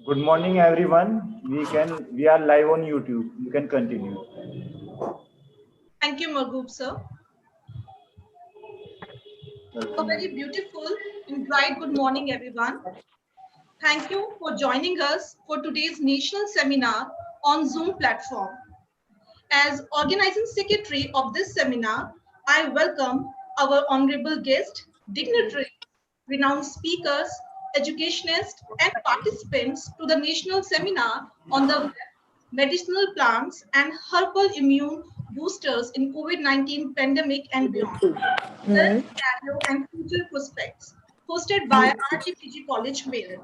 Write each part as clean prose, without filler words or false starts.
Good morning, everyone. We are live on YouTube. You can continue. Thank you, Margoob, sir. A very beautiful and bright good morning, everyone. Thank you for joining us for today's national seminar on Zoom platform. As organizing secretary of this seminar, I welcome our honorable guest, dignitaries, renowned speakers, educationists, and participants to the national seminar on the medicinal plants and herbal immune boosters in COVID-19 pandemic and beyond. Current scenario and future prospects, hosted by RGPG College, Meerut.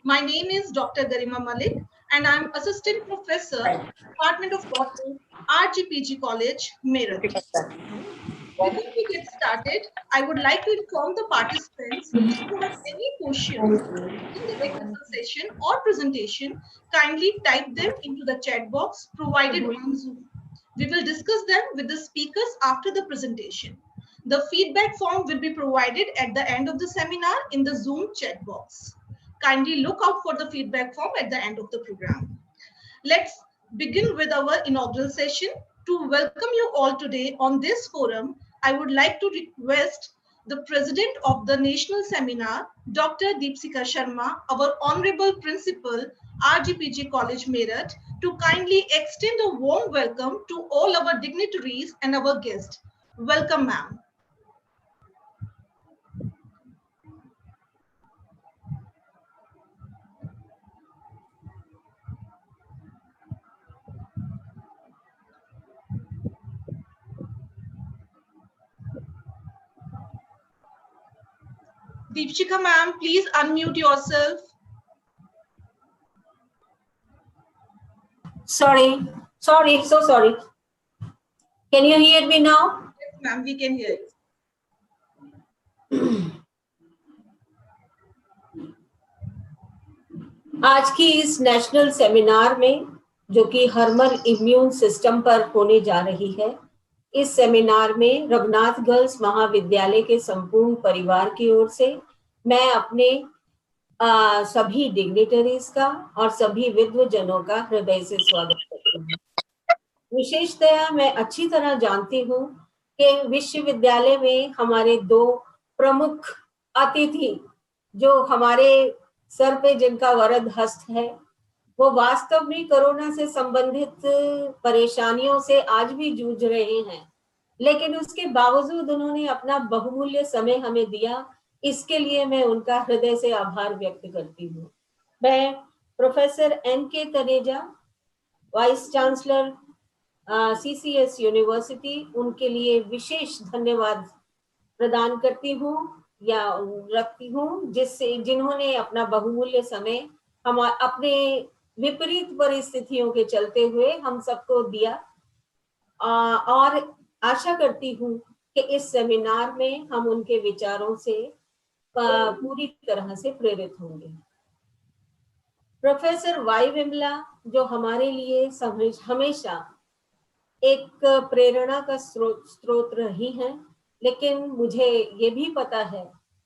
My name is Dr. Garima Malik, and I'm Assistant Professor, Department of Botany, RGPG College, Meerut. Before we get started, I would like to inform the participants if you have any questions in the rehearsal session or presentation, kindly type them into the chat box provided on Zoom. We will discuss them with the speakers after the presentation. The feedback form will be provided at the end of the seminar in the Zoom chat box. Kindly look out for the feedback form at the end of the program. Let's begin with our inaugural session. To welcome you all today on this forum, I would like to request the President of the National Seminar, Dr. Deepsika Sharma, our Honorable Principal, RGPG College, Meerut, to kindly extend a warm welcome to all our dignitaries and our guests. Welcome, ma'am. Deepshika ma'am, please unmute yourself. Sorry, so sorry. Can you hear me now? Yes, ma'am, we can hear you. आज की इस national seminar में जो कि herbal immune system पर होने जा रही है, इस सेमिनार में रघुनाथ गर्ल्स महाविद्यालय के संपूर्ण परिवार की ओर से मैं अपने सभी डिग्निटरीज का और सभी विद्वजनों का हृदय से स्वागत करती हूँ। विशेषतया मैं अच्छी तरह जानती हूँ कि विश्वविद्यालय में हमारे दो प्रमुख अतिथि जो हमारे सर पे जिनका वरद हस्त है, वो वास्तव में कोरोना से संबंधित परेशानियों से आज भी जूझ रहे हैं, लेकिन उसके बावजूद उन्होंने अपना बहुमूल्य समय हमें दिया। इसके लिए मैं उनका हृदय से आभार व्यक्त करती हूँ। मैं professor NK. Taneja, vice chancellor CCS university, उनके लिए विशेष धन्यवाद प्रदान करती हूँ या रखती हूँ, जिन्होंने अपना बहुमूल्य समय हम अपने विपरीत परिस्थितियों के चलते हुए हम सबको दिया, और आशा करती हूँ कि इस सेमिनार में हम उनके विचारों से पूरी तरह से प्रेरित होंगे। प्रोफेसर वाई विमला जो हमारे लिए हमेशा एक प्रेरणा का स्रोत रही हैं, लेकिन मुझे ये भी पता है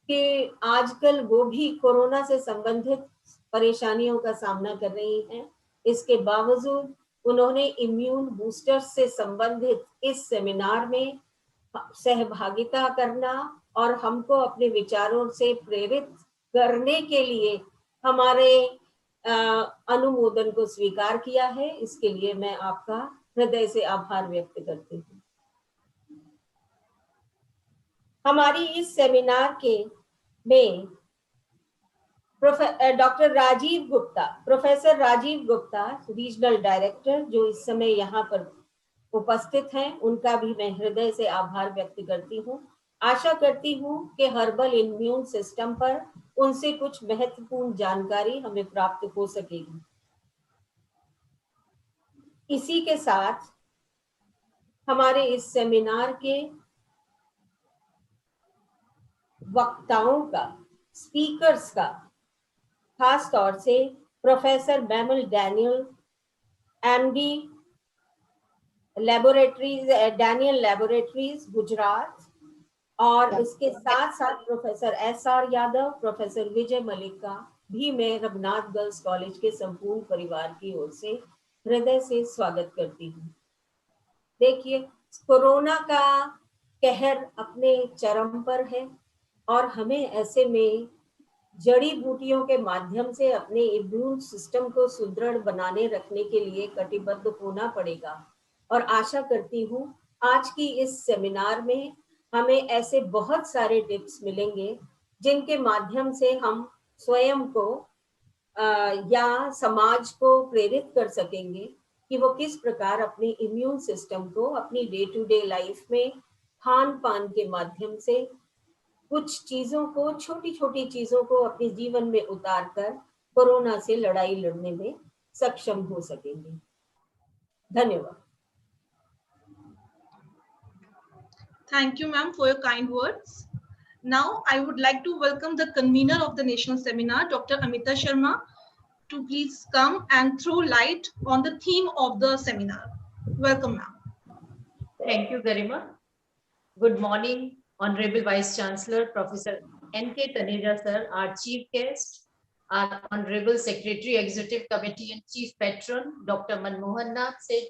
कि आजकल वो भी कोरोना से संबंधित परेशानियों का सामना कर रही हैं। इसके बावजूद उन्होंने इम्यून बूस्टर से संबंधित इस सेमिनार में सहभागिता करना और हमको अपने विचारों से प्रेरित करने के लिए हमारे अनुमोदन को स्वीकार किया है। इसके लिए मैं आपका हृदय से आभार व्यक्त करती हूँ। हमारी इस सेमिनार के में doctor Rajiv Gupta, professor Rajiv Gupta, regional director, जो इस समय यहाँ पर उपस्थित हैं, उनका भी मैं हृदय से आभार व्यक्त करती हूँ। आशा करती हूँ कि हर्बल इम्यून सिस्टम पर उनसे कुछ महत्वपूर्ण जानकारी हमें प्राप्त हो सकेगी। इसी के साथ हमारे इस सेमिनार के वक्ताओं का, स्पीकर्स का, खास तौर से professor mammal Daniel, MD Daniel laboratories Gujarat, और इसके साथ साथ प्रोफेसर SR यादव, प्रोफेसर विजय मलिक का भी मैं रघुनाथ गर्ल्स कॉलेज के संपूर्ण परिवार की ओर से हृदय से स्वागत करती हूँ। देखिए, कोरोना का कहर अपने चरम पर है और हमें ऐसे में जड़ी बूटियों के माध्यम से अपने इम्यून सिस्टम को सुदृढ़ बनाने रखने के लिए कटिबद्ध होना पड़ेगा। और आशा करती हूँ आज की इस सेमिनार में हमें ऐसे बहुत सारे टिप्स मिलेंगे जिनके माध्यम से हम स्वयं को या समाज को प्रेरित कर सकेंगे कि वो किस प्रकार अपने इम्यून सिस्टम को अपनी डे टू डे लाइफ में खान पान के माध्यम से कुछ चीजों को, छोटी छोटी चीजों को अपने जीवन में उतार कर कोरोना से लड़ाई लड़ने में सक्षम हो सकेंगे। धन्यवाद। Thank you, ma'am, for your kind words. Now, I would like to welcome the convener of the national seminar, Dr. Amita Sharma, to please come and throw light on the theme of the seminar. Welcome, ma'am. Thank you, Garima. Good morning, Honorable Vice Chancellor, Professor N.K. Taneja, sir, our Chief Guest, our Honorable Secretary, Executive Committee and Chief Patron, Dr. Manmohan Nath, sir,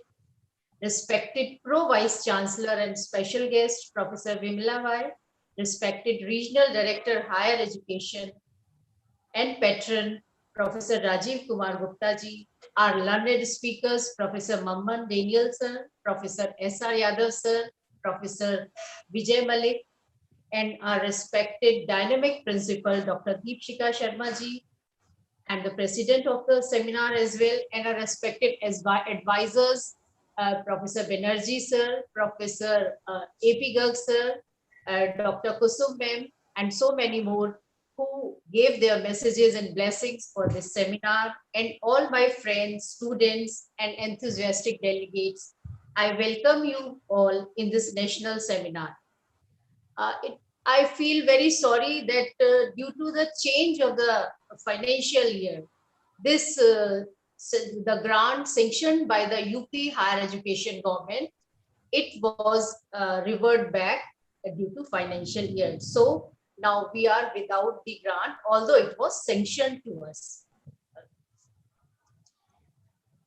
respected Pro Vice Chancellor and Special Guest, Professor Vimla Vai, respected Regional Director, Higher Education and Patron, Professor Rajiv Kumar Gupta ji, our learned speakers, Professor Mamman Daniel sir, Professor S.R. Yadav sir, Professor Vijay Malik, and our respected dynamic principal, Dr. Deepshika Sharma ji, and the president of the seminar as well, and our respected advisors, Professor Banerjee sir, Professor A.P. Garg sir, Dr. Kusum ma'am, and so many more who gave their messages and blessings for this seminar, and all my friends, students, and enthusiastic delegates. I welcome you all in this national seminar. I feel very sorry that due to the change of the financial year, this the grant sanctioned by the UP Higher Education Government, it was reverted back due to financial year. So now we are without the grant, although it was sanctioned to us.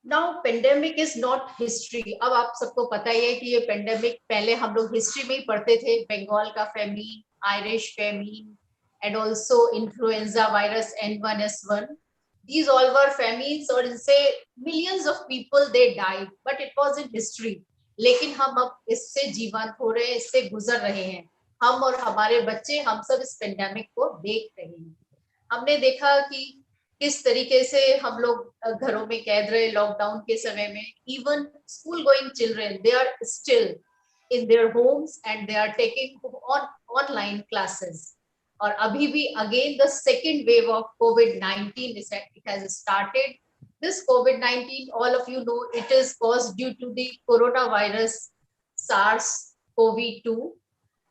Now pandemic is not history. अब आप सबको पता ही है कि ये pandemic पहले हम लोग history में ही पढ़ते थे, बंगाल का famine, Irish famine, and also influenza virus N1S1. These all were famines और इनसे millions of people they died, but it was in history. लेकिन हम अब इससे जीवंत हो रहे हैं, इससे गुजर रहे हैं. हम और हमारे बच्चे, हम सब इस पेंडेमिक को देख रहे हैं. हमने देखा कि किस तरीके से हम लोग घरों में कैद रहे लॉकडाउन के समय में. Even school going children, they are still in their homes and they are taking online classes. और अभी भी again the second wave of COVID-19 it has started. This COVID-19, all of you know, it is caused due to the coronavirus SARS-CoV-2,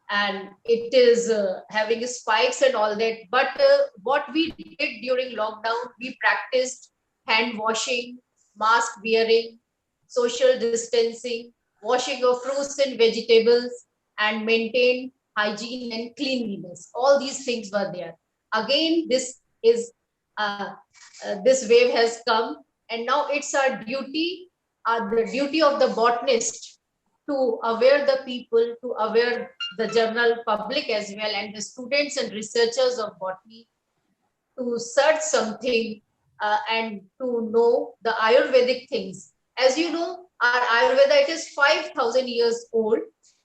and it is having spikes and all that. But what we did during lockdown, we practiced hand washing, mask wearing, social distancing, washing of fruits and vegetables, and maintain hygiene and cleanliness. All these things were there. Again, this wave has come, and now it's our duty, the duty of the botanist, to aware the people, to aware the general public as well, and the students and researchers of botany, to search something and to know the Ayurvedic things. As you know, our Ayurveda, it is 5,000 years old,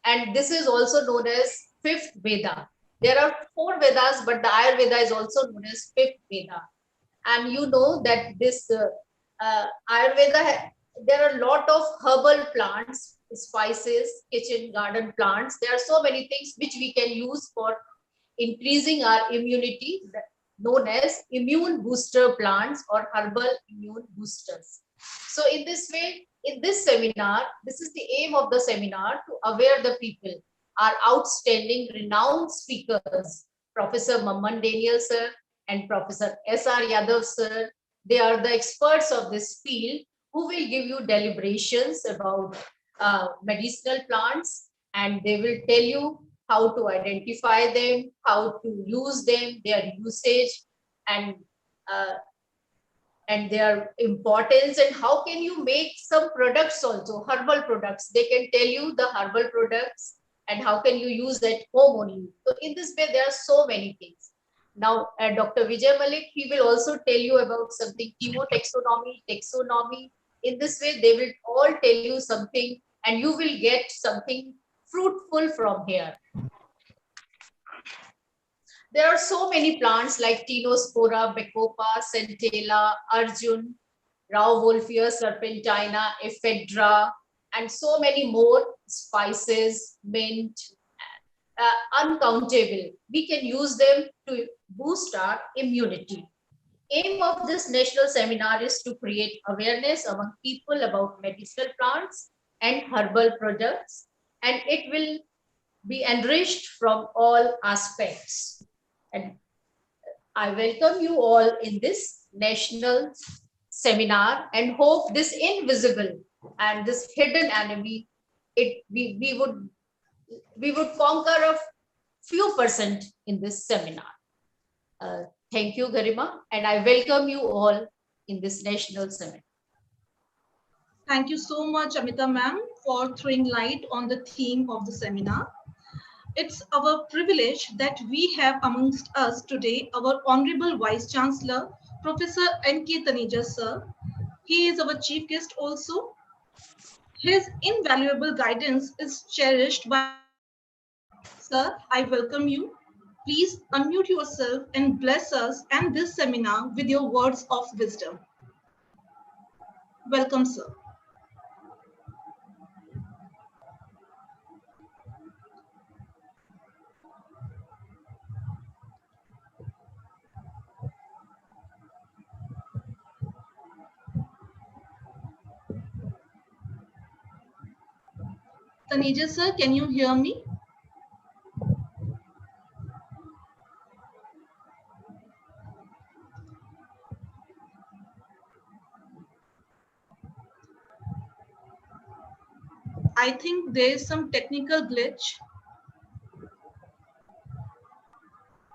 and this is also known as fifth Veda. There are 4 Vedas, but the Ayurveda is also known as fifth Veda. And you know that this Ayurveda, there are a lot of herbal plants, spices, kitchen garden plants. There are so many things which we can use for increasing our immunity, known as immune booster plants or herbal immune boosters. So in this way, in this seminar, this is the aim of the seminar, to aware the people. Our outstanding renowned speakers, Professor Mamman Daniel sir and Professor S.R. Yadav sir, they are the experts of this field who will give you deliberations about medicinal plants, and they will tell you how to identify them, how to use them, their usage, and and their importance, and how can you make some products also, herbal products. They can tell you the herbal products and how can you use at home only. So in this way, there are so many things. Now, Dr. Vijay Malik, he will also tell you about something, chemotaxonomy, taxonomy. In this way, they will all tell you something and you will get something fruitful from here. There are so many plants like Tinospora, Bacopa, Centella, Arjun, Rauwolfia, Serpentina, Ephedra, and so many more, spices, mint, uncountable. We can use them to boost our immunity. Aim of this national seminar is to create awareness among people about medicinal plants and herbal products, and it will be enriched from all aspects. And I welcome you all in this national seminar and hope this invisible and this hidden enemy, we would conquer a few percent in this seminar. Thank you, Garima, and I welcome you all in this national seminar. Thank you so much, Amita ma'am, for throwing light on the theme of the seminar. It's our privilege that we have amongst us today our Honorable Vice Chancellor, Professor N.K. Taneja sir. He is our chief guest also. His invaluable guidance is cherished by sir. I welcome you. Please unmute yourself and bless us and this seminar with your words of wisdom. Welcome, sir. Taneja sir, can you hear me? I think there is some technical glitch.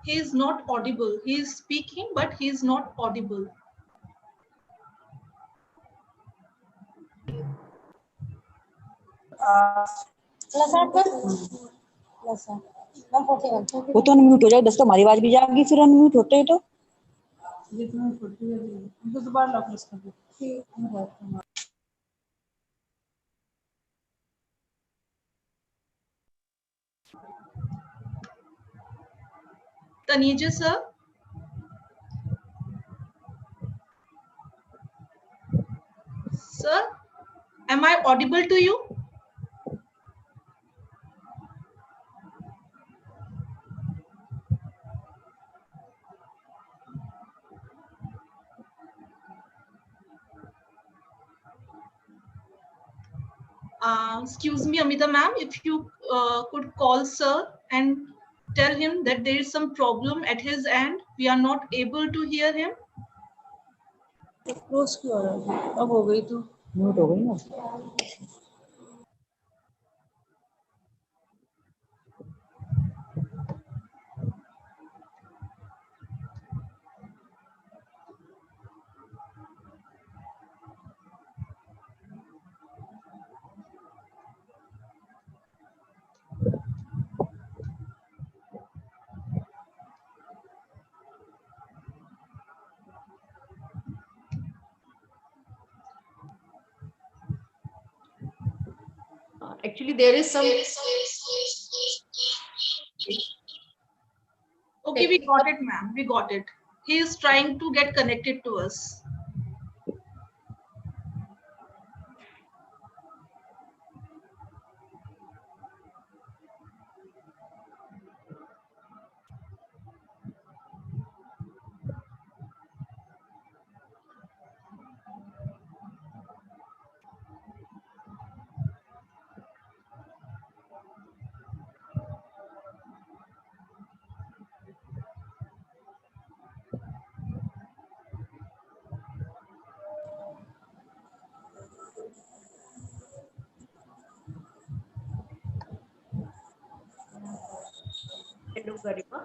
He is not audible. He is speaking, but he is not audible. वो तो unmute हो जाए, दस तो हमारी आवाज भी जाएगी, फिर अनम्यूट होते हैं तो Taneja sir. Sir, am I audible to you? Excuse me, Amita ma'am, if you could call sir and tell him that there is some problem at his end. We are not able to hear him. Close क्यों हो रहा है? अब हो गई तो mute हो गई ना. Actually, there is some. Okay, we got it, ma'am. We got it. He is trying to get connected to us. Hello, Garima.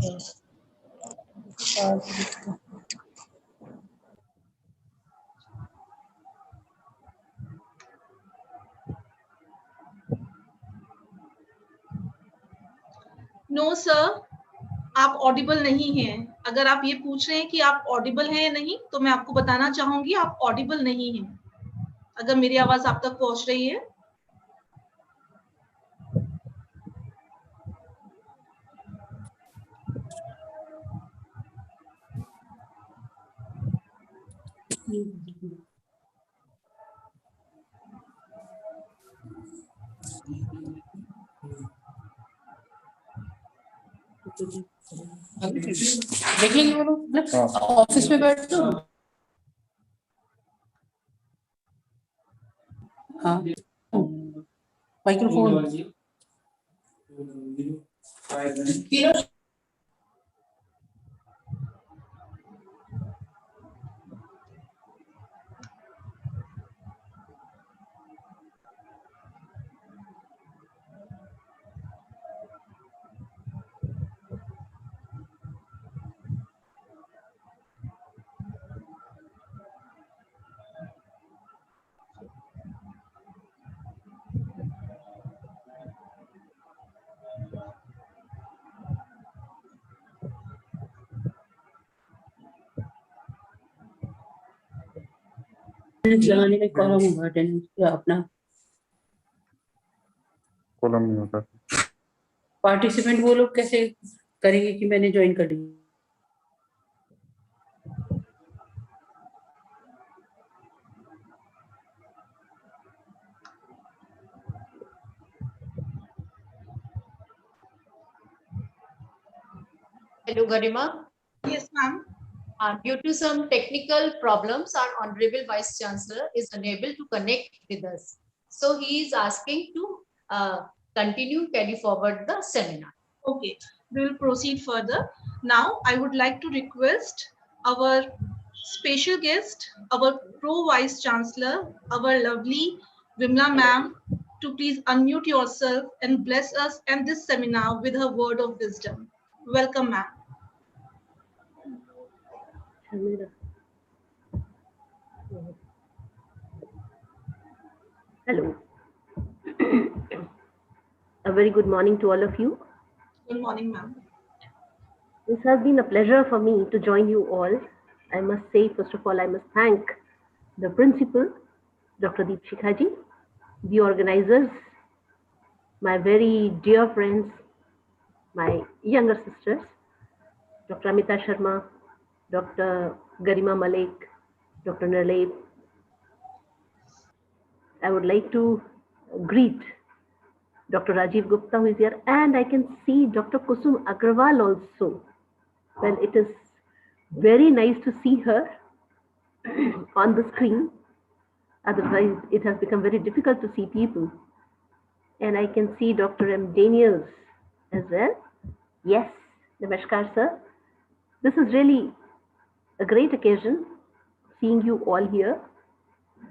No sir, आप ऑडिबल नहीं हैं। अगर आप ये पूछ रहे हैं कि आप ऑडिबल हैं या नहीं, तो मैं आपको बताना चाहूंगी आप ऑडिबल नहीं हैं। अगर मेरी आवाज आप तक पहुंच रही है। देख लेंगे वो लोग, मतलब ऑफिस में बैठ तो। हाँ, माइक्रोफोन लगाने का कॉलम होगा, अटेंडेंस अपना कॉलम नहीं होता। पार्टिसिपेंट वो लोग कैसे करेंगे कि मैंने ज्वाइन कर लिया। Hello, Garima. Yes, ma'am. Due to some technical problems, our Honorable Vice Chancellor is unable to connect with us. So he is asking to continue, carry forward the seminar. Okay, we will proceed further. Now, I would like to request our special guest, our Pro Vice Chancellor, our lovely Vimla ma'am, to please unmute yourself and bless us and this seminar with her word of wisdom. Welcome, ma'am. Hello. A very good morning to all of you. Good morning, ma'am. This has been a pleasure for me to join you all. I must say, first of all, I must thank the principal, Dr. Deepshikha ji, the organizers, my very dear friends, my younger sisters, Dr. Amita Sharma, Dr. Garima Malik, Dr. Naleb. I would like to greet Dr. Rajiv Gupta, who is here, and I can see Dr. Kusum Agrawal also. Well, it is very nice to see her on the screen. Otherwise, it has become very difficult to see people. And I can see Dr. M. Daniels as well. Yes, Namaskar, sir. This is really a great occasion, seeing you all here.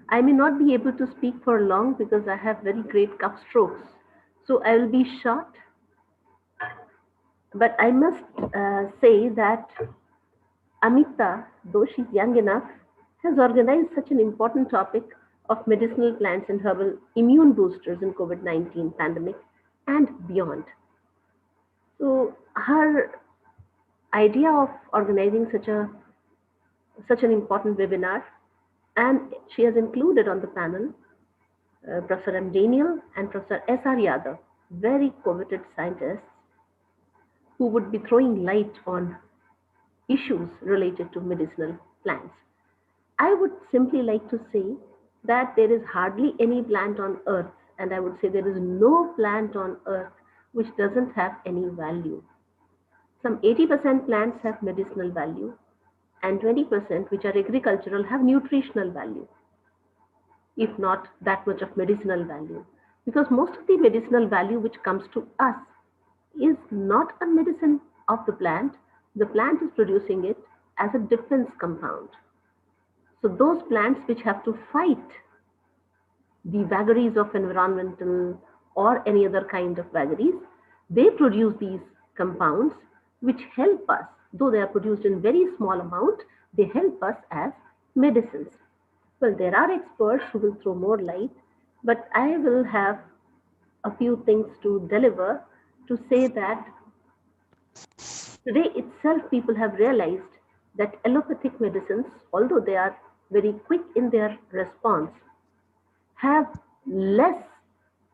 I may not be able to speak for long because I have very great cough strokes. So I will be short. But I must say that Amita, though she's young enough, has organized such an important topic of medicinal plants and herbal immune boosters in COVID-19 pandemic and beyond. So her idea of organizing such an important webinar, and she has included on the panel Professor M. Daniel and Professor S.R. Yadav, very coveted scientists who would be throwing light on issues related to medicinal plants. I would simply like to say that there is hardly any plant on earth, and I would say there is no plant on earth which doesn't have any value. Some 80% plants have medicinal value, and 20%, which are agricultural, have nutritional value, if not that much of medicinal value. Because most of the medicinal value which comes to us is not a medicine of the plant is producing it as a defense compound. So those plants which have to fight the vagaries of environmental or any other kind of vagaries, they produce these compounds which help us, though they are produced in very small amount, they help us as medicines. Well, there are experts who will throw more light, but I will have a few things to deliver to say that today itself people have realized that allopathic medicines, although they are very quick in their response, have less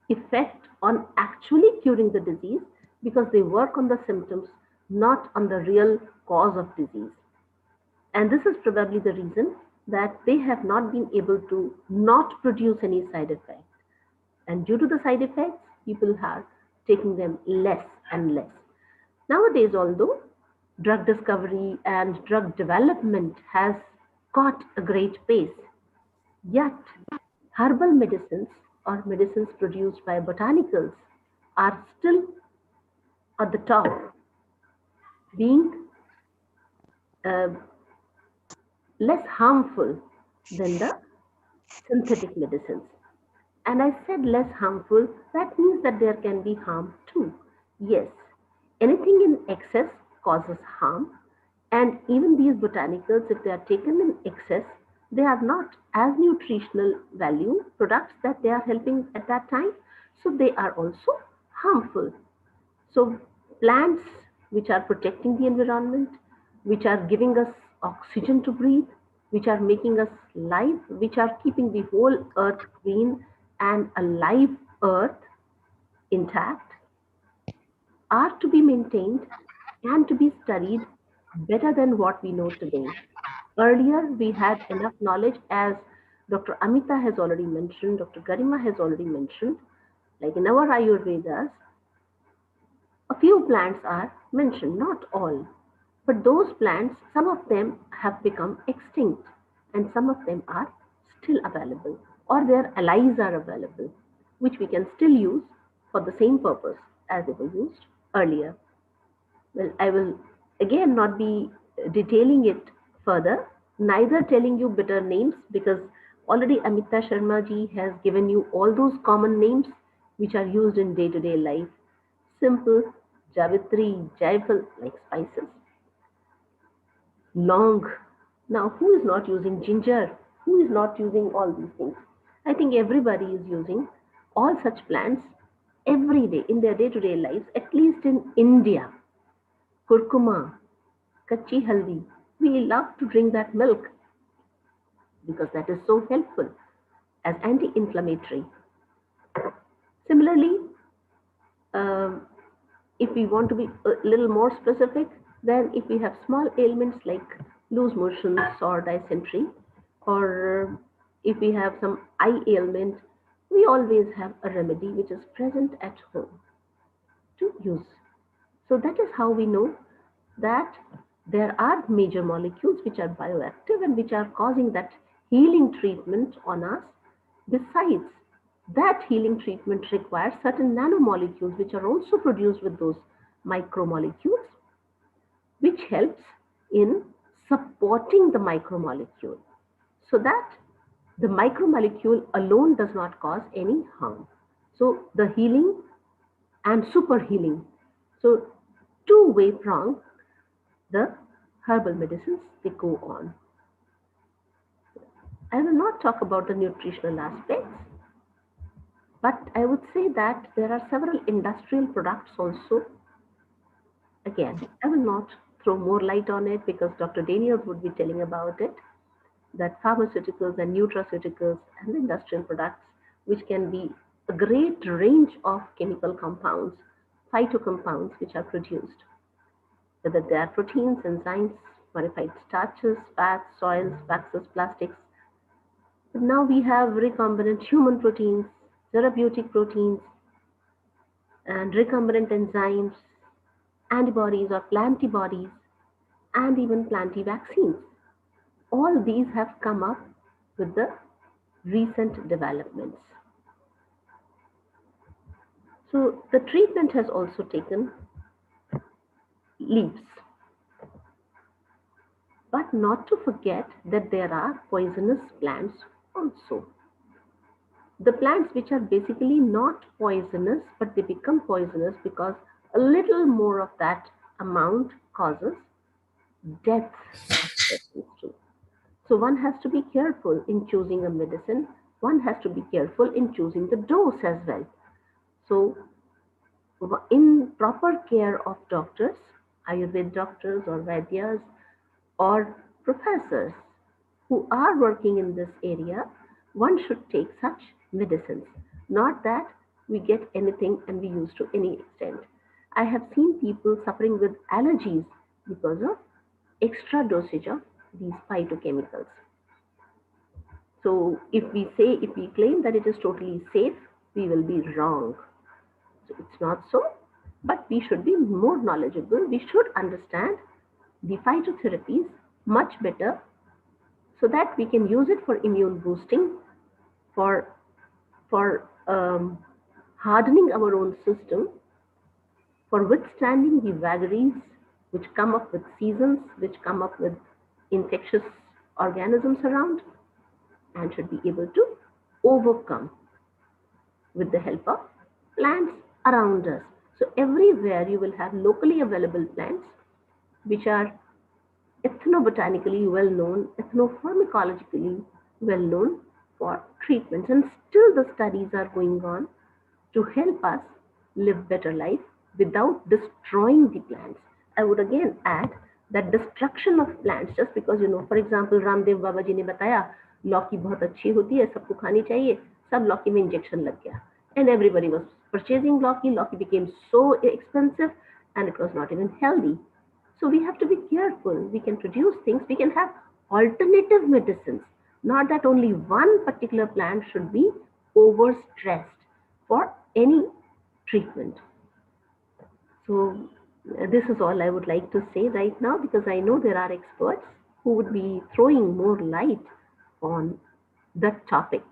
effect on actually curing the disease because they work on the symptoms, not on the real cause of disease. And this is probably the reason that they have not been able to not produce any side effects. And due to the side effects, people are taking them less and less. Nowadays, although drug discovery and drug development has got a great pace, yet herbal medicines or medicines produced by botanicals are still at the top, being less harmful than the synthetic medicines. And I said less harmful, that means that there can be harm too. Yes, anything in excess causes harm. And even these botanicals, if they are taken in excess, they are not as nutritional value products that they are helping at that time. So they are also harmful. So plants which are protecting the environment, which are giving us oxygen to breathe, which are making us live, which are keeping the whole earth green and a live earth intact, are to be maintained and to be studied better than what we know today. Earlier, we had enough knowledge, as Dr. Amita has already mentioned, Dr. Garima has already mentioned, like in our Ayurvedas, a few plants are mentioned, not all. But those plants, some of them have become extinct and some of them are still available, or their allies are available, which we can still use for the same purpose as they were used earlier. Well, I will again not be detailing it further, neither telling you better names, because already Amita Sharma ji has given you all those common names which are used in day-to-day life. Simple, Javitri, Jaifal, like spices. Long. Now, who is not using ginger? Who is not using all these things? I think everybody is using all such plants every day in their day-to-day lives, at least in India. Kurkuma, kachi haldi. We love to drink that milk because that is so helpful as anti-inflammatory. Similarly, if we want to be a little more specific, then if we have small ailments like loose motions or dysentery, or if we have some eye ailment, we always have a remedy which is present at home to use. So that is how we know that there are major molecules which are bioactive and which are causing that healing treatment on us. Besides, that healing treatment requires certain nanomolecules which are also produced with those micromolecules, which helps in supporting the micromolecule so that the micromolecule alone does not cause any harm. So the healing and super healing. So two-way prong, the herbal medicines, they go on. I will not talk about the nutritional aspects, but I would say that there are several industrial products also. Again, I will not throw more light on it because Dr. Daniels would be telling about it, that pharmaceuticals and nutraceuticals and industrial products, which can be a great range of chemical compounds, phytocompounds, which are produced, whether they are proteins, enzymes, modified starches, fats, soils, waxes, plastics. But now we have recombinant human proteins, therapeutic proteins, and recombinant enzymes, antibodies or plantibodies, and even planti vaccines. All these have come up with the recent developments. So the treatment has also taken leaps. But not to forget that there are poisonous plants also. The plants which are basically not poisonous, but they become poisonous because a little more of that amount causes deaths. So one has to be careful in choosing a medicine. One has to be careful in choosing the dose as well. So in proper care of doctors, Ayurveda doctors or Vaidyas or professors who are working in this area, one should take such medicines. Not that we get anything and we use to any extent. I have seen people suffering with allergies because of extra dosage of these phytochemicals. So if we claim that it is totally safe, we will be wrong. So it's not so, but we should be more knowledgeable. We should understand the phytotherapies much better so that we can use it for immune boosting, for hardening our own system, for withstanding the vagaries which come up with seasons, which come up with infectious organisms around, and should be able to overcome with the help of plants around us. So everywhere you will have locally available plants which are ethnobotanically well known, ethnopharmacologically well known for treatments, and still the studies are going on to help us live better life without destroying the plants. I would again add that destruction of plants, just because for example Ramdev Baba जी ने बताया लौकी बहुत अच्छी होती है, सबको खानी चाहिए, सब लौकी में इंजेक्शन लग गया, and everybody was purchasing लौकी. Lौकी became so expensive and it was not even healthy. So we have to be careful. We can produce things, we can have alternative medicines, not that only one particular plant should be overstressed for any treatment. So this is all I would like to say right now, because I know there are experts who would be throwing more light on that topic.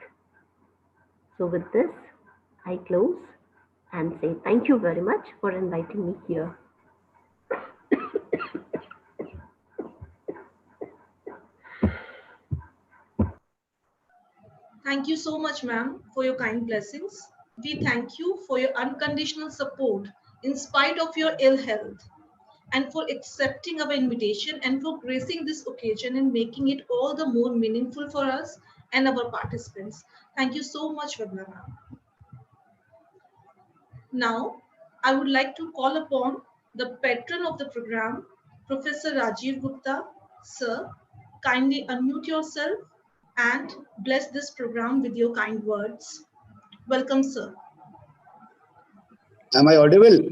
So with this, I close and say thank you very much for inviting me here. Thank you so much, ma'am, for your kind blessings. We thank you for your unconditional support in spite of your ill health, and for accepting our invitation and for gracing this occasion and making it all the more meaningful for us and our participants. Thank you so much, Vibha ma'am. Now, I would like to call upon the patron of the program, Professor Rajiv Gupta. Sir, kindly unmute yourself and bless this program with your kind words. Welcome, sir. Am I audible?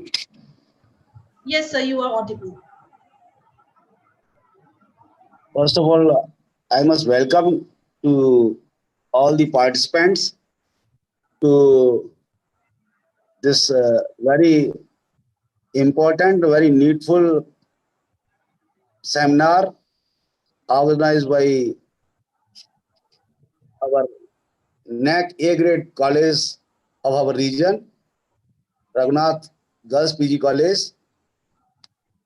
Yes, sir, you are audible. First of all, I must welcome to all the participants to this very important, very needful seminar organized by our NAC A-grade college of our region, Raghunath Girls PG College,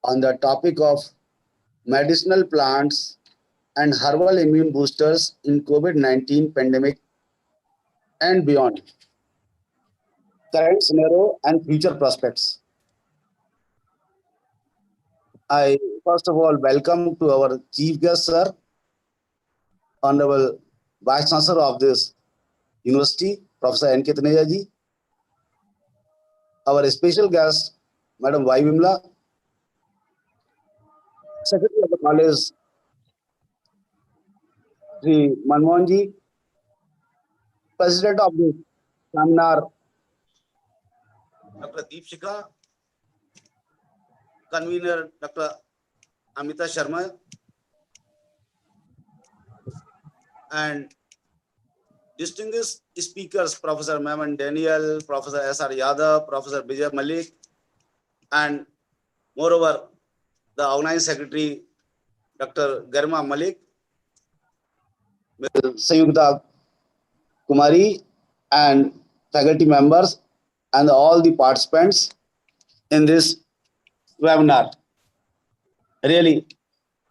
on the topic of medicinal plants and herbal immune boosters in COVID-19 pandemic and beyond, current scenario and future prospects. I first of all welcome to our chief guest, sir, Honorable Vice Chancellor of this university, Professor N.K. Taneja ji, our special guest, Madam Y. Vimla, Secretary of the College, Sri Manmohan ji, President of this seminar, Dr. Deepshika, Convener Dr. Amita Sharma, and distinguished speakers, Professor Maman Daniel, Professor S.R. Yadav, Professor Vijay Malik, and moreover, the organizing secretary, Dr. Garima Malik, Sayugda Kumari, and faculty members, and all the participants in this webinar. Really,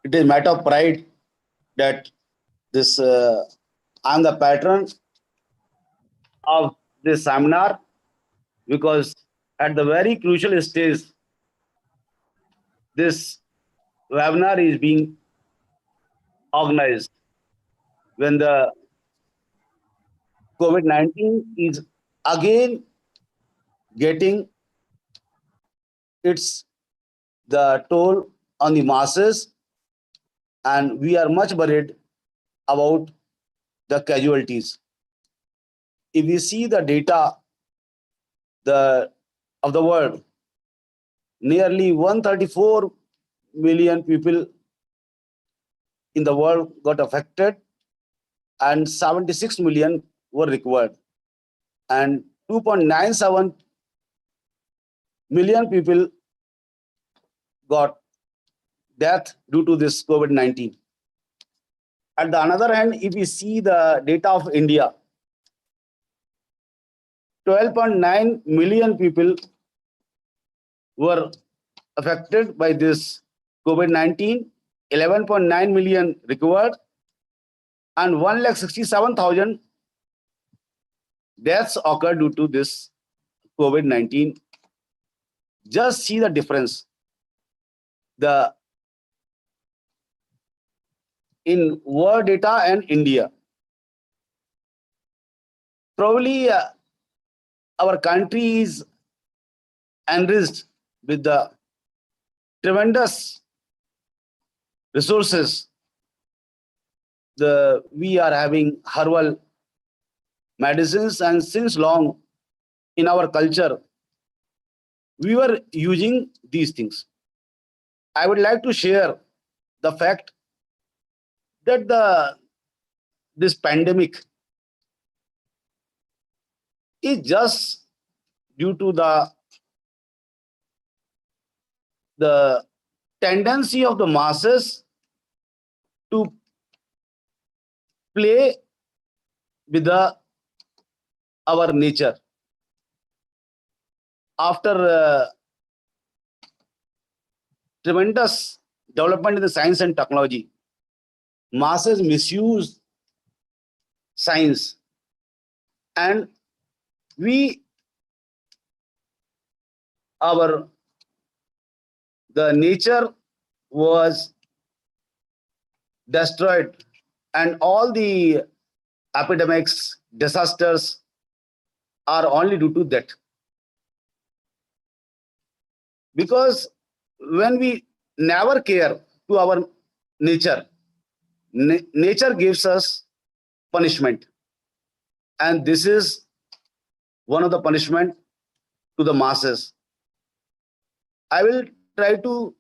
it is a matter of pride that this I am the patron of this seminar, because at the very crucial stage this webinar is being organized, when the COVID-19 is again getting its the toll on the masses, and we are much worried about the casualties. If we see the data of the world, nearly 134 million people in the world got affected and 76 million were recovered, and 2.97 million people got death due to this COVID-19. At the other hand, if we see the data of India, 12.9 million people were affected by this COVID-19, 11.9 million recovered, and 1,67,000 deaths occurred due to this COVID-19. Just see the difference. In world data and India, probably our country is enriched with the tremendous resources. We are having herbal medicines, and since long in our culture, we were using these things. I would like to share the fact that this pandemic is just due to the tendency of the masses to play with our nature. After tremendous development in the science and technology, masses misuse science, and the nature was destroyed, and all the epidemics, disasters are only due to that. Because when we never care to our nature, nature gives us punishment, and this is one of the punishment to the masses. I will try to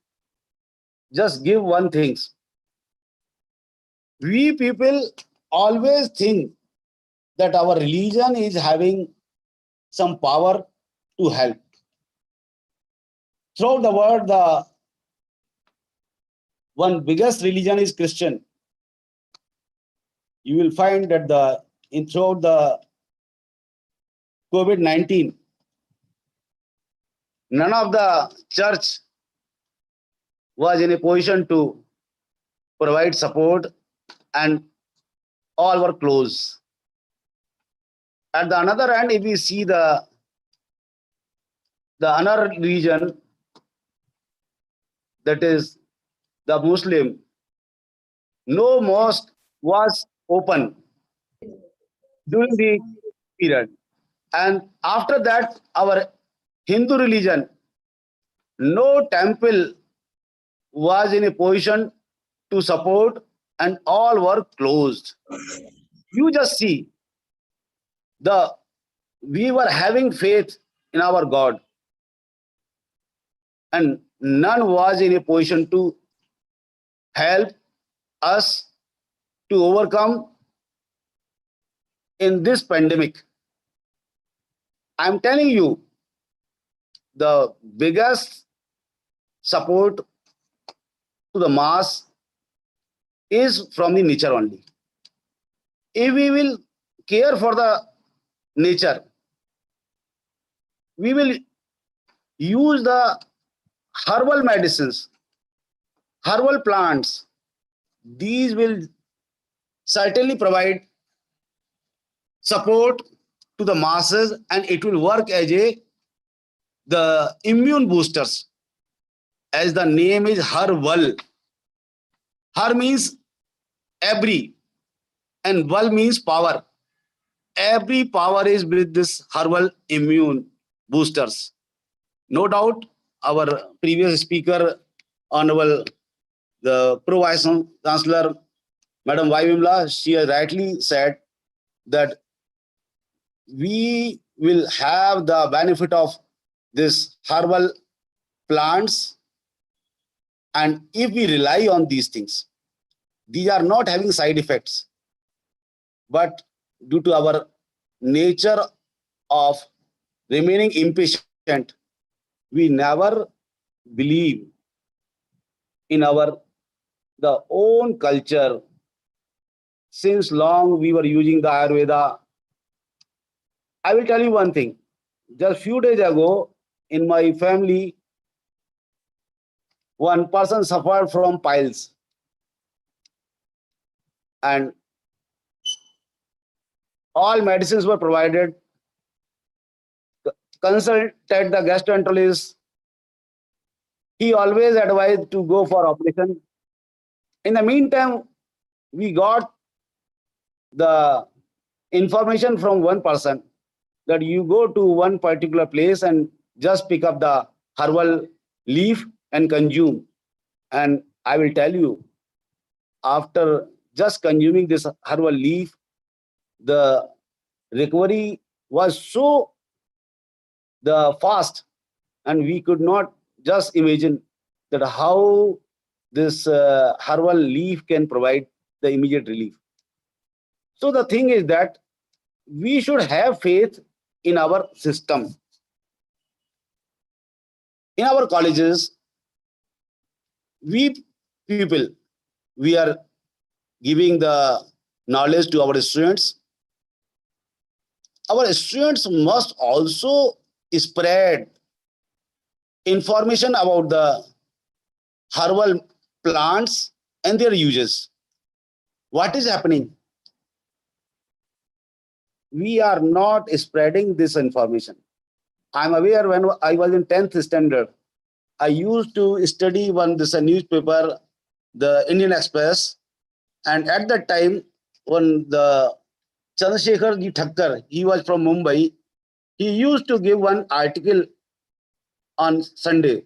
just give one thing. We people always think that our religion is having some power to help. Throughout the world, the one biggest religion is Christian. You will find that throughout the COVID-19, none of the church was in a position to provide support, and all were closed. At the another hand, if we see the another religion, that is the Muslim, no mosque was open during the period. And after that, our Hindu religion, no temple was in a position to support, and all were closed. You just see, we were having faith in our God, and none was in a position to help us to overcome in this pandemic. I'm telling you, the biggest support to the mass is from the nature only. If we will care for the nature, we will use the herbal medicines, herbal plants. These will certainly provide support to the masses, and it will work as the immune boosters as the name is Herbal. Her means every, and Val means power. Every power is with this herbal immune boosters. No doubt, our previous speaker, Honorable the Pro Vice Chancellor, Madam Y. Vimla, she has rightly said that we will have the benefit of this herbal plants, and if we rely on these things, these are not having side effects, but due to our nature of remaining impatient, we never believe in our the own culture. Since long we were using the Ayurveda. I will tell you one thing. Just few days ago, in my family, one person suffered from piles, and all medicines were provided. Consulted the gastroenterologist. He always advised to go for operation. In the meantime, we got the information from one person that you go to one particular place and just pick up the herbal leaf and consume. And I will tell you, after just consuming this herbal leaf, the recovery was so fast, and we could not just imagine that how this herbal leaf can provide the immediate relief. So the thing is that we should have faith in our system. In our colleges, we people, we are giving the knowledge to our students. Our students must also spread information about the herbal plants and their uses. What is happening? We are not spreading this information. I'm aware when I was in 10th standard, I used to study a newspaper, the Indian Express, and at that time, when the Chandrasekhar ji Thakkar, he was from Mumbai, he used to give one article on Sunday.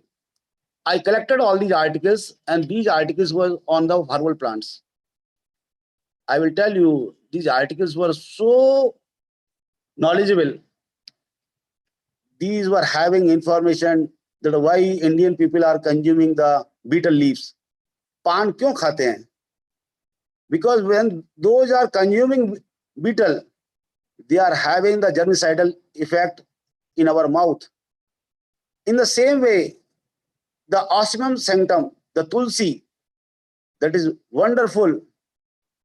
I collected all these articles, and these articles were on the herbal plants. I will tell you, these articles were so knowledgeable. These were having information that why Indian people are consuming the betel leaves. Pan क्यों खाते हैं? Because when those are consuming betel, they are having the germicidal effect in our mouth. In the same way, the osmium sanctum, the tulsi, that is wonderful,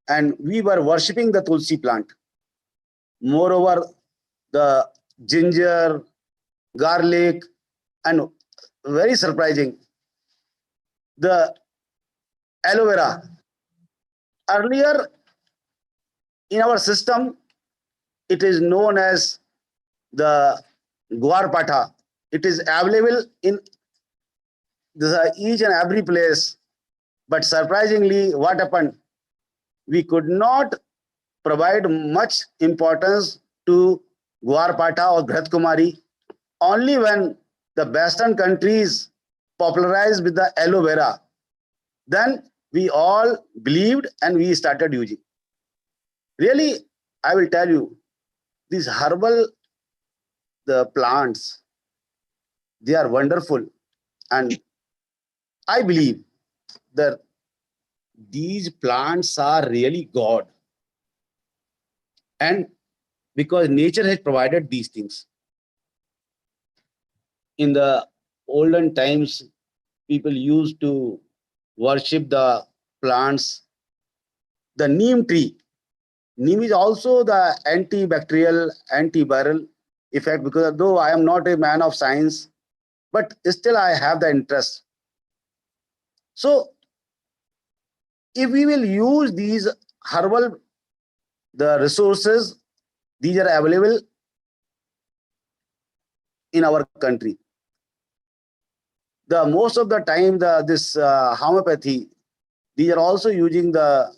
and we were worshipping the tulsi plant. Moreover, the ginger, garlic, and very surprising, the aloe vera. Earlier in our system, it is known as the guarpata. It is available in each and every place. But surprisingly, what happened? We could not provide much importance to guarpata or Bharat Kumari only when the Western countries popularized with the aloe vera. Then we all believed and we started using. Really, I will tell you, these herbal, the plants, they are wonderful. And I believe that these plants are really God. And because nature has provided these things. In the olden times, people used to worship the plants. The neem tree. Neem is also the antibacterial, antiviral effect, because though I am not a man of science, but still I have the interest. So if we will use these herbal, the resources, these are available in our country. the most of the time this homeopathy, these are also using the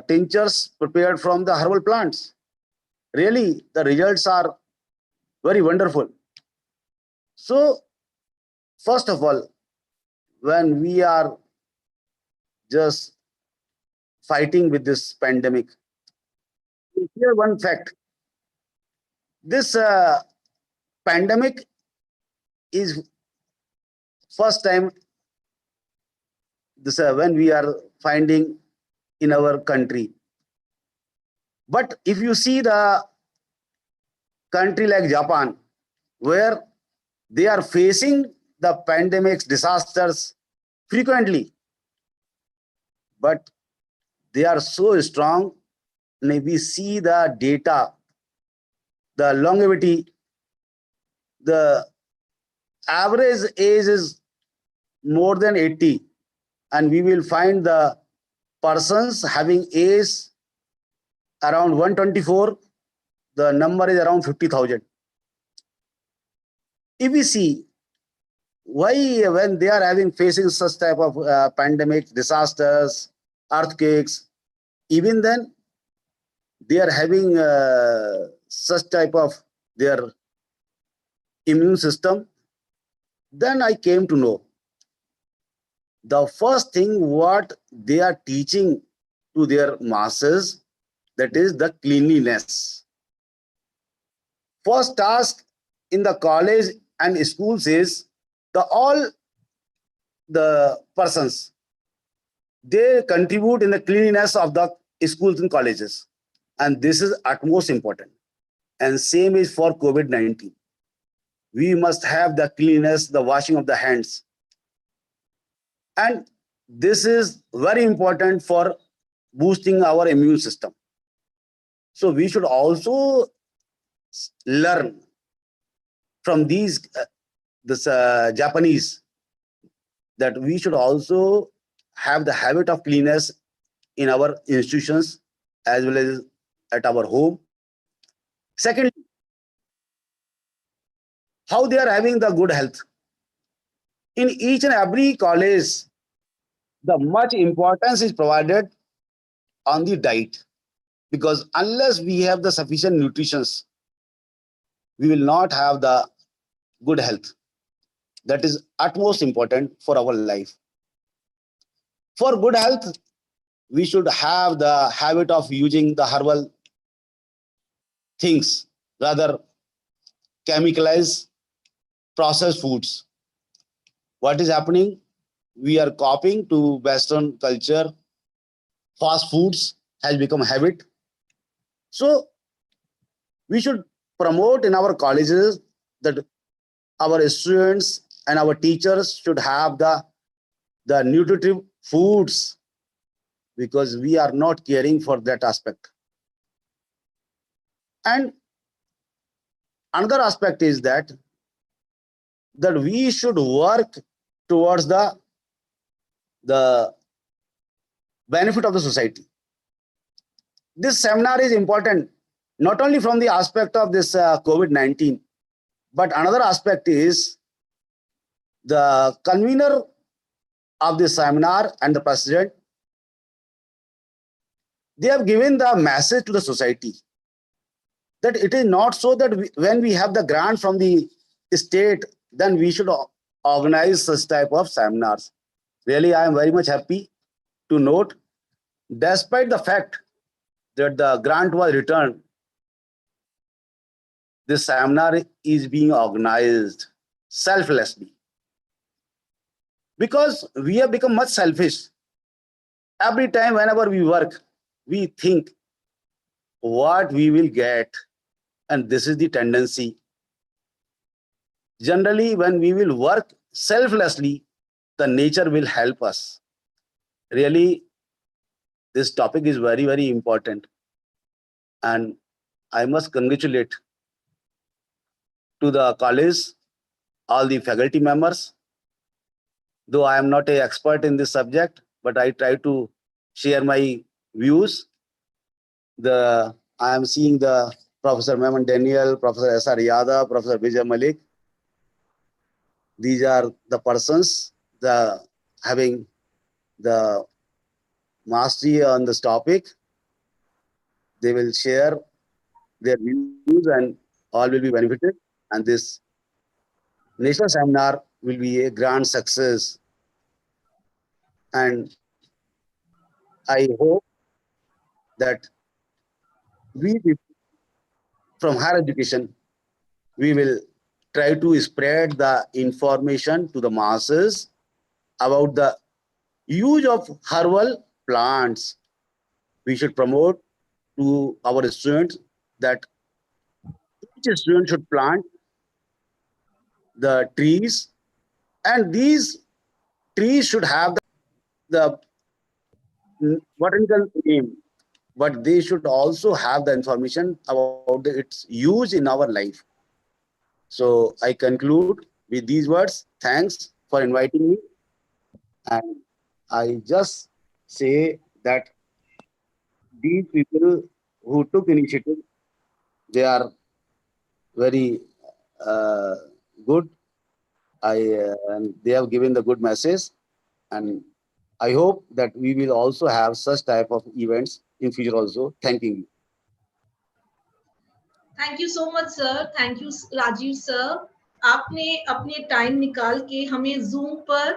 tinctures prepared from the herbal plants. Really, the results are very wonderful. So, first of all, when we are just fighting with this pandemic, here one fact: this pandemic is first time this when we are finding in our country. But if you see the country like Japan, where they are facing the pandemics, disasters frequently, but they are so strong. And we see the data, the longevity, the average age is more than 80, and we will find the persons having age around 124, the number is around 50,000. If we see why when they are facing such type of pandemic, disasters, earthquakes, even then they are having such type of their immune system, then I came to know the first thing what they are teaching to their masses, that is the cleanliness. First task in the college and schools is all the persons, they contribute in the cleanliness of the schools and colleges, and this is utmost important. And same is for COVID-19. We must have the cleanliness, the washing of the hands, and this is very important for boosting our immune system. So we should also learn from these Japanese, that we should also have the habit of cleanliness in our institutions as well as at our home. Secondly, how they are having the good health. In each and every college, the much importance is provided on the diet, because unless we have the sufficient nutrition, we will not have the good health. That is utmost important for our life. For good health, we should have the habit of using the herbal things, rather chemicalized processed foods. What is happening? We are copying to Western culture. Fast foods has become a habit. So we should promote in our colleges that our students and our teachers should have the nutritive foods, because we are not caring for that aspect. And another aspect is that we should work towards the benefit of the society. This seminar is important not only from the aspect of this COVID-19, but another aspect is the convener of this seminar and the president. They have given the message to the society that it is not so that when we have the grant from the state, then we should organize such type of seminars. Really, I am very much happy to note, despite the fact that the grant was returned, this seminar is being organized selflessly, because we have become much selfish. Every time whenever we work, we think what we will get, and this is the tendency. Generally, when we will work selflessly, the nature will help us. Really, this topic is very, very important, and I must congratulate to the college, all the faculty members. Though I am not an expert in this subject, but I try to share my views. I am seeing the Professor Maman Daniel, Professor S.R. Yadav, Professor Vijay Malik. These are the persons having the mastery on this topic. They will share their views and all will be benefited. And this national seminar will be a grand success. And I hope that we from higher education, we will try to spread the information to the masses about the use of herbal plants. We should promote to our students that each student should plant the trees, and these trees should have the botanical name, but they should also have the information about its use in our life. So I conclude with these words. Thanks for inviting me. And I just say that these people who took initiative, they are very good. And they have given the good message. And I hope that we will also have such type of events in future also. Thanking you. Thank you so much sir, thank you Rajiv sir, आपने अपने time निकाल के हमें zoom पर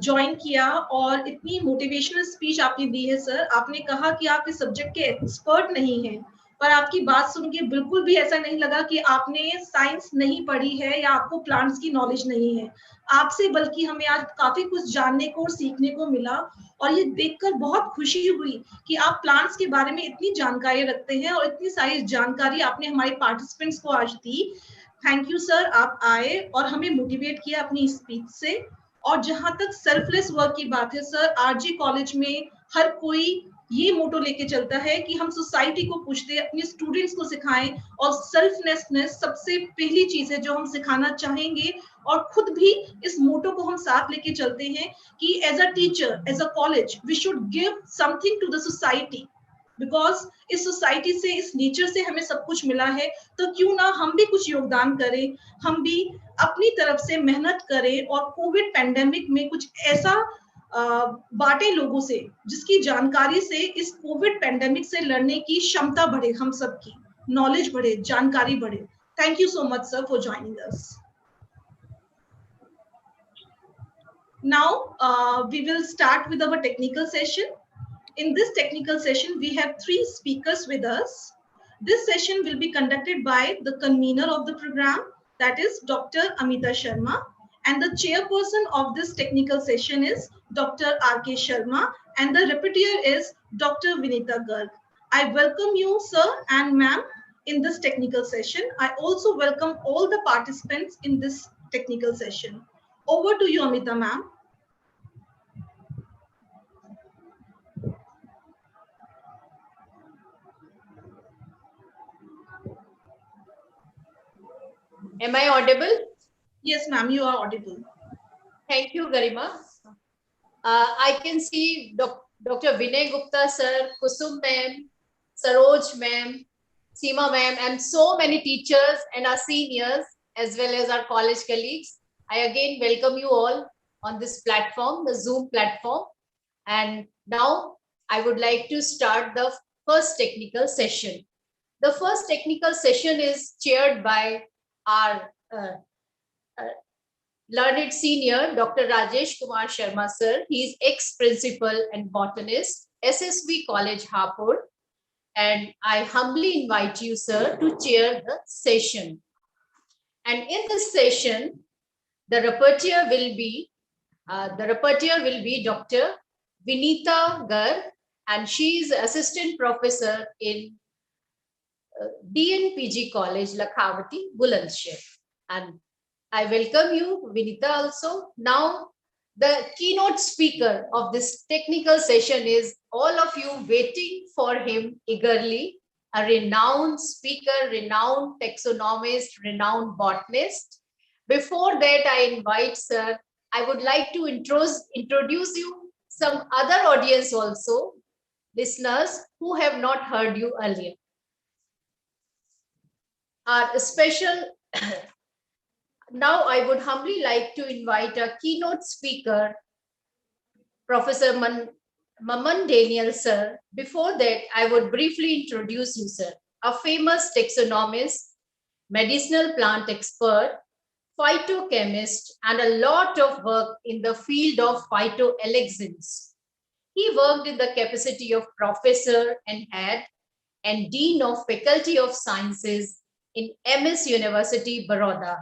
join किया और इतनी motivational speech आपने दी है सर। आपने कहा कि आप इस सब्जेक्ट के एक्सपर्ट नहीं हैं, पर आपकी बात सुन के बिल्कुल भी ऐसा नहीं लगा कि आपने साइंस नहीं पढ़ी है या आपको प्लांट्स की नॉलेज नहीं है। आपसे बल्कि हमें आज काफी कुछ जानने को और सीखने को मिला, और ये देखकर बहुत खुशी हुई कि आप प्लांट्स के बारे में इतनी जानकारी रखते हैं और इतनी सारी जानकारी आपने हमारे पार्टिसिपेंट्स को आज दी। थैंक यू सर, आप आए और हमें मोटिवेट किया अपनी स्पीच से। और जहां तक सेल्फलेस वर्क की बात है सर, आरजी कॉलेज में हर कोई ये मोटो लेके चलता है कि हम सोसाइटी को पूछते हैं, अपने स्टूडेंट्स को सिखाएं, और सेल्फलेसनेस सबसे पहली चीज है जो हम सिखाना चाहेंगे। और खुद भी इस मोटो को हम साथ लेके चलते हैं कि as a teacher, as a college, we should give something to the society, because इस सोसाइटी से, इस नेचर से हमें सब कुछ मिला है, तो क्यों ना हम भी कुछ योगदान करें, हम भी अपनी तरफ से मेहनत करें और कोविड पैंडेमिक में कुछ ऐसा बांटे लोगों से जिसकी जानकारी से इस कोविड पैंडेमिक से लड़ने की क्षमता बढ़े, हम सबकी नॉलेज बढ़े, जानकारी बढ़े। Thank you so much sir for joining us. Now we will start with our technical session. In this technical session, we have 3 speakers with us. This session will be conducted by the convener of the program, that is Dr. Amita Sharma, and the chairperson of this technical session is Dr. R.K. Sharma, and the rapporteur is Dr. Vinita Garg. I welcome you, sir and ma'am, in this technical session. I also welcome all the participants in this technical session. Over to you, Amita ma'am. Am I audible? Yes, ma'am, you are audible. Thank you, Garima. I can see Dr. Vinay Gupta sir, Kusum ma'am, Saroj ma'am, Seema ma'am, and so many teachers and our seniors, as well as our college colleagues. I again welcome you all on this platform, the Zoom platform. And now I would like to start the first technical session. The first technical session is chaired by our learned senior, Dr. Rajesh Kumar Sharma sir. He is ex-principal and botanist, SSV College, Hapur. And I humbly invite you, sir, to chair the session. And in this session, the rapporteur will be Dr. Vinita Garg, and she is assistant professor in DNPG College, Lakhavati, Bulandshahr. And I welcome you, Vinita, also. Now, the keynote speaker of this technical session is all of you waiting for him eagerly, a renowned speaker, renowned taxonomist, renowned botanist. Before that, I invite sir, I would like to introduce you some other audience also, listeners who have not heard you earlier. Our special Now I would humbly like to invite our keynote speaker, Professor Maman Daniel, sir. Before that, I would briefly introduce you, sir. A famous taxonomist, medicinal plant expert, phytochemist, and a lot of work in the field of phytoalexins. He worked in the capacity of professor and head and dean of Faculty of Sciences in MS University, Baroda.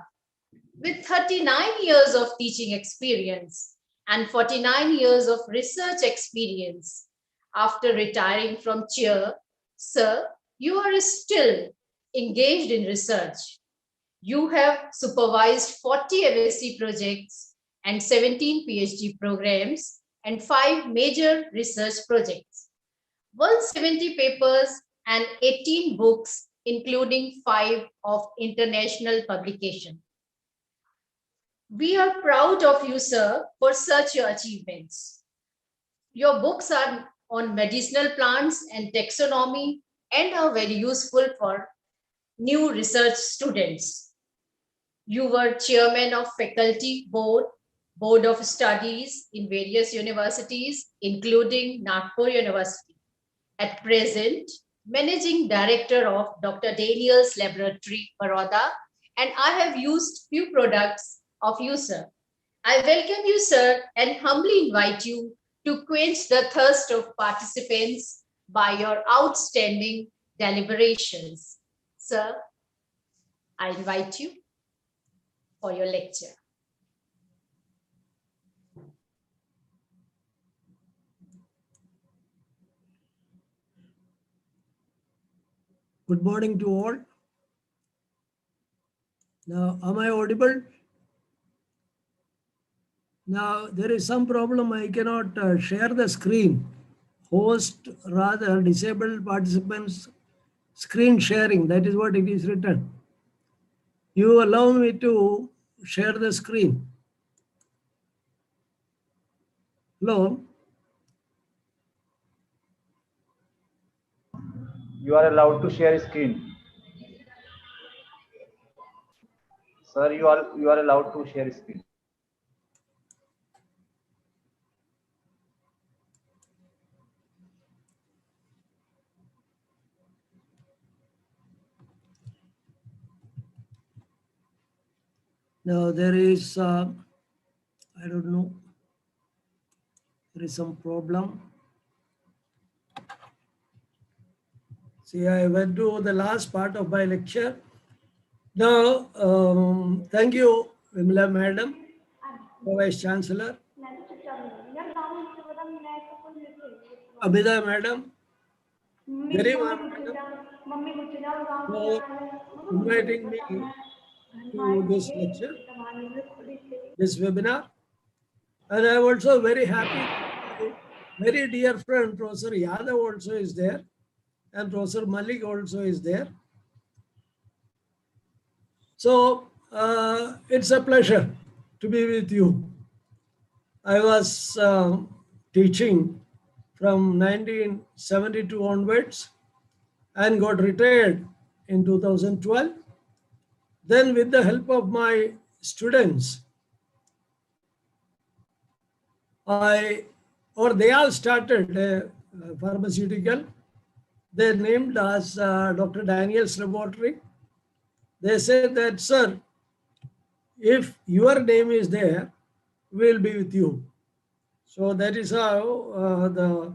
With 39 years of teaching experience and 49 years of research experience, after retiring from chair, sir, you are still engaged in research. You have supervised 40 MSc projects and 17 PhD programs and 5 major research projects, 170 papers and 18 books, including 5 of international publication. We are proud of you, sir, for such achievements. Your books are on medicinal plants and taxonomy and are very useful for new research students. You were chairman of faculty board of studies in various universities, including Nagpur University. At present, managing director of Dr. Daniel's Laboratory, Baroda, and I have used few products of you, sir. I welcome you, sir, and humbly invite you to quench the thirst of participants by your outstanding deliberations. Sir, I invite you for your lecture. Good morning to all. Now, am I audible? Now, there is some problem. I cannot share the screen. Host, rather, disabled participants screen sharing. That is what it is written. You allow me to share the screen. Hello? You are allowed to share screen. Sir, you are allowed to share screen. Now, there is, I don't know, there is some problem. See, I went to the last part of my lecture. Now, thank you, Vimla Madam, Vice Chancellor. Abhida Madam, Garima Madam, for inviting me to this lecture, this webinar. And I'm also very happy, very dear friend, Professor Yadav also is there, and Professor Malik also is there. So it's a pleasure to be with you. I was teaching from 1972 onwards and got retired in 2012. Then with the help of my students, they all started a pharmaceutical. They named us Dr. Daniel's Laboratory. They said that, sir, if your name is there, we'll be with you. So that is how the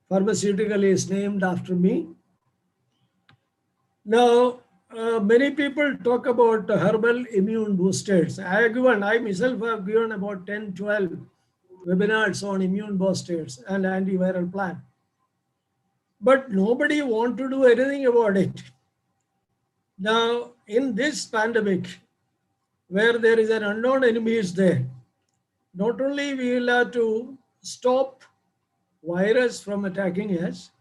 pharmaceutical is named after me. Now, many people talk about herbal immune boosters. I myself have given about 10, 12 webinars on immune boosters and antiviral plant. But nobody wants to do anything about it. Now, in this pandemic, where there is an unknown enemy is there, not only we will have to stop virus from attacking us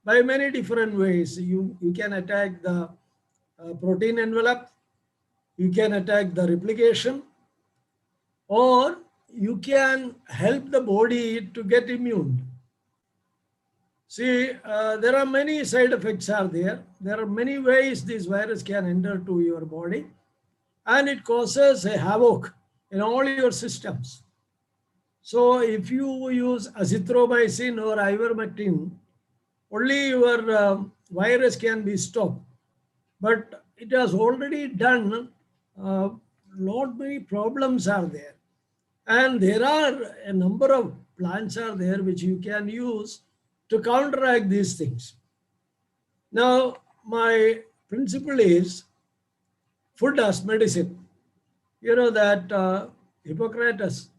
by many different ways. You can attack the protein envelope, you can attack the replication, or you can help the body to get immune. See, there are many side effects are there. There are many ways this virus can enter to your body. and it causes a havoc in all your systems. So if you use azithromycin or ivermectin, only your virus can be stopped. But it has already done lot many problems are there. And there are a number of plants are there which you can use to counteract these things. Now, my principle is food as medicine. You know that Hippocrates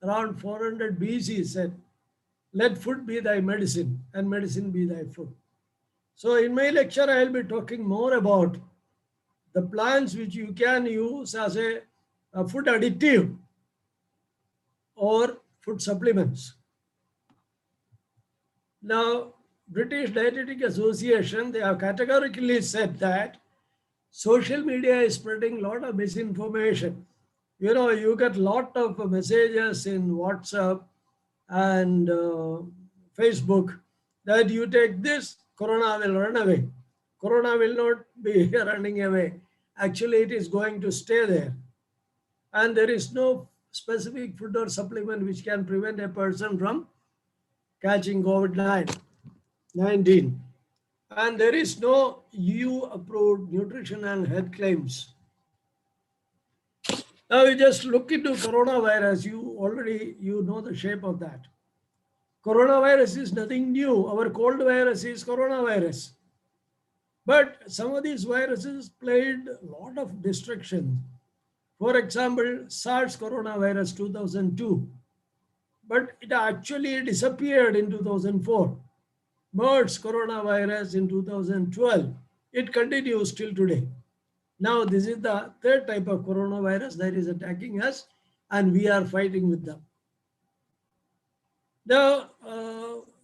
around 400 BC said, let food be thy medicine and medicine be thy food. So in my lecture, I will be talking more about the plants which you can use as a food additive or food supplements. Now, British Dietetic Association, they have categorically said that social media is spreading a lot of misinformation. You know, you get a lot of messages in WhatsApp and Facebook that you take this, Corona will run away. Corona will not be running away. Actually, it is going to stay there. And there is no specific food or supplement which can prevent a person from catching COVID-19. And there is no EU-approved nutrition and health claims. Now you just look into coronavirus, you know the shape of that. Coronavirus is nothing new. Our cold virus is coronavirus. But some of these viruses played a lot of destruction. For example, SARS coronavirus 2002. But it actually disappeared in 2004. MERS coronavirus in 2012. It continues till today. Now, this is the third type of coronavirus that is attacking us, and we are fighting with them. Now,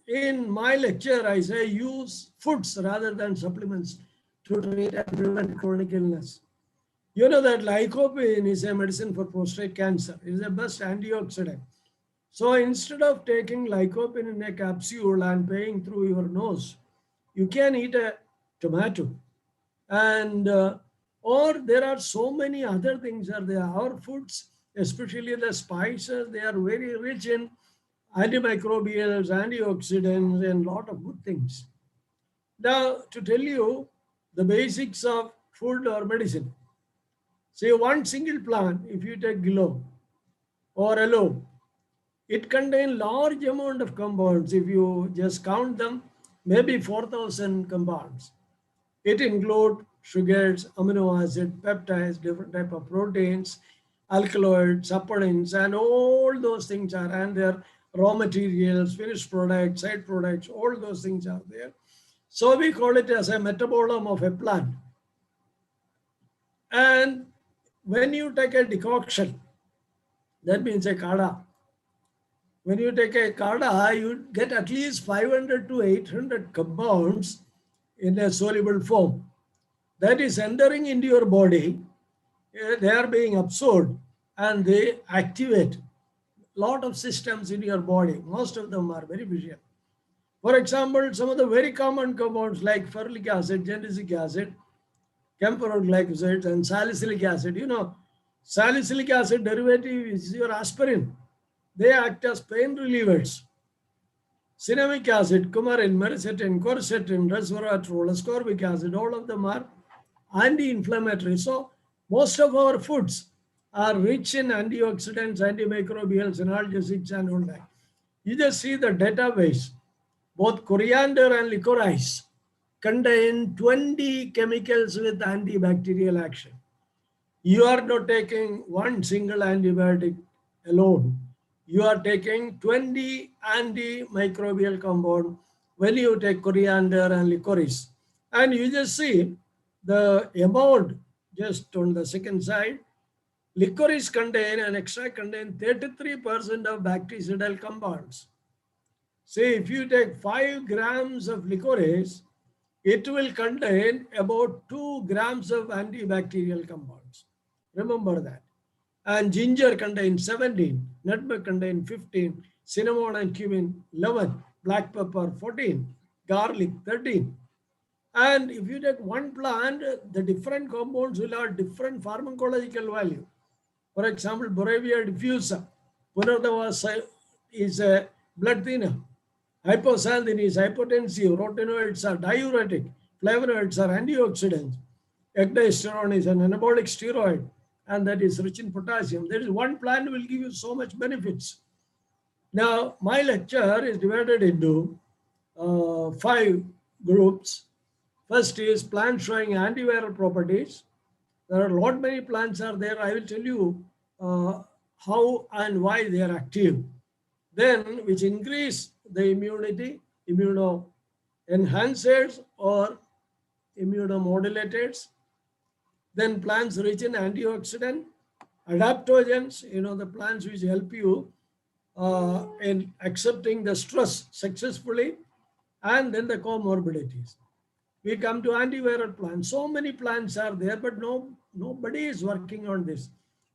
in my lecture, I say use foods rather than supplements to treat and prevent chronic illness. You know that lycopene is a medicine for prostate cancer. It is the best antioxidant. So instead of taking lycopene in a capsule and paying through your nose, you can eat a tomato. And or there are so many other things are there. Our foods, especially the spices, they are very rich in antimicrobials, antioxidants, and a lot of good things. Now, to tell you the basics of food or medicine, say one single plant, if you take gilo or aloe, it contains large amount of compounds. If you just count them, maybe 4,000 compounds. It includes sugars, amino acids, peptides, different type of proteins, alkaloids, saponins, and all those things are, and their raw materials, finished products, side products, all those things are there. So we call it as a metabolome of a plant. And when you take a decoction, that means a kada. When you take a kada, you get at least 500 to 800 compounds in a soluble form. That is entering into your body. They are being absorbed and they activate a lot of systems in your body. Most of them are beneficial. For example, some of the very common compounds like ferulic acid, gendesic acid, camphor glycosides, and salicylic acid. You know, salicylic acid derivative is your aspirin. They act as pain relievers. Cinnamic acid, coumarin, mericetin, quercetin, resveratrol, ascorbic acid, all of them are anti-inflammatory. So most of our foods are rich in antioxidants, antimicrobials, analgesics, and all that. You just see the database. Both coriander and licorice contain 20 chemicals with antibacterial action. You are not taking one single antibiotic alone. You are taking 20 antimicrobial compound when you take coriander and licorice. And you just see the amount just on the second side. Licorice contain and extract contain 33% of bactericidal compounds. Say if you take 5 grams of licorice, it will contain about 2 grams of antibacterial compounds. Remember that. And ginger contains 17, nutmeg contains 15, cinnamon and cumin 11, black pepper 14, garlic 13. And if you take one plant, the different compounds will have different pharmacological value. For example, Borrelia diffusa, Punartavasa is a blood thinner. Hypoxanthine is hypotensive. Rotenoids are diuretic. Flavonoids are antioxidants. Ecdystyrone is an anabolic steroid, and that is rich in potassium. There is one plant will give you so much benefits. Now, my lecture is divided into 5 groups. First is plants showing antiviral properties. There are a lot many plants are there. I will tell you how and why they are active. Then, which increase the immunity, immuno enhancers or immunomodulators. Then plants rich in antioxidant, adaptogens, the plants which help you in accepting the stress successfully, and then the comorbidities. We come to antiviral plants. So many plants are there, but nobody is working on this.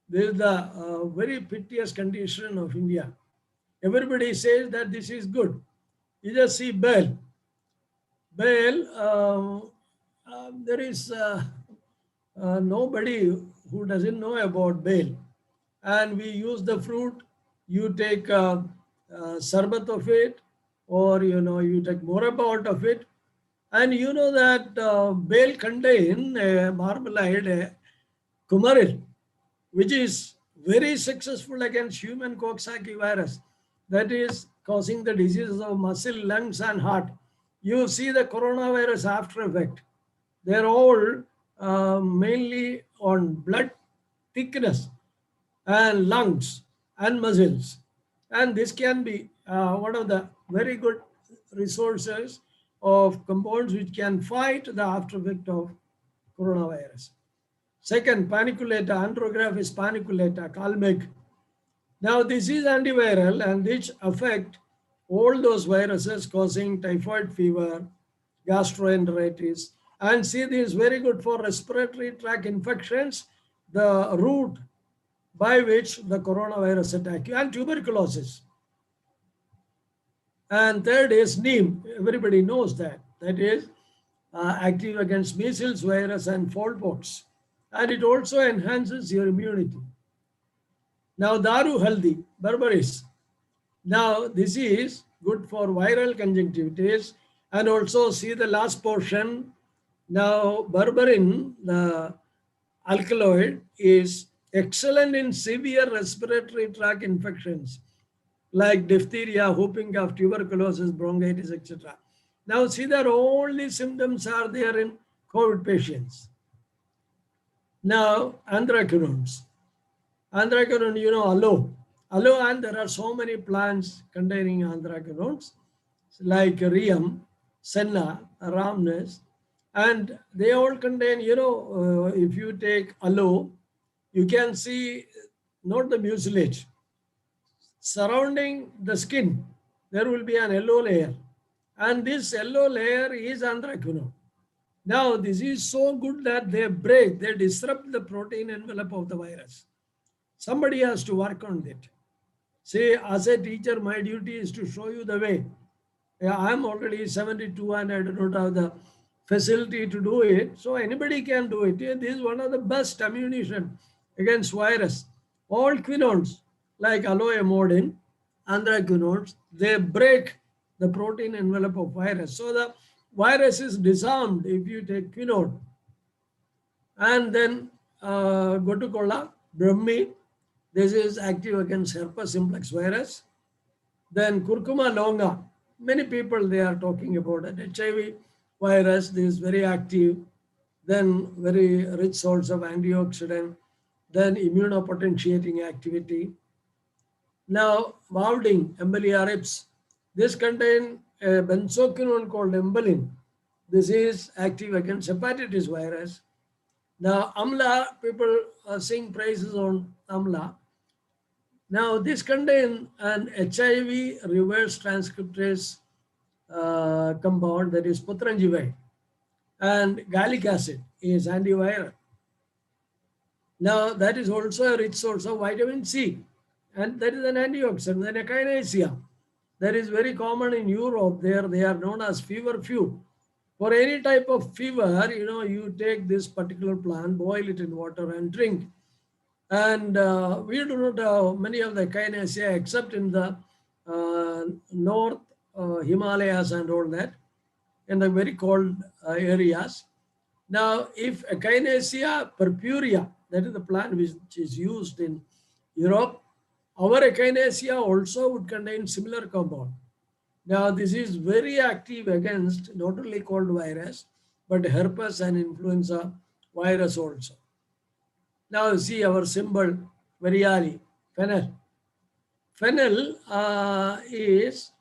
This is the very piteous condition of India. Everybody says that this is good. You just see bael. Bael, there is nobody who doesn't know about bael. And we use the fruit. You take sarbat of it, or you take morabba out of it. And you know that bael contain marmalade, coumarin, which is very successful against human Coxsackie virus, that is causing the diseases of muscle, lungs, and heart. You see the coronavirus after effect. They're all mainly on blood thickness and lungs and muscles. And this can be one of the very good resources of compounds which can fight the after effect of coronavirus. Second, paniculata, Andrographis paniculata, Calmeg. Now this is antiviral and which affect all those viruses causing typhoid fever, gastroenteritis, and see this is very good for respiratory tract infections, the route by which the coronavirus attack you, and tuberculosis. And third is neem. Everybody knows that. That is active against measles virus and smallpox. And it also enhances your immunity. Now, daru haldi, berberis. Now, this is good for viral conjunctivitis. And also see the last portion. Now, berberin, the alkaloid, is excellent in severe respiratory tract infections like diphtheria, whooping cough, tuberculosis, bronchitis, etc. Now see that all these symptoms are there in COVID patients. Now anthraquinones. Anthraquinone, aloe. Aloe, and there are so many plants containing anthraquinones like rheum, senna, rhamnus, and they all contain, if you take aloe, you can see not the mucilage. Surrounding the skin, there will be an yellow layer. And this yellow layer is anthraquinone. Now, this is so good that they disrupt the protein envelope of the virus. Somebody has to work on it. Say, as a teacher, my duty is to show you the way. I'm already 72 and I do not have the facility to do it. So anybody can do it. This is one of the best ammunition against virus. All quinones like aloe amodin, anthraquinones, they break the protein envelope of virus. So the virus is disarmed if you take quinone. And then gotukola, brahmi, this is active against herpes simplex virus. Then curcuma longa, many people they are talking about it. HIV virus, this is very active. Then very rich source of antioxidant. Then immunopotentiating activity. Now, Mauding, Emboli rips, this contain a benzoquinone called Embolin. This is active against hepatitis virus. Now, Amla, people are sing praises on Amla. Now, this contain an HIV reverse transcriptase compound, that is putrangivae, and gallic acid is antiviral. Now, that is also a rich source of vitamin C, and that is an antioxidant. Then echinacea, that is very common in Europe. There they are known as feverfew. For any type of fever, you take this particular plant, boil it in water and drink. And we do not have many of the echinacea except in the north Himalayas and all that, in the very cold areas. Now, if Echinacea purpurea, that is the plant which is used in Europe, our Echinacea also would contain similar compound. Now, this is very active against not only cold virus, but herpes and influenza virus also. Now, see our symbol, very early, fennel. Fennel is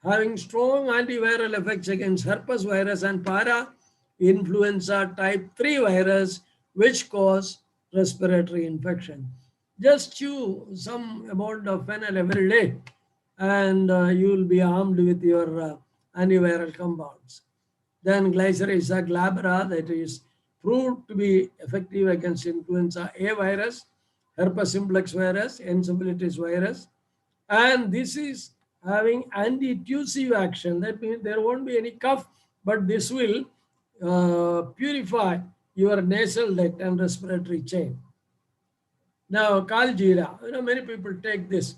having strong antiviral effects against herpes virus and para-influenza type 3 virus, which cause respiratory infection. Just chew some amount of fennel every day, and you will be armed with your antiviral compounds. Then Glycyrrhiza glabra, that is proved to be effective against influenza A virus, herpes simplex virus, encephalitis virus, and this is having anti-tussive action. That means there won't be any cough, but this will purify your nasal duct and respiratory chain. Now, Kaljira, many people take this.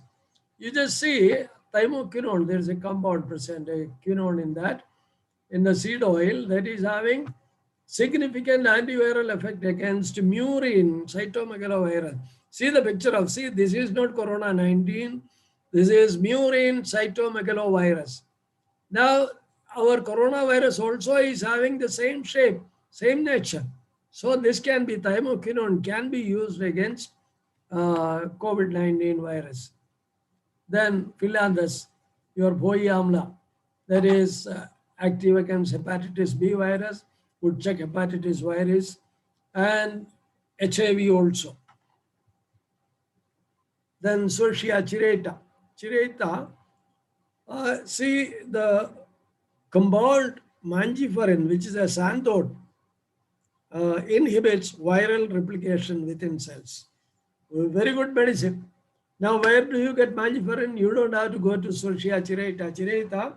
You just see thymoquinone, there is a compound present, a quinone in that, in the seed oil, that is having significant antiviral effect against murine cytomegalovirus. See the picture of, this is not corona-19, this is murine cytomegalovirus. Now, our coronavirus also is having the same shape, same nature. So this can be, thymoquinone can be used against COVID-19 virus. Then Philandus, your Boi amla, that is active against hepatitis B virus, would check hepatitis virus, and HIV also. Then Sorcia chireta. Chireta, see the compound mangiferin, which is a xanthone, inhibits viral replication within cells. Very good medicine. Now, where do you get mangiferin? You don't have to go to Sorcia chireta. Chireta,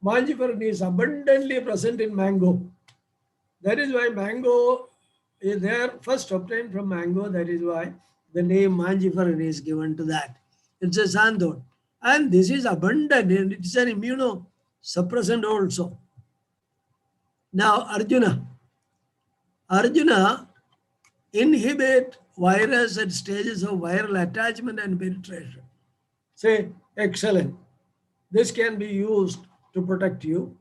mangiferin is abundantly present in mango. That is why mango is there, first obtained from mango. That is why the name mangiferin is given to that. It's a xanthone. And this is abundant, and it's an immunosuppressant also. Now, Arjuna. Arjuna inhibit virus at stages of viral attachment and penetration. Say, excellent. This can be used to protect you.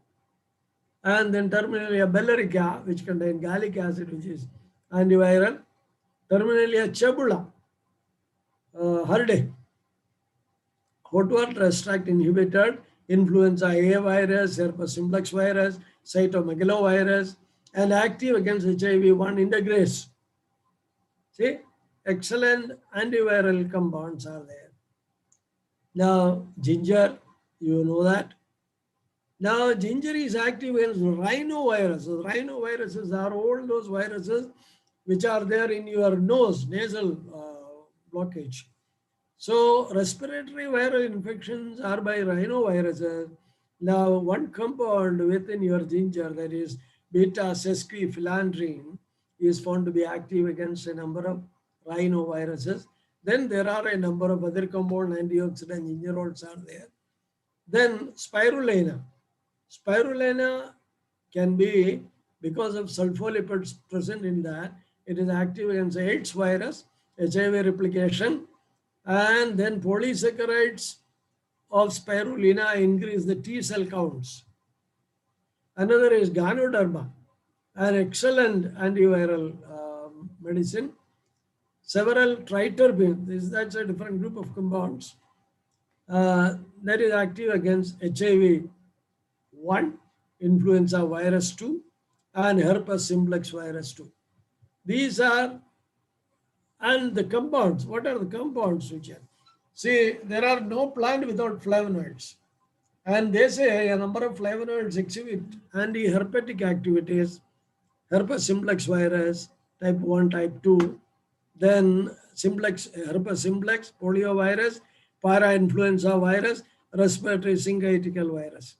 And then Terminalia bellerica, which contains gallic acid, which is antiviral. Terminalia cebula, Herde, hot water extract inhibitor, influenza A virus, herpes simplex virus, cytomegalovirus, and active against HIV-1 integrase. See, excellent antiviral compounds are there. Now, ginger, you know that. Now, ginger is active against rhinoviruses. Rhinoviruses are all those viruses which are there in your nose, nasal blockage. So, respiratory viral infections are by rhinoviruses. Now, one compound within your ginger, that is beta-sesquiphilandrine, is found to be active against a number of rhinoviruses. Then there are a number of other compound antioxidant gingerols are there. Then spirulina. Spirulina can be, because of sulfolipids present in that, it is active against AIDS virus, HIV replication, and then polysaccharides of spirulina increase the T cell counts. Another is Ganoderma, an excellent antiviral medicine. Several triterpenes, that's a different group of compounds that is active against HIV-1, influenza virus 2, and herpes simplex virus 2. These are, and the compounds, what are the compounds which are? See, there are no plant without flavonoids. And they say a number of flavonoids exhibit anti-herpetic activities, herpes simplex virus, type 1, type 2, then simplex, herpes simplex, poliovirus, para-influenza virus, respiratory syncytial virus.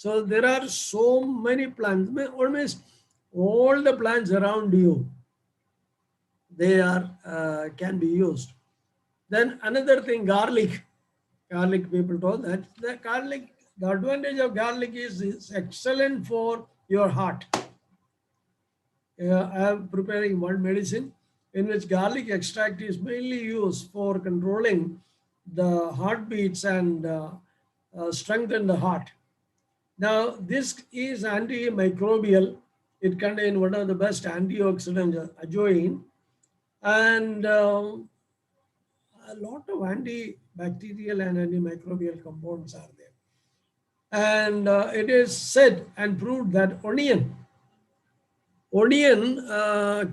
So there are so many plants, almost all the plants around you, they are can be used. Then another thing, garlic. Garlic, people told that the garlic, the advantage of garlic is it's excellent for your heart. I am preparing one medicine in which garlic extract is mainly used for controlling the heartbeats and strengthen the heart. Now, this is antimicrobial. It contains one of the best antioxidants, ajoin, and a lot of antibacterial and antimicrobial compounds are there. And it is said and proved that onion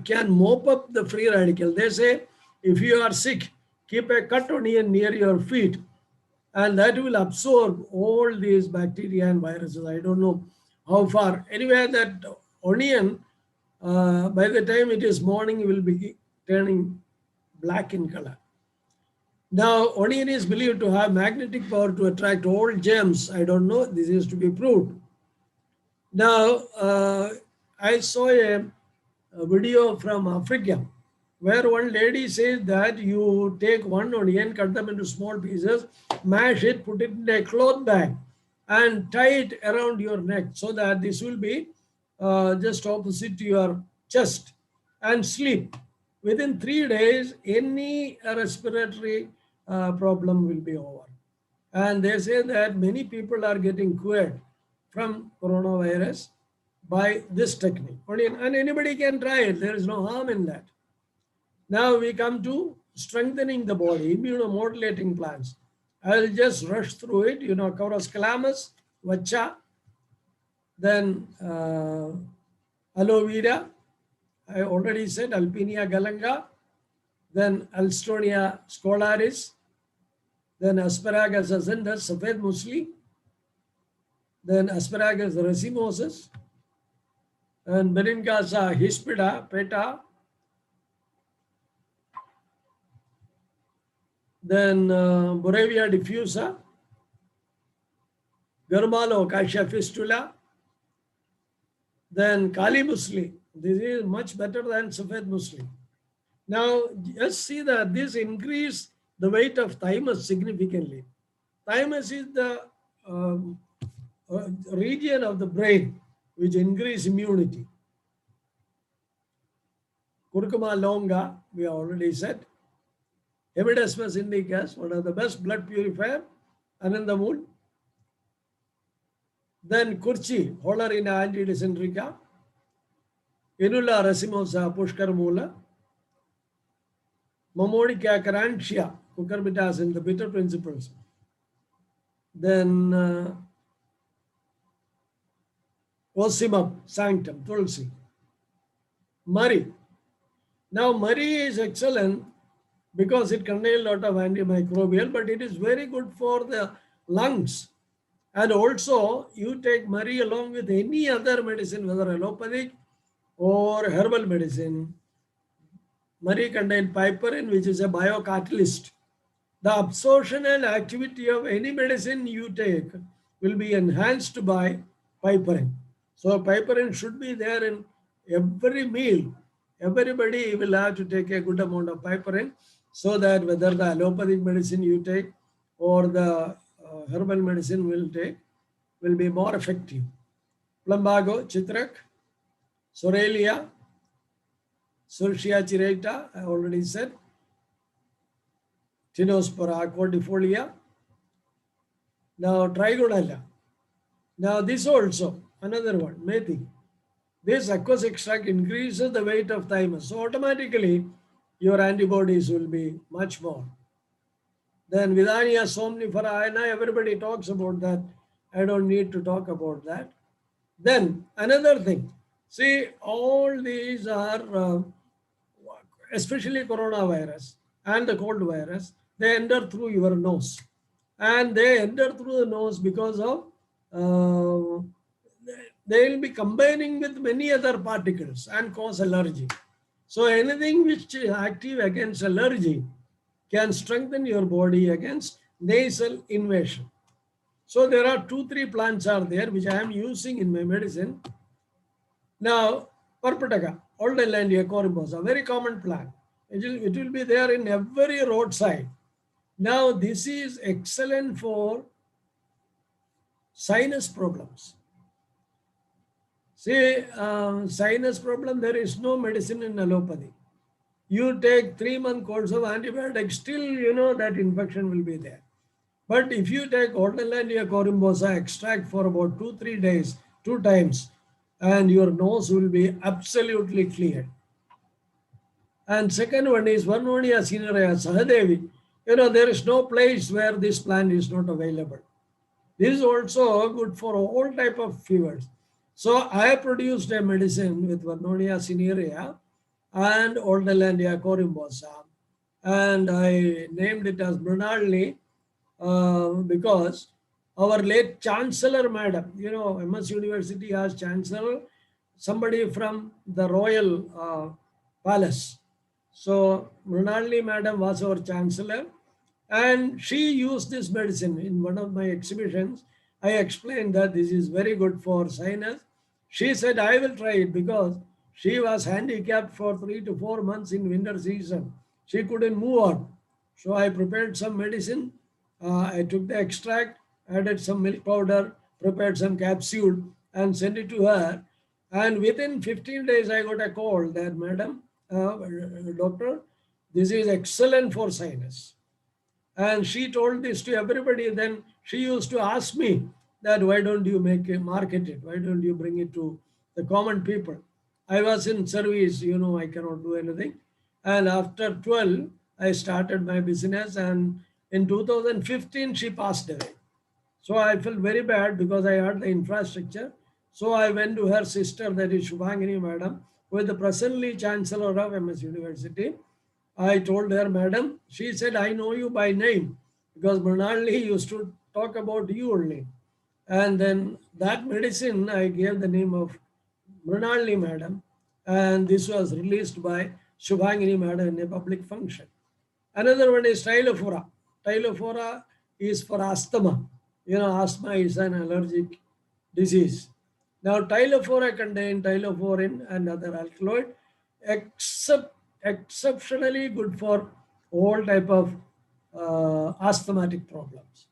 can mop up the free radical. They say if you are sick, keep a cut onion near your feet, and that will absorb all these bacteria and viruses. I don't know how far. Anyway, that onion, by the time it is morning, will be turning black in color. Now, onion is believed to have magnetic power to attract all gems. I don't know. This is to be proved. Now, I saw a video from Africa where one lady says that you take one onion, cut them into small pieces, mash it, put it in a cloth bag and tie it around your neck so that this will be just opposite to your chest, and sleep. Within 3 days, any respiratory problem will be over. And they say that many people are getting cured from coronavirus by this technique. And anybody can try it. There is no harm in that. Now we come to strengthening the body, immunomodulating plants. I'll just rush through it. Corus calamus, vacha, then aloe vera. I already said Alpinia galanga, then Alstonia scolaris, then Asparagus ascendens, Safed musli, then Asparagus racemosus, and Benincasa hispida, peta, then Borevia diffusa, Garmalo cassia fistula, then Kali musli. This is much better than Safed musli. Now, just see that this increase the weight of thymus significantly. Thymus is the region of the brain which increase immunity. Curcuma longa, we have already said. Hemidesmus indicus, one of the best blood purifier, Anandamul. Then Kurchi, Holarina antidysenterica. Inula racemosa, Pushkarmula. Mamodica carantia, cucurbitaceae in the bitter principles. Then Osimum sanctum, Tulsi. Murray. Now, Murray is excellent because it contains a lot of antimicrobial, but it is very good for the lungs. And also, you take Murray along with any other medicine, whether allopathic or herbal medicine. Murray contains piperine, which is a biocatalyst. The absorptional activity of any medicine you take will be enhanced by piperine. So piperine should be there in every meal. Everybody will have to take a good amount of piperine so that whether the allopathic medicine you take or the herbal medicine will take will be more effective. Plumbago, Chitrak, Sorelia, Surcia cirata, I already said. Tinospora cordifolia. Now Trigonella. Now this also, another one, methi. This aqueous extract increases the weight of thymus. So automatically your antibodies will be much more. Then Vidania somnifera, and everybody talks about that. I don't need to talk about that. Then another thing. See, all these are, especially coronavirus and the cold virus, they enter through your nose. And they enter through the nose because of, they will be combining with many other particles and cause allergy. So anything which is active against allergy can strengthen your body against nasal invasion. So there are 2-3 plants are there which I am using in my medicine. Now, Perpetaka, Aldenlandia corymbosa, very common plant. It will be there in every roadside. Now, this is excellent for sinus problems. See, sinus problem, there is no medicine in allopathy. You take 3-month course of antibiotics, still you know that infection will be there. But if you take Aldenlandia corymbosa extract for about 2-3 days, 2 times, and your nose will be absolutely clear. And second one is Vernonia cinerea Sahadevi. You know, there is no place where this plant is not available. This is also good for all type of fevers. So I produced a medicine with Vernonia cinerea and Aldenlandia corymbosa, and I named it as Bernardly because our late Chancellor Madam, you know, MS University has Chancellor, somebody from the Royal Palace. So Mrinalini Madam was our Chancellor, and she used this medicine in one of my exhibitions. I explained that this is very good for sinus. She said, I will try it because she was handicapped for 3 to 4 months in winter season. She couldn't move on. So I prepared some medicine. I took the extract, added some milk powder, prepared some capsule and sent it to her. And within 15 days, I got a call that, Madam, doctor, this is excellent for sinus. And she told this to everybody. Then she used to ask me that, why don't you market it? Why don't you bring it to the common people? I was in service, you know, I cannot do anything. And after 12, I started my business. And in 2015, she passed away. So I felt very bad because I had the infrastructure. So I went to her sister, that is Shubhangini Madam, who is the presently Chancellor of MS University. I told her, Madam, she said, I know you by name because Bernardly used to talk about you only. And then that medicine, I gave the name of Bernardly Madam. And this was released by Shubhangini Madam in a public function. Another one is Tylophora. Tylophora is for asthma. You know, asthma is an allergic disease. Now, Tylophora contain tylophorin and other alkaloid, exceptionally good for all type of asthmatic problems.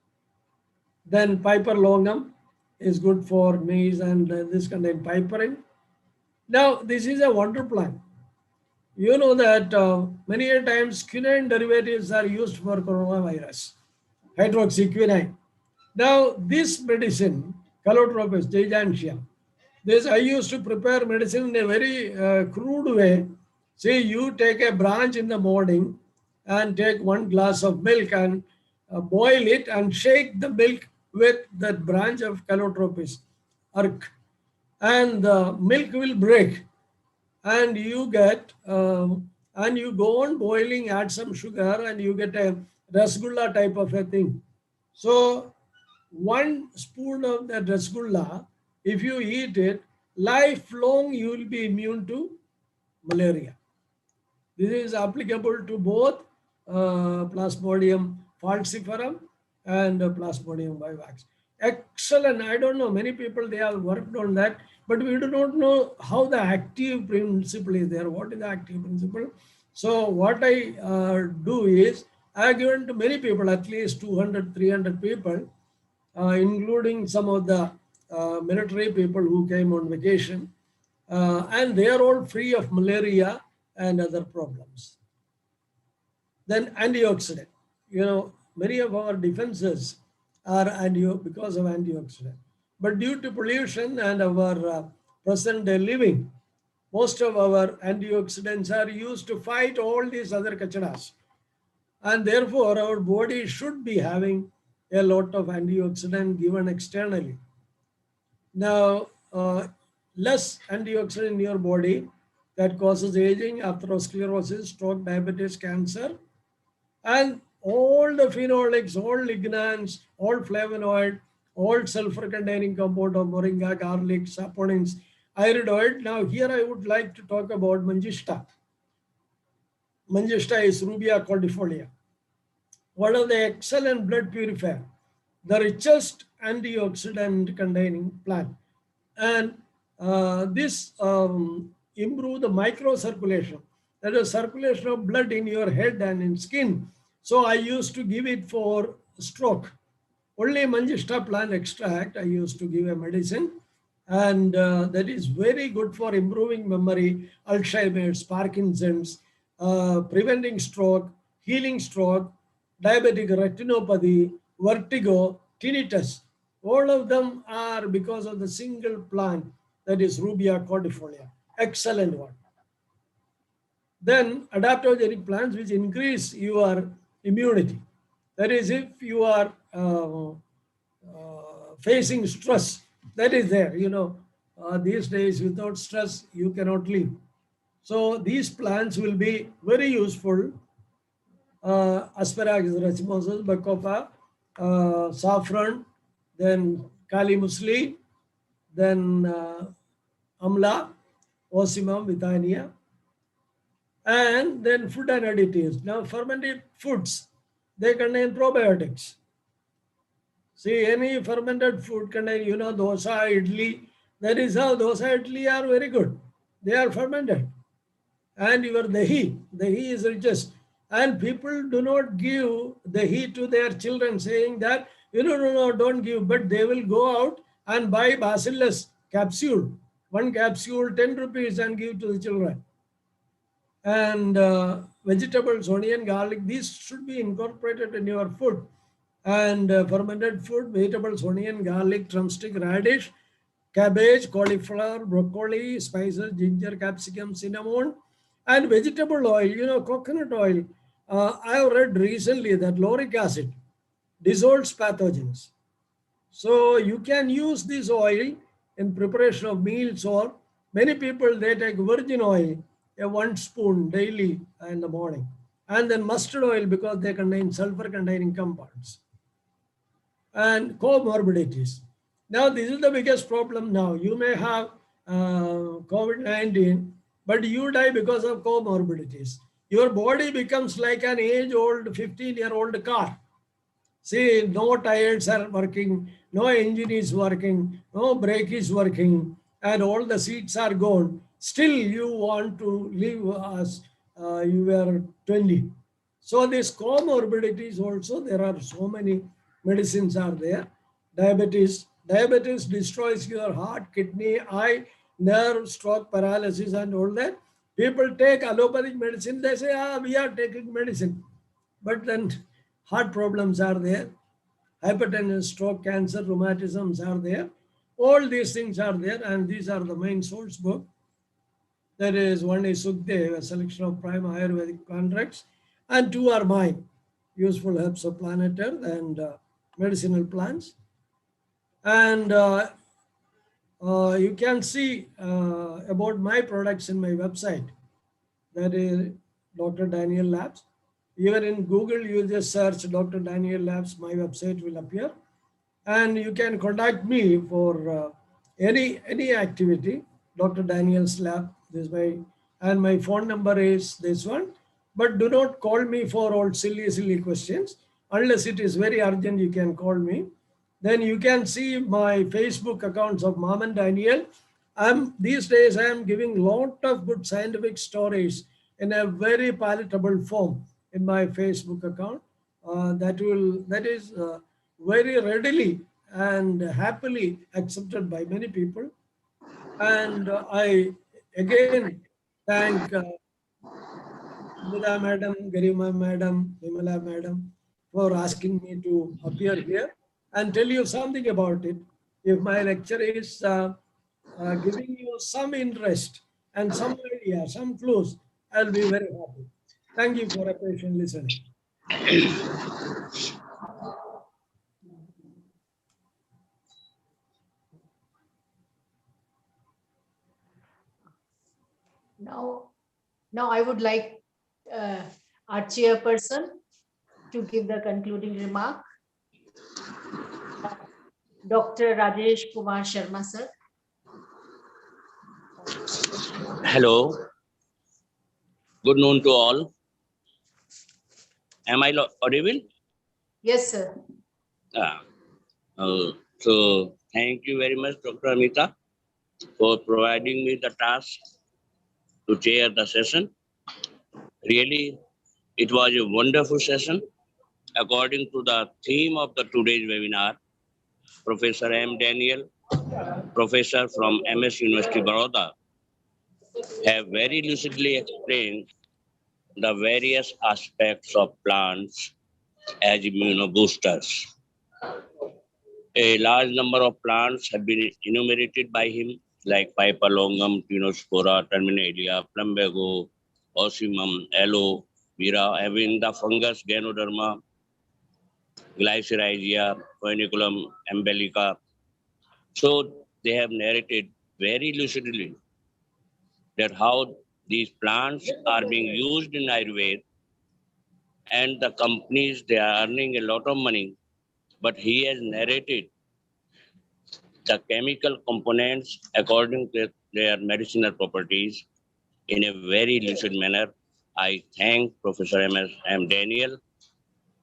Then Piper longum is good for knees, and this contain piperine. Now, this is a wonder plant. You know that many a times quinine derivatives are used for coronavirus, hydroxyquinine. Now, this medicine, calotropis, gigantia, this I used to prepare medicine in a very crude way. Say you take a branch in the morning and take 1 glass of milk and boil it and shake the milk with that branch of calotropis, and the milk will break, and you get and you go on boiling, add some sugar, and you get a rasgulla type of a thing. So 1 spoon of that rasgulla, if you eat it, lifelong you will be immune to malaria. This is applicable to both Plasmodium falciparum and Plasmodium vivax. Excellent. I don't know, many people, they have worked on that, but we do not know how the active principle is there. What is the active principle? So what I do is, I have given to many people, at least 200, 300 people, including some of the military people who came on vacation, and they are all free of malaria and other problems. Then antioxidant, you know, many of our defenses are because of antioxidant. But due to pollution and our present day living, most of our antioxidants are used to fight all these other kachadas. And therefore, our body should be having a lot of antioxidant given externally. Now, less antioxidant in your body, that causes aging, atherosclerosis, stroke, diabetes, cancer, and all the phenolics, all lignans, all flavonoid, all sulfur-containing compound of moringa, garlic, saponins, iridoid. Now, here I would like to talk about mangista. Mangista is Rubia cordifolia. One of the excellent blood purifier. The richest antioxidant containing plant. And this improve the microcirculation, that is circulation of blood in your head and in skin. So I used to give it for stroke. Only Manjishta plant extract I used to give a medicine, and that is very good for improving memory, Alzheimer's, Parkinson's, preventing stroke, healing stroke, diabetic retinopathy, vertigo, tinnitus. All of them are because of the single plant, that is Rubia cordifolia. Excellent one. Then adaptogenic plants which increase your immunity. That is, if you are facing stress, that is there. These days without stress, you cannot live. So these plants will be very useful. Asparagus racemosus, bacopa, saffron, then kali musli, then amla, osimum, withania, and then food and additives. Now fermented foods, they contain probiotics. See, any fermented food contain, dosa, idli. That is how dosa, idli are very good. They are fermented. And your dahi is richest. And people do not give dahi to their children, saying that, no, don't give. But they will go out and buy bacillus capsule. One capsule, 10 rupees, and give to the children. And vegetables, onion, garlic, these should be incorporated in your food. And fermented food, vegetables, onion, garlic, drumstick, radish, cabbage, cauliflower, broccoli, spices, ginger, capsicum, cinnamon, and vegetable oil, coconut oil. I have read recently that lauric acid dissolves pathogens. So you can use this oil in preparation of meals, or many people, they take virgin oil, 1 spoon daily in the morning, and then mustard oil because they contain sulfur containing compounds. And comorbidities. Now, this is the biggest problem now. You may have COVID-19, but you die because of comorbidities. Your body becomes like an age-old 15-year-old car. See, no tires are working, no engine is working, no brake is working, and all the seats are gone. Still, you want to live as you were 20. So these comorbidities also, there are so many medicines are there. Diabetes destroys your heart, kidney, eye, nerve, stroke, paralysis, and all that. People take allopathic medicine, they say, we are taking medicine. But then heart problems are there, hypertension, stroke, cancer, rheumatisms are there. All these things are there, and these are the main source book. That is, one is Sukdev, a selection of prime Ayurvedic contracts, and 2 are mine, useful herbs of planet Earth and medicinal plants. And you can see about my products in my website, that is Dr. Daniel Labs. Even in Google, you just search Dr. Daniel Labs, my website will appear. And you can contact me for any activity, Dr. Daniel's Lab, this way. And my phone number is this one. But do not call me for all silly questions. Unless it is very urgent, you can call me. Then you can see my Facebook accounts of Mom and Daniel. These days, I am giving lot of good scientific stories in a very palatable form in my Facebook account. That is very readily and happily accepted by many people. And I again thank Nida Madam, Garima Madam, Vimala Madam for asking me to appear here and tell you something about it. If my lecture is giving you some interest and some idea, some clues, I'll be very happy. Thank you for a patient listening. Now I would like our chairperson to give the concluding remark. Dr. Rajesh Kumar Sharma, sir. Hello. Good noon to all. Am I audible? Yes, sir. So thank you very much, Dr. Amita, for providing me the task to chair the session. Really, it was a wonderful session. According to the theme of the today's webinar, Professor M. Daniel, professor from MS University, Baroda, have very lucidly explained the various aspects of plants as immunoboosters. A large number of plants have been enumerated by him, like Pipalongum, Tinospora, Terminalia, Plumbago, Osimum, Aloe, Vera, having the fungus Ganoderma, Glycyrrhizia, Foeniculum, Embellica. So they have narrated very lucidly that how these plants are being used in Ayurveda, and the companies, they are earning a lot of money, but he has narrated the chemical components according to their medicinal properties in a very lucid manner. I thank Professor M. Daniel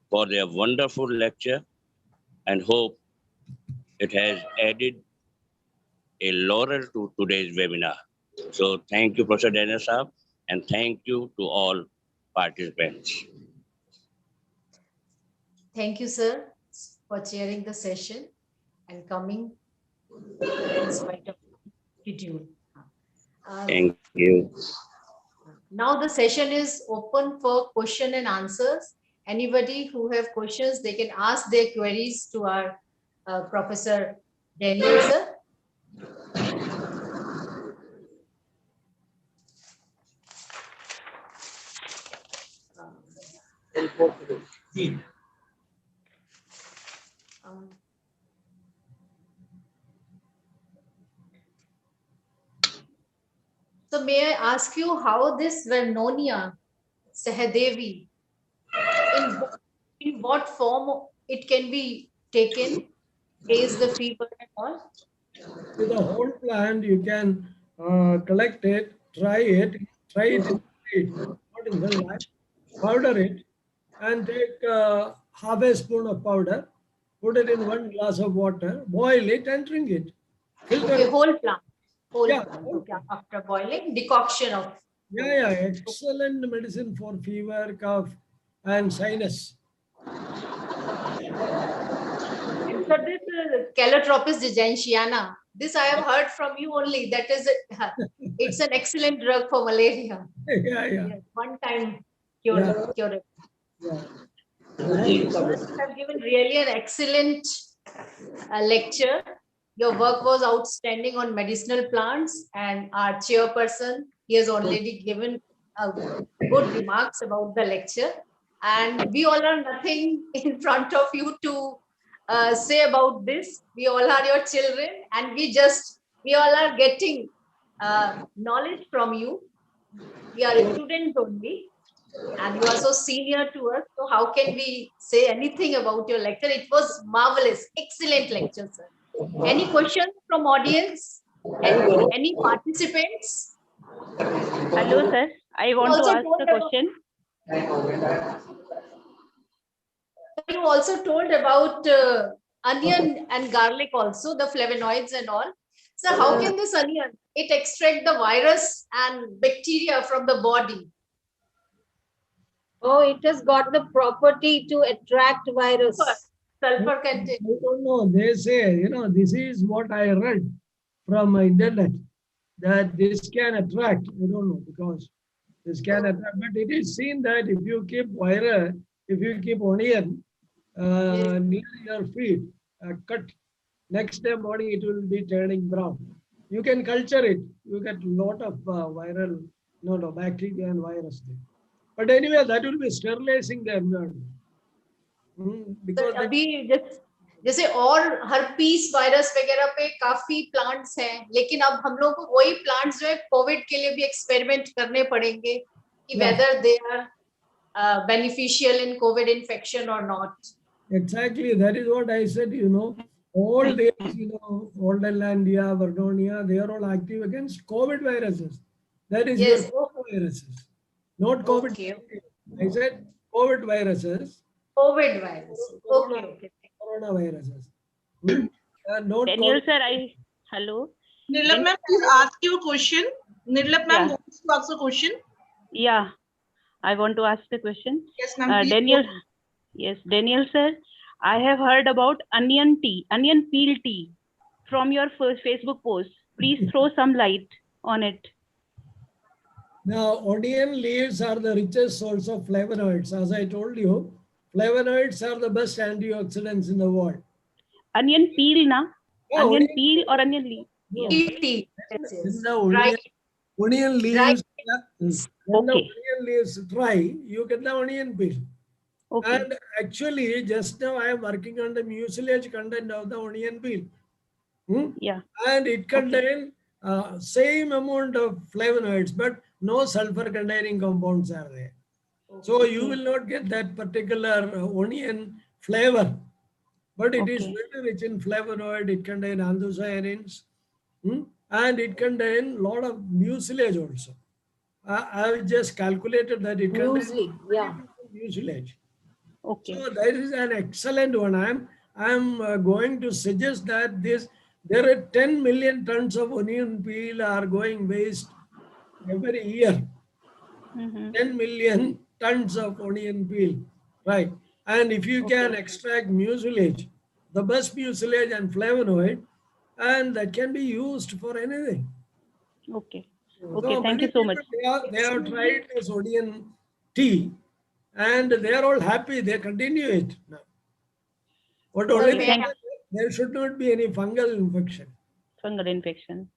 for their wonderful lecture and hope it has added a laurel to today's webinar. So thank you, Professor Daniel Saab, and thank you to all participants. Thank you, sir, for chairing the session and coming in spite of schedule. Thank you. Now the session is open for question and answers. Anybody who have questions, they can ask their queries to our Professor Daniel, sir. So may I ask you how this Vernonia Sahadevi, in what form it can be taken, is the fever and all? With the whole plant, you can collect it, try it in seed, not in sunlight, powder it, and take half a spoon of powder, put it in 1 glass of water, boil it and drink it. Filter Okay, it. whole plant. Yeah, Plant. whole Okay, after boiling, decoction of. Yeah, excellent medicine for fever, cough, and sinus. And for this Calotropis gentiana, this I have heard from you only. That is, it's an excellent drug for malaria. Yeah. Yes, one time cure. Yeah. You have given really an excellent lecture. Your work was outstanding on medicinal plants, and our chairperson, he has already given good remarks about the lecture. And we all are nothing in front of you to say about this. We all are your children, and we all are getting knowledge from you. We are students only, and you are so senior to us. So how can we say anything about your lecture? It was marvelous, excellent lecture, sir. Any questions from audience? Any participants? Hello, sir. I want to ask a question. You also told about onion and garlic also, the flavonoids and all. So how can this onion, it extract the virus and bacteria from the body? Oh, it has got the property to attract virus. Sulfur content. I don't know. They say, this is what I read from internet, that this can attract. I don't know, because this can attract. But it is seen that if you keep onion near your feet, cut, next day morning it will be turning brown. You can culture it. You get a lot of viral, bacteria and virus there. But anyway, that will be sterilizing the environment. Because अभी जैसे और herpes virus वगैरह पे काफी plants हैं, लेकिन अब हम लोग को वही प्लांट्स जो है कोविड के लिए भी एक्सपेरिमेंट करने पड़ेंगे कि whether they are beneficial in COVID infection or not. Exactly, that is what I said. All these, Aldenlandia, Vernonia, they are all active against COVID viruses. That is your viruses, not COVID. Okay. I said COVID viruses. COVID virus. Okay. Coronaviruses. Note Daniel COVID. sir, hello. Nirlap ma'am, please ask your question. Nirlap ma'am Yeah. wants to ask a question. Yeah, I want to ask the question. Yes, ma'am. Please Daniel, go. yes, Daniel sir, I have heard about onion peel tea from your first Facebook post. Please throw some light on it. Now, onion leaves are the richest source of flavonoids. As I told you, flavonoids are the best antioxidants in the world. Onion peel, na? Yeah, Onion peel or onion leaf? No. Yeah. Tea. When Yes. the Dry. onion Dry. leaves, when the Okay. onion leaves dry, you get the onion peel. Okay. And actually, just now I am working on the mucilage content of the onion peel. Yeah. And it contains same amount of flavonoids, but no sulfur containing compounds are there. So you will not get that particular onion flavor, but it is very rich in flavonoid. It contains anthocyanins, and it contains a lot of mucilage also. I have just calculated that it contains Muesli, yeah. mucilage. Okay. So that is an excellent one. I'm going to suggest that there are 10 million tons of onion peel are going waste every year. 10 million tons of onion peel, right? And if you can extract mucilage, the best mucilage and flavonoid, and that can be used for anything. Okay. So Okay. Thank many you so people, much. they have tried this onion tea, and they are all happy. They continue it now. But Sir, only may thing I- is there should not be any fungal infection. Fungal infection.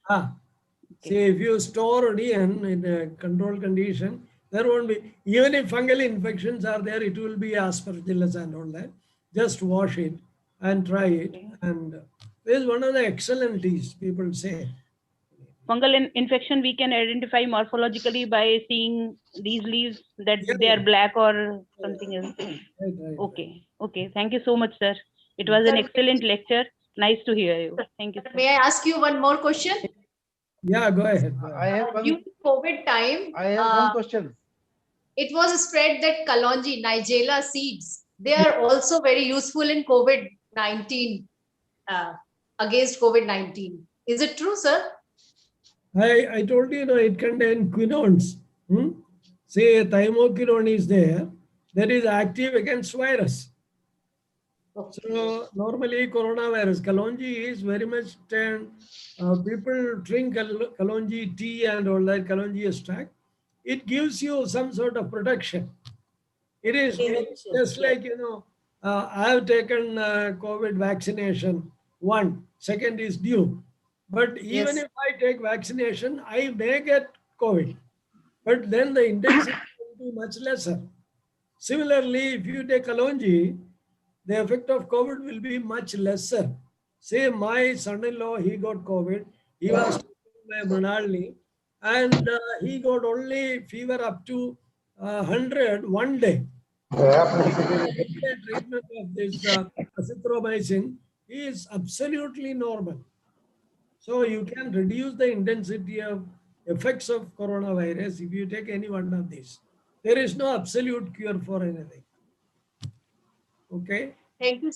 See, if you store onion in a controlled condition, there won't be, even if fungal infections are there, it will be aspergillus and all that. Just wash it and try it. And this is one of the excellent teas, people say. Fungal infection we can identify morphologically by seeing these leaves that they are black or something else. Okay. Okay. Thank you so much, sir. It was an excellent lecture. Nice to hear you. Thank you. Sir. May I ask you one more question? Yeah, go ahead. I have During COVID time, I have one question. it was spread that kalonji, Nigella seeds, they are also very useful in COVID-19, against COVID-19. Is it true, sir? I told you, it contains quinones. Say thymoquinone is there, that is active against virus. So normally coronavirus, kalonji is very much, people drink kalonji tea and all that, kalonji extract. It gives you some sort of protection. It is just like, I have taken COVID vaccination. Second is due. But even if I take vaccination, I may get COVID. But then the intensity will be much lesser. Similarly, if you take kalonji, the effect of COVID will be much lesser. Say my son-in-law, he got COVID. He was taken by Mrinalini, and he got only fever up to 100 one day. Treatment of this azithromycin is absolutely normal. So you can reduce the intensity of effects of coronavirus if you take any one of these. There is no absolute cure for anything. Okay. Thank you.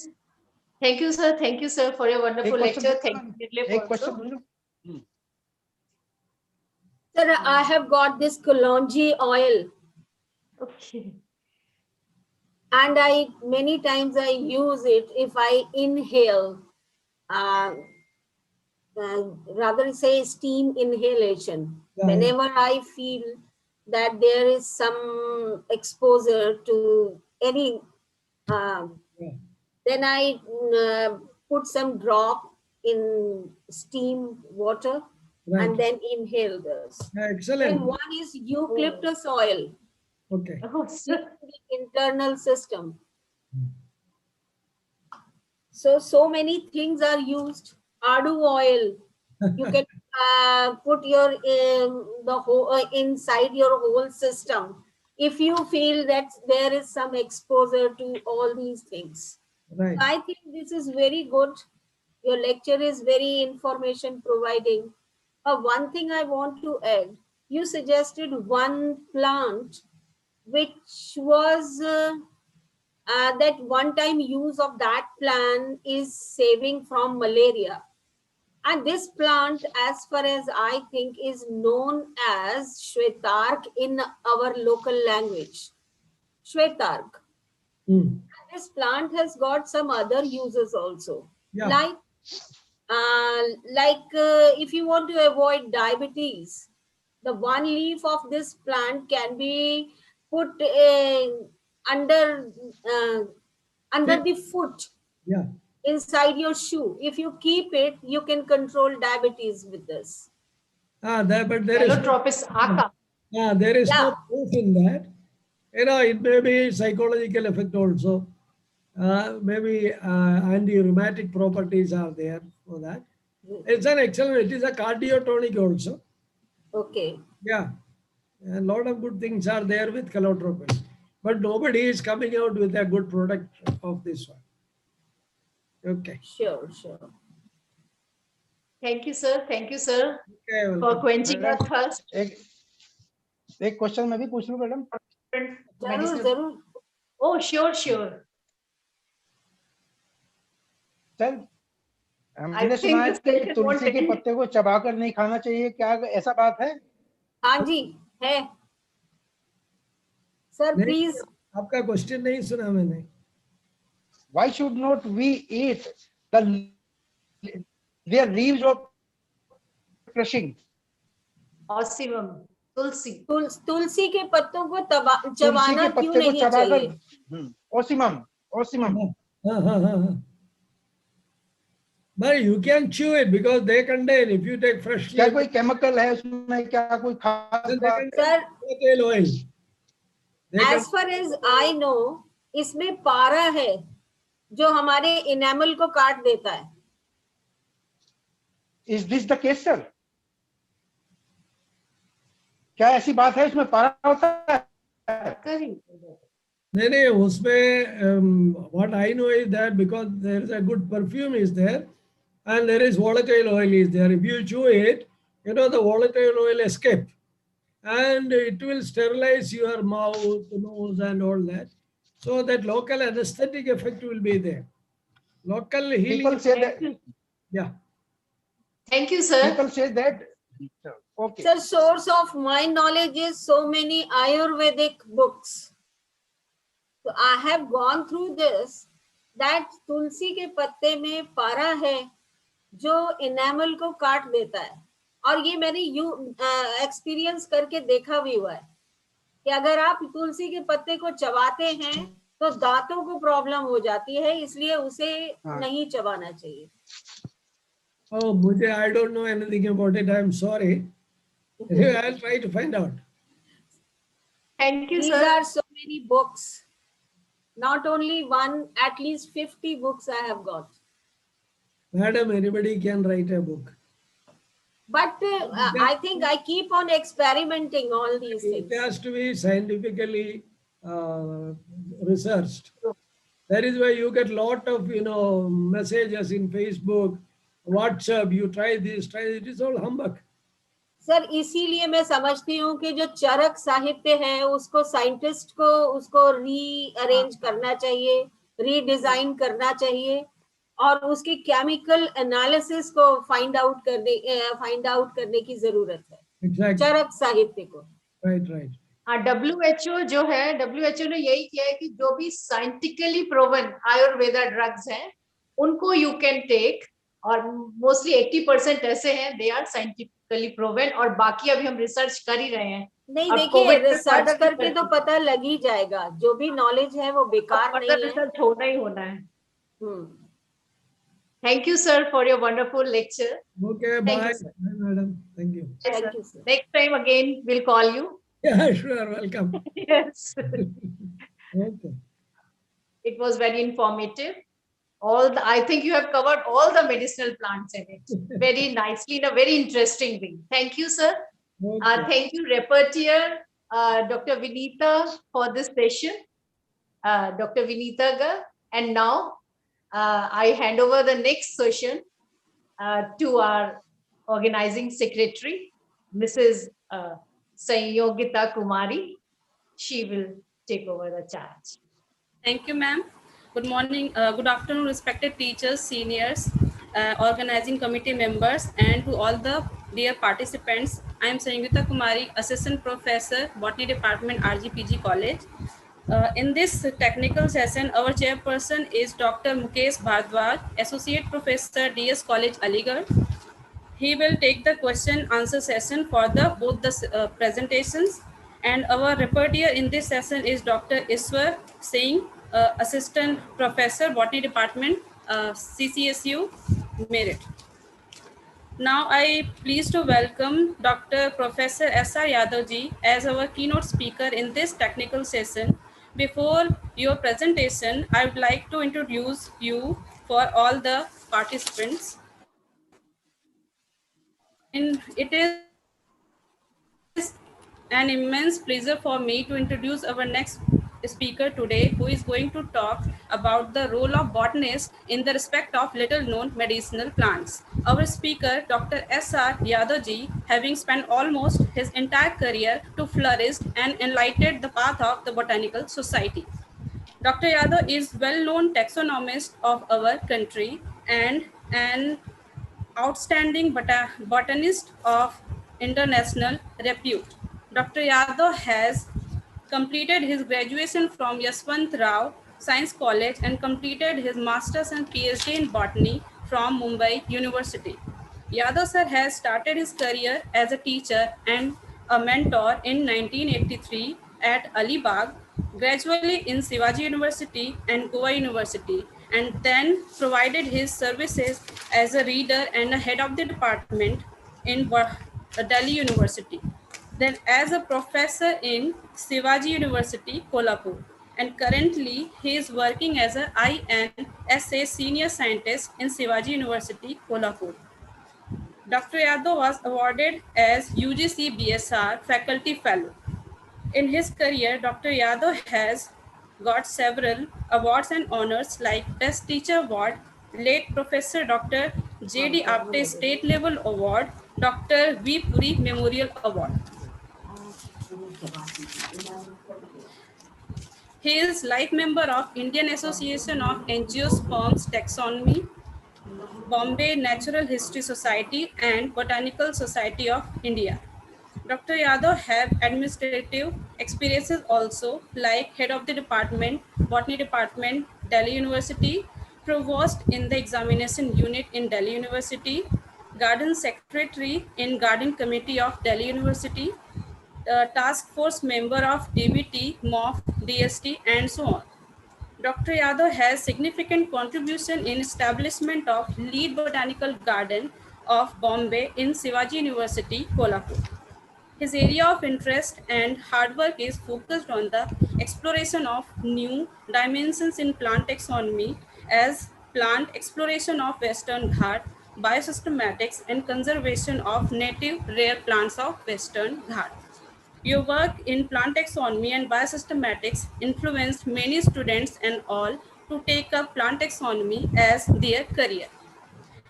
Thank you, sir. Thank you, sir, for your wonderful lecture. Thank you, Nirlep, also. Sir, I have got this kalonji oil. Okay. And many times I use it if I inhale, rather say steam inhalation. Whenever I feel that there is some exposure to any, then I put some drop in steam water and then inhale this. Excellent. And one is eucalyptus oil. Okay. The internal system. So many things are used. Adu oil. You can put your the whole inside your whole system if you feel that there is some exposure to all these things. Right. So I think this is very good. Your lecture is very information providing. One thing I want to add, you suggested one plant which was that one-time use of that plant is saving from malaria. And this plant, as far as I think, is known as Shwetark in our local language. Shwetark. Mm. This plant has got some other uses also. Yeah. Like if you want to avoid diabetes, the one leaf of this plant can be put under the foot, Yeah. inside your shoe. If you keep it, you can control diabetes with this. But there is Allotropis aka. there is Yeah. no proof in that. You know, it may be psychological effect also. Maybe anti-rheumatic properties are there for that. It's an excellent, it is a cardiotonic also. Okay. Yeah. A lot of good things are there with calotropin. But nobody is coming out with a good product of this one. Okay. Sure. Thank you, sir. Thank you, sir, Okay, for welcome. quenching our thirst. एक question मैं भी पूछ लूं madam? जरूर. Oh, sure. Sir, हमने सुना है कि तुलसी के पत्ते को चबाकर नहीं खाना चाहिए, क्या ऐसा बात है? हाँ जी, है. Sir please. आपका क्वेश्चन नहीं सुना मैंने. Why should not we eat their leaves of crushing? Ossimum, तुलसी. तुलसी के पत्तों को चबाना क्यों नहीं चाहिए? Ossimum. But you can chew it because they contain, if you take fresh क्या कोई केमिकल है उसमें, क्या कोई खास बात? Sir, oil. As far as I know, इसमें पारा है जो हमारे इनेमल को काट देता है. Is this the case, sir? क्या ऐसी बात है इसमें पारा होता है? नहीं, उसमें what I know is that because there is a good perfume is there and there is volatile oil is there. If you chew it, you know, the volatile oil escape and it will sterilize your mouth, nose and all that. So that local anesthetic effect will be there. Local healing. People say that. Yeah. Thank you, sir. People say that. Okay. Sir, source of my knowledge is so many Ayurvedic books. So I have gone through this, that तुलसी के पत्ते में पारा है जो enamel को काट देता है. और ये मैंने एक्सपीरियंस करके देखा भी हुआ है कि अगर आप तुलसी के पत्ते को चबाते हैं तो दांतों को प्रॉब्लम हो जाती है, इसलिए उसे नहीं चबाना चाहिए. Oh, मुझे I don't know anything about it. I'm sorry. I'll try to find out. Thank you, These sir. are so many books. Not only one, at least 50 books I have got. Madam, anybody can write a book. But I think I keep on experimenting all these things. It has to be scientifically researched. That is why you get lot of, you know, messages in Facebook, WhatsApp, you try this, try it is all humbug. Sir इसीलिए मैं समझती हूँ कि जो चरक साहित्य है उसको scientist को उसको रीअरेंज करना चाहिए, रीडिजाइन करना चाहिए और उसकी केमिकल एनालिसिस को फाइंड आउट करने की जरूरत है. Exactly. चरक साहित्य को. Right. WHO जो है, WHO ने यही किया है कि जो भी साइंटिफिकली प्रूवन आयुर्वेदा ड्रग्स हैं उनको यू कैन टेक, और मोस्टली 80% ऐसे हैं दे आर साइंटिफिकली प्रूवन, और बाकी अभी हम रिसर्च कर ही रहे हैं. नहीं देखिए, रिसर्च करके तो पता लग ही जाएगा, जो भी नॉलेज है वो बेकार नहीं है. रिसर्च होना ही होना है. Thank you, sir, for your wonderful lecture. Okay, Thank bye. you, sir. Bye, madam. Thank you. Yes, Thank sir. you, sir. Next time again we'll call you. Yeah, sure. Welcome. Yes. Okay. It was very informative. I think you have covered all the medicinal plants in it very nicely in a very interesting way. Thank you, sir. Okay. Thank you, Rapporteur, Dr. Vinita, for this session. Dr. Vinita ga. And now I hand over the next session to our organizing secretary, Mrs. Sanyogita Kumari. She will take over the charge. Thank you, ma'am. Good morning, good afternoon, respected teachers, seniors, organizing committee members, and to all the dear participants. I am Sangeeta Kumari, Assistant Professor, Botany Department, RGPG College. In this technical session, our chairperson is Dr. Mukesh Bhardwaj, Associate Professor, DS College, Aligarh. He will take the question answer session for the both the presentations, and our reporter in this session is Dr. Iswar Singh, Assistant Professor, Botany Department, CCSU, Meerut. Now I pleased to welcome Dr. Professor S.R. Yadav ji as our keynote speaker in this technical session. Before your presentation, I would like to introduce you for all the participants. And it is an immense pleasure for me to introduce our next speaker today, who is going to talk about the role of botanist in the respect of little known medicinal plants. Our speaker, Dr. S.R. Yadav ji, having spent almost his entire career to flourish and enlighten the path of the Botanical Society. Dr. Yadav is well-known taxonomist of our country and an outstanding botanist of international repute. Dr. Yadav has completed his graduation from Yashwant Rao Science College and completed his master's and PhD in botany from Mumbai University. Yadav sir has started his career as a teacher and a mentor in 1983 at Alibag, gradually in Shivaji University and Goa University, and then provided his services as a reader and a head of the department in Delhi University. Then as a professor in Shivaji University, Kolhapur. And currently he is working as a INSA senior scientist in Shivaji University, Kolhapur. Dr. Yadav was awarded as UGC BSR Faculty Fellow. In his career, Dr. Yadav has got several awards and honors like Best Teacher Award, late Professor Dr. J.D. Apte State Level Award, Dr. V. Puri Memorial Award. He is life member of Indian Association of Angiosperms Taxonomy, Bombay Natural History Society, and Botanical Society of India. Dr. Yadav have administrative experiences also, like head of the department, botany department, Delhi University, provost in the examination unit in Delhi University, garden secretary in garden committee of Delhi University, task force member of DBT, MOF, DST, and so on. Dr. Yadav has significant contribution in establishment of lead botanical garden of Bombay in Shivaji University, Kolhapur. His area of interest and hard work is focused on the exploration of new dimensions in plant taxonomy as plant exploration of Western Ghat, biosystematics, and conservation of native rare plants of Western Ghat. Your work in plant taxonomy and biosystematics influenced many students and all to take up plant taxonomy as their career.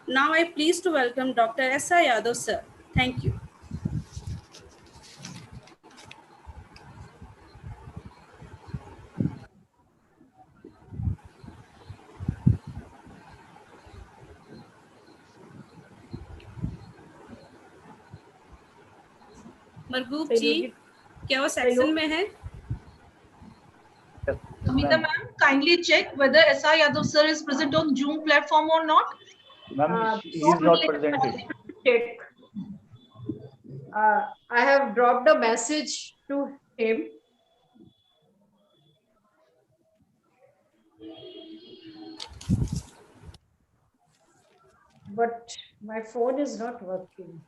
Now I am pleased to welcome Dr. S.R. Yadav, sir. Thank you. Marghoob जी, क्या वो section में है? Amita ma'am, kindly check whether S.R. Yadav sir is present on Zoom platform or not. Ma'am, he is not presented. Check. I have dropped a message to him. But my phone is not working.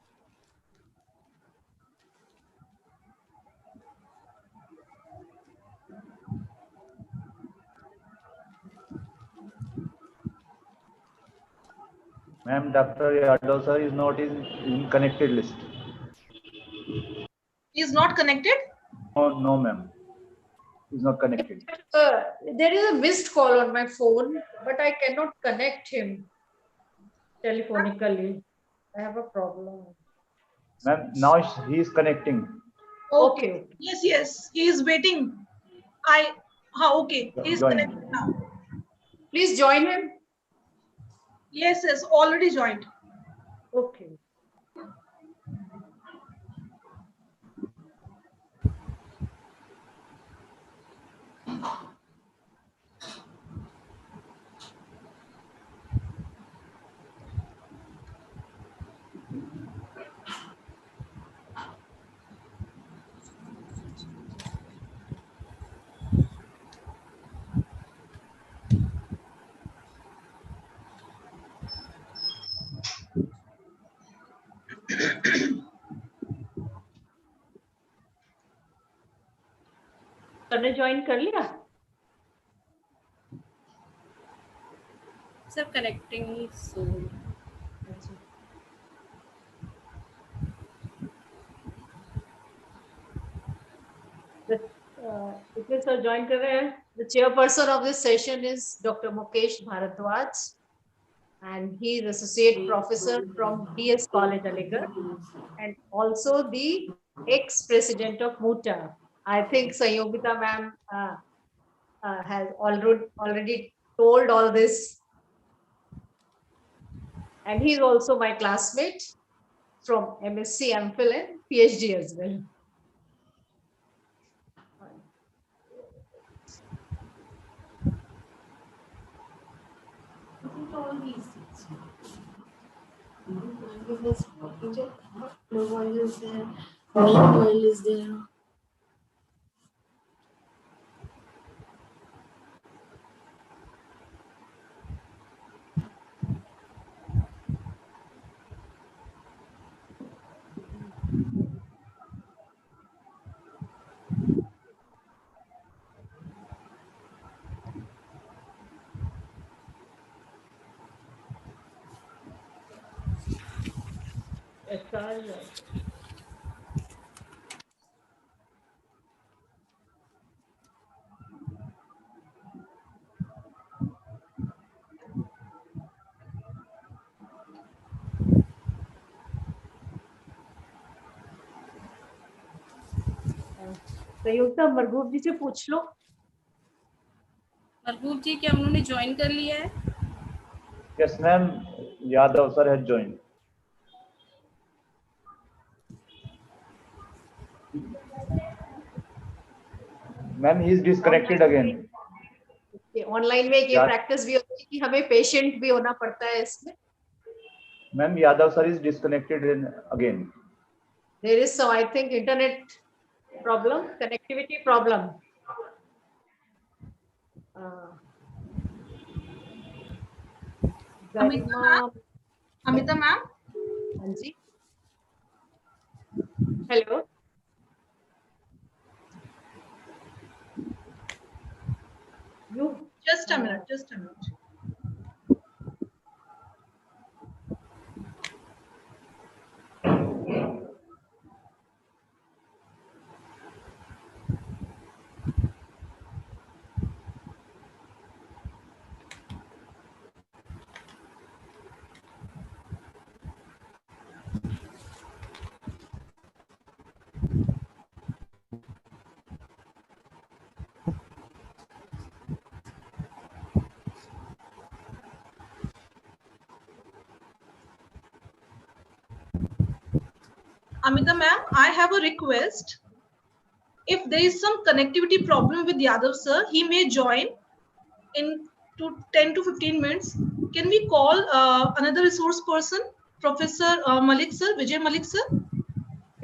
Ma'am, Dr. Yadav sir is not in connected list. He is not connected? No, ma'am. He's not connected. There is a missed call on my phone, but I cannot connect him telephonically. I have a problem. Ma'am, now he is connecting. Okay. Yes, he is waiting. Okay. He's Join. connected now. Please join him. Yes, yes, already joined. Okay. तूने join कर लिया? Sir, connecting soon. इतने sir join कर रहे हैं. The chairperson of this session is Dr. Mukesh Bharadwaj, and he is associate professor from DS College, Aligarh, and also the ex-president of MUTA. I think Sayogita ma'am has already told all this, and he is also my classmate from MSc, MPhil, and PhD as well. All these things. No oil is there. Neem oil is there. संयुक्ता मरगूब जी से पूछ लो. मरगूब जी क्या उन्होंने join कर लिया है? Yes, ma'am. Yadav sir has joined. Ma'am, he is disconnected again. Online में एक ये प्रैक्टिस भी होती है कि हमें पेशेंट भी होना पड़ता है इसमें. Ma'am, Yadav sir is disconnected again. There is some, I think, internet problem, connectivity problem. Amita ma'am. हाँ जी. Hello. You. Just a minute. Just a minute. Amita ma'am, I have a request. If there is some connectivity problem with Yadav sir, he may join in 10 to 15 minutes. Can we call another resource person, Professor Malik sir, Vijay Malik sir?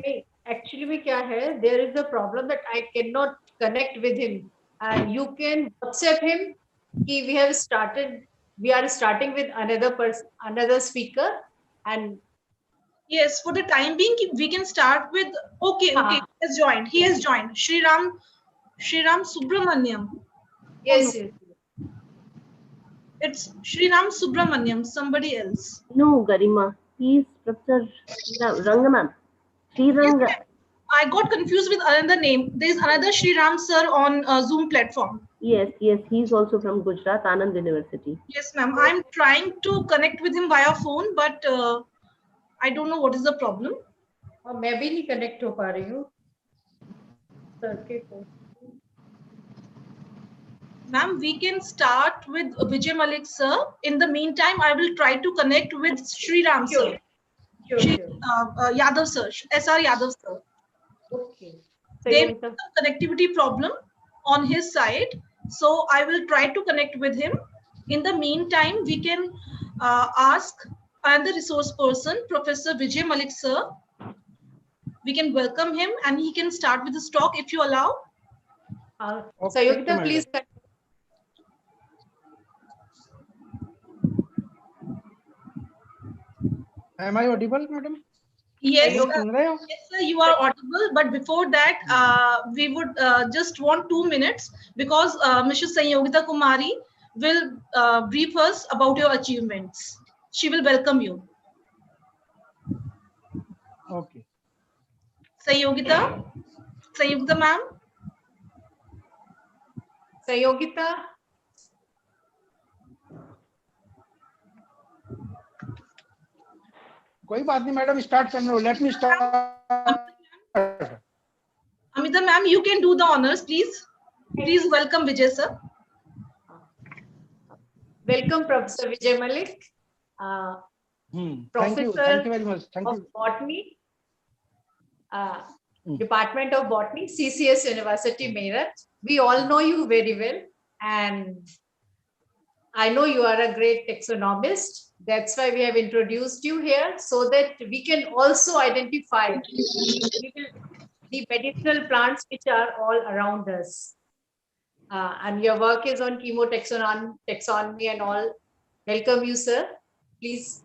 Hey, actually में क्या है? There is a problem that I cannot connect with him, and you can WhatsApp him. We are starting with another person, another speaker, and yes, for the time being, we can start with. Okay, okay, he has joined. He has joined. Shriram Subramaniam. Yes, no. yes. It's Shriram Subramaniam, somebody else. No, Garima. He's Professor Raghunath. Sriranga. Yes, I got confused with another name. There's another Shriram sir on Zoom platform. Yes, yes. He's also from Gujarat, Anand University. Yes, ma'am. I'm trying to connect with him via phone, but I don't know what is the problem. मैं भी नहीं connect हो पा रही हूँ. Sir के को. Ma'am, we can start with Vijay Malik sir. In the meantime, I will try to connect with Sri Ram sir. Sure, Sri sure. Yadav sir, SR Yadav sir. Okay. There is a connectivity problem on his side, so I will try to connect with him. In the meantime, we can ask another resource person, Professor Vijay Malik sir. We can welcome him and he can start with his talk if you allow. Sayogita, please. Am I audible, madam? Yes, Yes, sir, you are audible. But before that, we would just want 2 minutes because Mrs. Sanyogita Kumari will brief us about your achievements. She will welcome you. Okay. Sanyogita ma'am. Sayogita. कोई बात नहीं madam start करने दो let me start Amita ma'am, you can do the honors, please. Please welcome Vijay sir. Welcome, Professor Vijay Malik. Thank you very much. Thank you. Botany, Department of Botany, CCS University, Meerut. We all know you very well, and I know you are a great taxonomist. That's why we have introduced you here, so that we can also identify the medicinal plants which are all around us. And your work is on chemotaxonomy and all. Welcome you, sir. Please.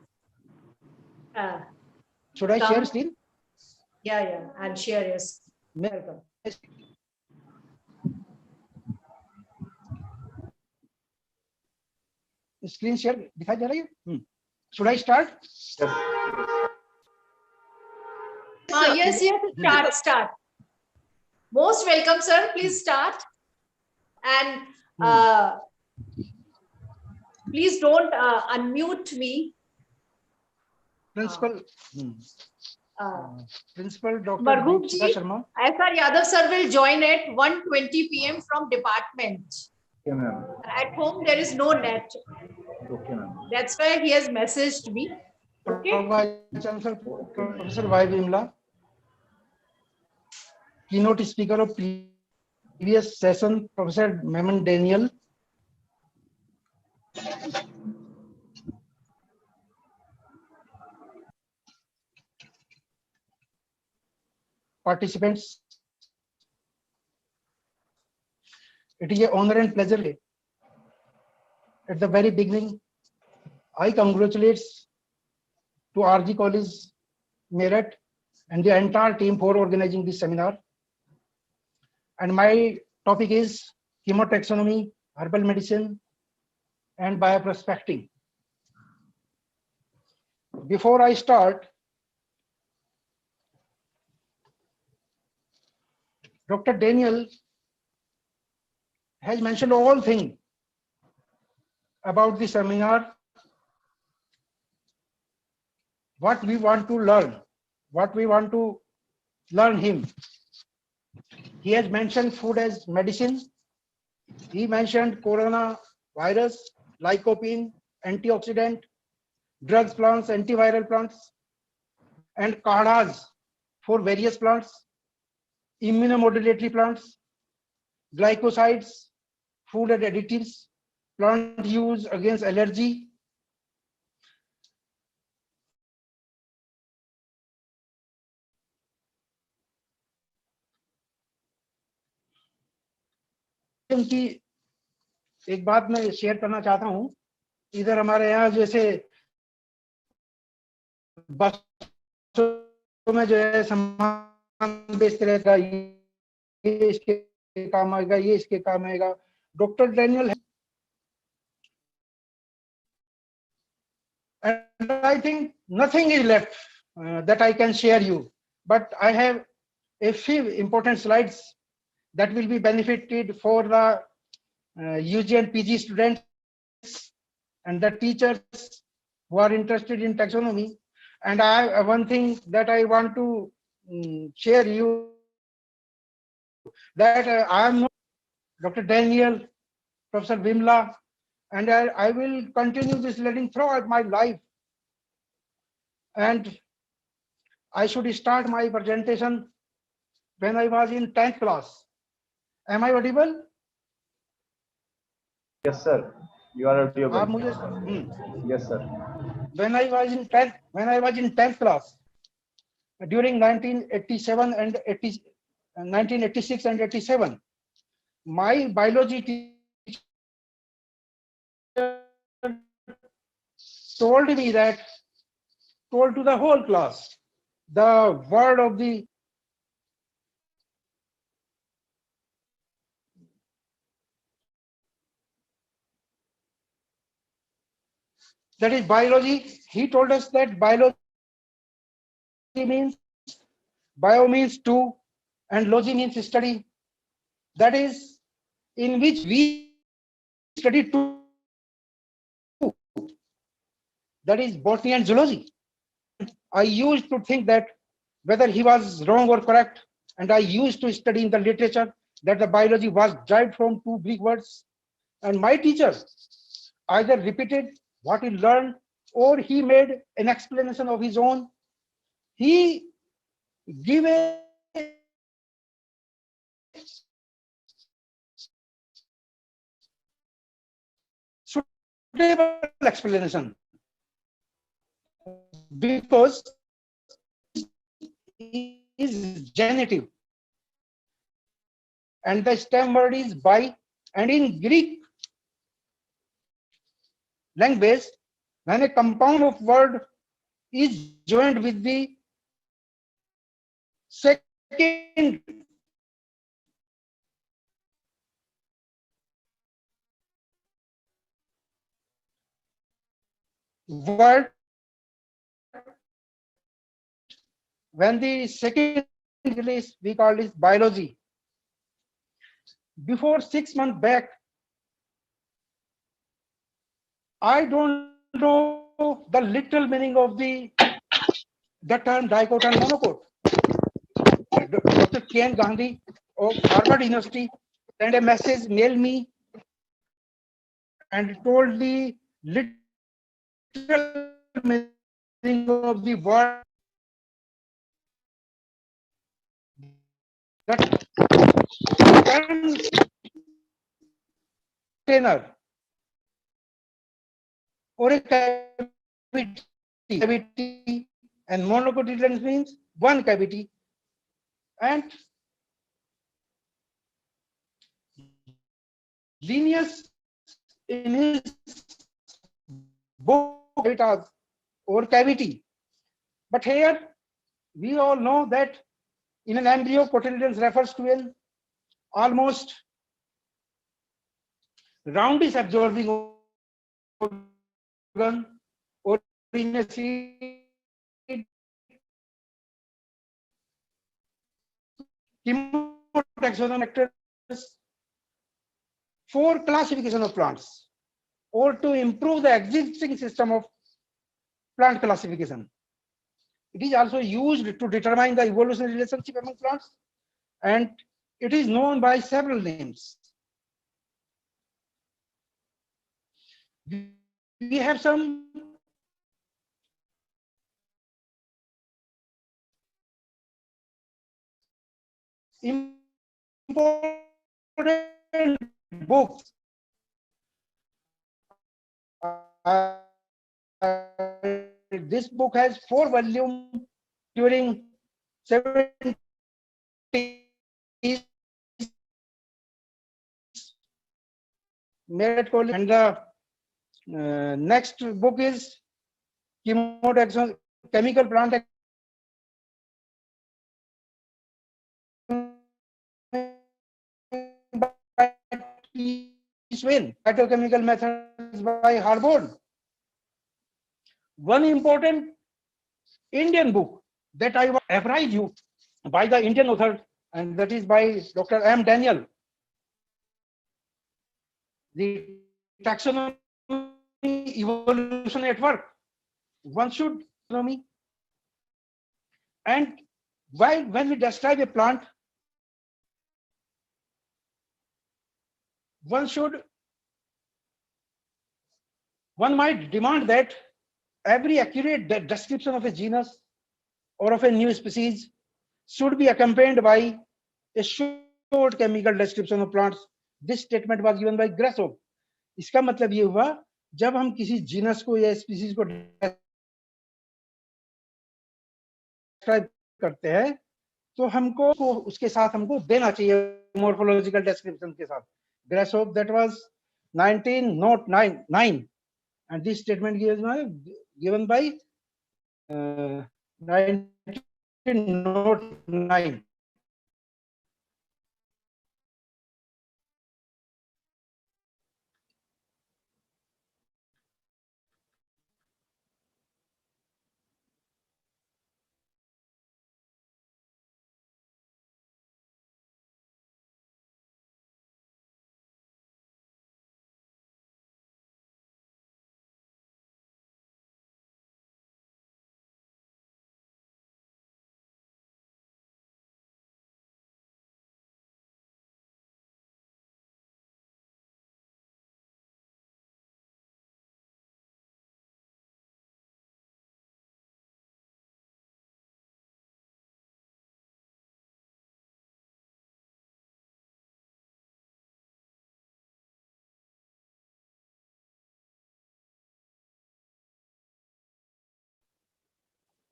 Should I share screen? Yeah, and share your screen. Welcome. Screen share दिखाई दे रही है? Should I start? Yes, start. Most welcome, sir. Please start. And please don't unmute me. Principal Dr. Marghubji, Sharma. SR Yadav sir will join at 1:20 p.m. from department. Okay, ma'am. At home there is no net. Okay, ma'am. That's why he has messaged me. Okay. Professor Y. Vimla, keynote speaker of previous session, Professor Memon Daniel. Participants, it is an honor and pleasure. At the very beginning, I congratulate to RG College, Meerut, and the entire team for organizing this seminar. And my topic is chemotaxonomy, herbal medicine, and bioprospecting. Before I start, Dr. Daniel has mentioned all things about the seminar, what we want to learn him. He has mentioned food as medicine. He mentioned coronavirus, lycopene, antioxidant, drugs plants, antiviral plants, and kadhas for various plants, immunomodulatory plants, glycosides, food and additives, plant use against allergy, उनकी एक बात मैं share करना चाहता हूं, इधर हमारे यहाँ जैसे बसों में जो है सामान बेचते रहता, ये इसके काम आएगा, ये इसके काम आएगा. Doctor Daniel, and I think nothing is left that I can share you, but I have a few important slides that will be benefited for the UG and PG students and the teachers who are interested in taxonomy. And I have one thing that I want to share you, that I am not Dr. Daniel Professor Vimla, and I will continue this learning throughout my life. And I should start my presentation when I was in 10th class. Am I audible? Yes, sir. You are audible. आप मुझे Yes, sir. when I was in 10th class during 1987 and 1986 and 87, my biology teacher told to the whole class the word of the that is biology. He told us that biology means bio means two and logy means study. That is in which we study two. That is botany and zoology. I used to think that whether he was wrong or correct, and I used to study in the literature that the biology was derived from two Greek words. And my teacher either repeated what he learned or he made an explanation of his own. He gave a suitable explanation because is genitive and the stem word is bi, and in Greek language when a compound of word is joined with the second word, when the second release we call this biology. Before 6 months back, I don't know the literal meaning of the term dicot and monocot. Dr. K. N. Gandhi of Harvard University sent a message, mailed me, and told the literal meaning of the word that container or a cavity, and monocotyledons means one cavity, and Linnaeus in his book Habitat or cavity. But here we all know that in an embryo, cotyledons refers to an almost roundish absorbing organ, or in a seed, chemotaxonomy factors for classification of plants or to improve the existing system of plant classification. It is also used to determine the evolutionary relationship among plants, and it is known by several names. We have some important books. This book has 4 volumes during 70s. Meerut College, and the next book is Chemical Plant Swin, Phytochemical Methods by Herbal. One important Indian book that I will advise you by the Indian author, and that is by Dr. M. Daniel, the Taxonomy Evolution at Work. One should know me. And when we describe a plant, one should one might demand that every accurate description of a genus or of a new species should be accompanied by a short chemical description of plants. This statement was given by Grashof. इसका मतलब ये हुआ जब हम किसी genus को या species को डिस्क्राइब करते हैं तो हमको उसके साथ हमको देना चाहिए मॉर्फोलॉजिकल डिस्क्रिप्शन के साथ. Grashof, that was 1909, and this statement given by 1909.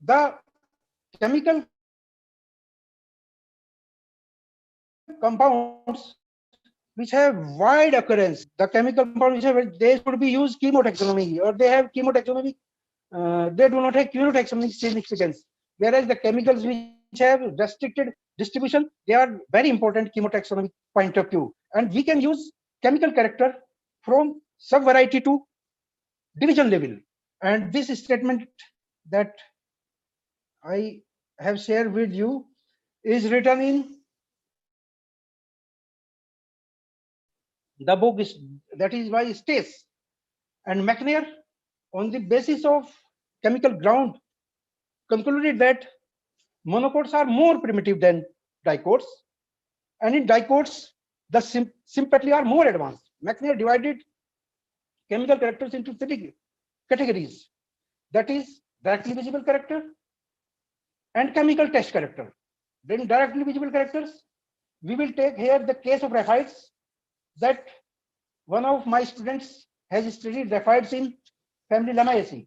The chemical compounds which have wide occurrence, the chemical compounds they should be used chemotaxonomy, or they have chemotaxonomy, they do not have chemotaxonomic significance. Whereas the chemicals which have restricted distribution, they are very important chemotaxonomic point of view. And we can use chemical character from subvariety to division level. And this statement that I have shared with you is written in the book that is by Stace and McNair, on the basis of chemical ground, concluded that monocots are more primitive than dicots, and in dicots the sympathy are more advanced. McNair divided chemical characters into 3 categories, that is directly visible character and chemical test character. Then directly visible characters, we will take here the case of raphides, that one of my students has studied raphides in family Lamiaceae,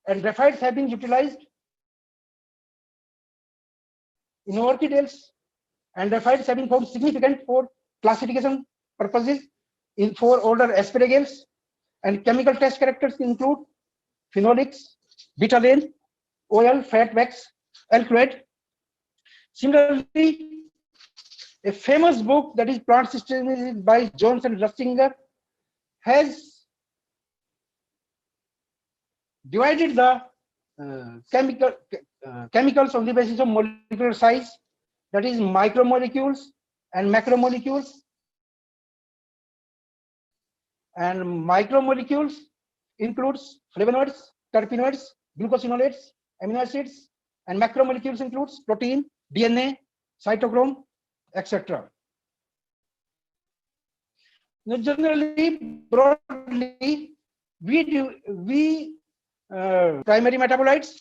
and raphides have been utilized in orchidales, and raphides have been found significant for classification purposes in 4 order asparagales, and chemical test characters include phenolics, beta-lane, oil, fat, wax, alkaloid. Similarly, a famous book that is Plant System by Jones and Rustinger has divided the chemicals on the basis of molecular size, that is micromolecules and macromolecules. And micromolecules includes flavonoids, terpenoids, glucosinolates, amino acids, and macromolecules includes protein, DNA, cytochrome, etc. Now, generally, broadly, we primary metabolites,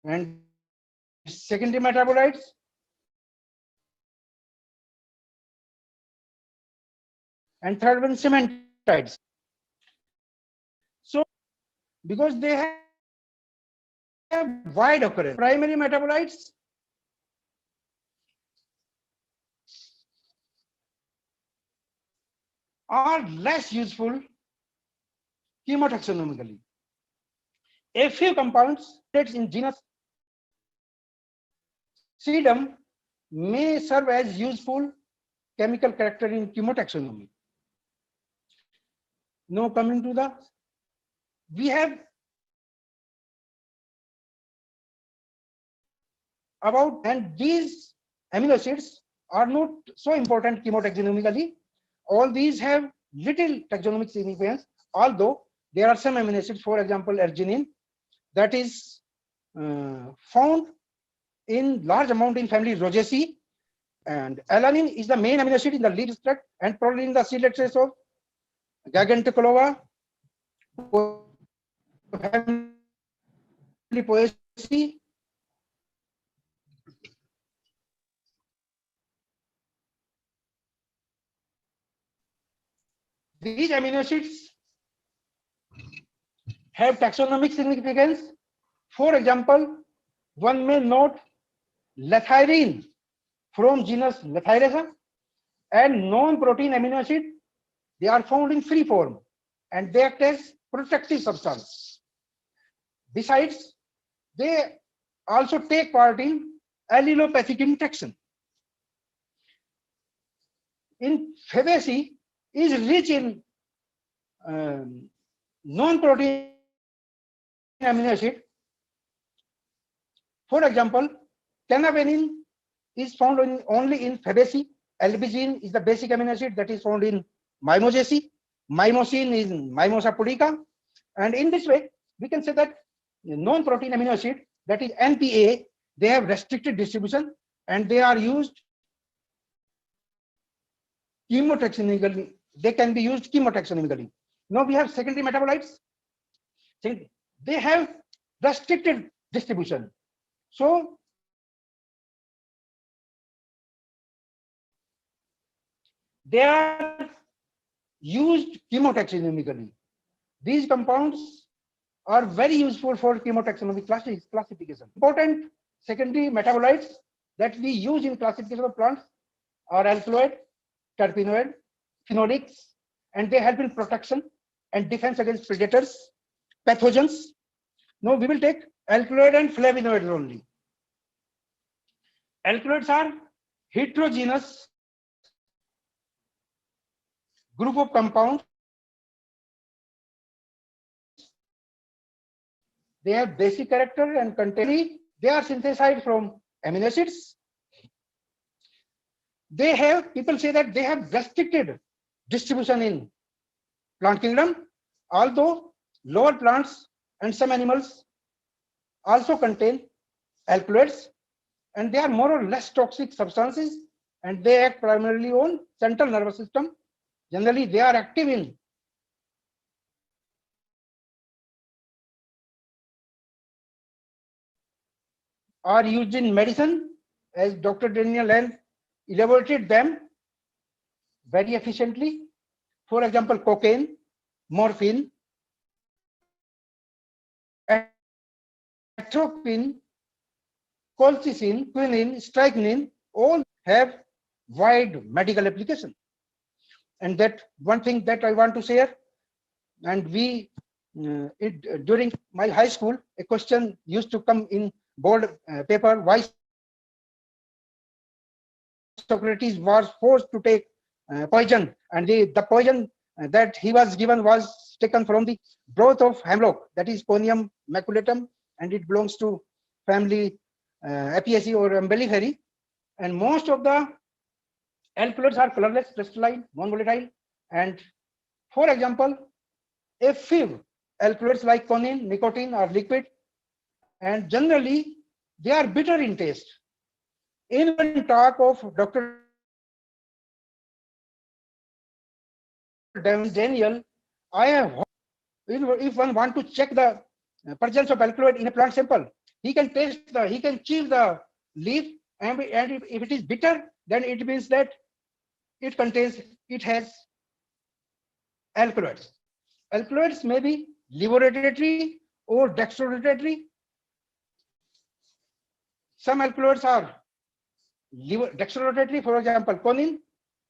and secondary metabolites, and third one cementitides. So, because they have wide occurrence, primary metabolites are less useful chemotaxonomically. A few compounds in genus sedum may serve as useful chemical character in chemotaxonomy. Now coming to the, we have about, and these amino acids are not so important chemotaxonomically. All these have little taxonomic significance, although there are some amino acids, for example, arginine, that is found in large amount in family Rosaceae, And alanine is the main amino acid in the lead struct and proline in the seeded trace of Giganticolova, poaceae. These amino acids have taxonomic significance. For example, one may note lethyrene from genus Lethyrasa and non-protein amino acid. They are found in free form and they act as protective substance. Besides, they also take part in allelopathic interaction. In Fabaceae is rich in non-protein amino acid. For example, canavenin is found only in Fabaceae. Albigine is the basic amino acid that is found in Mimosaceae. Mimosine is in Mimosa pudica. And in this way, we can say that non-protein amino acid, that is NPA, they have restricted distribution and they are used chemotaxonomically. They can be used chemotaxonomically. Now we have secondary metabolites. They have restricted distribution. So they are used chemotaxonomically. These compounds are very useful for chemotaxonomic classification. Important secondary metabolites that we use in classification of plants are alkaloid, terpenoid, phenolics, and they help in protection and defense against predators, pathogens. Now we will take alkaloid and flavonoids only. Alkaloids are heterogeneous group of compounds. They have basic character and contain. They are synthesized from amino acids. They have, people say that they have restricted distribution in plant kingdom, although lower plants and some animals also contain alkaloids, and they are more or less toxic substances, and they act primarily on central nervous system. Generally, they are active in are used in medicine, as Dr. Daniel Land elaborated them very efficiently. For example, cocaine, morphine, atropine, colchicine, quinine, strychnine, all have wide medical application. And that one thing that I want to share, and during my high school, a question used to come in board paper: why Socrates was forced to take poison, and the poison that he was given was taken from the broth of hemlock, that is Conium maculatum, and it belongs to family Apiaceae or Umbelliferae. And most of the alkaloids are colorless, crystalline, non-volatile. And for example, a few alkaloids like conine, nicotine are liquid, and generally they are bitter in taste. In one talk of Dr. Daniel, I have, if one want to check the presence of alkaloid in a plant sample, he can chew the leaf, and if it is bitter, then it means that it has alkaloids. Alkaloids may be levorotatory or dextrorotatory. Some alkaloids are dextrorotatory, for example, conine,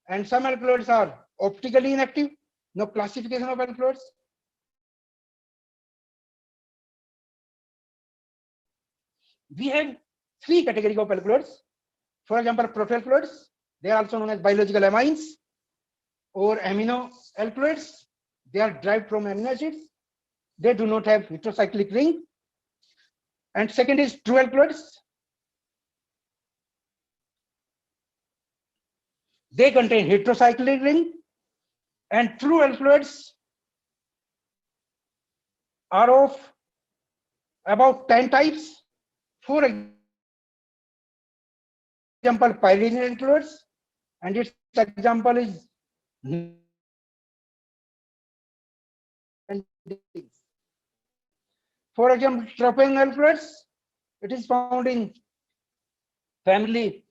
and some alkaloids are optically inactive. No classification of alkaloids. We have three categories of alkaloids. For example, protoalkaloids, they are also known as biological amines or amino alkaloids. They are derived from amino acids. They do not have heterocyclic ring. And second is true alkaloids. They contain heterocyclic ring, and true alkaloids are of about 10 types. For example, pyridine alkaloids, and its example is for example, tropane alkaloids. It is found in family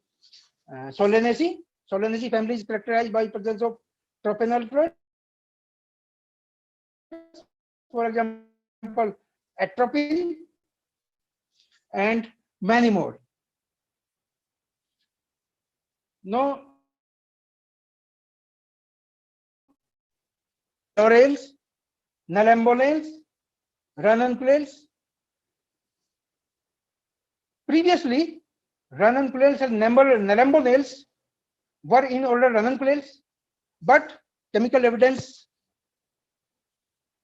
Solanaceae. Solanaceae family is characterized by presence of tropane alkaloids. For example, atropine and many more. No, laurels, nalambolales, ranunculates. Previously, ranunculates and nalambolales were in older ranunculates, but chemical evidence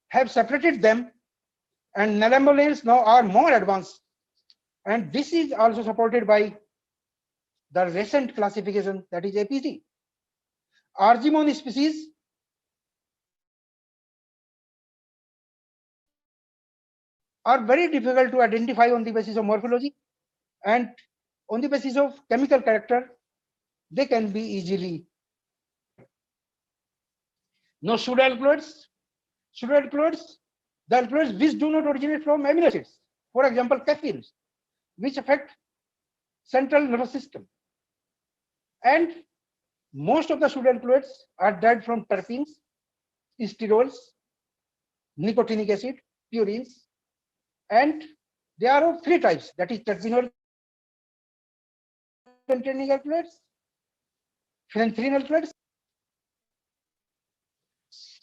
have separated them, and nalambolales now are more advanced. And this is also supported by the recent classification, that is APC. Argemone species are very difficult to identify on the basis of morphology, and on the basis of chemical character, they can be easily. No pseudoalkaloids. Pseudoalkaloids, the alkaloids which do not originate from amino acids. For example, caffeines, which affect central nervous system. And most of the pseudoalkaloids are derived from terpenes, sterols, nicotinic acid, purines, and they are of three types, that is terpenol containing alkaloids, phenanthrene alkaloids.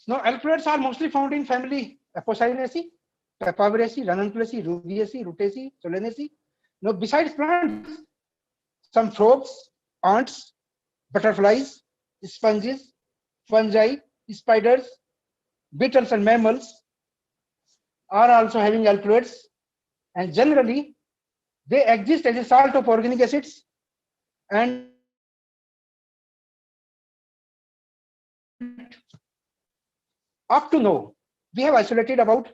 Now, alkaloids are mostly found in family Apocynaceae, Papaver,aceae, Ranunculaceae, Rubiaceae, Rutaceae, Solanaceae. Now, besides plants, some frogs, ants, butterflies, sponges, fungi, spiders, beetles, and mammals are also having alkaloids, and generally they exist as a salt of organic acids, and up to now we have isolated about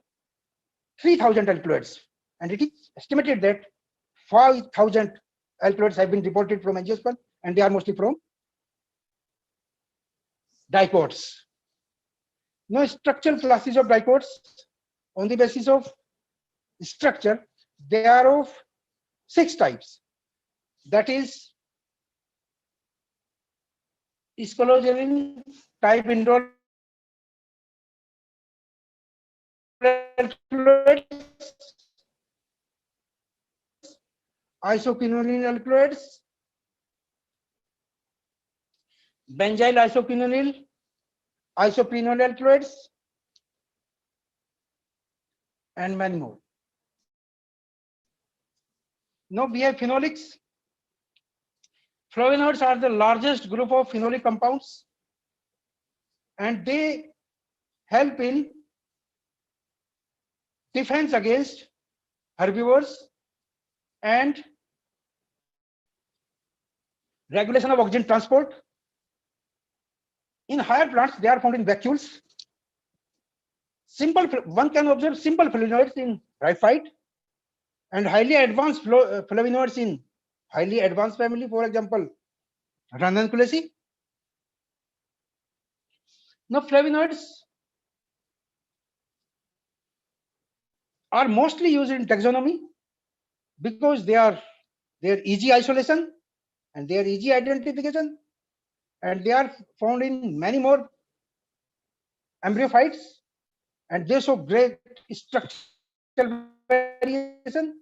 3,000 alkaloids, and it is estimated that 5,000 alkaloids have been reported from angiosperm, and they are mostly from dicots. Now, structural classes of dicots, on the basis of structure, they are of 6 types. That is ischologenin type indole alkaloids, isoquinoline alkaloids, benzyl isoquinonyl, isoprenol alkaloids, and many more. Now we have phenolics. Flavonoids are the largest group of phenolic compounds, and they help in defense against herbivores and regulation of oxygen transport. In higher plants, they are found in vacuoles. One can observe simple flavonoids in rhyphyte, and highly advanced flavonoids in highly advanced family, for example, Ranunculaceae. Now, flavonoids are mostly used in taxonomy because they are easy isolation and they are easy identification, and they are found in many more embryophytes, and they show great structural variation,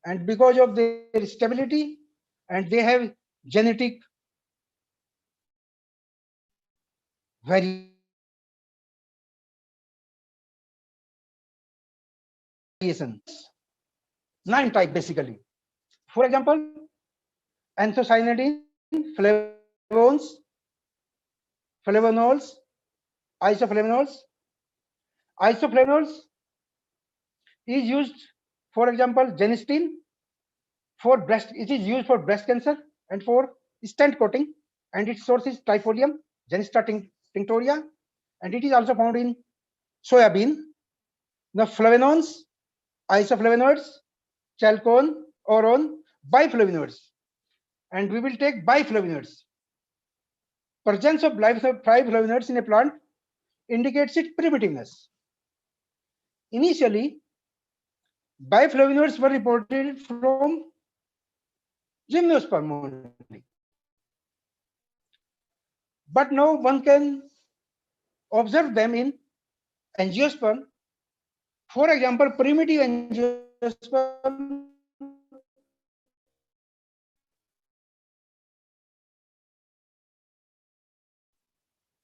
and because of their stability, and they have genetic variation. 9 types basically. For example, anthocyanidin, flavones, flavonols, isoflavonols. Isoflavonols is used, for example, genistein for breast. It is used for breast cancer and for stent coating, and its source is Trifolium genista tinctoria, and it is also found in soybean. Now, flavanones, isoflavonoids, chalcone, oron, biflavonoids. and we will take biflavonoids. Presence of biflavonoids in a plant indicates its primitiveness. Initially, biflavonoids were reported from gymnosperm only. But now one can observe them in angiosperm. For example, primitive angiosperm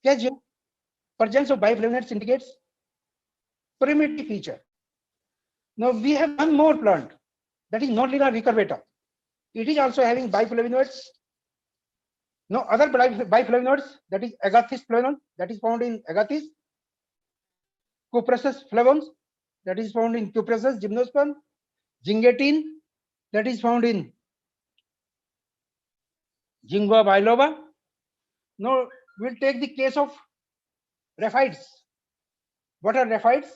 casual presence of biflavonoids indicates primitive feature. Now we have one more plant, that is Nonlina recurvata. It is also having biflavonoids. No other biflavonoids, that is agathis flavonol, that is found in agathis. Cupressus flavons, that is found in Cupressus gymnosperm. Zingatin, that is found in Jingua biloba. Now we'll take the case of raphides. What are raphides?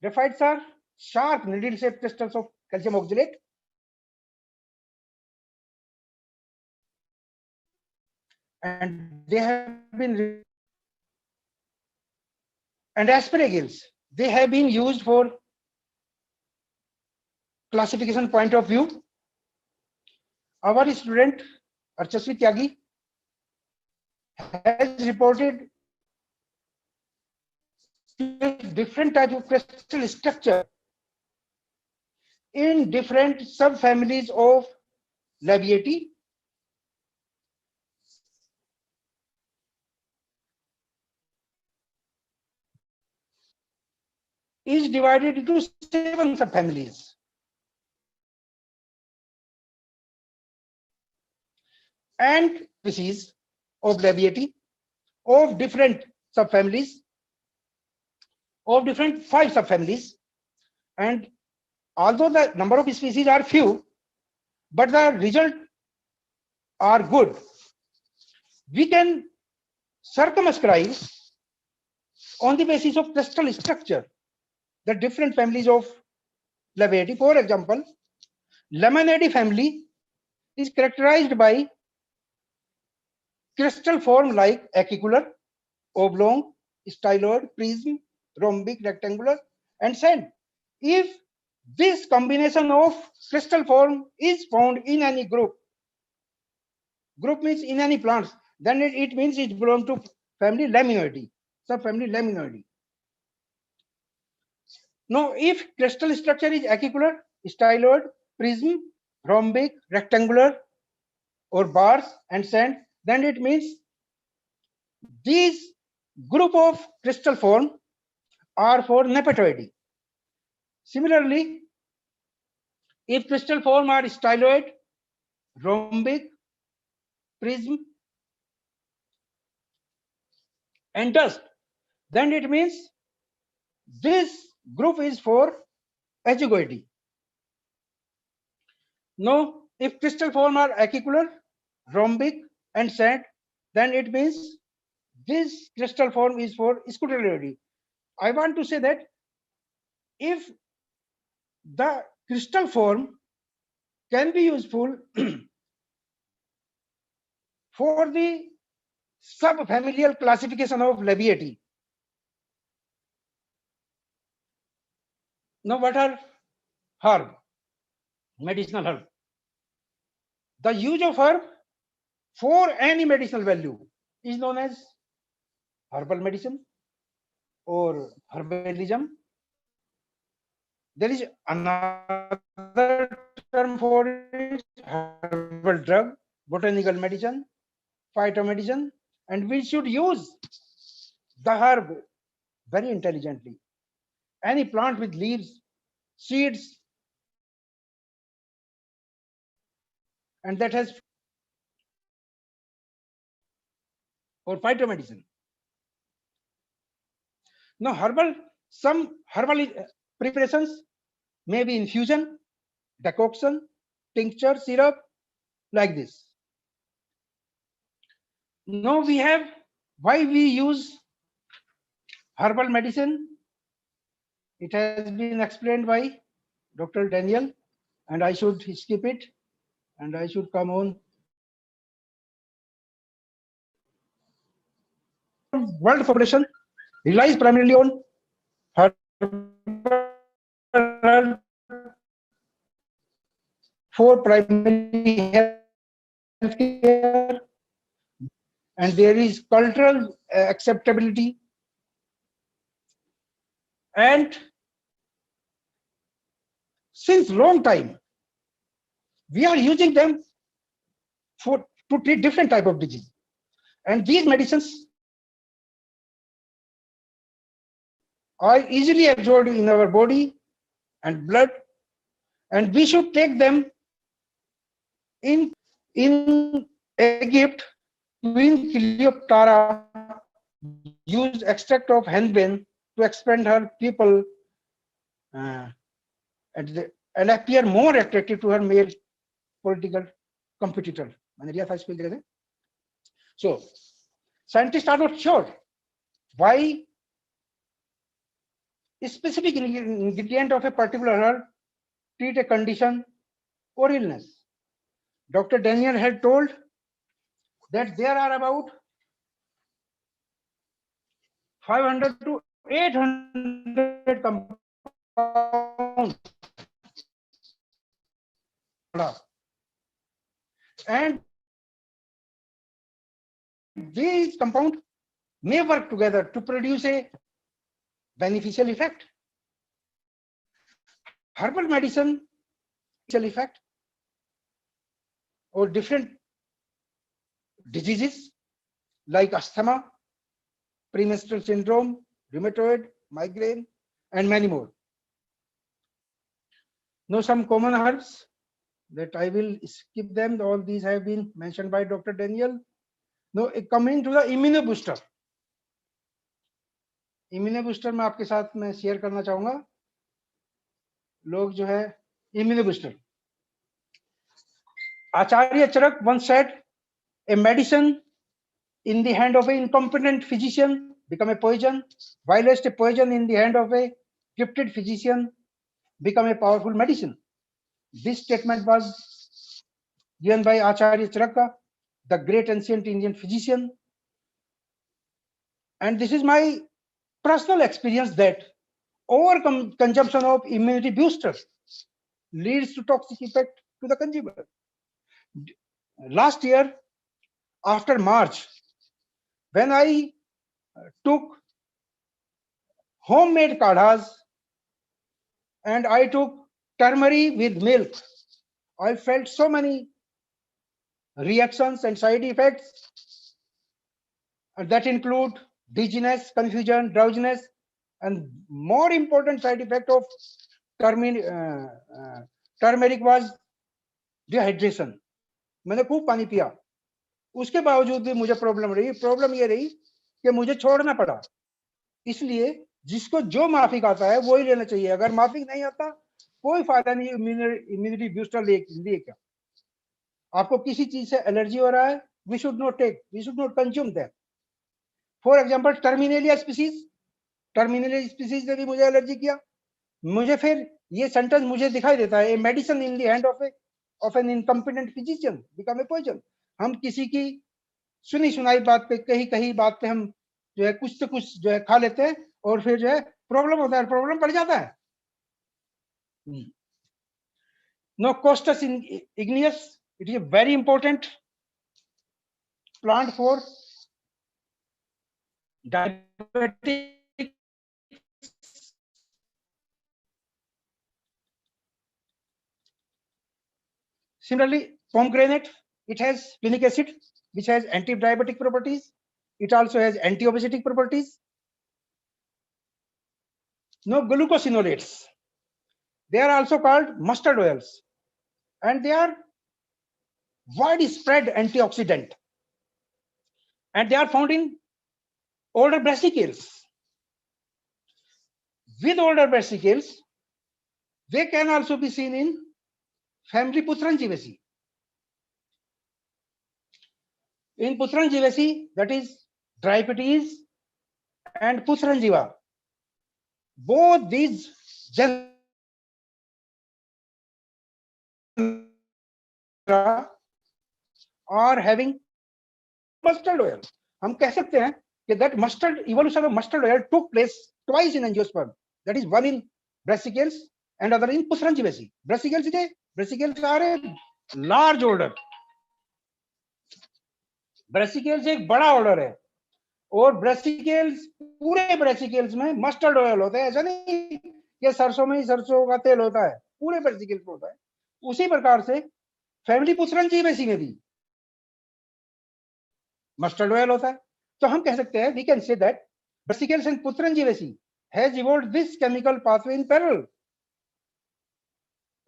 Raphides are sharp needle-shaped crystals of calcium oxalate. And they have been, and asparagales, they have been used for classification point of view. Our student Archasvi Tyagi has reported different type of crystal structure in different subfamilies of Labiati. Is divided into 7 subfamilies. And species of Labiati of different subfamilies, of different 5 subfamilies. And although the number of species are few, but the result are good, we can circumscribe on the basis of crystal structure the different families of Labiati. For example, Lamanidae family is characterized by crystal form like acicular, oblong, styloid, prism, rhombic, rectangular, and sand. If this combination of crystal form is found in any group means in any plants, then it means it belongs to family Laminoideae, subfamily Laminoideae. Now, if crystal structure is acicular, styloid, prism, rhombic, rectangular, or bars and sand, then it means these group of crystal form are for Nepetoideae. Similarly, if crystal form are styloid, rhombic, prism, and dust, then it means this group is for Azigoideae. Now, if crystal form are acicular, rhombic, and sand, then it means this crystal form is for Scutelloideae. I want to say that if the crystal form can be useful for the subfamilial classification of Labiati. Now, what are herb? Medicinal herb. The use of herb for any medicinal value is known as herbal medicine or herbalism. There is another term for it, herbal drug, botanical medicine, phytomedicine, and we should use the herb very intelligently. Any plant with leaves, seeds, and that has or phytomedicine. Now, some herbal preparations may be infusion, decoction, tincture, syrup, like this. Now we have why we use herbal medicine. It has been explained by Dr. Daniel, and I should skip it, and I should come on world population relies primarily on herbal for primary health care, and there is cultural acceptability, and since long time we are using them to treat different type of disease, and these medicines are easily absorbed in our body and blood, and we should take them. In Egypt, Queen Cleopatra used extract of henbane to expand her people and appear more attractive to her male political competitor. So, scientists are not sure why a specific ingredient of a particular herb treat a condition or illness. Dr. Daniel had told that there are about 500 to 800 compounds, and these compounds may work together to produce a beneficial effect. Herbal medicine effect or different diseases like asthma, premenstrual syndrome, rheumatoid, migraine, and many more. Now some common herbs that I will skip them. All these have been mentioned by Dr. Daniel. Now coming to the immunobooster. इम्यूनोबूस्टर में आपके साथ मैं share करना चाहूंगा लोग जो है इम्यूनोबूस्टर. Acharya Charak once said, a medicine in the hand of an incompetent physician become a poison, whilst a poison in the hand of a gifted physician become a powerful medicine. This statement was given by Acharya Charaka, the great ancient Indian physician, and this is my personal experience that over consumption of immunity boosters leads to toxic effect to the consumer. Last year, after March, when I took homemade kadhas and I took turmeric with milk, I felt so many reactions and side effects, and that include dizziness, confusion, drowsiness, and more important side effect of turmeric was dehydration. मैंने खूब पानी पिया, उसके बावजूद भी मुझे problem रही. Problem ये रही कि मुझे छोड़ना पड़ा. इसलिए जिसको जो माफिक आता है वो ही लेना चाहिए. अगर माफिक नहीं आता कोई फायदा नहीं इम्यूनिटी बूस्टर लिए क्या. आपको किसी चीज से एलर्जी हो रहा है, we should not take, we should not consume that. For example Terminalia species ने भी मुझे एलर्जी किया. मुझे फिर ये सेंटेंस मुझे दिखाई देता है, a medicine in the hand of an incompetent physician become a poison. हम किसी की सुनी सुनाई बात पे कहीं बात पे हम जो है कुछ तो कुछ जो है खा लेते हैं और फिर जो है प्रॉब्लम होता है, प्रॉब्लम बढ़ जाता है. No Costus igneus, it is a very important plant for diabetic. Similarly, pomegranate, it has splenic acid, which has anti-diabetic properties. It also has anti-obesity properties. No glucosinolates. They are also called mustard oils, and they are widespread antioxidant, and they are found in older brassicales. With older brassicales, they can also be seen in family Putrangivaceae. In Putrangivaceae, that is Drypetes and Putrangiva, both these genera are having mustard oil. हम कह सकते हैं that evolution of mustard oil took place twice in angiosperm. That is, one in brassicales and other in Pusranjivesi. Brassicales are a large order. ब्रेसिकल्स एक बड़ा order है और ब्रेसिकल्स पूरे ब्रेसिकल्स में मस्टर्ड ऑयल होता है. ऐसा नहीं कि सरसों में ही सरसों का तेल होता है, पूरे ब्रेसिकल्स में होता है. उसी प्रकार से फैमिली पुसरनजीवेसी में भी मस्टर्ड ऑयल होता है. तो हम कह सकते हैं, we can say that Brassicales and Putranjivaceae has evolved this chemical pathway in parallel,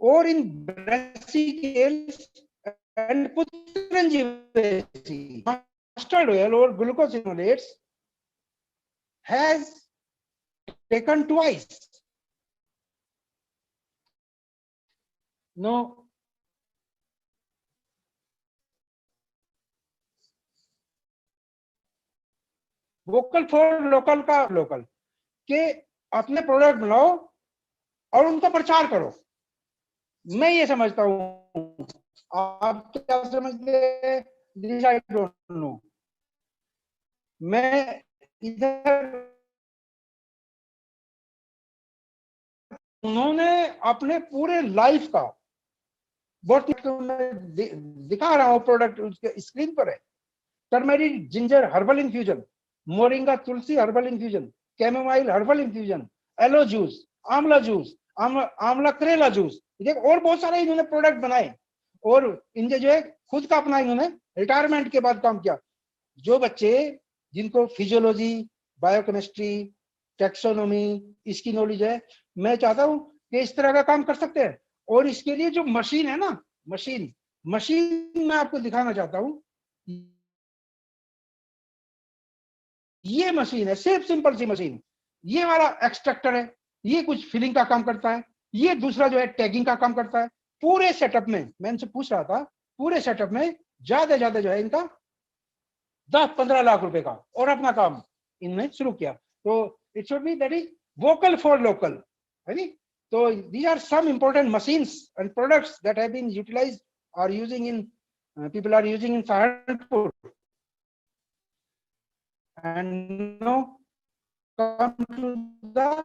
और in Brassicales and Pusranjivesi, mustard oil or glucosinolates has taken twice. No. Vocal for local का local के अपने प्रोडक्ट बनाओ और उनका प्रचार करो. मैं ये समझता हूं, आप क्या समझते हैं? This I don't know. मैं इधर उन्होंने अपने पूरे लाइफ का बहुत दिखा रहा हूं, प्रोडक्ट उसके स्क्रीन पर है. Turmeric ginger herbal infusion, moringa tulsi herbal infusion, chamomile herbal infusion, aloe juice, amla juice, amla karela juice, और बहुत सारे इन्होंने प्रोडक्ट बनाए. और इनके जो है खुद का अपना इन्होंने रिटायरमेंट के बाद काम किया. जो बच्चे जिनको फिजियोलॉजी, बायोकेमिस्ट्री, टेक्सोनॉमी इसकी नॉलेज है, मैं चाहता हूं कि इस तरह का काम कर सकते हैं. और इसके लिए जो मशीन है ना, मशीन मैं आपको दिखाना चाहता हूं. ये मशीन है, सिर्फ सिंपल सी मशीन. ये वाला एक्सट्रैक्टर है, ये कुछ फिलिंग का काम करता है. ये दूसरा जो है टैगिंग का काम करता है. पूरे सेटअप में मैं इनसे पूछ रहा था, पूरे सेटअप में ज्यादा जो है इनका 10-15 लाख रुपए का, और अपना काम इनने शुरू किया. तो it should be that is vocal for local, है नी. तो these are some important machines and products that have been utilized और using in people are using in Saharanpur. And now come to the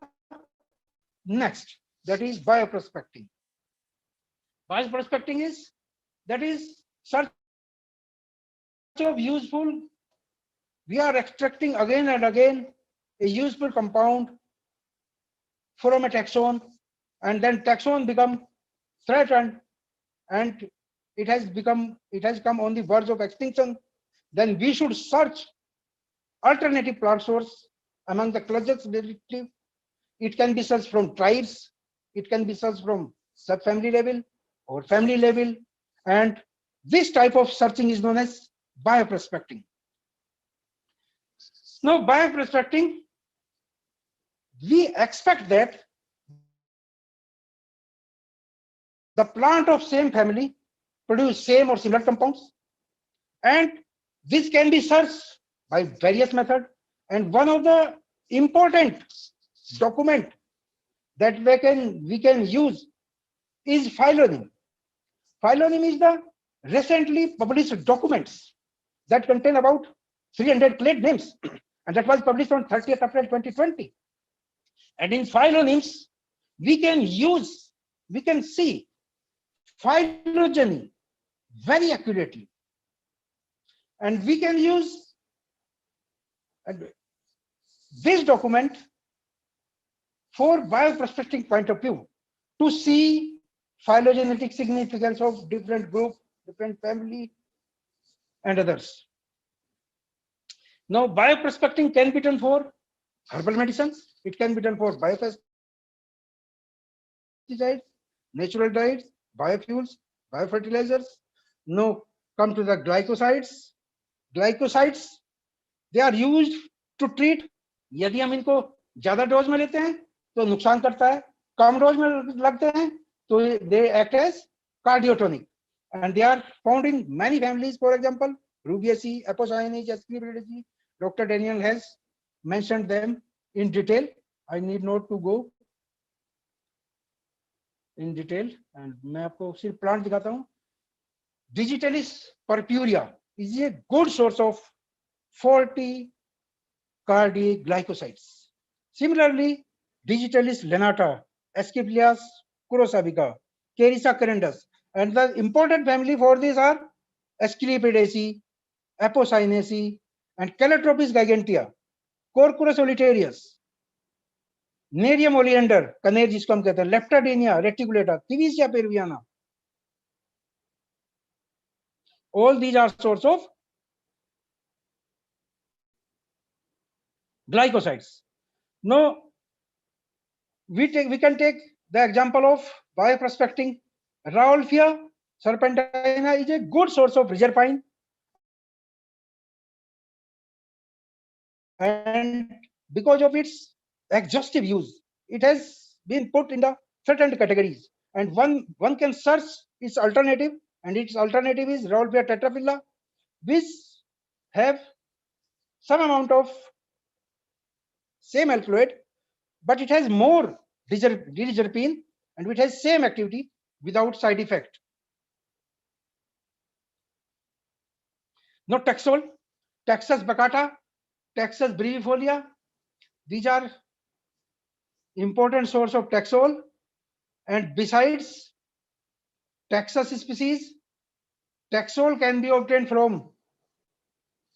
next, that is bioprospecting. Bioprospecting is, that is search of useful. We are extracting again and again a useful compound from a taxon, and then taxon become threatened and it has come on the verge of extinction. Then we should search alternative plant source among the clusters relative. It can be searched from tribes, it can be searched from subfamily level or family level, and this type of searching is known as bioprospecting. Now, bioprospecting, we expect that the plant of same family produce same or similar compounds, and this can be searched by various methods. And one of the important document that we can use is phyllonym. Phyllonym is the recently published documents that contain about 300 clade names, and that was published on 30th April 2020. And in phylonyms, we can see phylogeny very accurately, and we can use this document for bioprospecting point of view to see phylogenetic significance of different group, different family, and others. Now, bioprospecting can be done for herbal medicines, it can be done for biopesticides, natural dyes, biofuels, biofertilizers. Now, come to the glycosides. Glycosides, they are used to treat, यदि हम इनको ज्यादा dose में लेते हैं तो नुकसान करता है, कम डोज में लगते हैं तो they act as cardiotonic, and they are found in many families. For example, Rubiaceae, Apocyanaceae, Asclepiadaceae. Dr. Daniel has mentioned them in detail. I need not to go in detail, and मैं आपको सिर्फ plant दिखाता हूँ. Digitalis purpurea is a good source of faulty cardioglycosides. Similarly, Digitalis lanata, Asclepias kurosabica, Kerisa corundus, and the important family for these are Asclepiadaceae, Apocynaceae, and Calotropis gigantea, Corcurus solitarius, Nerium oleander, कनेर जिसको हम कहते हैं, Leptadenia reticulata, Kiwisia peruviana. All these are source of glycosides. Now, we can take the example of bioprospecting. Rauwolfia serpentina is a good source of reserpine, and because of its exhaustive use, it has been put in the threatened categories. And one can search its alternative, and its alternative is Rauwolfia tetraphylla, which have some amount of same alkaloid, but it has more diserpine, and it has same activity without side effect. Now Taxol, Taxus baccata, Taxus brevifolia, these are important source of Taxol. And besides Taxus species, Taxol can be obtained from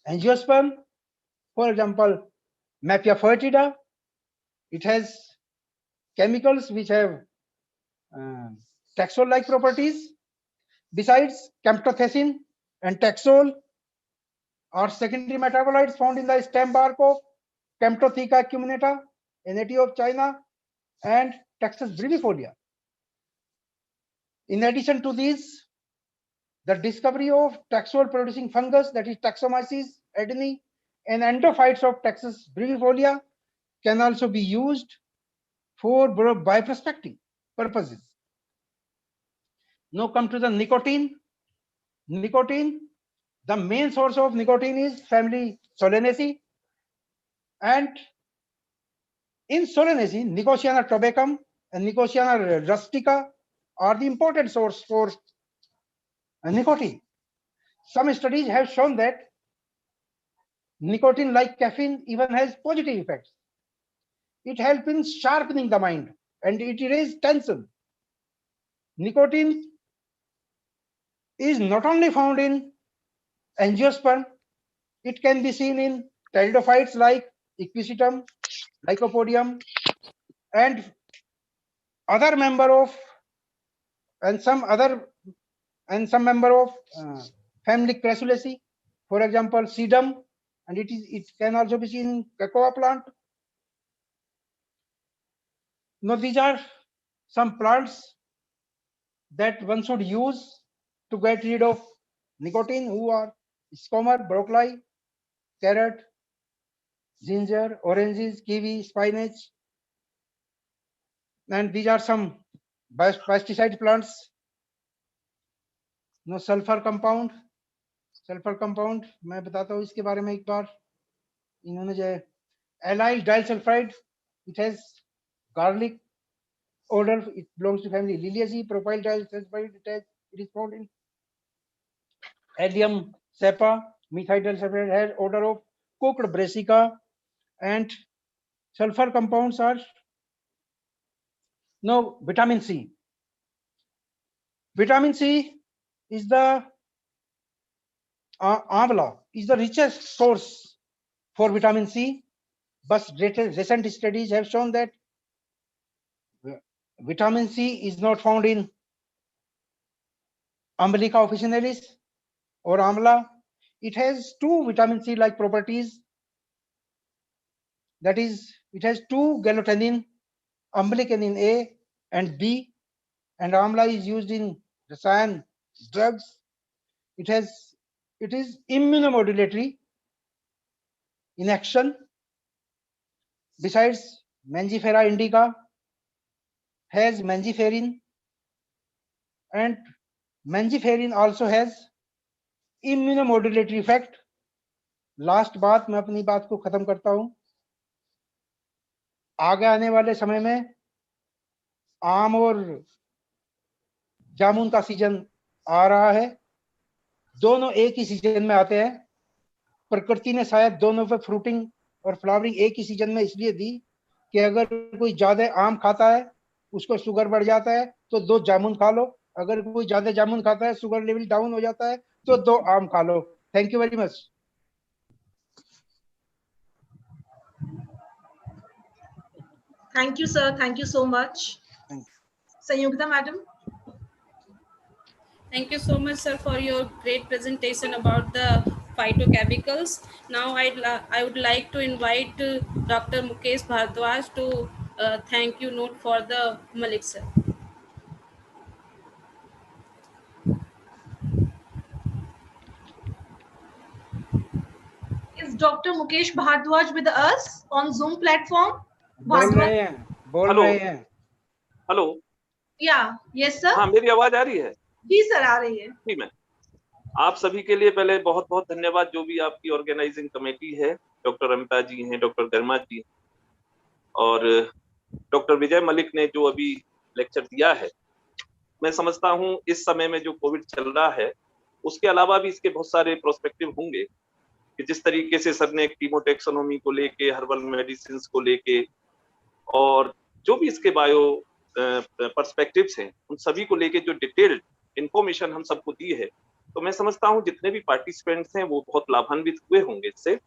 angiosperm, for example, Mapia foetida. It has chemicals which have Taxol-like properties. Besides, camptothecin and Taxol are secondary metabolites found in the stem bark of Camptotheca acuminata, a native of China, and Taxus brevifolia. In addition to these, the discovery of Taxol producing fungus, that is Taxomyces adeni, and endophytes of Taxus brevifolia can also be used for bioprospecting purposes. Now come to the nicotine. Nicotine, the main source of nicotine is family Solanaceae, and in Solanaceae, Nicotiana tobacum and Nicotiana rustica are the important source for nicotine. Some studies have shown that nicotine, like caffeine, even has positive effects. It helps in sharpening the mind, and it erases tension. Nicotine is not only found in angiosperm, it can be seen in pteridophytes like Equisetum, Lycopodium, and other member of some member of family Crassulaceae, for example, sedum, and it can also be seen in cocoa plant. Now these are some plants that one should use to get rid of nicotine, who are scomer, broccoli, carrot, ginger, oranges, kiwi, spinach, and these are some pesticide plants. Now sulfur compound, मैं बताता हूँ इसके बारे में एक बार. इन्होंने जो allyl disulfide, it has garlic odor, it belongs to family Liliaceae. Propyl disulfide, it is found in Allium cepa. Methyl disulfide has odor of cooked brassica, and sulfur compounds are now vitamin C. Vitamin C is the amla is the richest source for vitamin C, but recent studies have shown that vitamin C is not found in Amblyca officinalis or amla. It has two vitamin C like properties, that is, it has two gallotanin, amblycanin A and B, and amla is used in rasayan drugs. It is immunomodulatory in action. Besides, Mangifera indica has mangiferin, and mangiferin also has immunomodulatory effect. Last बात, मैं अपनी बात को खत्म करता हूं. आगे आने वाले समय में आम और जामुन का सीजन आ रहा है. दोनों एक ही सीजन में आते हैं. प्रकृति ने शायद दोनों पे फ्रूटिंग और फ्लावरिंग एक ही सीजन में इसलिए दी कि अगर कोई ज्यादा आम खाता है उसको शुगर बढ़ जाता है तो 2 जामुन खा लो, अगर कोई ज्यादा जामुन खाता है शुगर लेवल डाउन हो जाता है तो 2 आम खा लो। Thank you very much. Thank you, sir. Thank you so much. Sanyogita madam. Thank you so much, sir, for your great presentation about the phytochemicals. Now I would like to invite Dr. Mukesh Bhardwaj to thank you note for the Malik sir. Is Dr. Mukesh Bhardwaj with us on Zoom platform? बोल रहे हैं। Hello. Yeah. Yes, sir. हाँ, मेरी आवाज आ रही है? जी sir, आ रही है। जी मैम। आप सभी के लिए पहले बहुत बहुत धन्यवाद, जो भी आपकी ऑर्गेनाइजिंग कमेटी है, डॉक्टर अमिता जी हैं, डॉक्टर गर्मा जी और डॉक्टर विजय मलिक ने जो अभी लेक्चर दिया है। मैं समझता हूँ इस समय में जो कोविड चल रहा है उसके अलावा भी इसके बहुत सारे प्रोस्पेक्टिव होंगे कि जिस तरीके से सर ने कीमोटेक्सोनोमी को लेके, हर्बल मेडिसिन को लेके और जो भी इसके बायो पर्सपेक्टिव्स हैं उन सभी को लेके जो डिटेल्ड इंफॉर्मेशन हम सबको दी है, तो मैं समझता हूँ जितने भी पार्टिसिपेंट्स हैं वो बहुत लाभान्वित हुए होंगे इससे।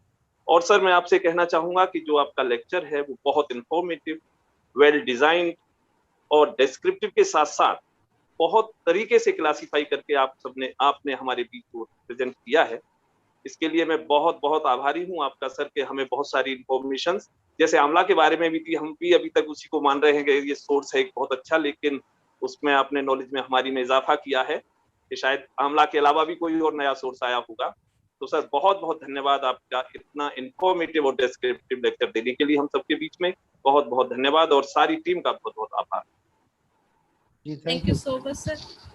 और सर मैं आपसे कहना चाहूंगा कि जो आपका लेक्चर है वो बहुत इंफॉर्मेटिव, वेल डिजाइंड और डिस्क्रिप्टिव के साथ साथ बहुत तरीके से क्लासिफाई करके आपने हमारे बीच को प्रेजेंट किया है। इसके लिए मैं बहुत बहुत आभारी हूँ आपका सर कि हमें बहुत सारी इंफॉर्मेशन, जैसे आंवला के बारे में भी थी, हम भी अभी तक उसी को मान रहे हैं कि ये सोर्स है एक बहुत अच्छा, लेकिन उसमें आपने नॉलेज में हमारी में इजाफा किया है कि शायद आंवला के अलावा भी कोई और नया सोर्स आया होगा। तो सर बहुत बहुत धन्यवाद आपका इतना इंफॉर्मेटिव और डिस्क्रिप्टिव लेक्चर देने के लिए हम सबके बीच में। बहुत बहुत धन्यवाद और सारी टीम का बहुत बहुत आभार। Thank you so much sir.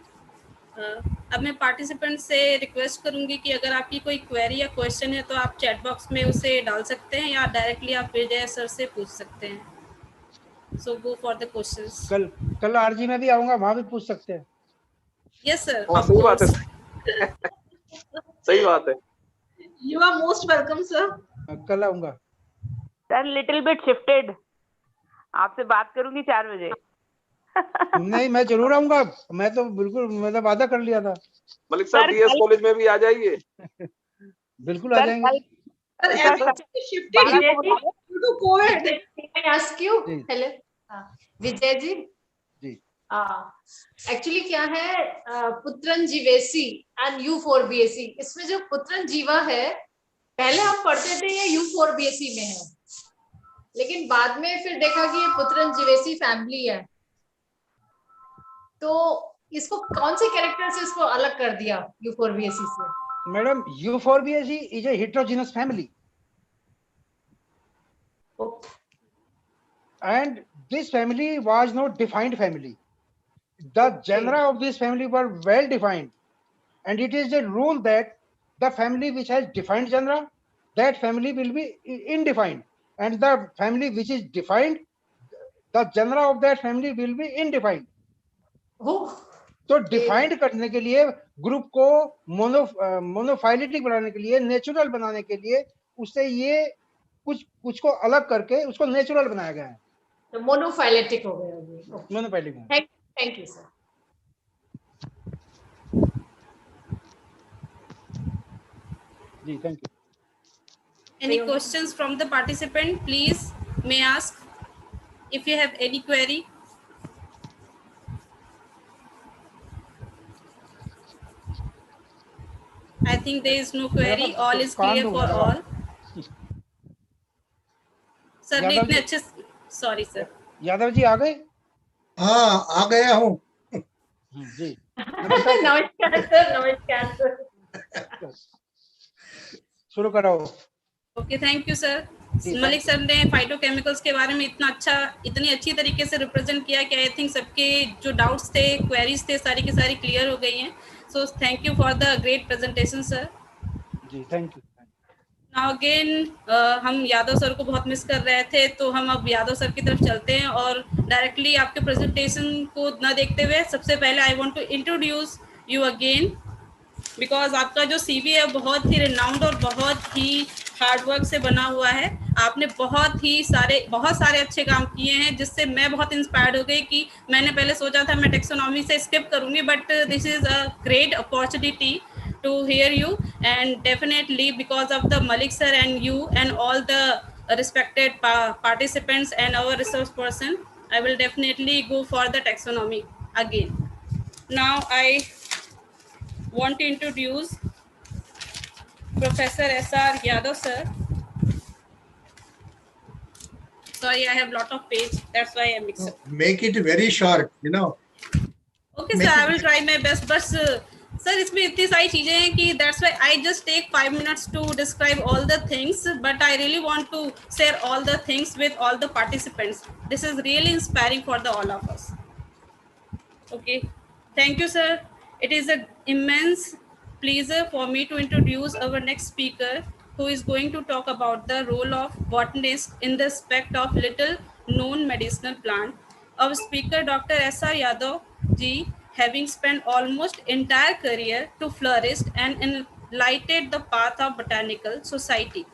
अब मैं पार्टिसिपेंट से रिक्वेस्ट करूंगी कि अगर आपकी कोई क्वेरी या क्वेश्चन है तो आप चैट बॉक्स में उसे डाल सकते हैं या डायरेक्टली आप विजय सर से पूछ सकते हैं। सो गो फॉर द क्वेश्चंस। कल आरजी में भी आऊंगा, वहां भी पूछ सकते हैं। Yes sir. सही बात है। सही बात है। You are most welcome, sir. कल आऊंगा सर। लिटिल बिट शिफ्टेड, आपसे बात करूंगी 4 बजे। नहीं, मैं जरूर आऊंगा, मैं तो बिल्कुल मतलब वादा कर लिया था। मलिक साहब डीएस कॉलेज में भी आ जाइए। बिल्कुल आ जाएंगे। विजय जी एक्चुअली क्या है पुत्रन जीवेसी एंड यूफोरबिएसी, इसमें जो पुत्रन जीवा है पहले हम पढ़ते थे ये यूफोरबिएसी में है, लेकिन बाद में फिर देखा कि ये पुत्रन जीवेसी फैमिली है, तो इसको कौन से कैरेक्टर से इसको अलग कर दिया यूफोरबिएसी से? Madam, Euphorbiaceae is a heterogeneous family and this family was not defined family. The genera of this family were well defined, and it is a rule that the family which has defined genera, that family will be indefined, and the family which is defined, the genera of that family will be indefined. तो defined करने के लिए, group को monophyletic बनाने के लिए, natural बनाने के लिए, उससे ये कुछ को अलग करके उसको नेचुरल बनाया गया है, तो मोनोफाइलेटिक हो गया। मोनोफाइलेटिक। Thank you sir. जी thank you. Any questions from the participant? Please may ask if you have any query. I think there is no query. All is clear for all. Sir ने इतने अच्छे, sorry sir. Yadav ji आ गए? हाँ आ गया हूँ जी। नमस्कार sir. नमस्कार सर। शुरू करो। Okay thank you sir. Malik sir ने फाइटोकेमिकल्स के बारे में इतनी अच्छी तरीके से रिप्रेजेंट किया कि आई थिंक सबके जो डाउट्स थे, क्वेरीज थे, सारी की सारी क्लियर हो गई हैं। So thank you for the great presentation sir. जी थैंक यू। नाउ अगेन हम यादव सर को बहुत मिस कर रहे थे, तो हम अब यादव सर की तरफ चलते हैं और डायरेक्टली आपके प्रेजेंटेशन को न देखते हुए सबसे पहले I want to introduce you again, because आपका जो सीवी है बहुत ही रिनाउंड और बहुत ही हार्डवर्क से बना हुआ है। आपने बहुत सारे अच्छे काम किए हैं, जिससे मैं बहुत इंस्पायर्ड हो गई कि मैंने पहले सोचा था मैं टेक्सोनॉमी से स्किप करूंगी, but this is a great opportunity to hear you, and definitely because of the Malik sir and you and all the respected participants and our resource person, I will definitely go for the taxonomy again. Now I want to introduce Professor SR Yadav sir. Sorry, I have lot of page, that's why I mix up. Make it very short, you know. Okay sir, I will try my best, but sir इसमें इतनी सारी चीजें हैं कि that's why I just take 5 minutes to describe all the things, but I really want to share all the things with all the participants. This is really inspiring for the all of us. Okay, thank you sir. It is an immense pleasure for me to introduce our next speaker, who is going to talk about the role of botanist in the aspect of little known medicinal plant. Our speaker, Dr. S.R. Yadav ji, having spent almost entire career to flourish and enlighten the path of botanical society.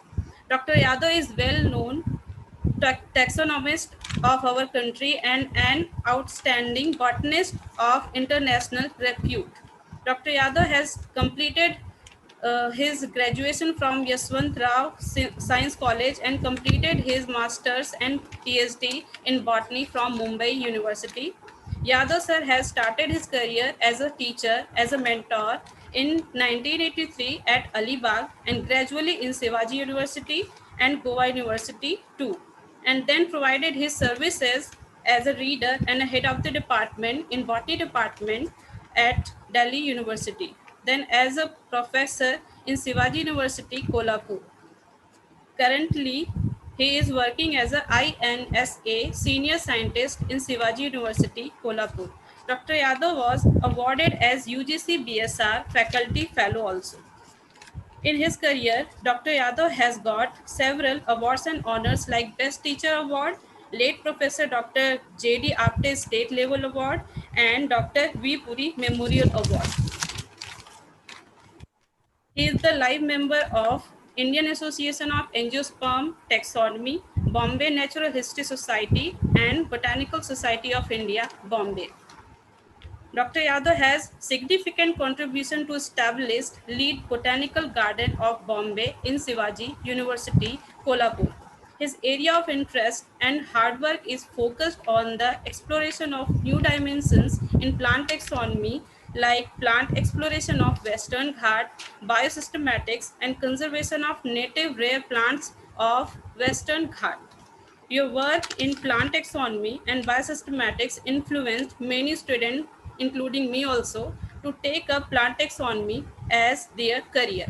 Dr. Yadav is well known taxonomist of our country and an outstanding botanist of international repute. Dr. Yadav has completed his graduation from Yashwant Rao Science College and completed his master's and PhD in botany from Mumbai University. Yadav sir has started his career as a teacher, as a mentor in 1983 at Alibag and gradually in Shivaji University and Goa University too, and then provided his services as a reader and a head of the department in botany department at Delhi University, then as a professor in Shivaji University, Kolhapur. Currently, he is working as a INSA senior scientist in Shivaji University, Kolhapur. Dr. Yadav was awarded as UGC BSR faculty fellow also. In his career, Dr. Yadav has got several awards and honors like Best Teacher Award, late Professor Dr. J.D. Apte State Level Award, and Dr. V. Puri Memorial Award. He is the live member of Indian Association of Angiosperm Taxonomy, Bombay Natural History Society, and Botanical Society of India, Bombay. Dr. Yadav has significant contribution to establish lead botanical garden of Bombay in Shivaji University, Kolhapur. His area of interest and hard work is focused on the exploration of new dimensions in plant taxonomy, like plant exploration of Western Ghat, biosystematics, and conservation of native rare plants of Western Ghat. Your work in plant taxonomy and biosystematics influenced many students, including me also, to take up plant taxonomy as their career.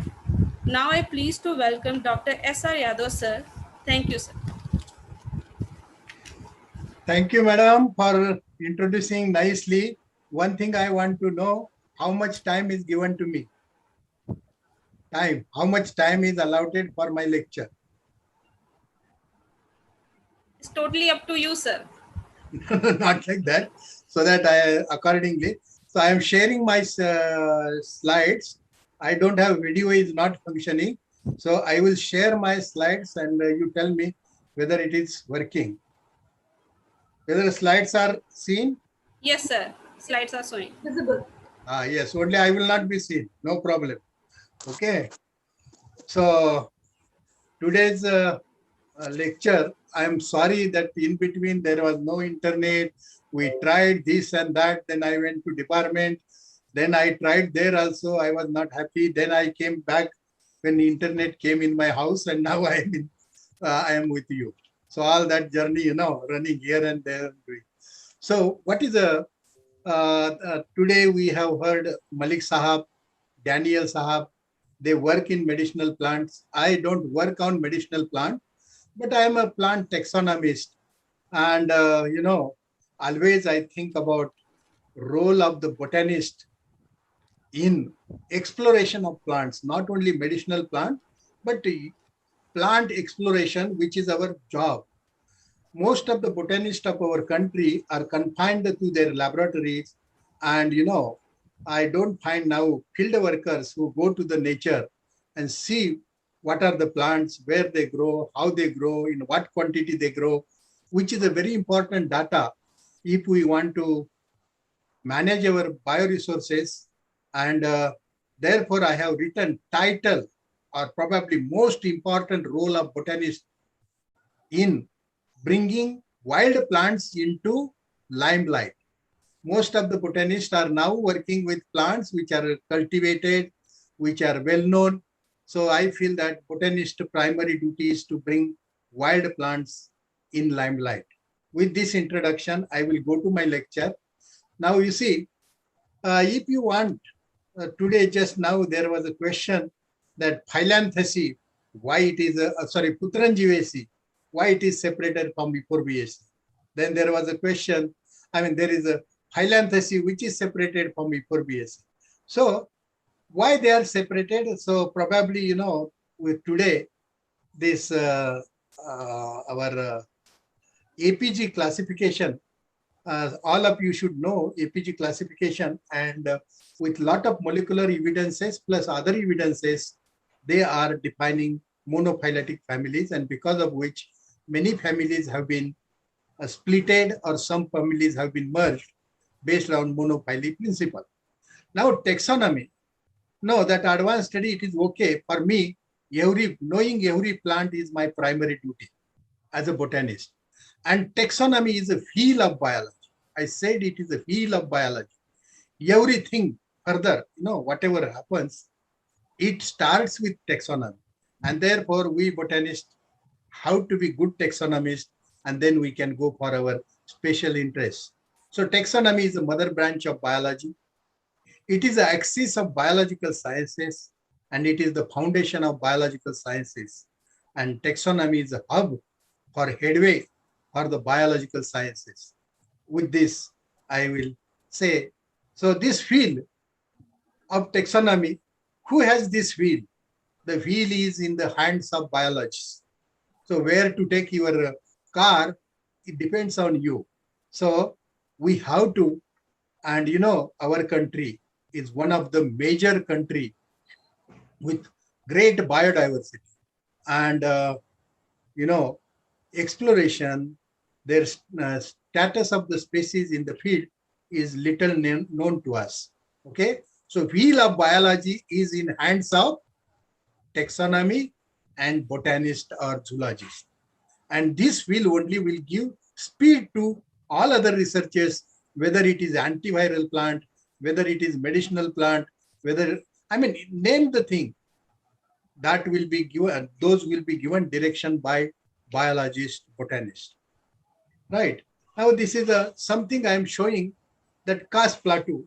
Now I am pleased to welcome Dr. S.R. Yadav sir. Thank you, sir. Thank you, madam, for introducing nicely. One thing I want to know, how much time is given to me? Time. How much time is allotted for my lecture? It's totally up to you, sir. Not like that. So that accordingly. So I am sharing my slides. I don't have video, is not functioning. So I will share my slides and you tell me whether it is working. Whether the slides are seen? Yes, sir. Slides are showing. Visible. Yes, only I will not be seen. No problem. Okay. So today's lecture, I am sorry that in between there was no internet. We tried this and that. Then I went to department. Then I tried there also. I was not happy. Then I came back when the internet came in my house, and now I am with you. So all that journey, running here and there. So what is today we have heard Malik Sahab, Daniel Sahab. They work in medicinal plants. I don't work on medicinal plant, but I am a plant taxonomist. And, always I think about role of the botanist in exploration of plants, not only medicinal plant, but plant exploration, which is our job. Most of the botanists of our country are confined to their laboratories. And, I don't find now field workers who go to the nature and see what are the plants, where they grow, how they grow, in what quantity they grow, which is a very important data if we want to manage our bioresources. And therefore, I have written title or probably most important role of botanist in bringing wild plants into limelight. Most of the botanists are now working with plants which are cultivated, which are well known. So I feel that botanist primary duty is to bring wild plants in limelight. With this introduction, I will go to my lecture. Now you see, if you want, today just now there was a question that Phyllanthus, why it is, Putrangivaceae, why it is separated from Euphorbiaceae. Then there was a question, there is a Phyllanthus which is separated from Euphorbiaceae. So why they are separated? So probably, with today, this our APG classification, all of you should know APG classification, and with lot of molecular evidences plus other evidences, they are defining monophyletic families, and because of which many families have been splitted or some families have been merged based on monophyly principle. Now taxonomy, no, that advanced study, it is okay for me. Knowing every plant is my primary duty as a botanist. And taxonomy is a field of biology. I said it is a field of biology. Everything further, whatever happens, it starts with taxonomy. And therefore, we botanists have to be good taxonomists, and then we can go for our special interests. So taxonomy is the mother branch of biology. It is the axis of biological sciences, and it is the foundation of biological sciences. And taxonomy is a hub for headway for the biological sciences. With this, I will say, so this field of taxonomy, who has this field? The wheel is in the hands of biologists. So where to take your car, it depends on you. So we have to, and our country is one of the major country with great biodiversity, and exploration, their status of the species in the field is little known to us. Okay, so wheel of biology is in hands of taxonomy and botanist or zoologist, and this wheel only will give speed to all other researchers, whether it is antiviral plant, whether it is medicinal plant, whether, name the thing, that will be given, those will be given direction by biologist, botanist. Right. Now this is something I am showing, that Karst plateau.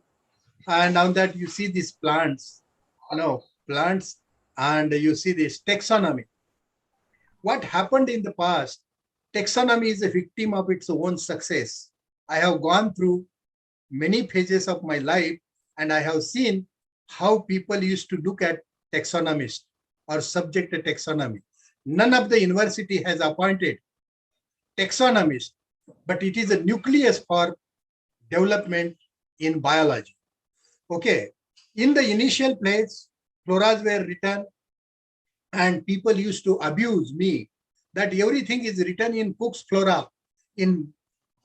And now that you see these plants, plants, and you see this taxonomy. What happened in the past, taxonomy is a victim of its own success. I have gone through many phases of my life, and I have seen how people used to look at taxonomists or subject to taxonomy. None of the university has appointed taxonomists, but it is a nucleus for development in biology. Okay, in the initial place, floras were written, and people used to abuse me that everything is written in Cook's flora, in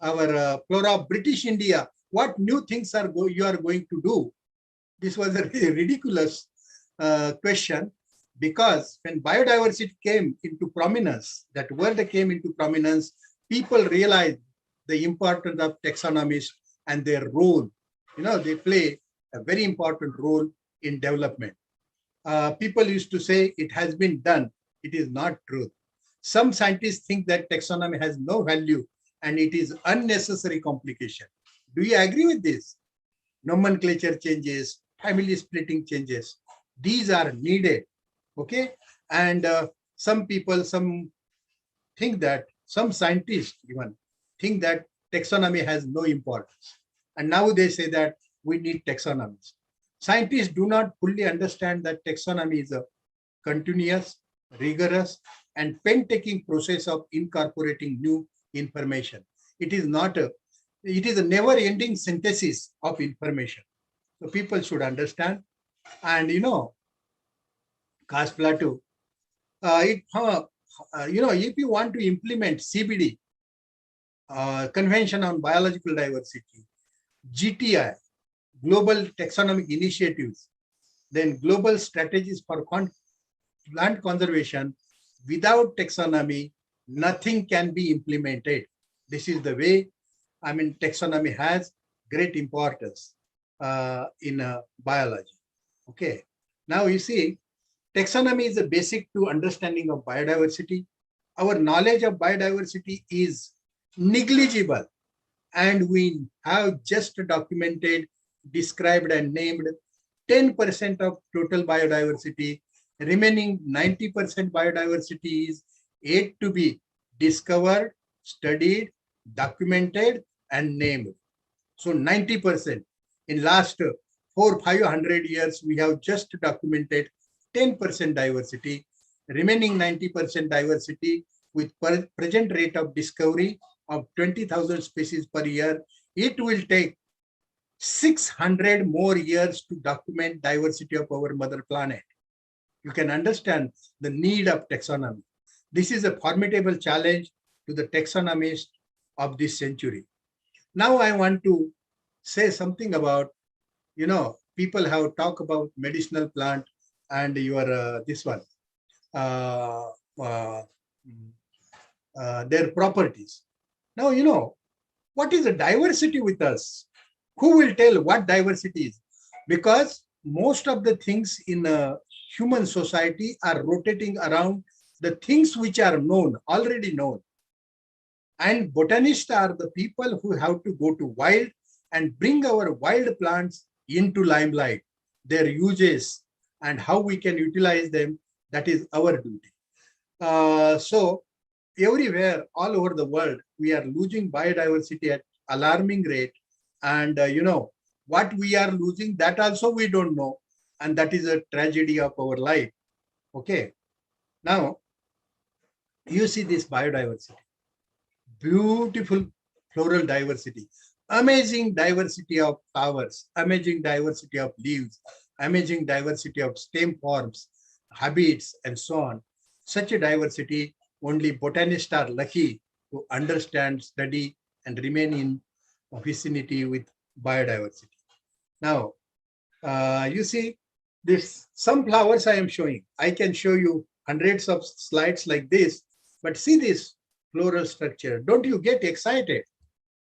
our flora of British India. What new things you are going to do? This was a ridiculous question, because when biodiversity came into prominence, that word came into prominence, people realized the importance of taxonomists and their role. They play a very important role in development. People used to say it has been done. It is not true. Some scientists think that taxonomy has no value and it is unnecessary complication. Do you agree with this? Nomenclature changes, family splitting changes. These are needed. Okay. And some people, some scientists even think that taxonomy has no importance. And now they say that we need taxonomies. Scientists do not fully understand that taxonomy is a continuous, rigorous, and painstaking process of incorporating new information. It is a never-ending synthesis of information. So people should understand. And Karst plateau, if you want to implement CBD, Convention on Biological Diversity, GTI, Global Taxonomic Initiatives, then global strategies for plant conservation, without taxonomy, nothing can be implemented. This is the way, taxonomy has great importance in biology. Okay. Now you see, taxonomy is the basic to understanding of biodiversity. Our knowledge of biodiversity is negligible, and we have just documented, described, and named 10% of total biodiversity. Remaining 90% biodiversity is yet to be discovered, studied, documented, and named. So 90%. In last 400-500 years, we have just documented 10% diversity. Remaining 90% diversity, with present rate of discovery of 20,000 species per year, it will take 600 more years to document diversity of our mother planet. You can understand the need of taxonomy. This is a formidable challenge to the taxonomists of this century. Now I want to say something about, people have talked about medicinal plant and your this one, their properties. Now, what is the diversity with us? Who will tell what diversity is? Because most of the things in human society are rotating around the things which are known, already known. And botanists are the people who have to go to wild and bring our wild plants into limelight, their uses and how we can utilize them. That is our duty. So everywhere, all over the world, we are losing biodiversity at alarming rate. And what we are losing, that also we don't know. And that is a tragedy of our life. Okay. Now, you see this biodiversity. Beautiful floral diversity. Amazing diversity of flowers. Amazing diversity of leaves. Amazing diversity of stem forms, habits, and so on. Such a diversity, only botanists are lucky to understand, study, and remain in vicinity with biodiversity. Now, you see this, some flowers I am showing. I can show you hundreds of slides like this, but see this floral structure. Don't you get excited?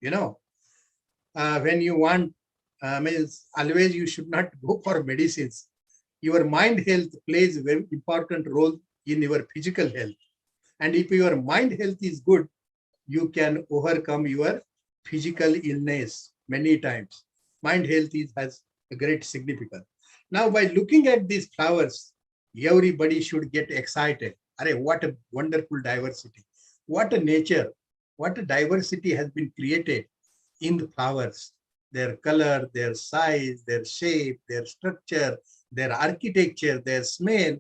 When you want, means always you should not go for medicines. Your mind health plays a very important role in your physical health. And if your mind health is good, you can overcome your physical illness many times. Mind health has a great significance. Now, by looking at these flowers, everybody should get excited. Array, what a wonderful diversity. What a nature, what a diversity has been created in the flowers. Their color, their size, their shape, their structure, their architecture, their smell.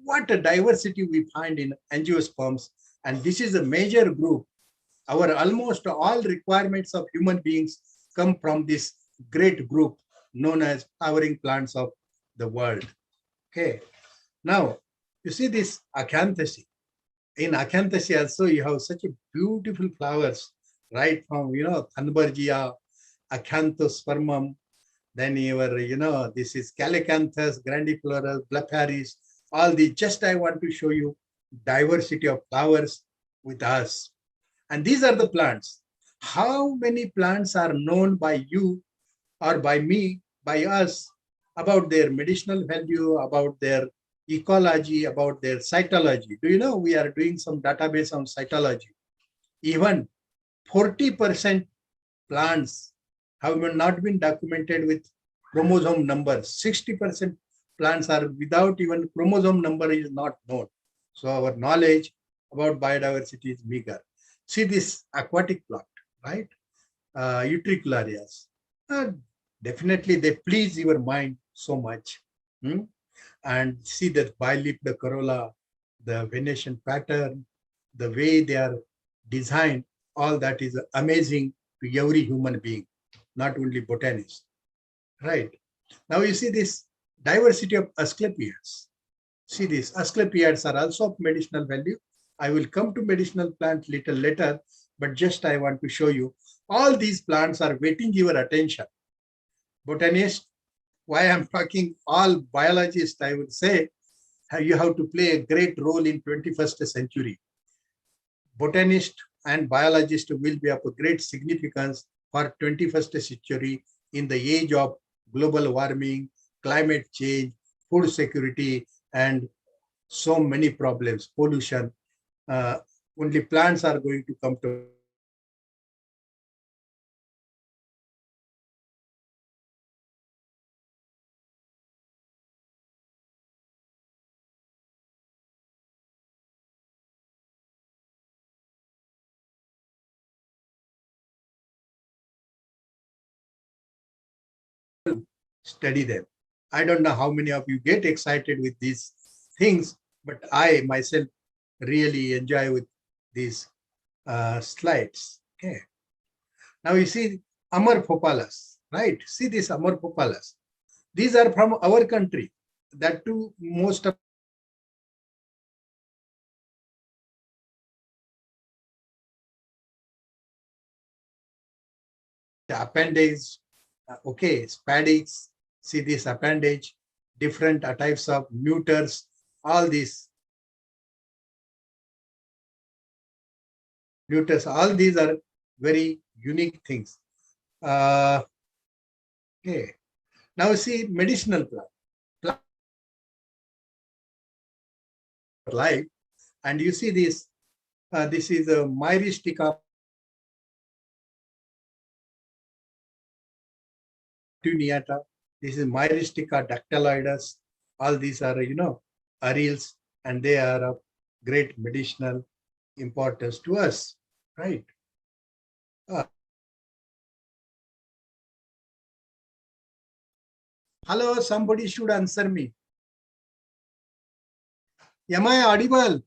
What a diversity we find in angiosperms. And this is a major group. Our almost all requirements of human beings come from this great group known as flowering plants of the world. Okay. Now, you see this acanthaceae. In acanthaceae also, you have such a beautiful flowers, right from, Thunbergia, Acanthospermum, then your, this is Calicanthus, grandiflora, Blephariis, all these. Just I want to show you diversity of flowers with us. And these are the plants. How many plants are known by you or by me, by us, about their medicinal value, about their ecology, about their cytology? Do you know we are doing some database on cytology? Even 40% plants have not been documented with chromosome numbers. 60% plants are without even chromosome number is not known. So our knowledge about biodiversity is meager. See this aquatic plant, right? Utricularias. Definitely they please your mind so much. And see that bilipped corolla, the venation pattern, the way they are designed, all that is amazing to every human being, not only botanists, right? Now you see this diversity of Asclepias. See this, asclepiads are also of medicinal value. I will come to medicinal plant little later, but just I want to show you all these plants are waiting your attention. Botanist, why I'm talking all biologists, I would say you have to play a great role in 21st century. Botanist and biologist will be of a great significance for 21st century in the age of global warming, climate change, food security, and so many problems, pollution. Only plants are going to come to study them. I don't know how many of you get excited with these things, but I myself really enjoy with these slides. Okay. Now you see Amorphopalas, right? See this Amorphopalas. These are from our country. That too, most of the appendage, okay, spadix, see this appendage, different types of neuters, all these neuters, all these are very unique things. Okay, now see medicinal plant life, and you see this. This is a Myristica tuneata. This is Myristica dactyloides. All these are, areals, and they are of great medicinal importance to us, right? Hello, somebody should answer me. Am I audible?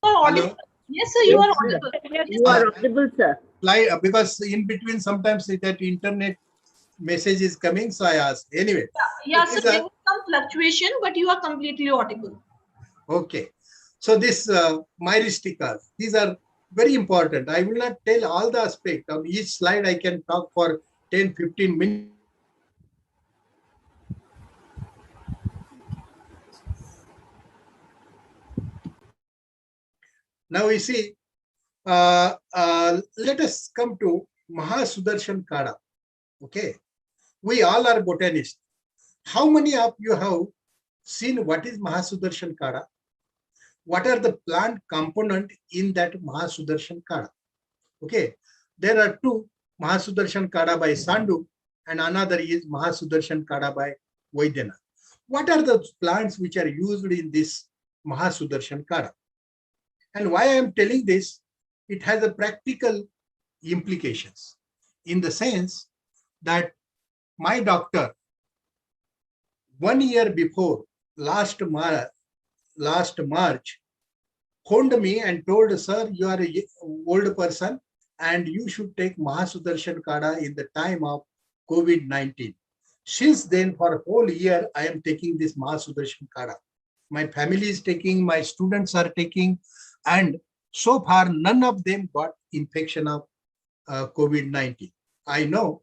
Audible. Yes, sir, you are audible. You are audible, sir. Because in between sometimes that internet message is coming, so I asked. Anyway. Yeah, sir, there was some fluctuation, but you are completely audible. Okay. So this Myristica, these are very important. I will not tell all the aspect. On each slide, I can talk for 10, 15 minutes. Now we see, let us come to Mahasudarshan Kada. Okay. We all are botanists. How many of you have seen what is Mahasudarshan Kada? What are the plant component in that Mahasudarshan Kada? Okay. There are two, Mahasudarshan Kada by Sandu and another is Mahasudarshan Kada by Vaidyanath. What are the plants which are used in this Mahasudarshan Kada? And why I am telling this, it has a practical implications in the sense that my doctor 1 year before last March phoned me and told, sir, you are an old person and you should take Mahasudarshan Kada in the time of COVID-19. Since then, for a whole year, I am taking this Mahasudarshan Kada. My family is taking, my students are taking, and so far, none of them got infection of COVID-19. I know.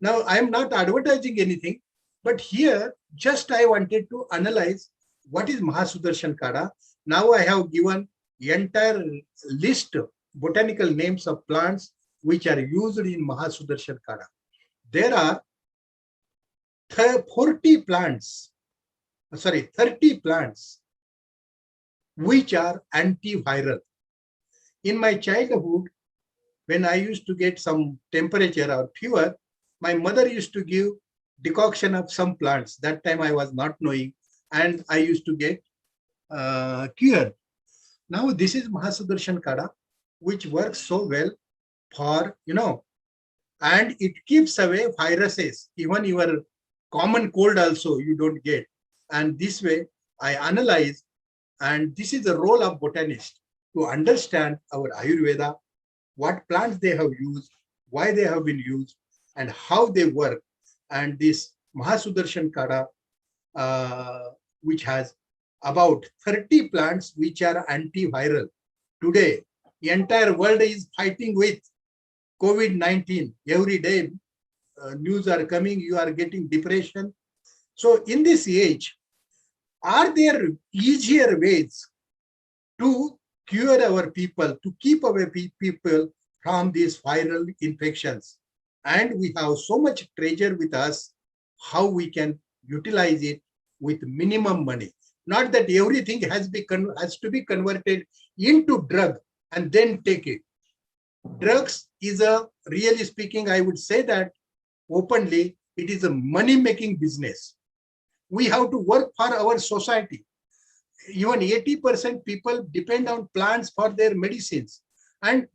Now, I am not advertising anything, but here, just I wanted to analyze what is Mahasudarshan Kada. Now, I have given the entire list of botanical names of plants which are used in Mahasudarshan Kada. There are 30 plants which are antiviral. In my childhood, when I used to get some temperature or fever, my mother used to give decoction of some plants. That time I was not knowing, and I used to get cured. Now this is Mahasudarshan Kada, which works so well for, and it keeps away viruses. Even your common cold also you don't get. And this way I analyze, and this is the role of botanist to understand our Ayurveda, what plants they have used, why they have been used, and how they work. And this Mahasudarshan Kada which has about 30 plants which are antiviral. Today, the entire world is fighting with COVID-19. Every day, news are coming, you are getting depression. So in this age, are there easier ways to cure our people, to keep our people from these viral infections? And we have so much treasure with us, how we can utilize it with minimum money. Not that everything has to be converted into drug and then take it. Drugs is a, really speaking, I would say that openly, it is a money-making business. We have to work for our society. Even 80% people depend on plants for their medicines. And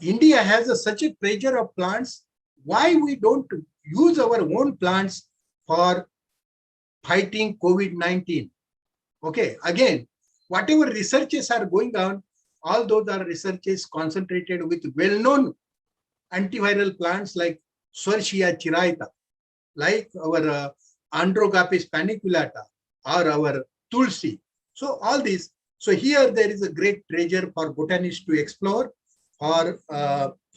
India has such a treasure of plants. Why we don't use our own plants for fighting COVID-19? Okay, again, whatever researches are going on, all those are researches concentrated with well-known antiviral plants like Swarshia chiraita, like our Androgapis paniculata, or our Tulsi. So all these. So here there is a great treasure for botanists to explore for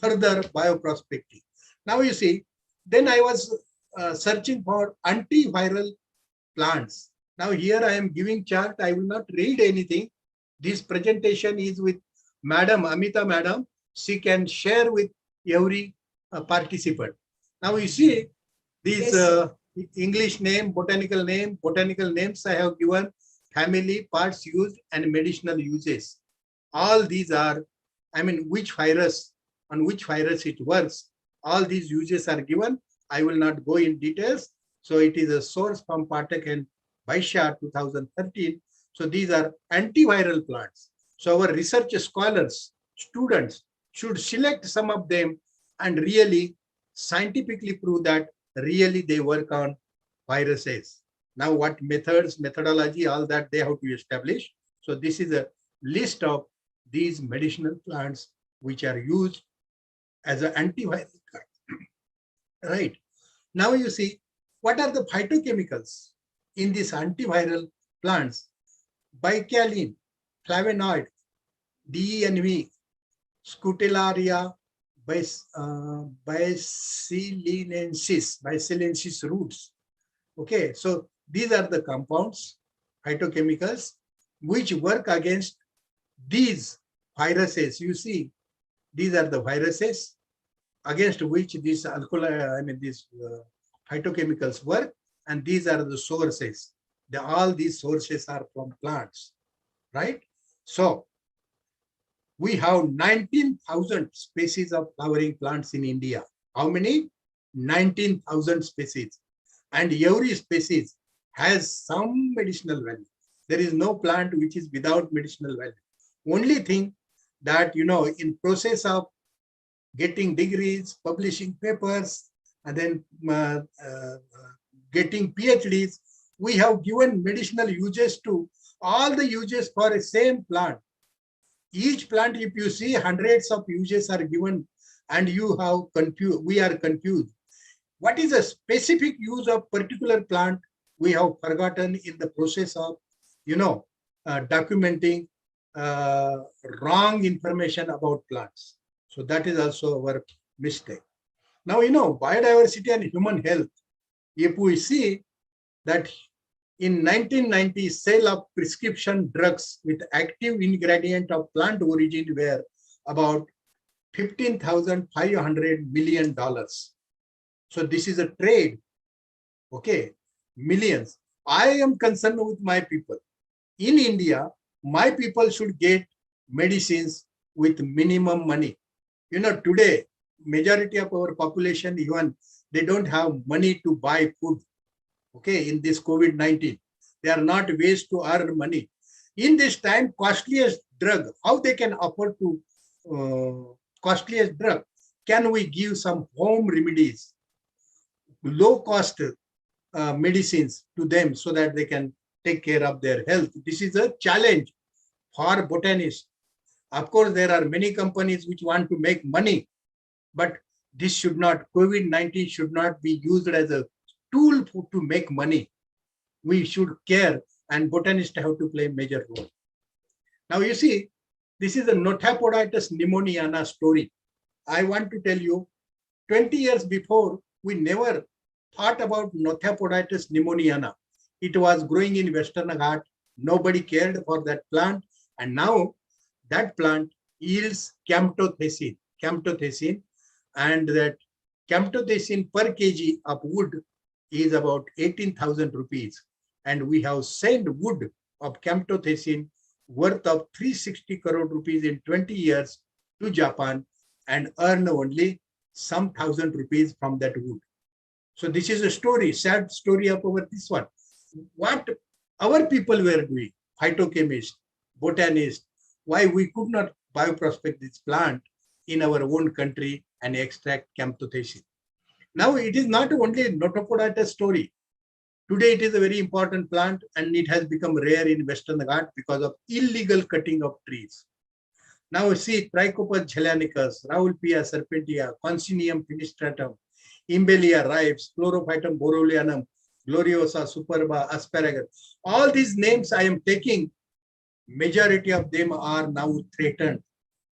further bioprospecting. Now you see, then I was searching for antiviral plants. Now here I am giving chart. I will not read anything. This presentation is with Madam Amita Madam. She can share with every participant. Now you see these English name, botanical names I have given, family, parts used, and medicinal uses. All these are, I mean, which virus, on which virus it works. All these uses are given. I will not go in details. So it is a source from Patak and Vaishya 2013. So these are antiviral plants. So our research scholars, students should select some of them and really scientifically prove that really they work on viruses. Now what methods, methodology, all that they have to establish. So this is a list of these medicinal plants which are used as an antiviral. Right. Now you see, what are the phytochemicals in these antiviral plants? Bicalin, flavonoid, DENV, Scutellaria basilensis roots. Okay, so these are the compounds, phytochemicals, which work against these viruses. You see, these are the viruses against which these phytochemicals work, and these are the sources. All these sources are from plants, right? So we have 19,000 species of flowering plants in India. How many? 19,000 species. And every species has some medicinal value. There is no plant which is without medicinal value. Only thing that, you know, in process of getting degrees, publishing papers, and then getting PhDs, we have given medicinal uses to all the uses for a same plant. Each plant, if you see, hundreds of uses are given, and you have confused. We are confused. What is a specific use of particular plant? We have forgotten in the process of, you know, documenting wrong information about plants. So that is also our mistake. Now, you know, biodiversity and human health. If we see that in 1990, sale of prescription drugs with active ingredient of plant origin were about $15,500 million. So this is a trade, okay, millions. I am concerned with my people. In India, my people should get medicines with minimum money. You know, today, majority of our population, even they don't have money to buy food. Okay, in this COVID-19, there are not ways to earn money. In this time, costliest drug, how they can afford to costliest drug? Can we give some home remedies, low cost medicines to them so that they can take care of their health? This is a challenge for botanists. Of course, there are many companies which want to make money, but this should not, COVID-19 should not be used as a tool to make money. we should care, and botanists have to play a major role. Now you see, this is a Nothapoditis pneumoniana story. I want to tell you, 20 years before, we never thought about Nothapoditis pneumoniana. It was growing in Western Ghat. Nobody cared for that plant. And now that plant yields camptothecin, and that camptothecin per kg of wood is about 18,000 rupees. And we have sent wood of camptothecin worth of 360 crore rupees in 20 years to Japan and earn only some thousand rupees from that wood. So this is a story, sad story of our this one. What our people were doing, phytochemists, botanists, why we could not bioprospect this plant in our own country and extract camptothecin. Now it is not only a Nothapoditis story. Today it is a very important plant and it has become rare in Western Ghat because of illegal cutting of trees. Now see Trichopas zhelyanicus, Raulpia serpentia, Concinium finistratum, Imbelia ripes, Chlorophytum boreolianum, Gloriosa superba, asparagus. All these names I am taking, majority of them are now threatened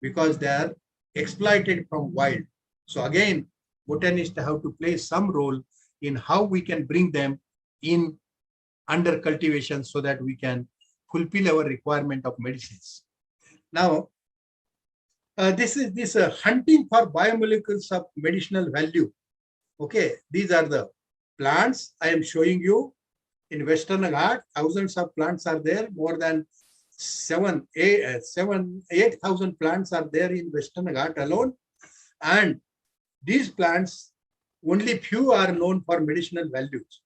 because they are exploited from wild. So again, botanists have to play some role in how we can bring them in under cultivation so that we can fulfill our requirement of medicines. Now, this is hunting for biomolecules of medicinal value. Okay, these are the plants I am showing you. In Western Ghat, thousands of plants are there. More than 8,000 plants are there in Western Ghat alone. And these plants, only few are known for medicinal values.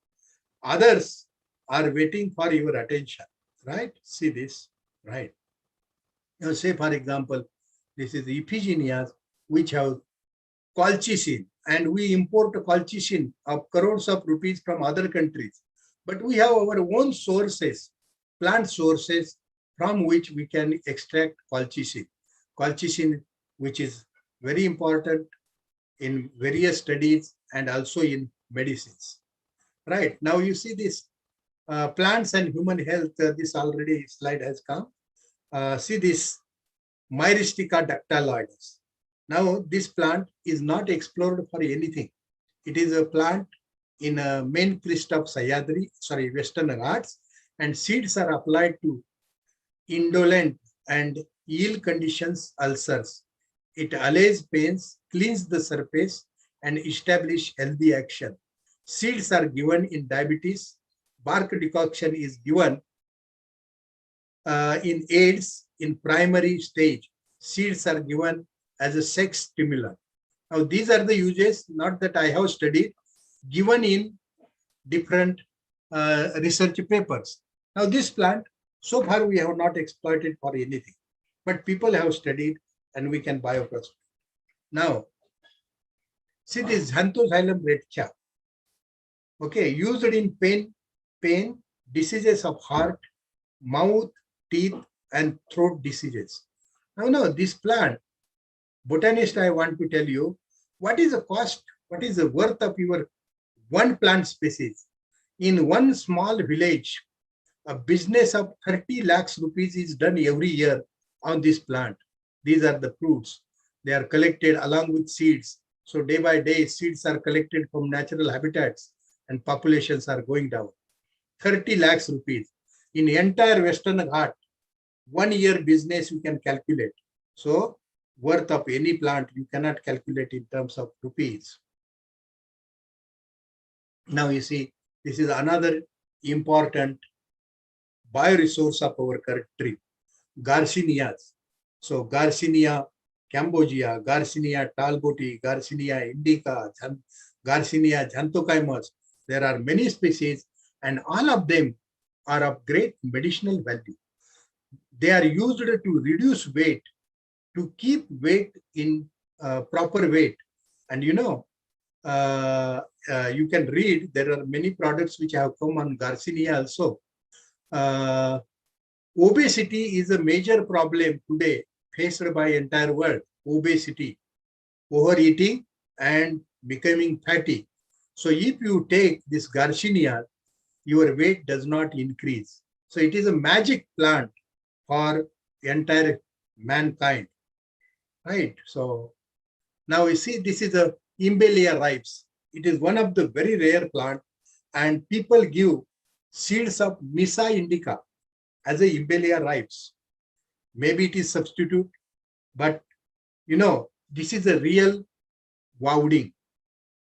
Others are waiting for your attention, right? See this, right? Now say, for example, this is Iphigenias, which have colchicine, and we import colchicine of crores of rupees from other countries. But we have our own sources, plant sources, from which we can extract colchicine. Colchicine, which is very important in various studies and also in medicines. Right, now you see this plants and human health, this already slide has come. See this Myristica dactyloides. Now this plant is not explored for anything. It is a plant in a main crest of Western Ghats, and seeds are applied to indolent and ill conditions ulcers. It allays pains, cleans the surface, and establish healthy action. Seeds are given in diabetes. Bark decoction is given in AIDS in primary stage. Seeds are given as a sex stimulant. Now these are the uses, not that I have studied, given in different research papers. Now this plant, so far we have not exploited for anything, but people have studied and we can bioprospect. Now, see this Xanthosylum retica. Okay, used in pain, diseases of heart, mouth, teeth, and throat diseases. Now, this plant, botanist, I want to tell you, what is the cost, what is the worth of your one plant species? In one small village, a business of 30 lakhs rupees is done every year on this plant. These are the fruits. They are collected along with seeds. So day by day, seeds are collected from natural habitats and populations are going down. 30 lakhs rupees. In entire Western Ghat, 1 year business you can calculate. So worth of any plant you cannot calculate in terms of rupees. Now you see, this is another important bioresource of our country, Garcinias. So Garcinia cambogia, Garcinia talboti, Garcinia indica, Garcinia xanthochymus. There are many species and all of them are of great medicinal value. They are used to reduce weight, to keep weight in proper weight. And you know, you can read, there are many products which have come on Garcinia also. Obesity is a major problem today faced by entire world. Obesity, overeating and becoming fatty. So if you take this Garcinia, your weight does not increase. So it is a magic plant for entire mankind, right? So now you see, this is a Imbelia ripes. It is one of the very rare plant, and people give seeds of Misa indica as a Imbelia ripes. Maybe it is substitute, but this is a real wounding,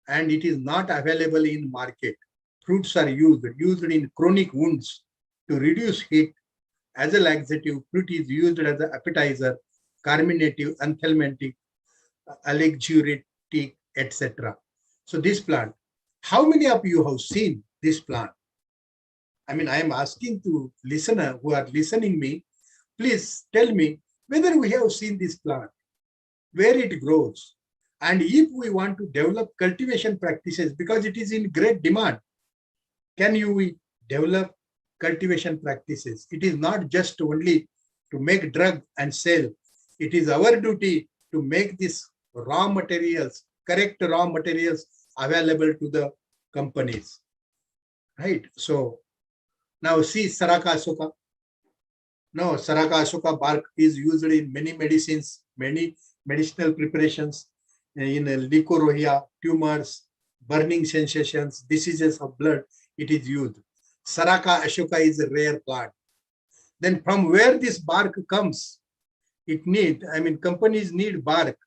and it is not available in market. Fruits are used in chronic wounds to reduce heat. As a laxative, fruit is used as an appetizer, carminative, anthelmintic, alexuritic, etc. So this plant, how many of you have seen this plant? I mean, I am asking to listener who are listening me, please tell me whether we have seen this plant, where it grows, and if we want to develop cultivation practices, because it is in great demand, can you develop cultivation practices? It is not just only to make drug and sell. It is our duty to make these raw materials, correct raw materials available to the companies, right? So now see Saraka Ashoka. No, Saraka Ashoka bark is used in many medicines, many medicinal preparations, in leukorrhea, tumors, burning sensations, diseases of blood, it is used. Saraka Ashoka is a rare plant. Then from where this bark comes, companies need bark.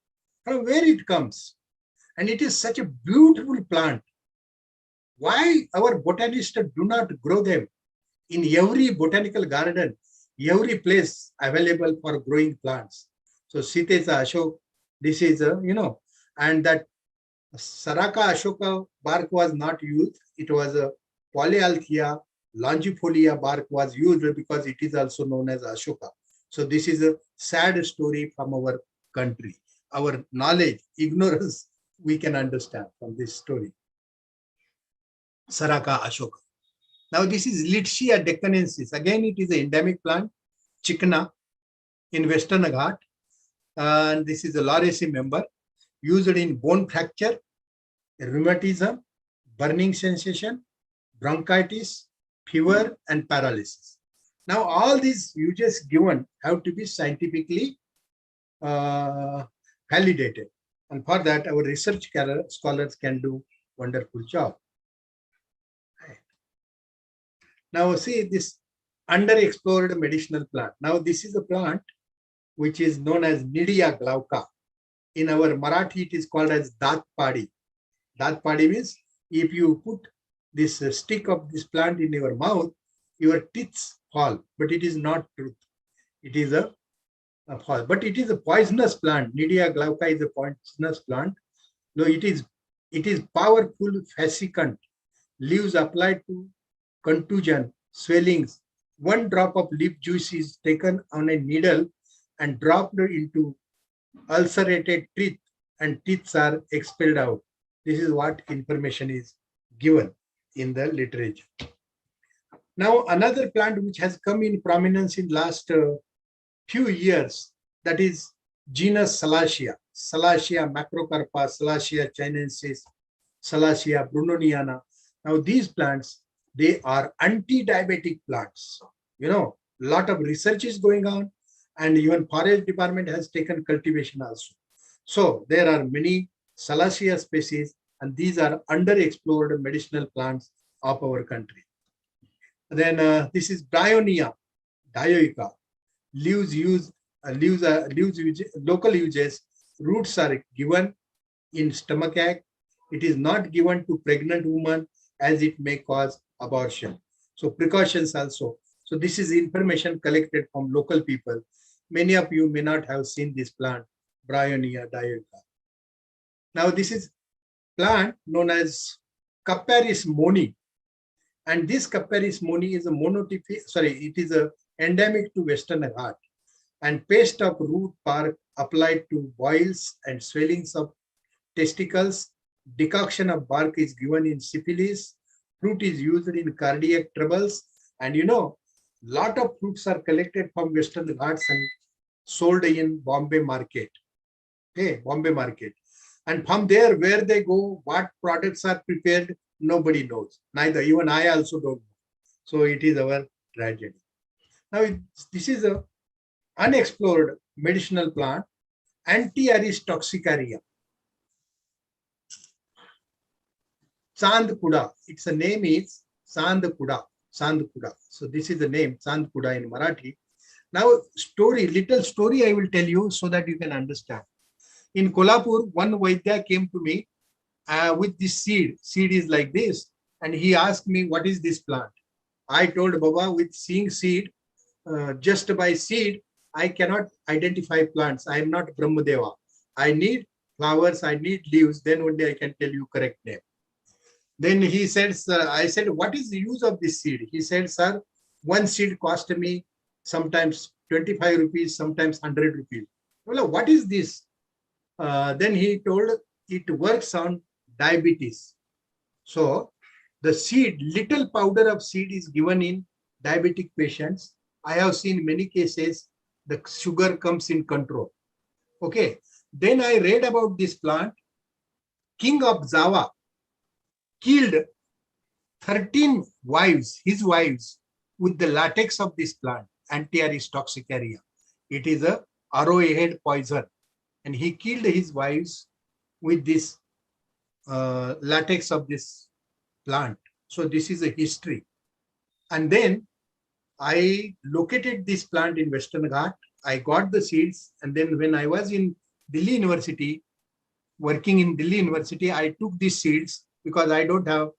From where it comes? And it is such a beautiful plant. Why our botanists do not grow them in every botanical garden, every place available for growing plants? So Sitesa Ashok, this is and that Saraka Ashoka bark was not used. It was a Polyalthea longifolia bark was used because it is also known as Ashoka. So this is a sad story from our country. Our knowledge, ignorance, we can understand from this story. Saraka Ashoka. Now this is Litchia deccanensis. Again, it is an endemic plant, Chikna, in Western Ghat. And this is a Lawrence member, used in bone fracture, rheumatism, burning sensation, bronchitis, fever, and paralysis. Now, all these uses given have to be scientifically validated. And for that, our research scholars can do wonderful job. Now, see this underexplored medicinal plant. Now, this is a plant which is known as Nidia glauca. In our Marathi, it is called as Dat Padi. Dat Padi means if you put this stick of this plant in your mouth, your teeth fall, but it is not truth. It is a fall, but it is a poisonous plant. Nidia glauca is a poisonous plant. No, it is powerful fascicant. Leaves applied to contusion, swellings. One drop of leaf juice is taken on a needle and dropped into ulcerated teeth, and teeth are expelled out. This is what information is given in the literature. Now, another plant which has come in prominence in last few years, that is genus Salacia. Salacia macrocarpa, Salacia chinensis, Salacia brunoniana. Now, these plants, they are anti-diabetic plants. Lot of research is going on, and even forest department has taken cultivation also. So there are many Salacia species, and these are underexplored medicinal plants of our country. Then this is Bryonia dioica. Local uses. Roots are given in stomachache. It is not given to pregnant women as it may cause abortion. So precautions also. So this is information collected from local people. Many of you may not have seen this plant, Bryonia dioica. Now this is plant known as Capparis moni. And this Capparis moni is a it is a endemic to Western Ghat. And paste of root bark applied to boils and swellings of testicles. Decoction of bark is given in syphilis. Fruit is used in cardiac troubles. And lot of fruits are collected from Western Ghats and sold in Bombay market. Okay, Bombay market. And from there, where they go, what products are prepared, nobody knows. Neither, even I also don't know. So it is our tragedy. Now, this is a unexplored medicinal plant, Anti-Aristoxycaria. Sandkuda. Its name is Sandkuda. Sandkuda. So this is the name, Sandkuda in Marathi. Now, little story I will tell you so that you can understand. In Kolhapur, one Vaidya came to me with this seed. Seed is like this. And he asked me, what is this plant? I told Baba, with seeing seed, just by seed, I cannot identify plants. I am not Brahmadeva. I need flowers, I need leaves. Then one day I can tell you correct name. Then he said, sir, I said, what is the use of this seed? He said, sir, one seed cost me sometimes 25 rupees, sometimes 100 rupees. Well, what is this? Then he told it works on diabetes. So the seed, little powder of seed is given in diabetic patients. I have seen many cases, the sugar comes in control. Okay. Then I read about this plant. King of Java killed 13 wives, his wives, with the latex of this plant, Anti-Aristoxycaria. It is a arrowhead poison. And he killed his wives with this latex of this plant. So this is a history. And then I located this plant in Western Ghat. I got the seeds. And then when I was in Delhi University, working in Delhi University, I took these seeds because I don't have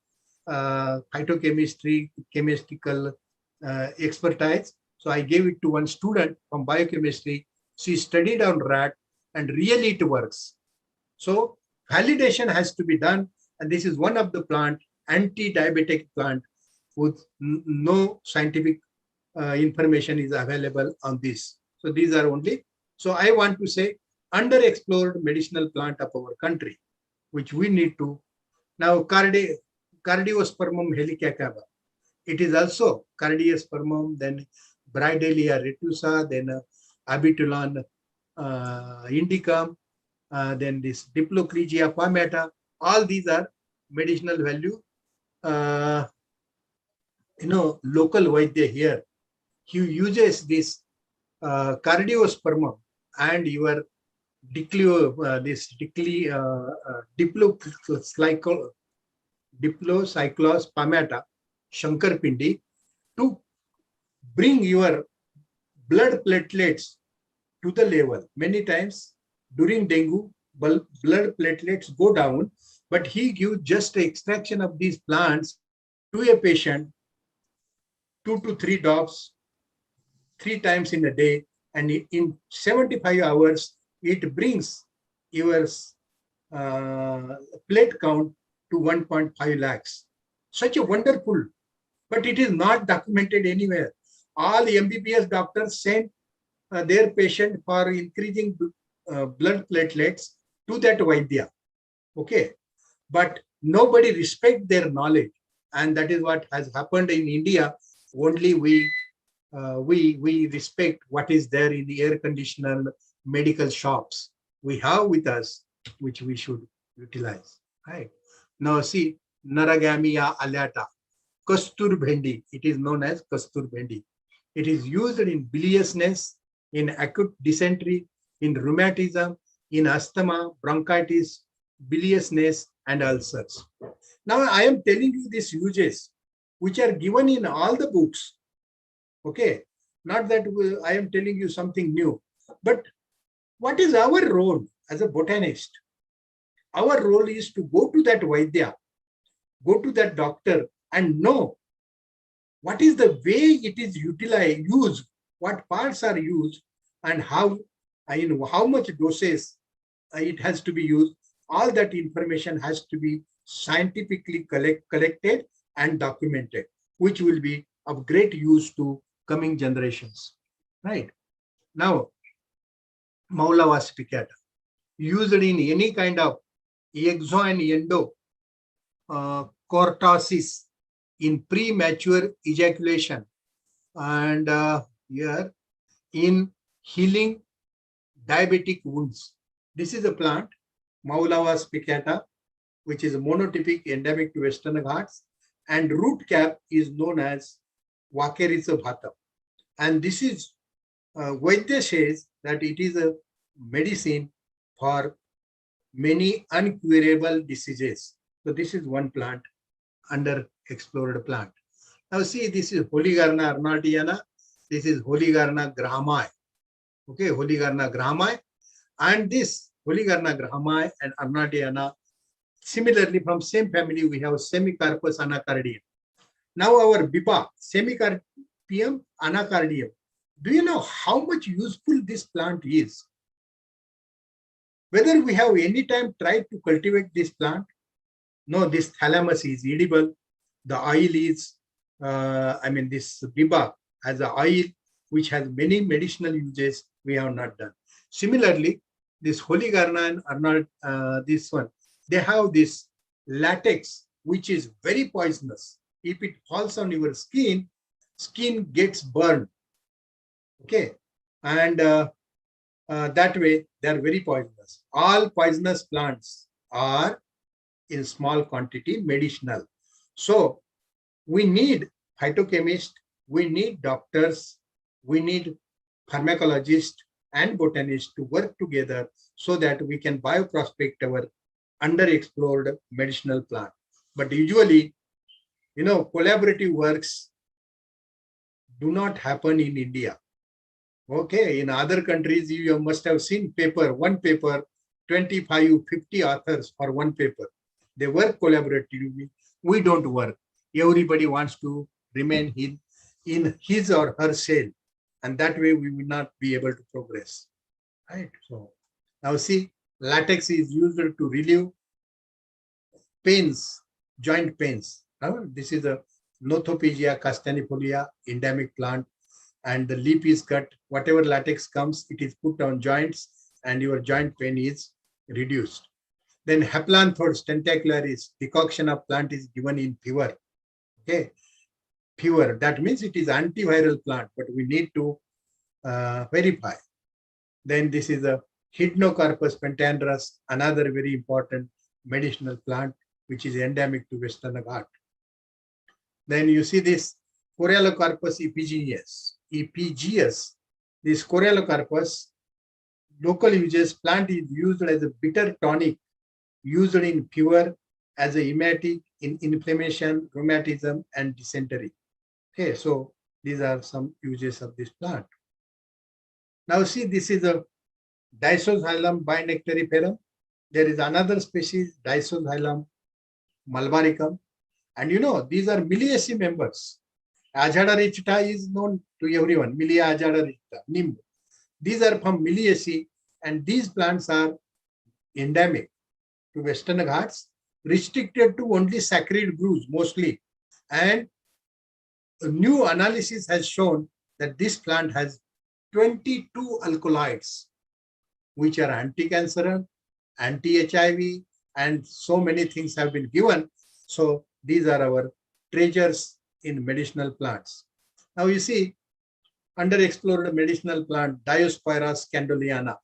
phytochemistry, chemical expertise. So I gave it to one student from biochemistry. She studied on rat and really it works. So validation has to be done. And this is one of the plant, anti-diabetic plant with no scientific information is available on this. So these are only, so I want to say underexplored medicinal plant of our country, which we need to. Now Cardiospermum helicacaba. It is also Cardiospermum, then Bridelia retusa, then Abitulon indicum, then this Diplocregia palmata. All these are medicinal value. Local Vaidya here, he uses this Cardiospermum and your Diplocyclos palmata, Shankarpindi, to bring your blood platelets to the level. Many times during dengue, blood platelets go down, but he gives just the extraction of these plants to a patient, 2 to 3 drops, 3 times in a day, and in 75 hours, it brings your plate count to 1.5 lakhs. Such a wonderful, but it is not documented anywhere. All MBBS doctors send their patient for increasing blood platelets to that Vaidya. Okay, but nobody respect their knowledge, and that is what has happened in India. Only we respect what is there in the air conditioner medical shops we have with us, which we should utilize. Right now, see Naragamia alata, Kastur Bhendi. It is known as Kastur Bhendi. It is used in biliousness, in acute dysentery, in rheumatism, in asthma, bronchitis, biliousness, and ulcers. Now I am telling you these uses, which are given in all the books. Okay, not that I am telling you something new, but what is our role as a botanist? Our role is to go to that Vaidya, go to that doctor and know what is the way it is utilized, used, what parts are used, and how much doses it has to be used. All that information has to be scientifically collected and documented, which will be of great use to coming generations. Right now, Maulava spicata, used in any kind of exo and endo cortosis in premature ejaculation, and here in healing diabetic wounds. This is a plant, Maulava spicata, which is a monotypic endemic to Western Ghats, and root cap is known as Vakerica Bhatam. And this is, Vaidya says that it is a medicine for many uncurable diseases. So this is one plant, under explored plant. Now see, this is Holygarna arnoldiana. This is Holygarna grahami. Okay, Holygarna grahami. And this Holygarna grahami and arnoldiana, similarly from same family, we have Semicarpus anacardium. Now our Bipa, Semicarpium anacardium. Do you know how much useful this plant is? Whether we have any time tried to cultivate this plant? No, this thalamus is edible. The oil is, this Biba has an oil which has many medicinal uses we have not done. Similarly, this Holygarna and Arnold, this one, they have this latex which is very poisonous. If it falls on your skin, skin gets burned. Okay, and that way they are very poisonous. All poisonous plants are in small quantity medicinal. So we need phytochemists, we need doctors, we need pharmacologists and botanists to work together so that we can bioprospect our underexplored medicinal plant. But usually, collaborative works do not happen in India. Okay, in other countries, you must have seen one paper, 25, 50 authors for one paper. They work collaboratively. We don't work. Everybody wants to remain in his or her cell. And that way we will not be able to progress. Right. So now see, latex is used to relieve pains, joint pains. This is a Nothophagia castanifolia endemic plant. And the leaf is cut. Whatever latex comes, it is put on joints and your joint pain is reduced. Then Heplanthos tentacularis, decoction of plant is given in fever. Okay, fever, that means it is antiviral plant, but we need to verify. Then this is a Hydnocarpus pentandrus, another very important medicinal plant, which is endemic to Western Ghat. Then you see this Corallocarpus epigeneus. This Corallocarpus, local uses, plant is used as a bitter tonic, used in fever, as a emetic, in inflammation, rheumatism, and dysentery. Okay, so these are some uses of this plant. Now see, this is a Disoxylum binectariferum. There is another species, Disoxylum malvaricum. And these are Miliaceae members. Azadirachta is known to everyone, Milia azadirachta, Nimb. These are from Miliaceae, and these plants are endemic to Western Ghats, restricted to only sacred groves mostly. And a new analysis has shown that this plant has 22 alkaloids, which are anti-cancerous, anti-HIV, and so many things have been given. So these are our treasures in medicinal plants. Now you see, underexplored medicinal plant, Diospyros candoliana,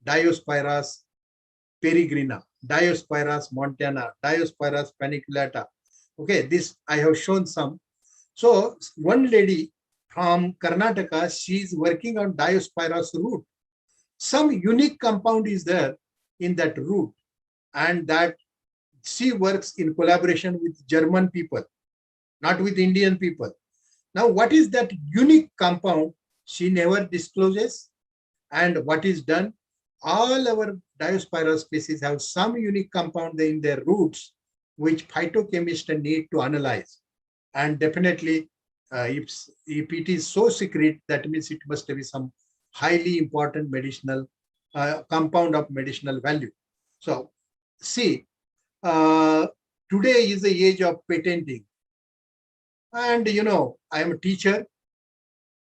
Diospyros peregrina, Diospyros montana, Diospyros paniculata. Okay, this I have shown some. So one lady from Karnataka, she is working on Diospyros root. Some unique compound is there in that root, and that she works in collaboration with German people, not with Indian people. Now, what is that unique compound? She never discloses. And what is done? All our Diospyros species have some unique compound in their roots, which phytochemists need to analyze. And definitely, if it is so secret, that means it must be some highly important medicinal compound of medicinal value. So, see, today is the age of patenting. And I am a teacher.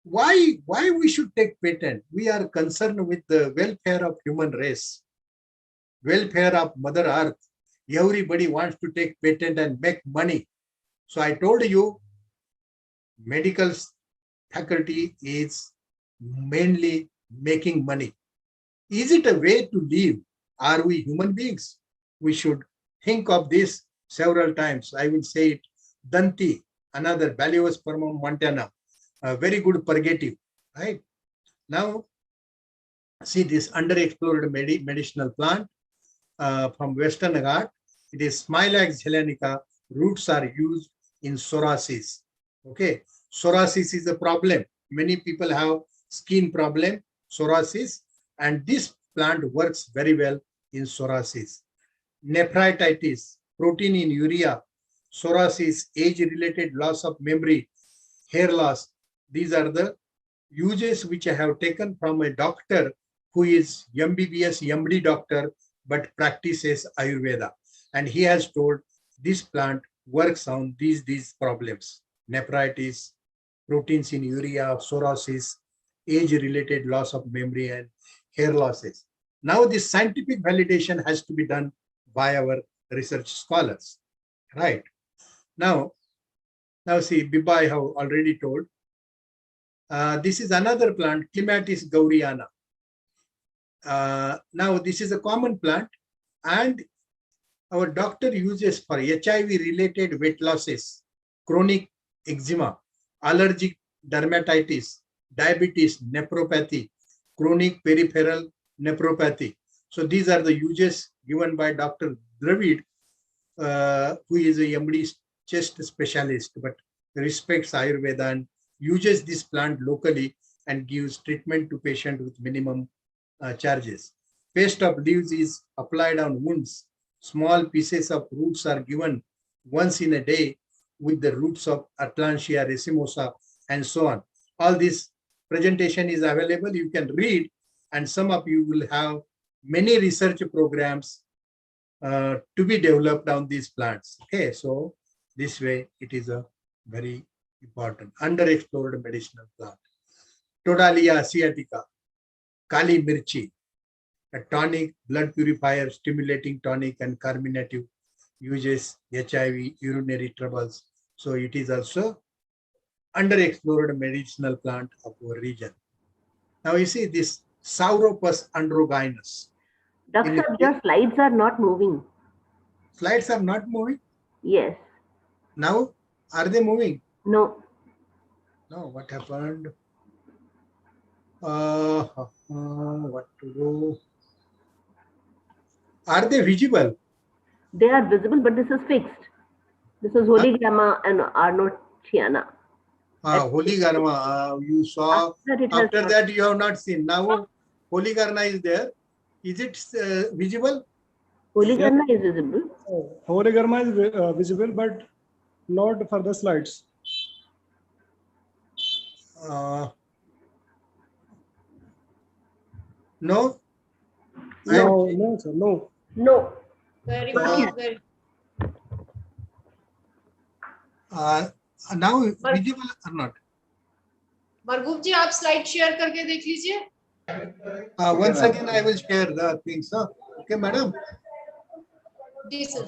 Why we should take patent? We are concerned with the welfare of human race, welfare of Mother Earth. Everybody wants to take patent and make money. So I told you, medical faculty is mainly making money. Is it a way to live? Are we human beings? We should think of this several times. I will say it. Danti, another Baliospermum montana. very good purgative, right? Now, see this underexplored medicinal plant from Western Ghat. It is Smilax helenica. Roots are used in psoriasis. Okay, psoriasis is a problem. Many people have skin problem, psoriasis, and this plant works very well in psoriasis. Nephritis, protein in urea, psoriasis, age-related loss of memory, hair loss. These are the uses which I have taken from a doctor who is MBBS, MD doctor, but practices Ayurveda. And he has told this plant works on these problems: nephritis, proteins in urea, psoriasis, age-related loss of memory, and hair losses. Now this scientific validation has to be done by our research scholars, right? Now see, Biba I have already told. This is another plant, Clematis gauriana. Now this is a common plant, and our doctor uses for HIV-related weight losses, chronic eczema, allergic dermatitis, diabetes, nephropathy, chronic peripheral nephropathy. So these are the uses given by Dr. Dravid, who is a MD chest specialist, but respects Ayurveda and uses this plant locally and gives treatment to patients with minimum charges. Paste of leaves is applied on wounds. Small pieces of roots are given once in a day with the roots of Atlantia racemosa and so on. All this presentation is available. You can read, and some of you will have many research programs to be developed on these plants. Okay, so this way it is a very important underexplored medicinal plant. Todalia asiatica, Kali mirchi, a tonic, blood purifier, stimulating tonic, and carminative, uses HIV, urinary troubles. So it is also underexplored medicinal plant of our region. Now you see this Sauropus androgynous. Doctor, your slides are not moving. Slides are not moving? Yes. Now, are they moving? No. No, what happened? What to do? Are they visible? They are visible, but this is fixed. This is Holy Gamma and Arnotiana. Holy Garma, you saw. After that, you have not seen. Now, Holy Garma is there. Is it visible? Holy Garma is visible. Holy Garma is visible, but not for the slides. No? No, no, sir, no. No. Very well. Now visible or not? Marghoob जी आप slide share करके देख लीजिए. Once again, I will share the things. Huh? Okay, madam. जी sir.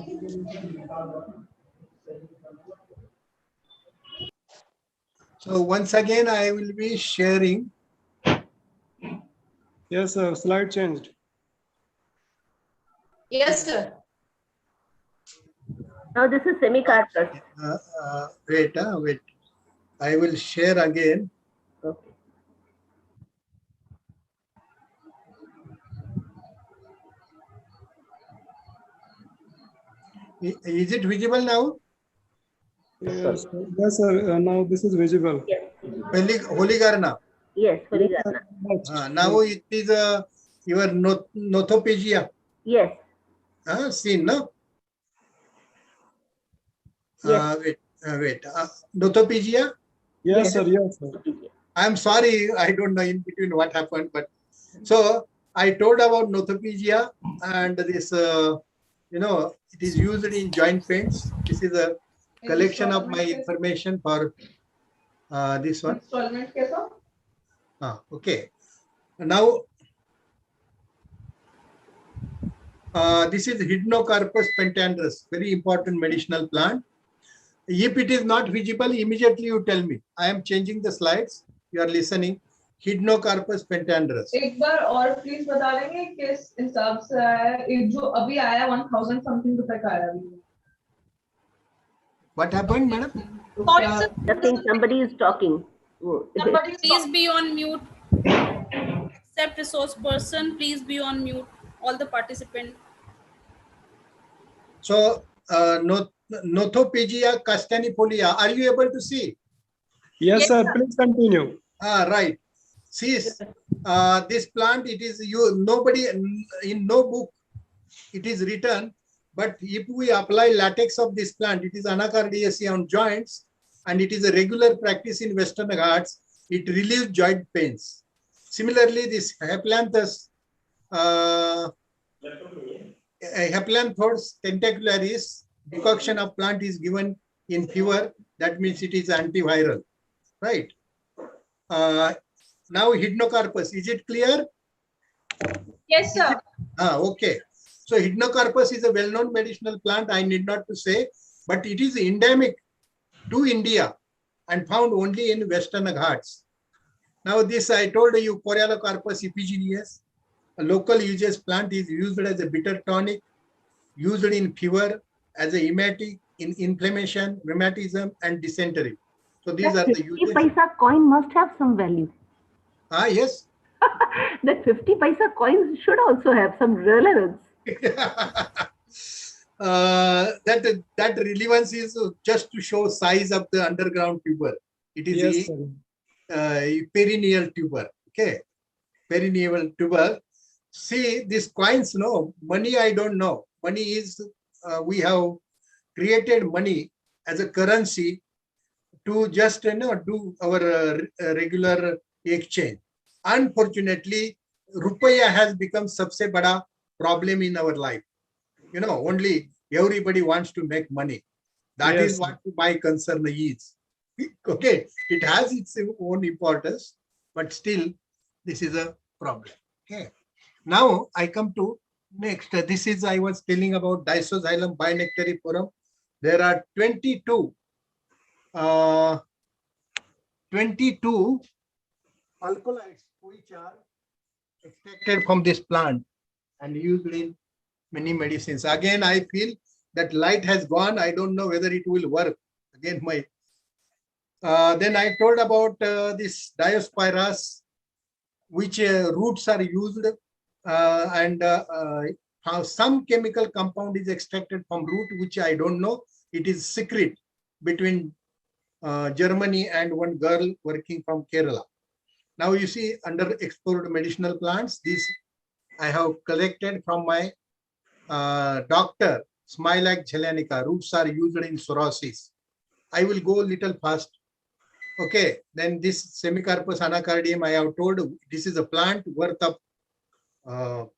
So once again, I will be sharing. Yes, sir. Slide changed. Yes, sir. Now this is semicarpus. Wait. I will share again. Okay. Is it visible now? Yes, sir. Now this is visible. Yes. Holy Garna. Yes, Holy Garna. Now it is your nothophagia. Yes. Seen, no? Yes. Wait. Nothophagia? Yes, sir. Yes, sir. I'm sorry, I don't know in between what happened, but so I told about nothophagia, and this, it is used in joint pains. This is a collection of my information for this one. Okay. Now, this is Hydnocarpus pentandrus, very important medicinal plant. If it is not visible, immediately you tell me. I am changing the slides. You are listening. Hydnocarpus pentandrus. एक बार और please बता देंगे किस हिसाब से आया एक जो अभी आया 1000 समथिंग रुपए का आया अभी. What happened, madam? I think somebody is talking. Please be on mute. Except resource person, please be on mute. All the participants. So, Nothopegia castanifolia, are you able to see? Yes, sir. Please continue. Right. See, this plant, it is nobody in no book it is written, but if we apply latex of this plant, it is anacardiaceae on joints, and it is a regular practice in Western Ghats. It relieves joint pains. Similarly, this Heplanthus, Heplanthus tentacularis decoction of plant is given in fever. That means it is antiviral, right? Now Hydnocarpus, is it clear? Yes, sir. Okay. So Hydnocarpus is a well-known medicinal plant. I need not to say, but it is endemic to India and found only in Western Ghats. Now this I told you, Corialocarpus epigeneus, a local uses plant is used as a bitter tonic, used in fever, as a emetic, in inflammation, rheumatism, and dysentery. So these are the 50 uses. paisa coin must have some value. Yes. That 50 paisa coins should also have some relevance. That relevance is just to show size of the underground tuber. It is a perineal tuber. Okay, perineal tuber. See, these coins, no money. I don't know. Money is we have created money as a currency to just do our regular exchange. Unfortunately, rupaya has become sabse bada problem in our life. Only everybody wants to make money. That is what my concern is. Okay, it has its own importance, but still, this is a problem. Okay. Now I come to next. This is I was telling about Disoxylum binectariforum. There are 22 alkaloids which are extracted from this plant and used in many medicines. Again, I feel that light has gone. I don't know whether it will work. Again, then I told about this Diospyros, which roots are used, and how some chemical compound is extracted from root, which I don't know. It is secret between Germany and one girl working from Kerala. Now you see, under explored medicinal plants, this I have collected from my doctor, Smilac Gelanica. Roots are used in psoriasis. I will go a little fast. Okay, then this Semicarpus anacardium, I have told this is a plant worth of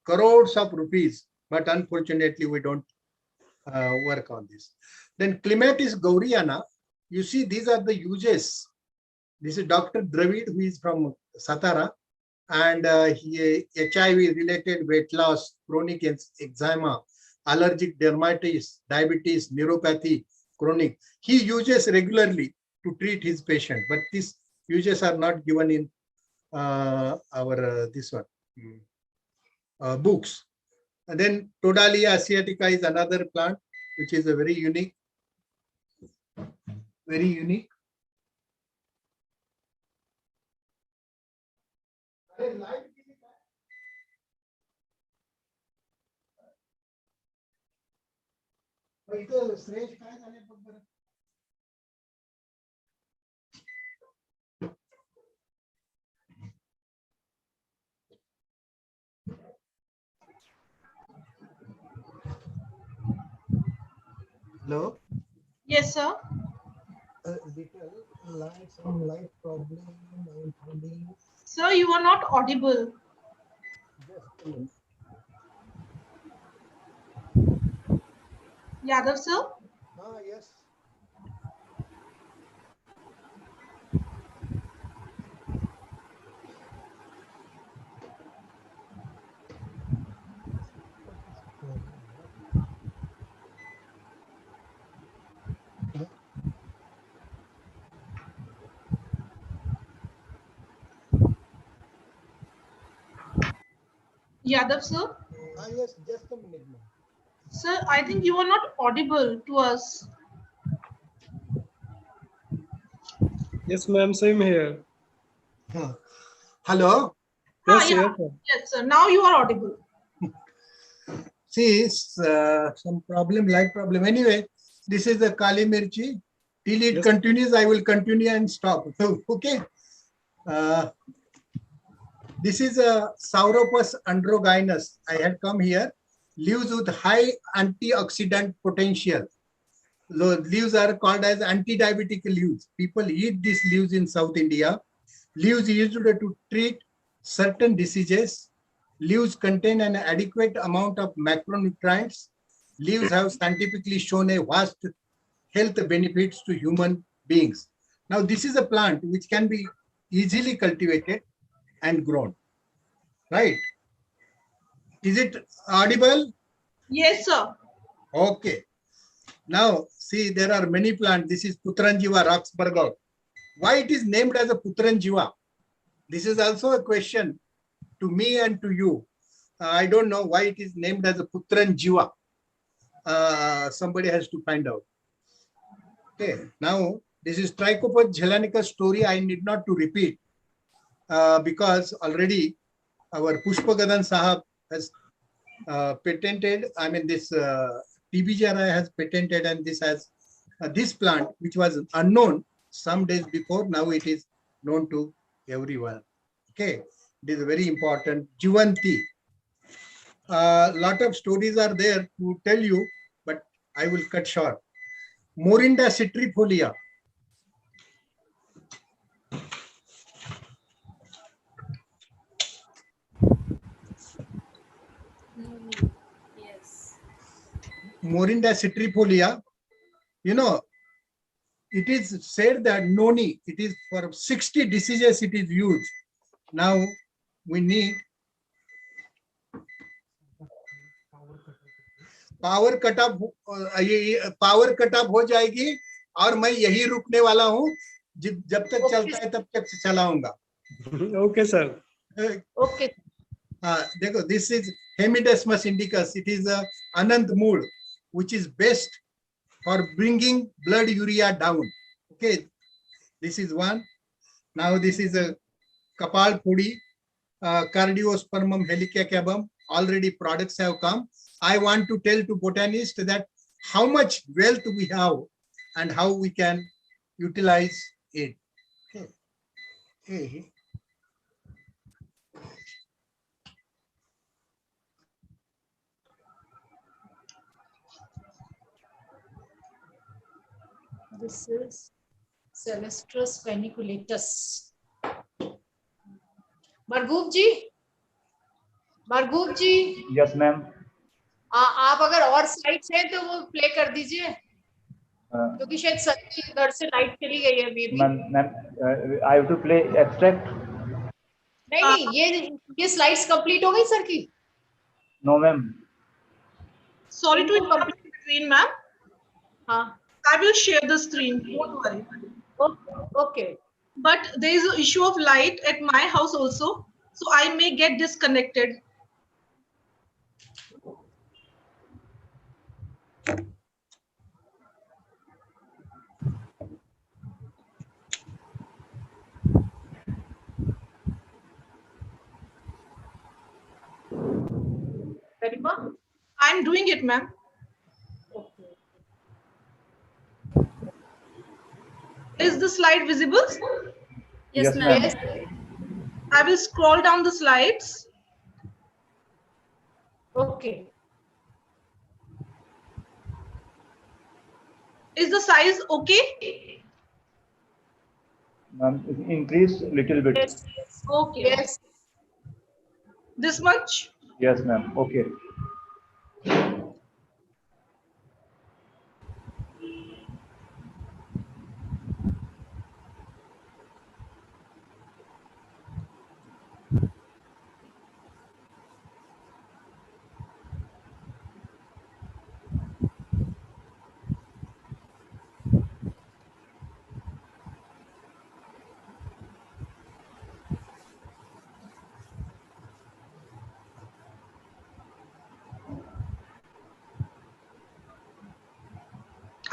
crores of rupees, but unfortunately we don't work on this. Then Clematis gauriana, you see these are the uses. This is Dr. Dravid, who is from Satara, and he HIV-related weight loss, chronic eczema, allergic dermatitis, diabetes, neuropathy, chronic. He uses regularly to treat his patient, but these uses are not given in our this one books. And then Todalia asiatica is another plant which is a very unique. Hello? Yes, sir. Some light problem. Sir, you are not audible. Yadav, sir? Yes. Yadav, sir? Yes, just a minute. Sir, I think you are not audible to us. Yes, ma'am, same here. Hello. Yes, yeah. yes, sir. Yes, sir. Now you are audible. See, some problem, light problem. Anyway, this is the Kali Mirchi. Till it continues, I will continue and stop. Okay. This is a Sauropus androgynous. I had come here. Leaves with high antioxidant potential. The leaves are called as anti-diabetic leaves. People eat these leaves in South India. Leaves used to treat certain diseases. Leaves contain an adequate amount of macronutrients. Leaves have scientifically shown a vast health benefits to human beings. Now, this is a plant which can be easily cultivated and grown. Right? Is it audible? Yes, sir. Okay. Now, see, there are many plants. This is Putranjiva Roxburgh. Why it is named as a Putranjiva? This is also a question to me and to you. I don't know why it is named as a Putranjiva. Somebody has to find out. Okay. Now, this is Trichopa gelanica story. I need not to repeat because already our Pushpagadan Sahab has patented. I mean, this TBJRI has patented, and this has this plant, which was unknown some days before, now it is known to everyone. Okay, this is very important. Jivanti. Lot of stories are there to tell you, but I will cut short. Morinda citrifolia. Yes. Morinda citrifolia, you know, it is said that noni, it is for 60 diseases it is used. Now we need power cut off हो जाएगी और मैं यही रुकने वाला हूँ जब तक चलता है तब तक चलाऊंगा. Okay, sir. Okay. देखो, this is Hemidesmus indicus. It is a Anand mood, which is best for bringing blood urea down. Okay, this is one. Now this is a Kapal Pudi, Cardiospermum helicacabum. Already products have come. I want to tell to botanists that how much wealth we have and how we can utilize it. Okay. This is Celestrus paniculatus. Marghoob ji. Yes, ma'am. आप अगर और slides हैं तो वो play कर दीजिए, क्योंकि शायद सर की घर से लाइट चली गई है may be. Ma'am, I have to play extract. नहीं, ये स्लाइड्स कंप्लीट हो गई सर की. No, ma'am. Sorry to interrupt the screen, ma'am. हाँ. I will share the screen. Don't worry. Okay. But there is an issue of light at my house also, so I may get disconnected. I'm doing it, ma'am. Is the slide visible? Yes, ma'am. Yes. I will scroll down the slides. Okay. Is the size okay? Ma'am, increase little bit. Yes. Okay. Yes. This much? Yes, ma'am. Okay.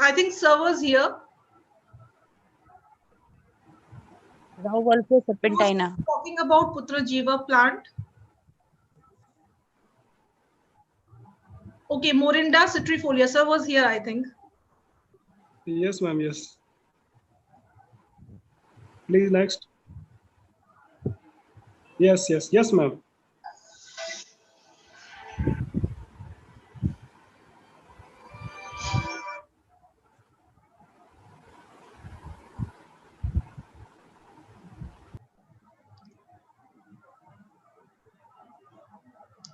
I think servers here. Rauwolfia serpentina. Talking about Putrajiva plant. Okay, Morinda citrifolia. Sir was here, I think. Yes, ma'am. Yes. Please next. Yes, yes, yes, ma'am.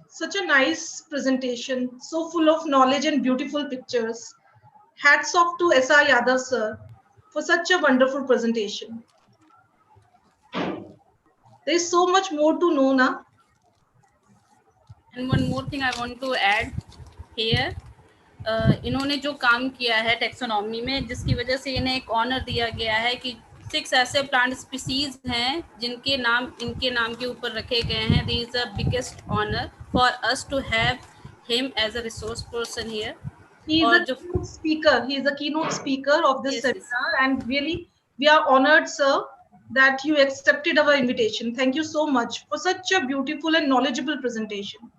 Such a nice presentation, so full of knowledge and beautiful pictures. Hats off to S.R. Yadav sir for such a wonderful presentation. There is so much more to know now. And one more thing I want to add here. इन्होंने जो काम किया है taxonomy में, जिसकी वजह से इन्हें एक ऑनर दिया गया है कि 6 ऐसे प्लांट स्पीसीज हैं जिनके नाम इनके नाम के ऊपर रखे गए हैं. This is the biggest honour for us to have him as a resource person here. He is a keynote speaker. He is a keynote speaker of this seminar, and really, we are honored, sir, that you accepted our invitation. Thank you so much for such a beautiful and knowledgeable presentation.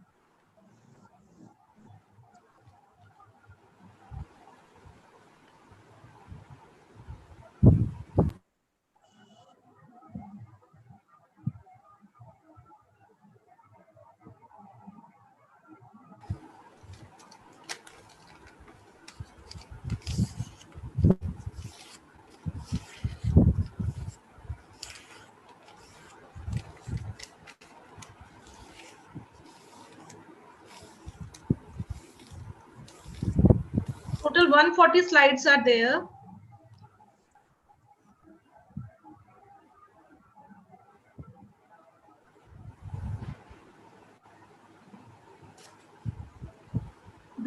Total 140 slides are there.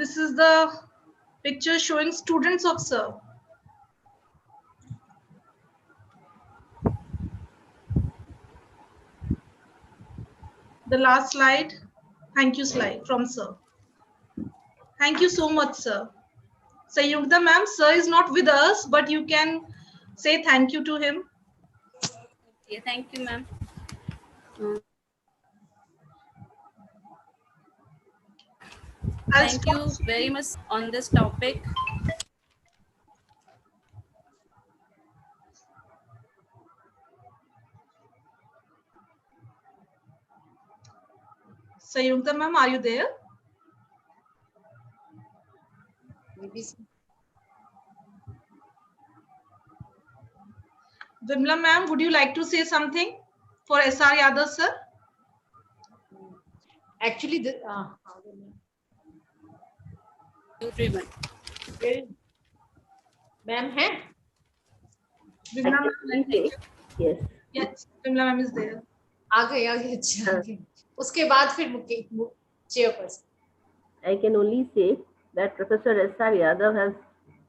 This is the picture showing students of sir. The last slide, thank you slide from sir. Thank you so much, sir. Sayugda ma'am, sir is not with us, but you can say thank you to him. Okay, thank you, ma'am. Thank you very much on this topic. Sayugda ma'am, are you there? Maybe. Vimla ma'am, would you like to say something for S.R. Yadav sir? Actually, the ma'am है? Vimla ma'am, yes. Yes, Vimla ma'am is there. आ गए अच्छा आ गए. उसके बाद फिर chairperson. I can only say that Professor S.R. Yadav has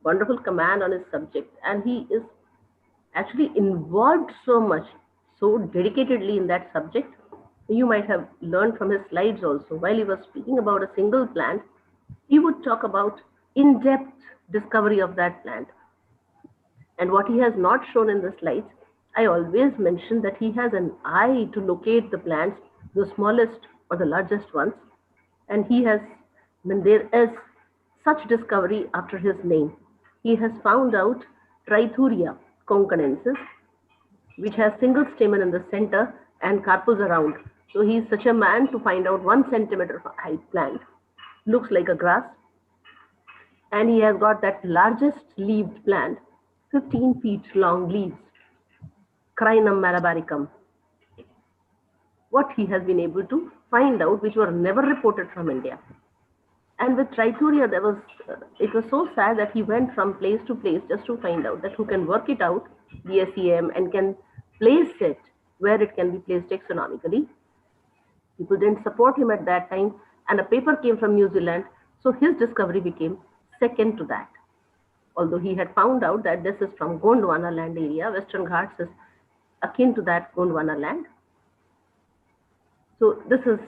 wonderful command on his subject, and he is actually involved so much, so dedicatedly in that subject. You might have learned from his slides also. While he was speaking about a single plant, he would talk about in-depth discovery of that plant. And what he has not shown in the slides, I always mention that he has an eye to locate the plants, the smallest or the largest ones. And he has, when there is such discovery after his name, he has found out Trithuria concanensis, which has single stamen in the center and carpels around. So he is such a man to find out 1 centimeter height plant, looks like a grass. And he has got that largest leaved plant, 15 feet long leaves, Crinum malabaricum. What he has been able to find out, which were never reported from India. And with Trithuria, it was so sad that he went from place to place just to find out that who can work it out, the SEM, and can place it where it can be placed taxonomically. People didn't support him at that time, and a paper came from New Zealand, so his discovery became second to that. Although he had found out that this is from Gondwana land area, Western Ghats is akin to that Gondwana land. So this is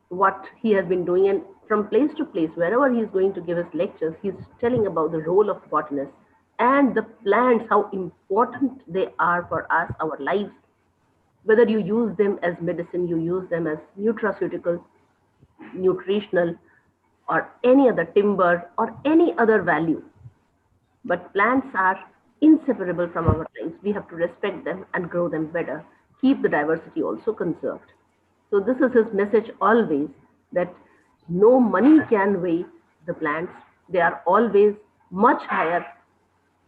what he has been doing, and from place to place, wherever he is going to give his lectures, he's telling about the role of botanists and the plants, how important they are for us, our lives. Whether you use them as medicine, you use them as nutraceutical, nutritional, or any other timber or any other value. But plants are inseparable from our lives. We have to respect them and grow them better. Keep the diversity also conserved. So this is his message always, that no money can weigh the plants. They are always much higher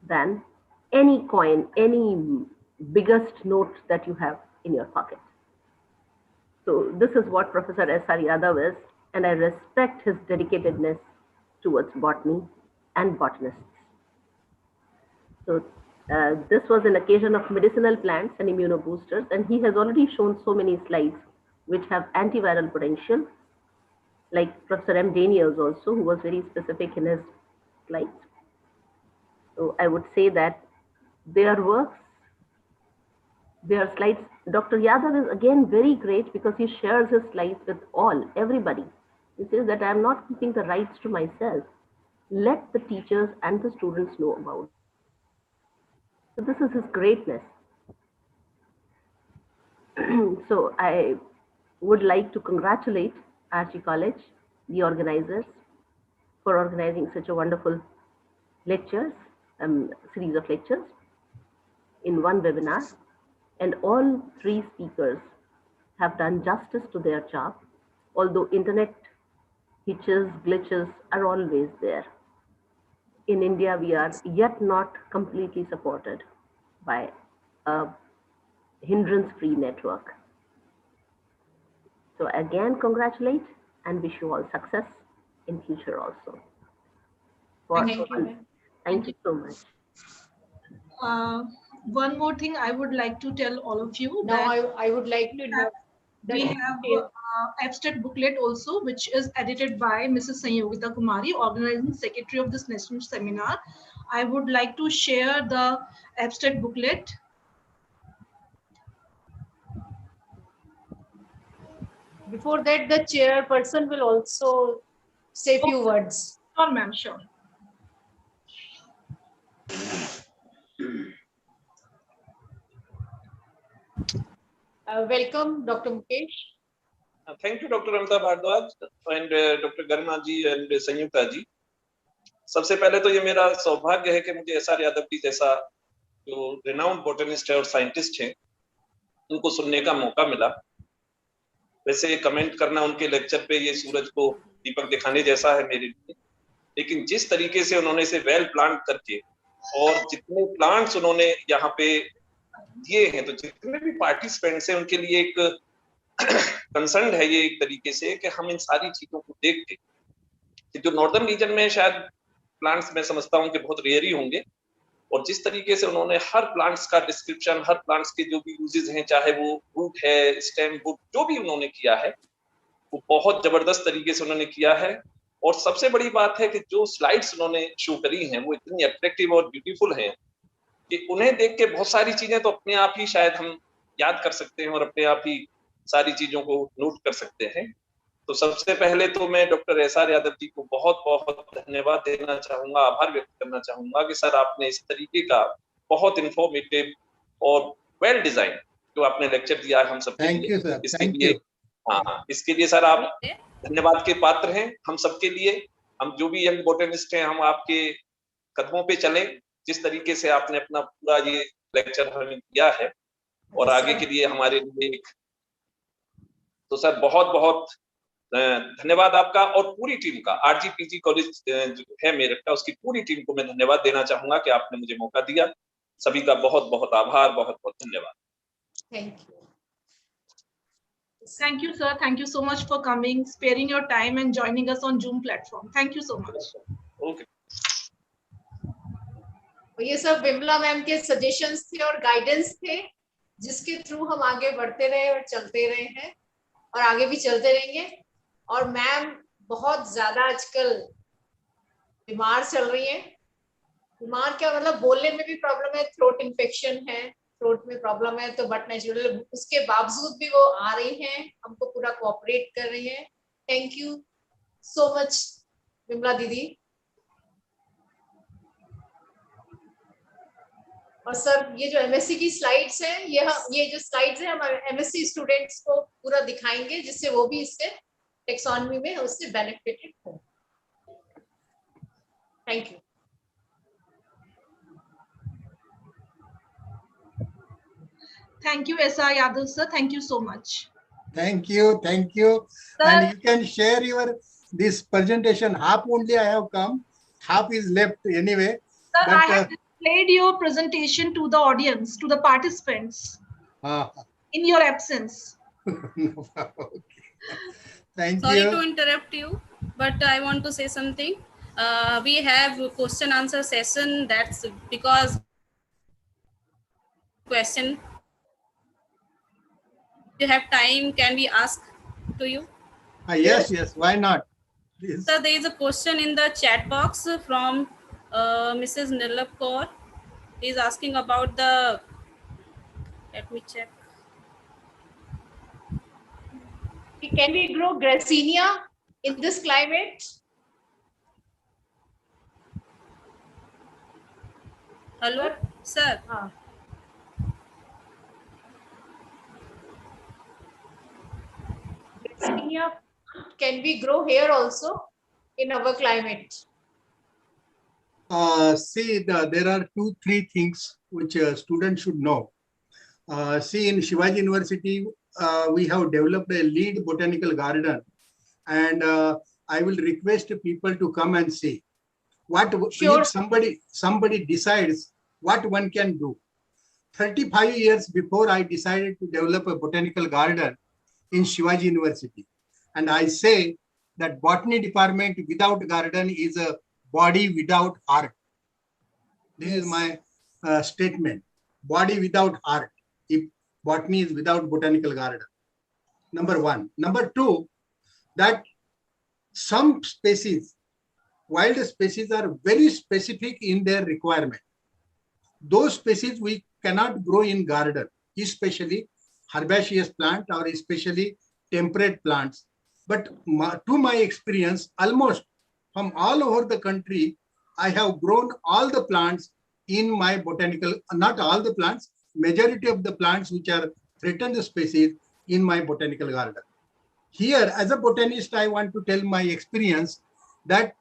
than any coin, any biggest note that you have in your pocket. So this is what Professor S.R. Yadav is, and I respect his dedicatedness towards botany and botanists. So this was an occasion of medicinal plants and immunoboosters, and he has already shown so many slides which have antiviral potential, like Professor M. Daniels also, who was very specific in his slides. So I would say that their works, their slides, Dr. Yadav is again very great because he shares his slides with everybody. He says that I am not keeping the rights to myself. Let the teachers and the students know about it. So this is his greatness. So I would like to congratulate RG College, the organizers, for organizing such a wonderful lectures, series of lectures in one webinar. And all three speakers have done justice to their job, although internet hitches, glitches are always there. In India, we are yet not completely supported by a hindrance-free network. So again, congratulate and wish you all success in future also. Thank you so much. One more thing I would like to tell all of you. Now I would like to know we have abstract booklet also, which is edited by Mrs. Sanyogita Kumari, organizing secretary of this national seminar. I would like to share the abstract booklet. Before that, the chairperson will also say a few words. Sure, ma'am, sure. Welcome, Dr. Mukesh. Thank you, Dr. Amita Bhardwaj and Dr. Garima ji and Sanyukta ji. सबसे पहले तो ये मेरा सौभाग्य है कि मुझे SR Yadav ji जैसा जो रिनाउंड बोटनिस्ट है और साइंटिस्ट हैं, उनको सुनने का मौका मिला। वैसे कमेंट करना उनके लेक्चर पे ये सूरज को दीपक दिखाने जैसा है मेरे लिए, लेकिन जिस तरीके से उन्होंने इसे वेल प्लान करके और जितने प्लांट्स उन्होंने यहाँ पे दिए हैं, तो जितने भी पार्टिसिपेंट्स हैं उनके लिए एक कंसर्न है ये एक तरीके से कि हम इन सारी चीजों को देख के, जो नॉर्दर्न रीजन में शायद प्लांट्स मैं समझता हूँ कि बहुत रेयर ही होंगे, और जिस तरीके से उन्होंने हर प्लांट्स का डिस्क्रिप्शन, हर प्लांट्स के जो भी यूजेस हैं, चाहे वो रूट है, स्टेम, वुड, जो भी उन्होंने किया है वो बहुत जबरदस्त तरीके से उन्होंने किया है। और सबसे बड़ी बात है कि जो स्लाइड्स उन्होंने शो करी हैं वो इतनी अट्रैक्टिव और ब्यूटीफुल हैं कि उन्हें देख के बहुत सारी चीजें तो अपने आप ही शायद हम याद कर सकते हैं और अपने आप ही सारी चीजों को नोट कर सकते हैं। तो सबसे पहले तो मैं डॉक्टर एसआर यादव जी को बहुत बहुत धन्यवाद देना चाहूंगा, आभार व्यक्त करना चाहूंगा कि सर आपने इस तरीके का बहुत इंफॉर्मेटिव और वेल डिजाइन जो आपने लेक्चर दिया है हम सबके लिए, इसके लिए इसके लिए सर आप धन्यवाद के पात्र हैं। हम सबके लिए, हम जो भी यंग बोटनिस्ट हैं, हम आपके कदमों पे चलें जिस तरीके से आपने अपना पूरा ये लेक्चर हमें दिया है और आगे के लिए हमारे लिए तो सर बहुत बहुत धन्यवाद आपका और पूरी टीम का, आरजीपीजी कॉलेज जो है मेरठ का, उसकी पूरी टीम को मैं धन्यवाद देना चाहूंगा कि आपने मुझे मौका दिया। सभी का बहुत बहुत आभार, बहुत बहुत धन्यवाद। Thank you, sir. Thank you so much for coming, sparing your time and joining us on Zoom platform. Thank you so much. Okay. ये सब विमला मैम के सजेशंस थे और गाइडेंस थे, जिसके थ्रू हम आगे बढ़ते रहे और चलते रहे हैं और आगे भी चलते रहेंगे। और मैम बहुत ज्यादा आजकल बीमार चल रही हैं। बीमार क्या मतलब, बोलने में भी प्रॉब्लम है, थ्रोट इन्फेक्शन है, थ्रोट में प्रॉब्लम है, तो बट नेचुरल उसके बावजूद भी वो आ रही हैं, हमको पूरा कोऑपरेट कर रही हैं। Thank you so much Vimla दीदी। और सर ये जो एमएससी की स्लाइड्स हैं, ये जो स्लाइड्स हैं हमारे एमएससी स्टूडेंट्स को पूरा दिखाएंगे, जिससे वो भी इससे टेक्सोनॉमी में उससे बेनिफिटेड हो। Thank you. Thank you, S.R. Yadav, sir. Thank you so much. Thank you, thank you. Sir, And you can share your this presentation. Half only I have come, half is left anyway. Sir, But I have displayed your presentation to the audience, to the participants, in your absence. okay. Thank Sorry you. to interrupt you, but I want to say something. We have question answer session. That's because question. You have time? Can we ask to you? Yes, yes. Why not? Please. Sir, there is a question in the chat box from Mrs. Nilab Kaur. He is asking about the. Let me check. Can we grow Gracinia in this climate? Hello, sir. Gracinia, can we grow here also in our climate? See, there are 2-3 things which students should know. See, in Shivaji University, we have developed a lead botanical garden, and I will request people to come and see what if somebody decides what one can do. 35 years before, I decided to develop a botanical garden in Shivaji University, and I say that botany department without garden is a body without heart. This is my statement. Body without heart, if botany is without botanical garden. Number one. Number two, that some species, wild species, are very specific in their requirement. Those species we cannot grow in garden, especially herbaceous plant or especially temperate plants. But to my experience, almost from all over the country, I have grown all the plants in my botanical, not all the plants, majority of the plants which are threatened species in my botanical garden. Here, as a botanist, I want to tell my experience that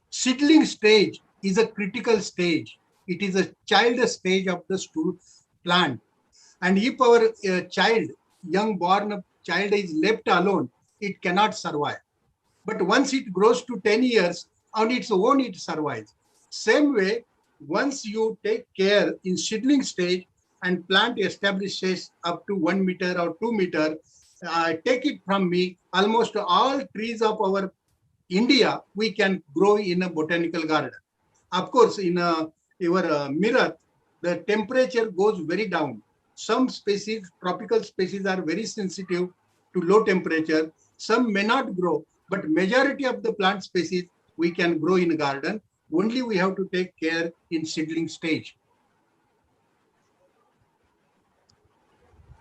seedling stage is a critical stage. It is a child stage of the plant. And if our young born child is left alone, it cannot survive. But once it grows to 10 years, on its own, it survives. Same way, once you take care in seedling stage and plant establishes up to 1 meter or 2 meter, take it from me, almost all trees of our India, we can grow in a botanical garden. Of course, in your Meerut, the temperature goes very down. Some species, tropical species, are very sensitive to low temperature. Some may not grow, but majority of the plant species we can grow in a garden. Only we have to take care in seedling stage.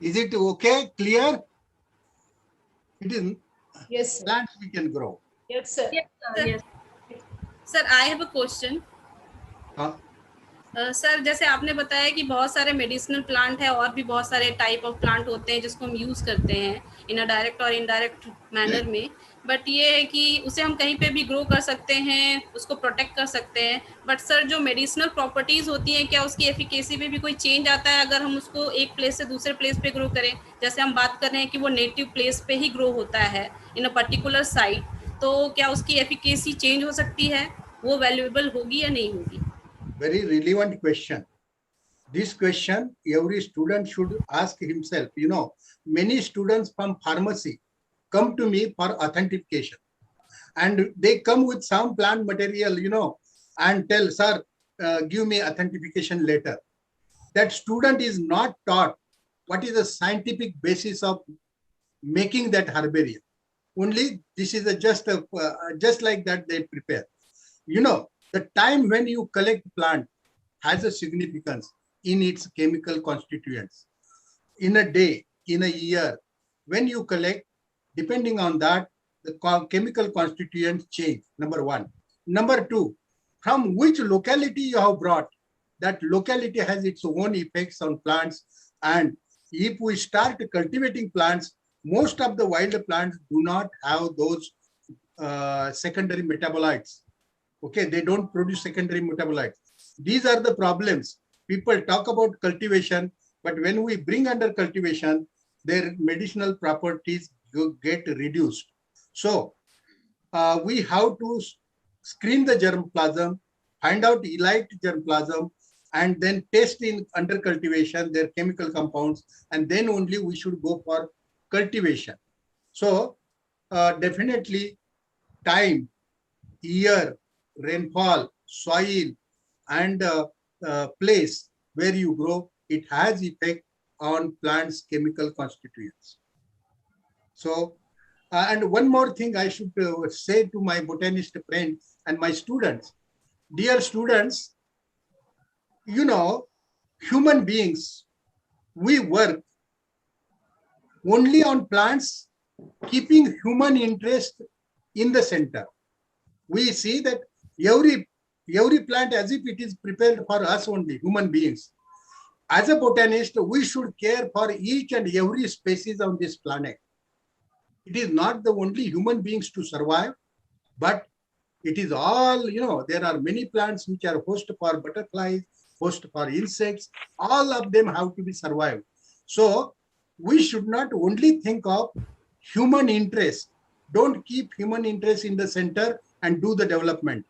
Is it okay? Clear? It is. Yes. Plants we can grow. Yes, sir. Yes, sir. Yes. Sir, I have a question. Sir जैसे आपने बताया कि बहुत सारे medicinal plant है और भी बहुत सारे टाइप ऑफ प्लांट होते हैं जिसको हम यूज़ करते हैं इन अ डायरेक्ट और इनडायरेक्ट मैनर में, बट ये है कि उसे हम कहीं पे भी ग्रो कर सकते हैं, उसको प्रोटेक्ट कर सकते हैं, बट सर जो मेडिसिनल प्रॉपर्टीज़ होती हैं क्या उसकी एफिकेसी में भी कोई चेंज आता है अगर हम उसको एक प्लेस से दूसरे प्लेस पे ग्रो करें? जैसे हम बात कर रहे हैं कि वो नेटिव प्लेस पे ही ग्रो होता है इन अ पर्टिकुलर साइट, तो क्या उसकी एफिकेसी चेंज हो सकती है, वो वैल्यूएबल होगी या नहीं होगी? Very relevant question. This question every student should ask himself. You know, many students from pharmacy come to me for authentication, and they come with some plant material, you know, and tell, sir, give me authentication later. That student is not taught what is the scientific basis of making that herbarium. Only this is just like that they prepare. You know, the time when you collect plant has a significance in its chemical constituents. In a day, in a year, when you collect, depending on that, the chemical constituents change, number one. Number two, from which locality you have brought, that locality has its own effects on plants. And if we start cultivating plants, most of the wild plants do not have those secondary metabolites. Okay, they don't produce secondary metabolites. These are the problems. People talk about cultivation, but when we bring under cultivation, their medicinal properties get reduced. So we have to screen the germplasm, find out elite germplasm, and then test in under cultivation their chemical compounds, and then only we should go for cultivation. So definitely time, year, rainfall, soil, and place where you grow, it has effect on plants' chemical constituents. So, and one more thing I should say to my botanist friends and my students. Dear students, you know, human beings, we work only on plants, keeping human interest in the center. We see that every plant as if it is prepared for us only, human beings. As a botanist, we should care for each and every species on this planet. It is not the only human beings to survive, but it is all, you know, there are many plants which are host for butterflies, host for insects. All of them have to be survived. So we should not only think of human interest. Don't keep human interest in the center and do the development.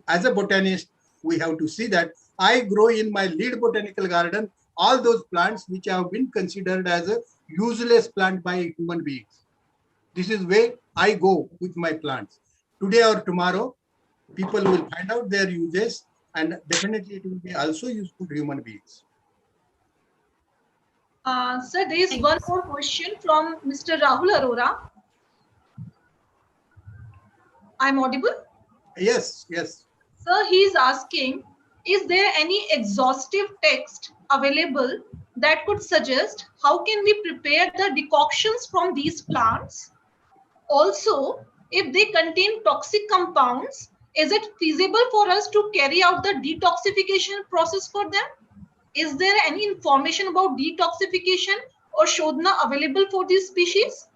As a botanist, we have to see that I grow in my lead botanical garden all those plants which have been considered as a useless plant by human beings. This is where I go with my plants. Today or tomorrow, people will find out their uses, and definitely it will be also useful to human beings. Sir, there is one more question from Mr. Rahul Arora. I'm audible? Yes, yes. Sir, he is asking, is there any exhaustive text available that could suggest how can we prepare the decoctions from these plants? Also, if they contain toxic compounds, is it feasible for us to carry out the detoxification process for them? Is there any information about detoxification or Shodhana available for these species?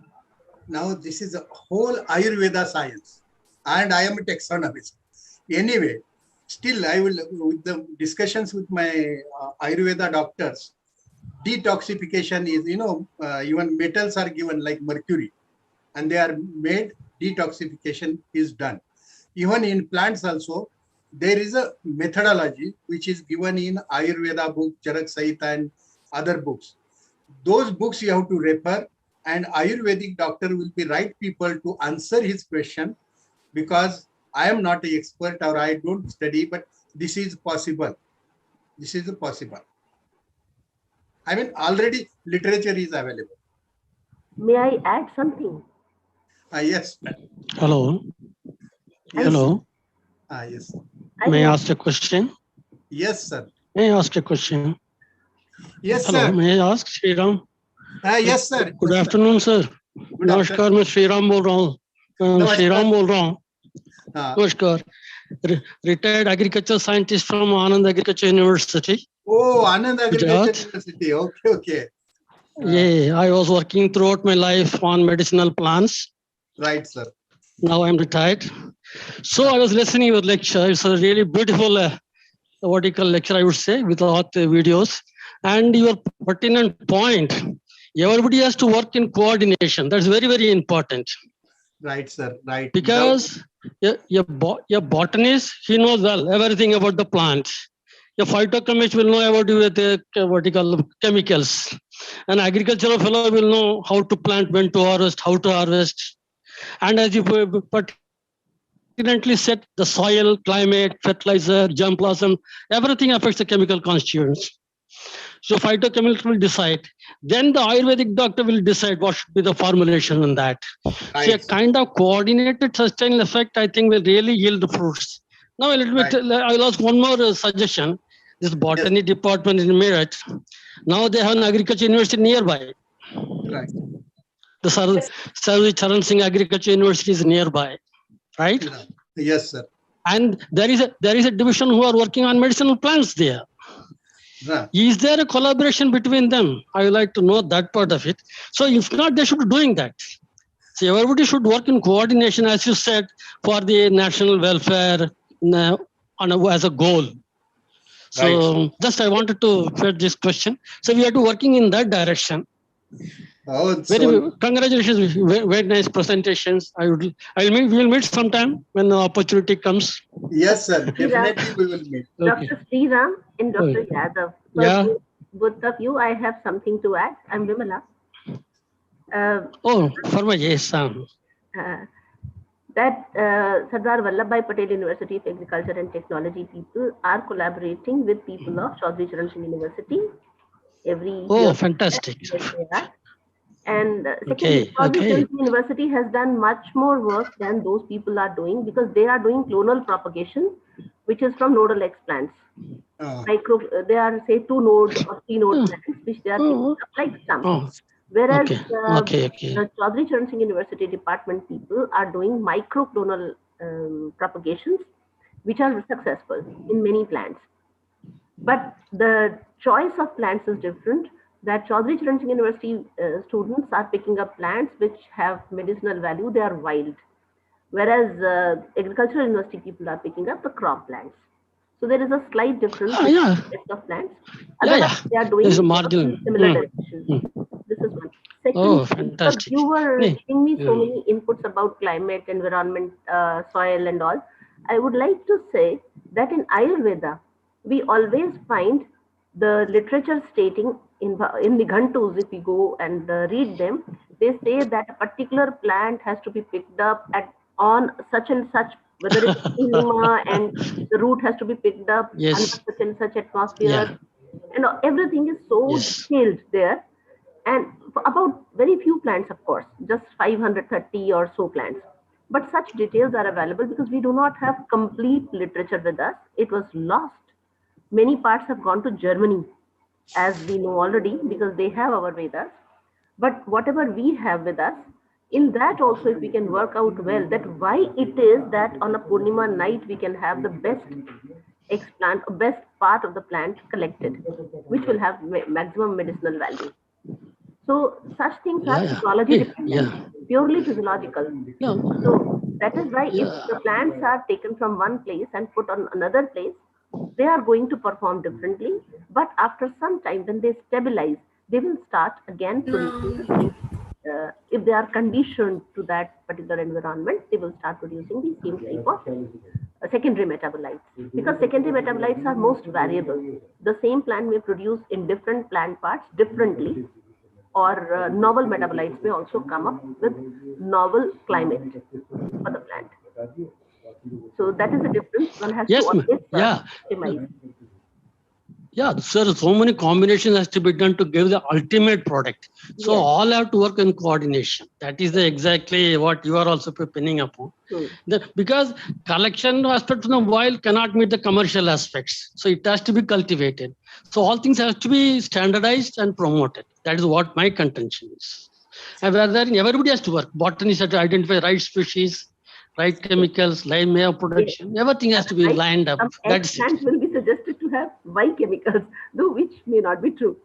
Now, this is a whole Ayurveda science, and I am a taxonomist. Anyway, still I will, with the discussions with my Ayurveda doctors, detoxification is, you know, even metals are given like mercury, and they are made, detoxification is done. Even in plants also, there is a methodology which is given in Ayurveda book, Charak Sahita and other books. Those books you have to refer, and Ayurvedic doctor will be right people to answer his question, because I am not an expert or I don't study, but this is possible. This is possible. I mean, already literature is available. May I add something? Yes. Hello. Yes. Hello. Yes. May I ask a question? Yes, sir. May I ask a question? Yes, Hello. sir. May I ask Shriram? Yes, sir. Good afternoon, sir. नमस्कार, मैं श्रीराम बोल रहा हूँ. श्रीराम बोल रहा हूँ. नमस्कार. Retired agriculture scientist from Anand Agriculture University. Oh, Anand Agriculture University. Okay, okay. Yeah, I was working throughout my life on medicinal plants. Right, sir. Now I'm retired. So I was listening to your lecture. It's a really beautiful vertical lecture, I would say, with a lot of videos. And your pertinent point, everybody has to work in coordination. That's very, very important. Right, sir. Right. Because your botanist, he knows well everything about the plants. Your phytochemist will know about the vertical chemicals. An agricultural fellow will know how to plant, when to harvest, how to harvest. And as you pertinently said, the soil, climate, fertilizer, germplasm, everything affects the chemical constituents. So phytochemical will decide. Then the Ayurvedic doctor will decide what should be the formulation in that. Right. So a kind of coordinated sustained effect, I think, will really yield the fruits. Now a little bit, I will ask one more suggestion. This botany department in Meerut, now they have an agriculture university nearby. Right. The Sarvi Charan Singh Agriculture University is nearby, right? Yes, sir. And there is a division who are working on medicinal plants there. Right. Is there a collaboration between them? I would like to know that part of it. So if not, they should be doing that. So everybody should work in coordination, as you said, for the national welfare as a goal. So just I wanted to fit this question. So we are to working in that direction. Oh, Congratulations, very nice presentations. We will meet sometime when the opportunity comes. Yes, sir. Definitely we will meet. Okay. Dr. Sriram and Dr. Yadav. Yeah. Both of you, I have something to add. I'm Vimala. For my yes. That Sardar Vallabhbhai Patel University of Agriculture and Technology people are collaborating with people of Chaudhry Charan Singh University every year. Fantastic. Yes, they are. And secondly, Chaudhry Charan Singh University has done much more work than those people are doing, because they are doing clonal propagation, which is from nodal explants. They are say 2 node or 3 node plants, which they are picking up like stumps. Whereas the Chaudhry Charan Singh University department people are doing microclonal propagations, which are successful in many plants. But the choice of plants is different. That Chaudhry Charan Singh University students are picking up plants which have medicinal value, they are wild. Whereas agricultural university people are picking up the crop plants. So there is a slight difference in the of plants. Otherwise, they are doing similar direction. This is one. Second, you were giving me so many inputs about climate, environment, soil and all. I would like to say that in Ayurveda, we always find the literature stating in Nighantus, if we go and read them, they say that a particular plant has to be picked up on such and such, whether it's Hima, and the root has to be picked up under such and such atmosphere. And everything is so detailed there. And about very few plants, of course, just 530 or so plants. But such details are available because we do not have complete literature with us. It was lost. Many parts have gone to Germany, as we know already, because they have our Vedas. But whatever we have with us, in that also, if we can work out well, that why it is that on a Purnima night, we can have the best explant, best part of the plant collected, which will have maximum medicinal value. So such things are physiology dependent, purely physiological. So that is why if the plants are taken from one place and put on another place, they are going to perform differently. But after some time, when they stabilize, they will start again producing the same. If they are conditioned to that particular environment, they will start producing the same type of secondary metabolites. Because secondary metabolites are most variable. The same plant may produce in different plant parts differently, or novel metabolites may also come up with novel climate for the plant. So that is the difference. One has to always optimize. Sir, so many combinations has to be done to give the ultimate product. So all have to work in coordination. That is exactly what you are also pinning upon. Because collection aspect from the wild cannot meet the commercial aspects. So it has to be cultivated. So all things have to be standardized and promoted. That is what my contention is. And whether everybody has to work. Botanists have to identify right species, right chemicals, line layer production. Everything has to be lined up. That's it. Will be suggested to have Y chemicals, though which may not be true.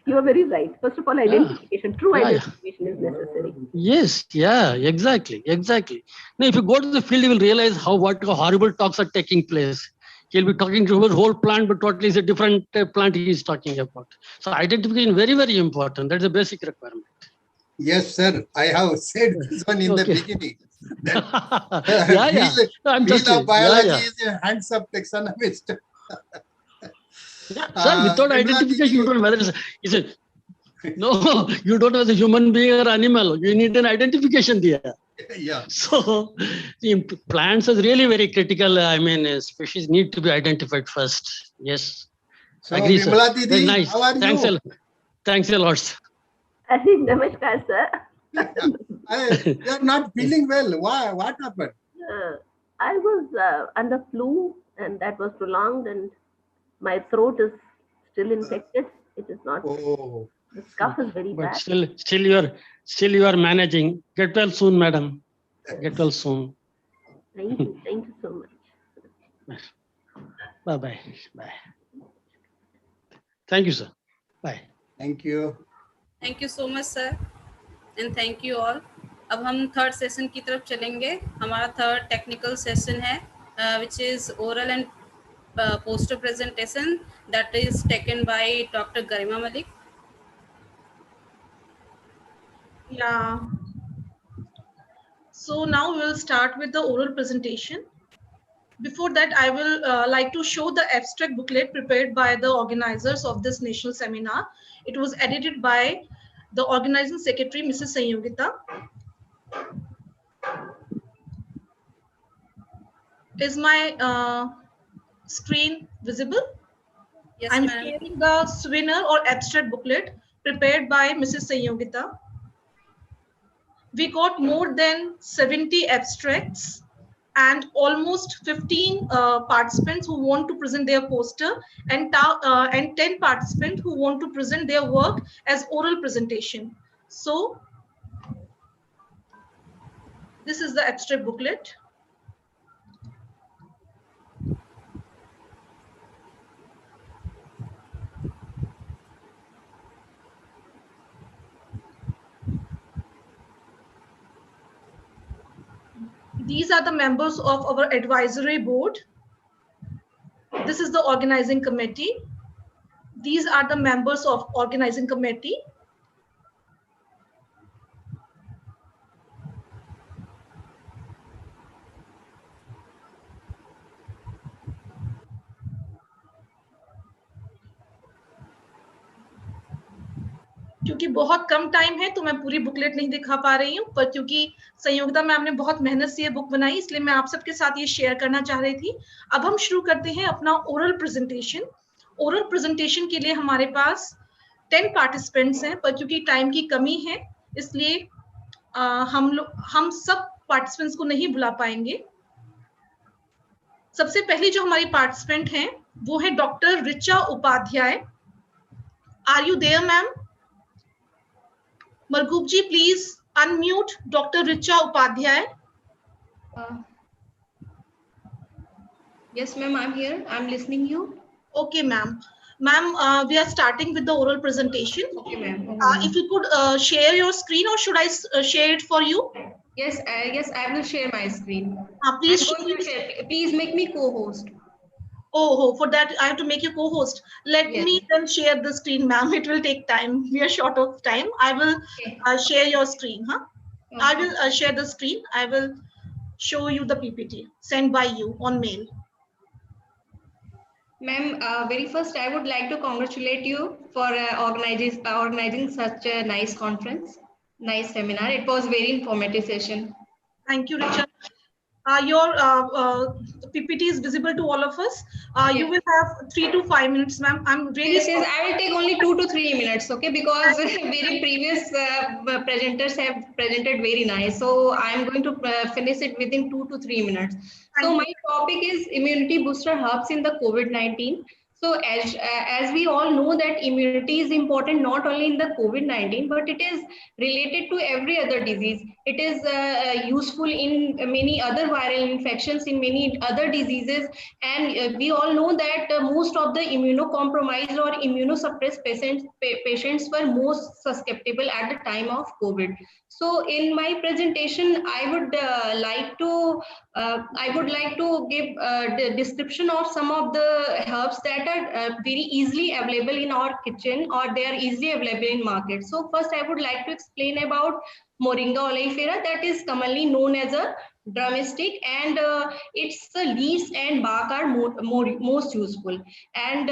You are very right. First of all, identification, true identification is necessary. Yes, exactly. Now, if you go to the field, you will realize what horrible talks are taking place. He'll be talking to a whole plant, but totally is a different plant he is talking about. So identification very, very important. That's a basic requirement. Yes, sir. I have said this one in the beginning. Field of biology is a hands of taxonomist. Sir, without identification, you don't know whether it's a no, you don't know whether human being or animal. You need an identification there. So the plants is really very critical. I mean, species need to be identified first. Yes. So, agree, sir. Didi, nice. How are you? Thanks a lot. Namaskar, sir. You are not feeling well. Why? What happened? I was under flu, and that was prolonged, and my throat is still infected. It is not. Oh. The cough is very bad. Still you are managing. Get well soon, madam. Get well soon. Thank you. Thank you so much. Bye. Thank you, sir. Bye. Thank you. Thank you so much, sir. And thank you all. अब हम third session की तरफ चलेंगे. हमारा third technical session है, which is oral and poster presentation that is taken by Dr. Garima Malik. Yeah. So now we'll start with the oral presentation. Before that, I will like to show the abstract booklet prepared by the organizers of this national seminar. It was edited by the organizing secretary, Mrs. Sanyogita. Is my screen visible? Yes, I'm ma'am. sharing the souvenir or abstract booklet prepared by Mrs. Sanyogita. We got more than 70 abstracts and almost 15 participants who want to present their poster, and 10 participants who want to present their work as oral presentation. So this is the abstract booklet. These are the members of our advisory board. This is the organizing committee. These are the members of organizing committee. क्योंकि बहुत कम time है तो मैं पूरी booklet नहीं दिखा पा रही हूँ, पर क्योंकि संयोगिता मैम ने बहुत मेहनत से ये बुक बनाई, इसलिए मैं आप सबके साथ ये शेयर करना चाह रही थी. अब हम शुरू करते हैं अपना ओरल प्रेजेंटेशन. ओरल प्रेजेंटेशन के लिए हमारे पास 10 पार्टिसिपेंट्स हैं, पर क्योंकि टाइम की कमी है इसलिए हम सब पार्टिसिपेंट्स को नहीं बुला पाएंगे. सबसे पहली जो हमारी पार्टिसिपेंट हैं वो है doctor Richa Upadhyay. Are you there ma'am? Margoop ji, please unmute Dr. Richa Upadhyay. Yes, ma'am, I'm here. I'm listening you. Okay, ma'am. Ma'am, we are starting with the oral presentation. Okay, ma'am. If you could share your screen, or should I share it for you? Yes, yes, I will share my screen. Please share. Please make me co-host. Oh, for that I have to make you co-host. Let me then share the screen, ma'am. It will take time. We are short of time. I will share your screen, huh? Okay. I will share the screen. I will show you the PPT sent by you on mail. Ma'am, very first, I would like to congratulate you for organizing such a nice conference, nice seminar. It was very informative session. Thank you, Richa. Your PPT is visible to all of us. You will have 3 to 5 minutes, ma'am. I'm really sorry. I will take only 2 to 3 minutes, okay? Because very previous presenters have presented very nice. So I'm going to finish it within 2 to 3 minutes. So my topic is immunity booster herbs in the COVID-19. So as we all know that immunity is important not only in the COVID-19, but it is related to every other disease. It is useful in many other viral infections, in many other diseases. And we all know that most of the immunocompromised or immunosuppressed patients were most susceptible at the time of COVID. So in my presentation, I would like to give the description of some of the herbs that are very easily available in our kitchen, or they are easily available in market. So first, I would like to explain about Moringa oleifera, that is commonly known as a drumstick, and its leaves and bark are most useful, and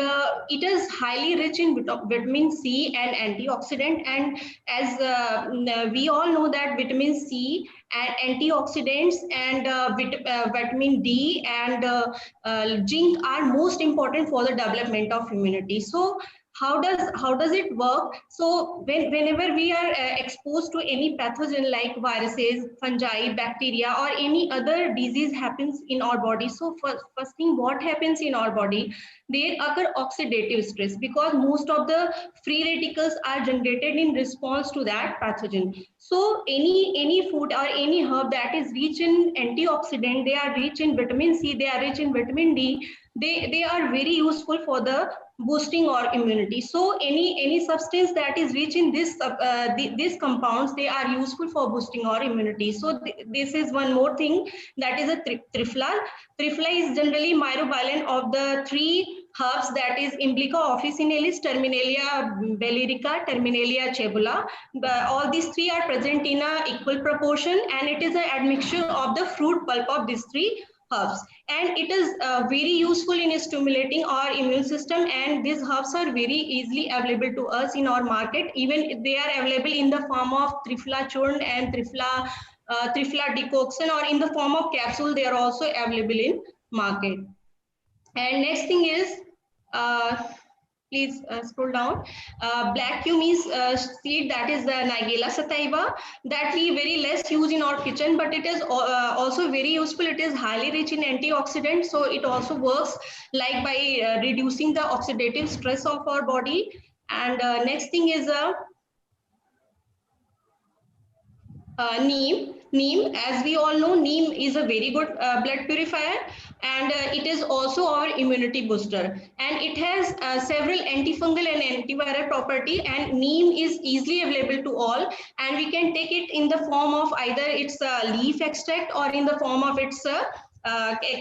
it is highly rich in vitamin C and antioxidant. And as we all know that vitamin C and antioxidants and vitamin D and zinc are most important for the development of immunity. So how does it work? So whenever we are exposed to any pathogen like viruses, fungi, bacteria, or any other disease happens in our body, so first thing what happens in our body, there occur oxidative stress, because most of the free radicals are generated in response to that pathogen. So any food or any herb that is rich in antioxidant, they are rich in vitamin C, they are rich in vitamin D, they are very useful for the boosting our immunity. So any substance that is rich in these compounds, they are useful for boosting our immunity. So this is one more thing, that is a trifla. Trifla is generally myrobalan of the three herbs, that is Imblica officinalis, Terminalia bellerica, Terminalia cebula. All these three are present in a equal proportion, and it is an admixture of the fruit pulp of these three herbs, and it is very useful in stimulating our immune system. And these herbs are very easily available to us in our market. Even they are available in the form of trifla churn and trifla decoction, or in the form of capsule, they are also available in market. And next thing is, please scroll down. Black cumin seed, that is the Nigella sativa, that we very less use in our kitchen, but it is also very useful. It is highly rich in antioxidants, so it also works like by reducing the oxidative stress of our body. And next thing is neem. Neem, as we all know, neem is a very good blood purifier, and it is also our immunity booster, and it has several antifungal and antiviral property, and neem is easily available to all, and we can take it in the form of either its leaf extract, or in the form of its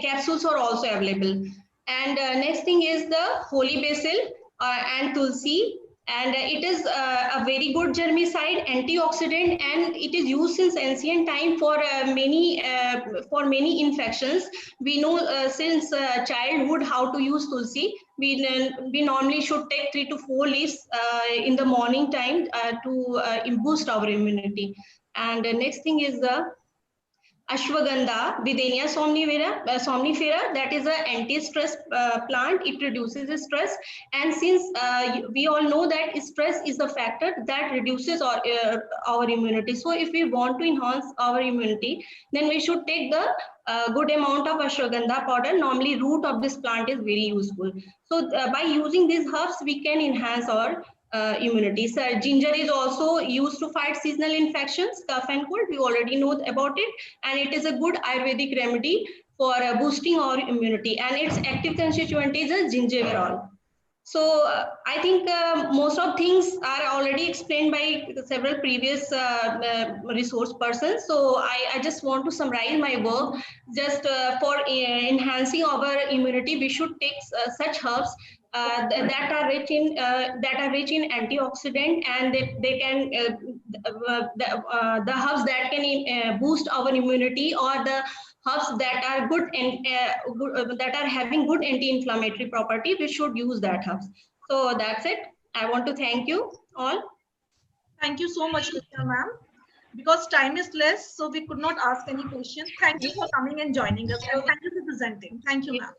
capsules are also available. And next thing is the holy basil and tulsi, and it is a very good germicide, antioxidant, and it is used since ancient time for many infections. We know since childhood how to use tulsi. We normally should take 3 to 4 leaves in the morning time to boost our immunity. And next thing is the ashwagandha, Bidenia somnifera, that is an anti-stress plant. It reduces stress, and since we all know that stress is the factor that reduces our immunity, so if we want to enhance our immunity, then we should take the good amount of ashwagandha powder. Normally, root of this plant is very useful. So by using these herbs, we can enhance our immunity. So ginger is also used to fight seasonal infections, cough and cold. We already know about it, and it is a good Ayurvedic remedy for boosting our immunity. And its active constituent is a gingerol. So I think most of things are already explained by several previous resource persons. So I just want to summarize my work. Just for enhancing our immunity, we should take such herbs that are rich in antioxidant, and they can the herbs that can boost our immunity, or the herbs that are good and that are having good anti-inflammatory property. We should use that herbs. So that's it. I want to thank you all. Thank you so much, ma'am. Because time is less, so we could not ask any questions. Thank you for coming and joining us, and thank you for presenting. Thank you, ma'am.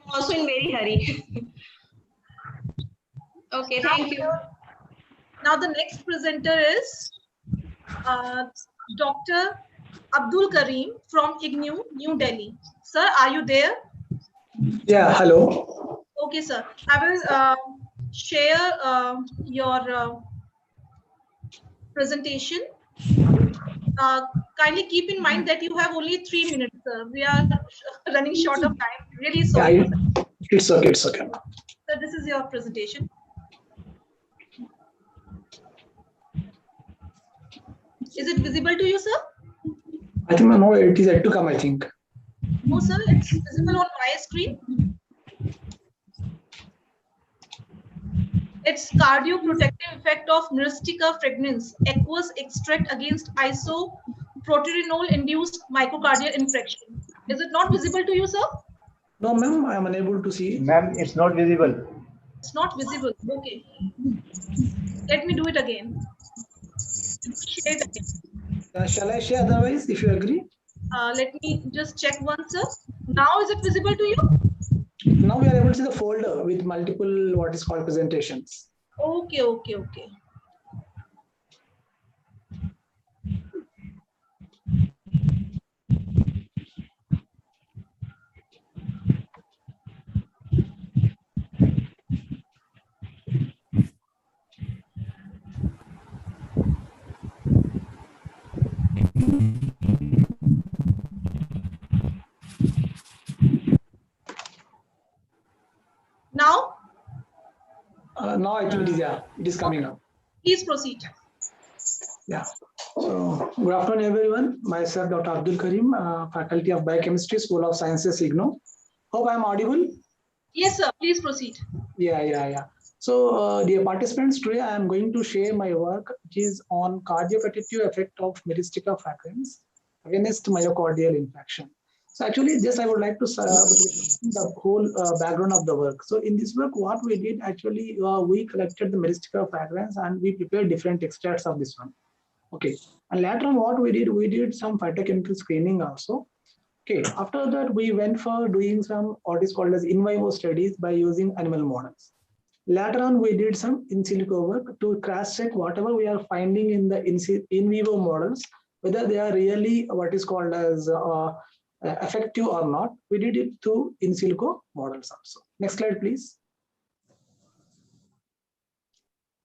I'm also in very hurry. Okay, thank you. Now the next presenter is Dr. Abdul Karim from IGNU, New Delhi. Sir, are you there? Yeah, hello. Okay, sir. I will share your presentation. Kindly keep in mind that you have only 3 minutes, sir. We are running short of time. Really sorry. Yeah, it's okay, it's okay. So this is your presentation. Is it visible to you, sir? I think no, it is yet to come, I think. No, sir, it's visible on my screen. It's cardioprotective effect of Myristica fragrance, aqueous extract against isoproterenol-induced myocardial infarction. Is it not visible to you, sir? No, ma'am, I am unable to see. Ma'am, it's not visible. It's not visible. Okay. Let me do it again. Share it again. Shall I share otherwise, if you agree? Let me just check once, sir. Now is it visible to you? Now we are able to see the folder with multiple what is called presentations. Okay, okay, okay. Now, Now I think it is, yeah, it is coming up. please proceed. Yeah. So, good afternoon, everyone. Myself, Dr. Abdul Karim, Faculty of Biochemistry, School of Sciences, IGNOU. Hope I am audible. Yes, sir. Please proceed. Yeah. So, dear participants, today I am going to share my work, which is on cardioprotective effect of Myristica fragrance against myocardial infarction. So, actually, just I would like to the whole background of the work. So, in this work, what we did actually, we collected the Myristica fragrance and we prepared different extracts of this one. Okay, and later on, what we did some phytochemical screening also. Okay, after that, we went for doing some what is called as in vivo studies by using animal models. Later on, we did some in silico work to cross-check whatever we are finding in the in vivo models, whether they are really what is called as effective or not. We did it through in silico models also. Next slide, please.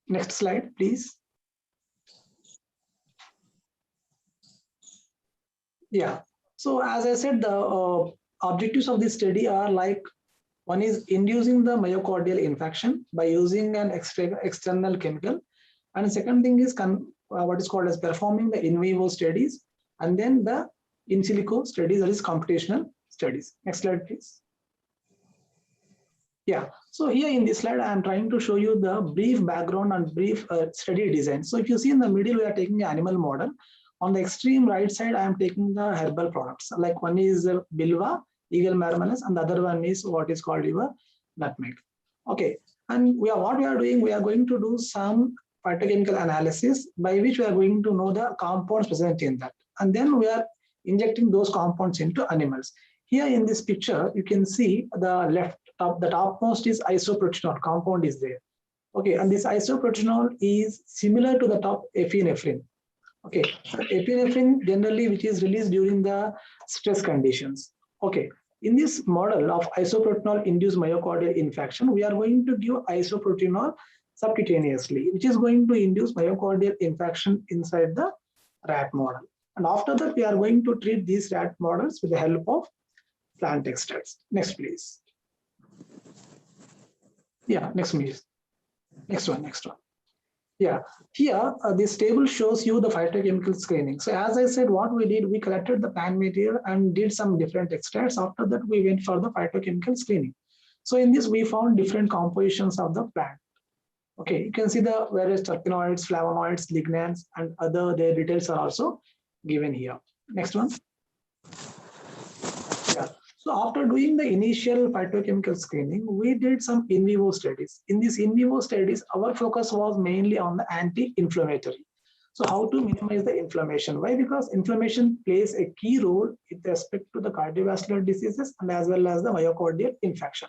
Next slide, please. Yeah. So as I said, the objectives of this study are like, one is inducing the myocardial infarction by using an external chemical. And the second thing is what is called as performing the in vivo studies, and then the in silico studies, that is computational studies. Next slide, please. Yeah, so here in this slide, I am trying to show you the brief background and brief study design. So if you see in the middle, we are taking an animal model. On the extreme right side, I am taking the herbal products. Like one is bilva, eagle marmalus, and the other one is what is called your nutmeg. Okay, and what we are doing, we are going to do some phytochemical analysis by which we are going to know the compounds present in that. And then we are injecting those compounds into animals. Here in this picture, you can see the topmost is isoproterenol compound is there. Okay, and this isoproterenol is similar to the top epinephrine. Okay, epinephrine generally which is released during the stress conditions. Okay, in this model of isoproterenol induced myocardial infarction, we are going to give isoproterenol subcutaneously, which is going to induce myocardial infarction inside the rat model. And after that, we are going to treat these rat models with the help of plant extracts. Next, please. Yeah, next, please. Next one. Yeah, here this table shows you the phytochemical screening. So as I said, what we did, we collected the plant material and did some different extracts. After that, we went for the phytochemical screening. So in this, we found different compositions of the plant. Okay, you can see the various terpenoids, flavonoids, lignans, and their details are also given here. Next one. Yeah. So after doing the initial phytochemical screening, we did some in vivo studies. In these in vivo studies, our focus was mainly on the anti-inflammatory. So how to minimize the inflammation? Why? Because inflammation plays a key role with respect to the cardiovascular diseases and as well as the myocardial infarction.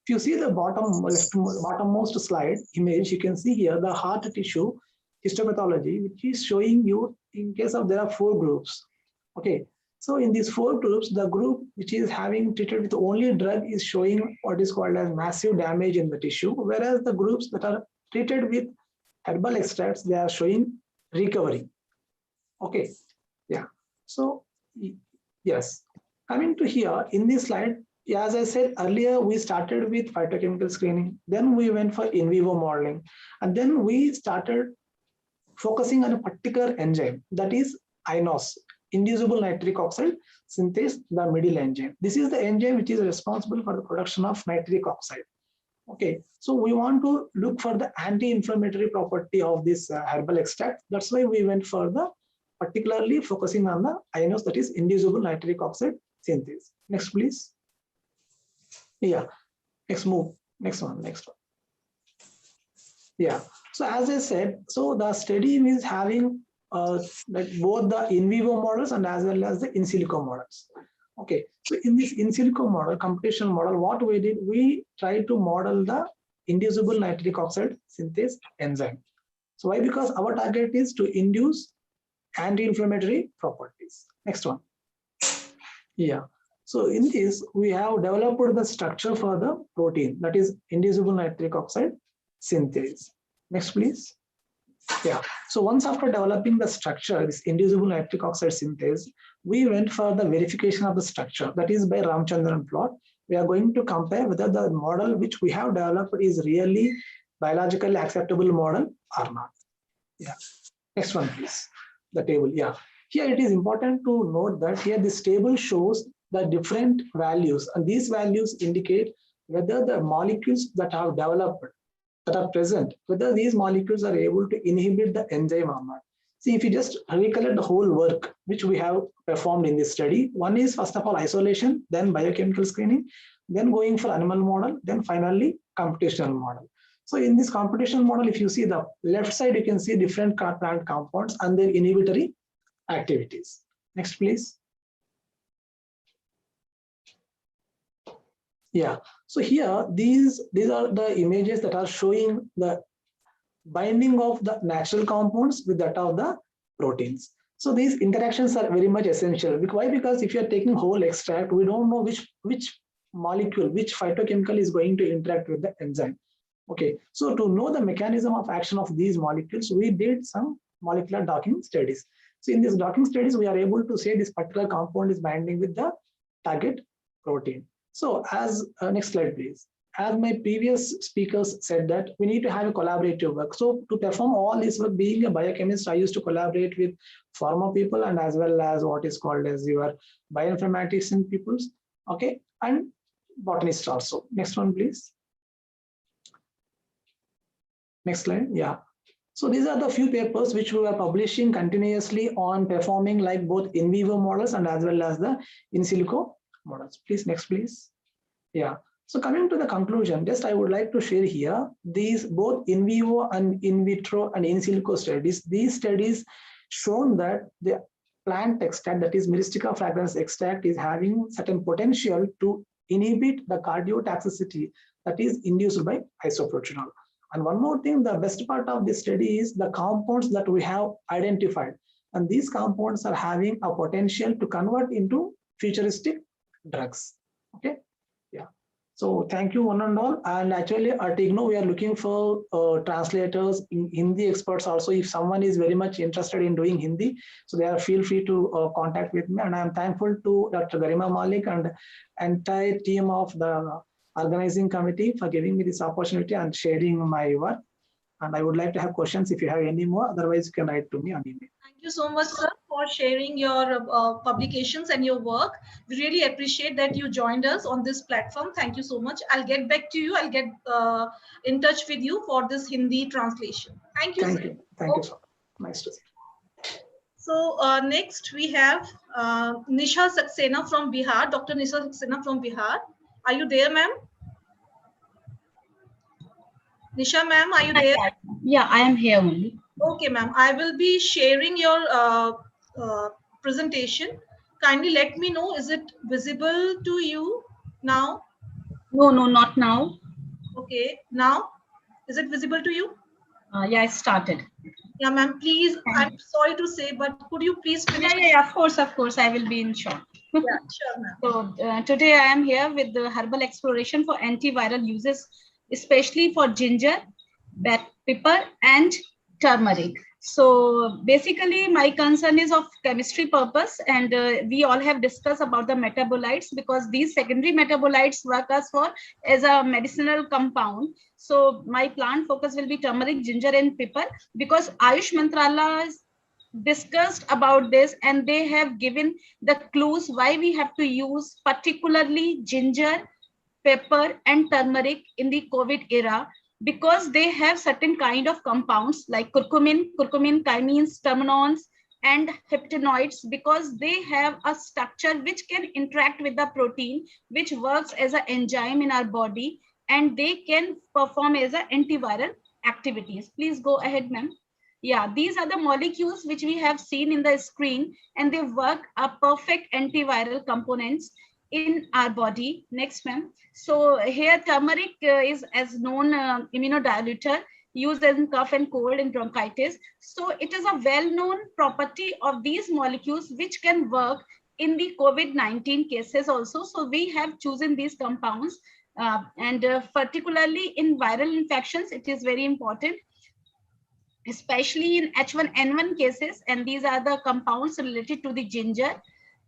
If you see the bottommost slide image, you can see here the heart tissue histopathology, which is showing you in case of there are 4 groups. Okay. So in these 4 groups, the group which is having treated with only drug is showing what is called as massive damage in the tissue, whereas the groups that are treated with herbal extracts, they are showing recovery. Okay, yeah. So yes, coming to here in this slide, as I said earlier, we started with phytochemical screening, then we went for in vivo modeling, and then we started focusing on a particular enzyme, that is iNOS, inducible nitric oxide synthase, the middle enzyme. This is the enzyme which is responsible for the production of nitric oxide. Okay, so we want to look for the anti-inflammatory property of this herbal extract. That's why we went for the particularly focusing on the iNOS, that is inducible nitric oxide synthase. Next, please. Yeah, next move. Next one. Yeah, so as I said, so the study is having like both the in vivo models and as well as the in silico models. Okay, so in this in silico model, computational model, what we did, we tried to model the inducible nitric oxide synthase enzyme. So why? Because our target is to induce anti-inflammatory properties. Next one. Yeah, so in this, we have developed the structure for the protein, that is inducible nitric oxide synthase. Next, please. Yeah. So once after developing the structure, this inducible nitric oxide synthase, we went for the verification of the structure. That is by Ramchandran plot. We are going to compare whether the model which we have developed is really biologically acceptable model or not. Yeah. Next one, please. The table. Yeah. Here it is important to note that here this table shows the different values, and these values indicate whether the molecules that have developed, that are present, whether these molecules are able to inhibit the enzyme or not. See, if you just recollect the whole work which we have performed in this study, one is first of all isolation, then biochemical screening, then going for animal model, then finally computational model. So in this computational model, if you see the left side, you can see different plant compounds and their inhibitory activities. Next, please. Yeah. So here, these are the images that are showing the binding of the natural compounds with that of the proteins. So these interactions are very much essential. Why? Because if you are taking whole extract, we don't know which molecule, which phytochemical is going to interact with the enzyme. Okay, so to know the mechanism of action of these molecules, we did some molecular docking studies. So in these docking studies, we are able to say this particular compound is binding with the target protein. So as next slide, please. As my previous speakers said that we need to have a collaborative work. So to perform all this work, being a biochemist, I used to collaborate with pharma people and as well as what is called as your bioinformatics peoples. Okay, and botanists also. Next one, please. Next slide. Yeah. So these are the few papers which we are publishing continuously on performing like both in vivo models and as well as the in silico models. Please, next, please. Yeah. So coming to the conclusion, just I would like to share here these both in vivo and in vitro and in silico studies. These studies shown that the plant extract, that is Myristica fragrans extract, is having certain potential to inhibit the cardiotoxicity that is induced by isoprotronol. And one more thing, the best part of this study is the compounds that we have identified. And these compounds are having a potential to convert into futuristic drugs. Okay. Yeah. So thank you one and all. And actually at IGNOU, we are looking for translators, in Hindi experts also. If someone is very much interested in doing Hindi, so they are feel free to contact with me. And I'm thankful to Dr. Garima Malik and entire team of the organizing committee for giving me this opportunity and sharing my work. And I would like to have questions if you have any more. Otherwise, you can write to me on email. Thank you so much, sir, for sharing your publications and your work. We really appreciate that you joined us on this platform. Thank you so much. I'll get back to you. I'll get in touch with you for this Hindi translation. Thank you, Thank sir. you. Thank you, sir. Nice to see you. So next we have Nisha Saxena from Bihar. Dr. Nisha Saxena from Bihar. Are you there, ma'am? Nisha, ma'am, are you there? Yeah, I am here only. Okay, ma'am. I will be sharing your presentation. Kindly let me know, is it visible to you now? No, not now. Okay, now? Is it visible to you? Yeah, I started. Yeah, ma'am, please, I'm sorry to say, but could you please finish? Yeah, of course, I will be in short. Yeah, sure, ma'am. So today I am here with the herbal exploration for antiviral uses, especially for ginger, pepper, and turmeric. So basically my concern is of chemistry purpose, and we all have discussed about the metabolites, because these secondary metabolites work as a medicinal compound. So my plant focus will be turmeric, ginger, and pepper, because Ayush Mantralaya is discussed about this and they have given the clues why we have to use particularly ginger, pepper, and turmeric in the COVID era, because they have certain kind of compounds like curcumin, chymines, terpenones, and heptanoids, because they have a structure which can interact with the protein, which works as an enzyme in our body, and they can perform as an antiviral activities. Please go ahead, ma'am. Yeah, these are the molecules which we have seen in the screen, and they work a perfect antiviral components in our body. Next, ma'am. So here turmeric is as known immunodiluter, used in cough and cold and bronchitis. So it is a well-known property of these molecules which can work in the COVID-19 cases also. So we have chosen these compounds and particularly in viral infections, it is very important. especially in H1N1 cases, and these are the compounds related to the ginger.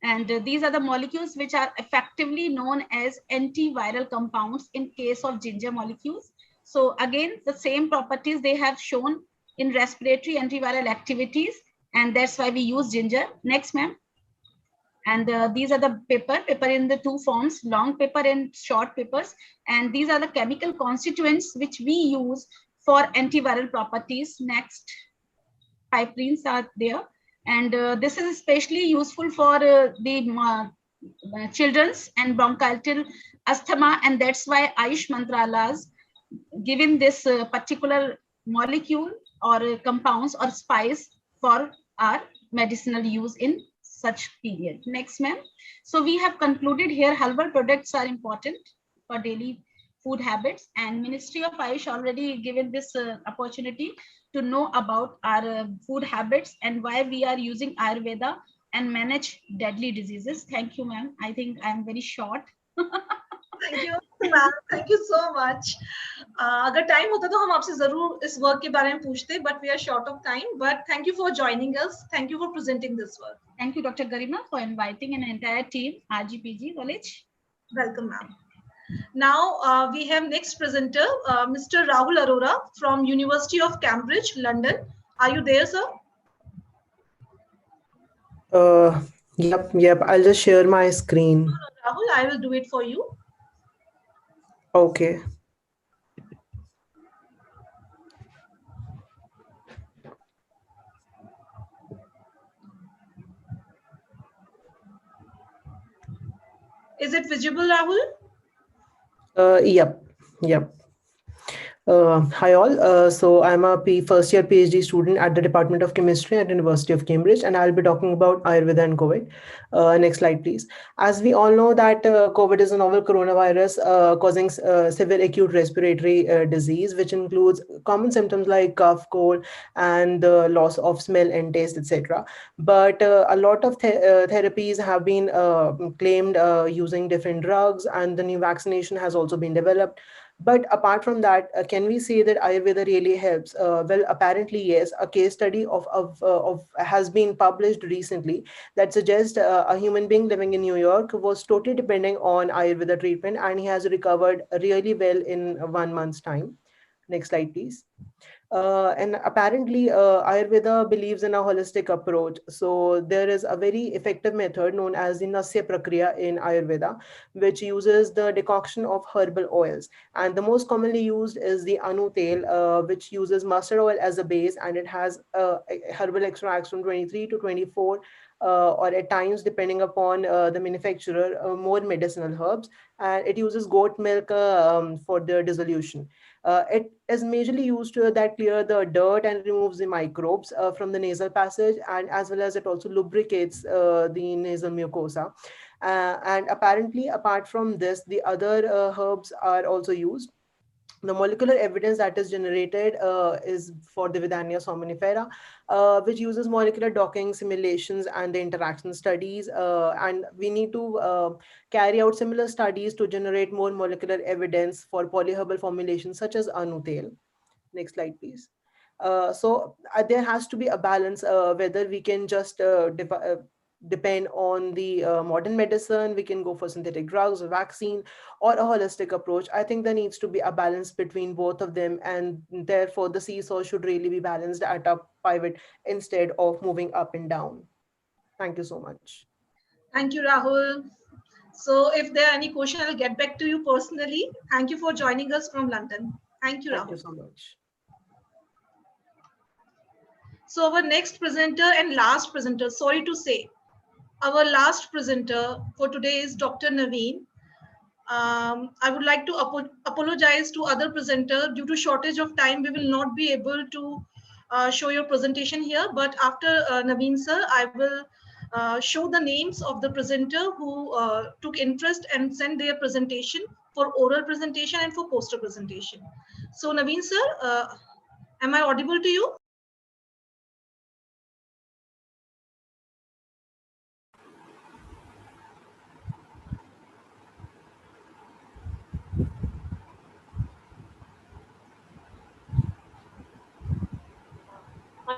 And these are the molecules which are effectively known as antiviral compounds in case of ginger molecules. So again, the same properties they have shown in respiratory antiviral activities, and that's why we use ginger. Next, ma'am. And these are the paper in the two forms, long paper and short papers. And these are the chemical constituents which we use for antiviral properties. Next, piperines are there. And this is especially useful for the children's and bronchial asthma. And that's why Ayush Mantrala's given this particular molecule or compounds or spice for our medicinal use in such period. Next, ma'am. So we have concluded here herbal products are important for daily food habits, and Ministry of Ayush already given this opportunity to know about our food habits and why we are using Ayurveda and manage deadly diseases. Thank you, ma'am. I think I'm very short. Thank you, ma'am. Thank you so much. अगर time होता तो हम आपसे जरूर इस work के बारे में पूछते, but we are short of time. But thank you for joining us. Thank you for presenting this work. Thank you, Dr. Garima, for inviting an entire team, RGPG College. Welcome, ma'am. Now we have next presenter, Mr. Rahul Arora from University of Cambridge, London. Are you there, sir? Yep. I'll just share my screen. Rahul, I will do it for you. Okay. Is it visible, Rahul? Yep. Hi all. So I'm a first year PhD student at the Department of Chemistry at University of Cambridge, and I'll be talking about Ayurveda and COVID. Next slide, please. As we all know that COVID is a novel coronavirus causing severe acute respiratory disease, which includes common symptoms like cough, cold, and loss of smell and taste, etc. But a lot of therapies have been claimed using different drugs, and the new vaccination has also been developed. But apart from that, can we say that Ayurveda really helps? Well, apparently, yes. A case study of has been published recently that suggests a human being living in New York was totally depending on Ayurveda treatment, and he has recovered really well in 1 month's time. Next slide, please. And apparently, Ayurveda believes in a holistic approach. So there is a very effective method known as the Nasya Prakriya in Ayurveda, which uses the decoction of herbal oils. And the most commonly used is the Anu Tel, which uses mustard oil as a base, and it has herbal extracts from 23 to 24 or at times, depending upon the manufacturer, more medicinal herbs. And it uses goat milk for the dissolution. It is majorly used to that clear the dirt and removes the microbes from the nasal passage, and as well as it also lubricates the nasal mucosa. And apparently, apart from this, the other herbs are also used. The molecular evidence that is generated is for the Vidania somnifera, which uses molecular docking simulations and the interaction studies. And we need to carry out similar studies to generate more molecular evidence for polyherbal formulations such as Anutel. Next slide, please. So there has to be a balance whether we can just depend on the modern medicine, we can go for synthetic drugs, a vaccine, or a holistic approach. I think there needs to be a balance between both of them, and therefore the seesaw should really be balanced at a pivot instead of moving up and down. Thank you so much. Thank you, Rahul. So if there are any questions, I'll get back to you personally. Thank you for joining us from London. Thank you, Rahul. Thank you so much. So our next presenter and last presenter, sorry to say, our last presenter for today is Dr. Naveen. I would like to apologize to other presenter. Due to shortage of time, we will not be able to show your presentation here. But after Naveen sir, I will show the names of the presenter who took interest and sent their presentation for oral presentation and for poster presentation. So Naveen sir, am I audible to you?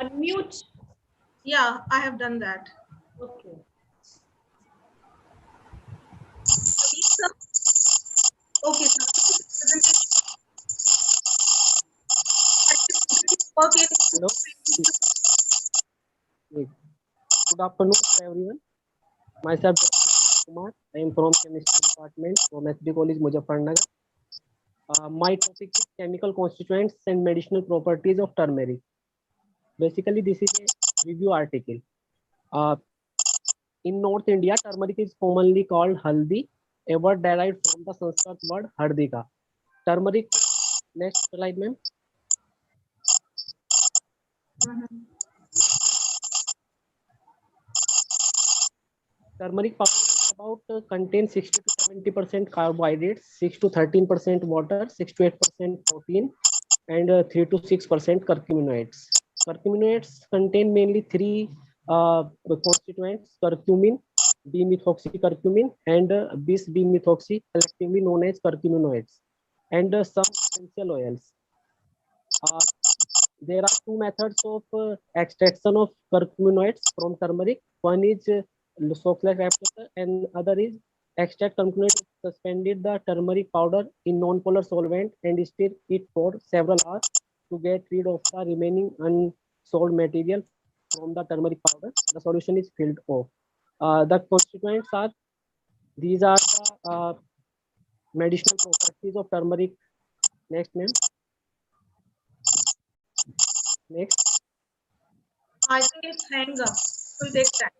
unmute? Yeah, I have done that. Okay. Okay, sir. Okay. Hello. Good afternoon to everyone. Myself, Dr. Kumar. I am from Chemistry Department from SD College, Muzaffarnagar. My topic is chemical constituents and medicinal properties of turmeric. Basically, this is a review article. In North India, turmeric is commonly called haldi, a word derived from the Sanskrit word hardika. Turmeric. Next slide, ma'am. Turmeric powder is about contains 60 to 70% carbohydrates, 6 to 13% water, 6 to 8% protein, and 3 to 6% curcuminoids. Curcuminoids contain mainly three constituents: curcumin, B-methoxycurcumin, and bis-B-methoxy, collectively known as curcuminoids, and some essential oils. There are two methods of extraction of curcuminoids from turmeric. One is Soxlac applicator, and other is extract curcuminoid, suspended the turmeric powder in non-polar solvent and stir it for several hours to get rid of the remaining unsolved material from the turmeric powder. The solution is filled off. The constituents are, these are the medicinal properties of turmeric. Next, ma'am. Next. I think it's hang up. We'll take that.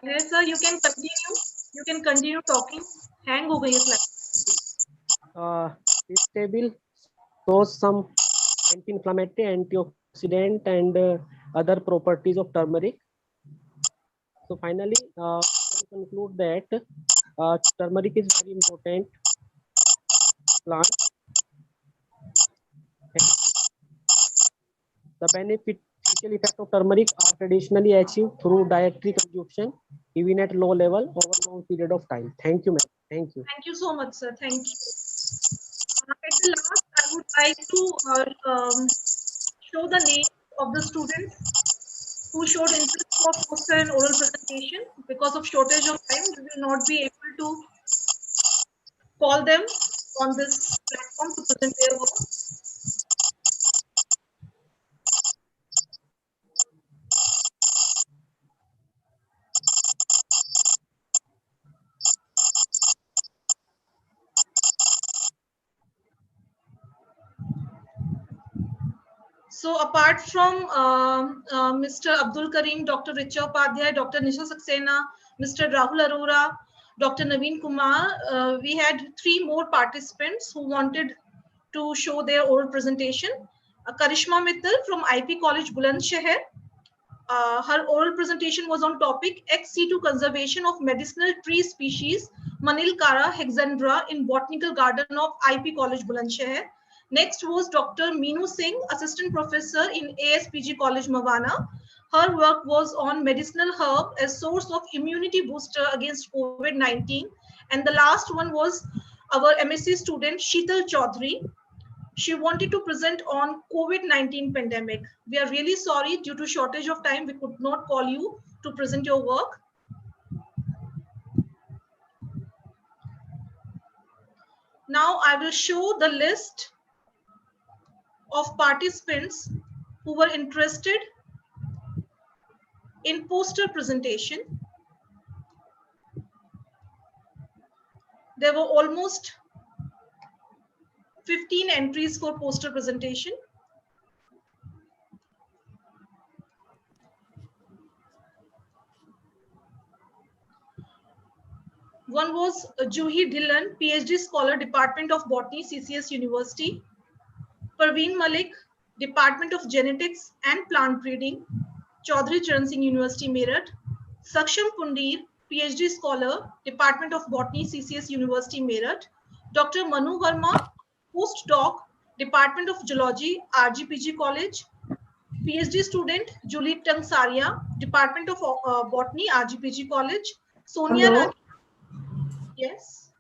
Yes, sir, you can continue. You can continue talking. Hang ho gayi hai slide. This table shows some anti-inflammatory, antioxidant, and other properties of turmeric. So finally, we can conclude that turmeric is very important plant. The beneficial effect of turmeric are traditionally achieved through dietary consumption, even at low level, over a long period of time. Thank you, ma'am. Thank you. Thank you so much, sir. Thank you. At the last, I would like to show the names of the students who showed interest for poster and oral presentation. Because of shortage of time, we will not be able to call them on this platform to present their work. So apart from Mr. Abdul Karim, Dr. Richa Upadhyay, Dr. Nisha Saxena, Mr. Rahul Arora, Dr. Naveen Kumar, we had three more participants who wanted to show their oral presentation. Karishma Mittal from IP College Bulandshahr. Her oral presentation was on topic ex situ conservation of medicinal tree species Manilkara hexandra in Botanical Garden of IP College Bulandshahr. Next was Dr. Meenu Singh, Assistant Professor in ASPG College Mawana. Her work was on medicinal herb as source of immunity booster against COVID-19. And the last one was our MSc student Sheetal Chaudhary. She wanted to present on COVID-19 pandemic. We are really sorry, due to shortage of time, we could not call you to present your work. Now I will show the list of participants who were interested in poster presentation. There were almost 15 entries for poster presentation. One was Juhi Dhillon, PhD scholar, Department of Botany, CCS University. Parveen Malik, Department of Genetics and Plant Breeding, Chaudhary Charan Singh University, Meerut. Saksham Pundir, PhD scholar, Department of Botany, CCS University, Meerut. Dr. Manu Verma, postdoc, Department of Geology, RGPG College. PhD student, Juliet Tangsaria, Department of Botany, RGPG College. Sonia Hello. Rani. Yes.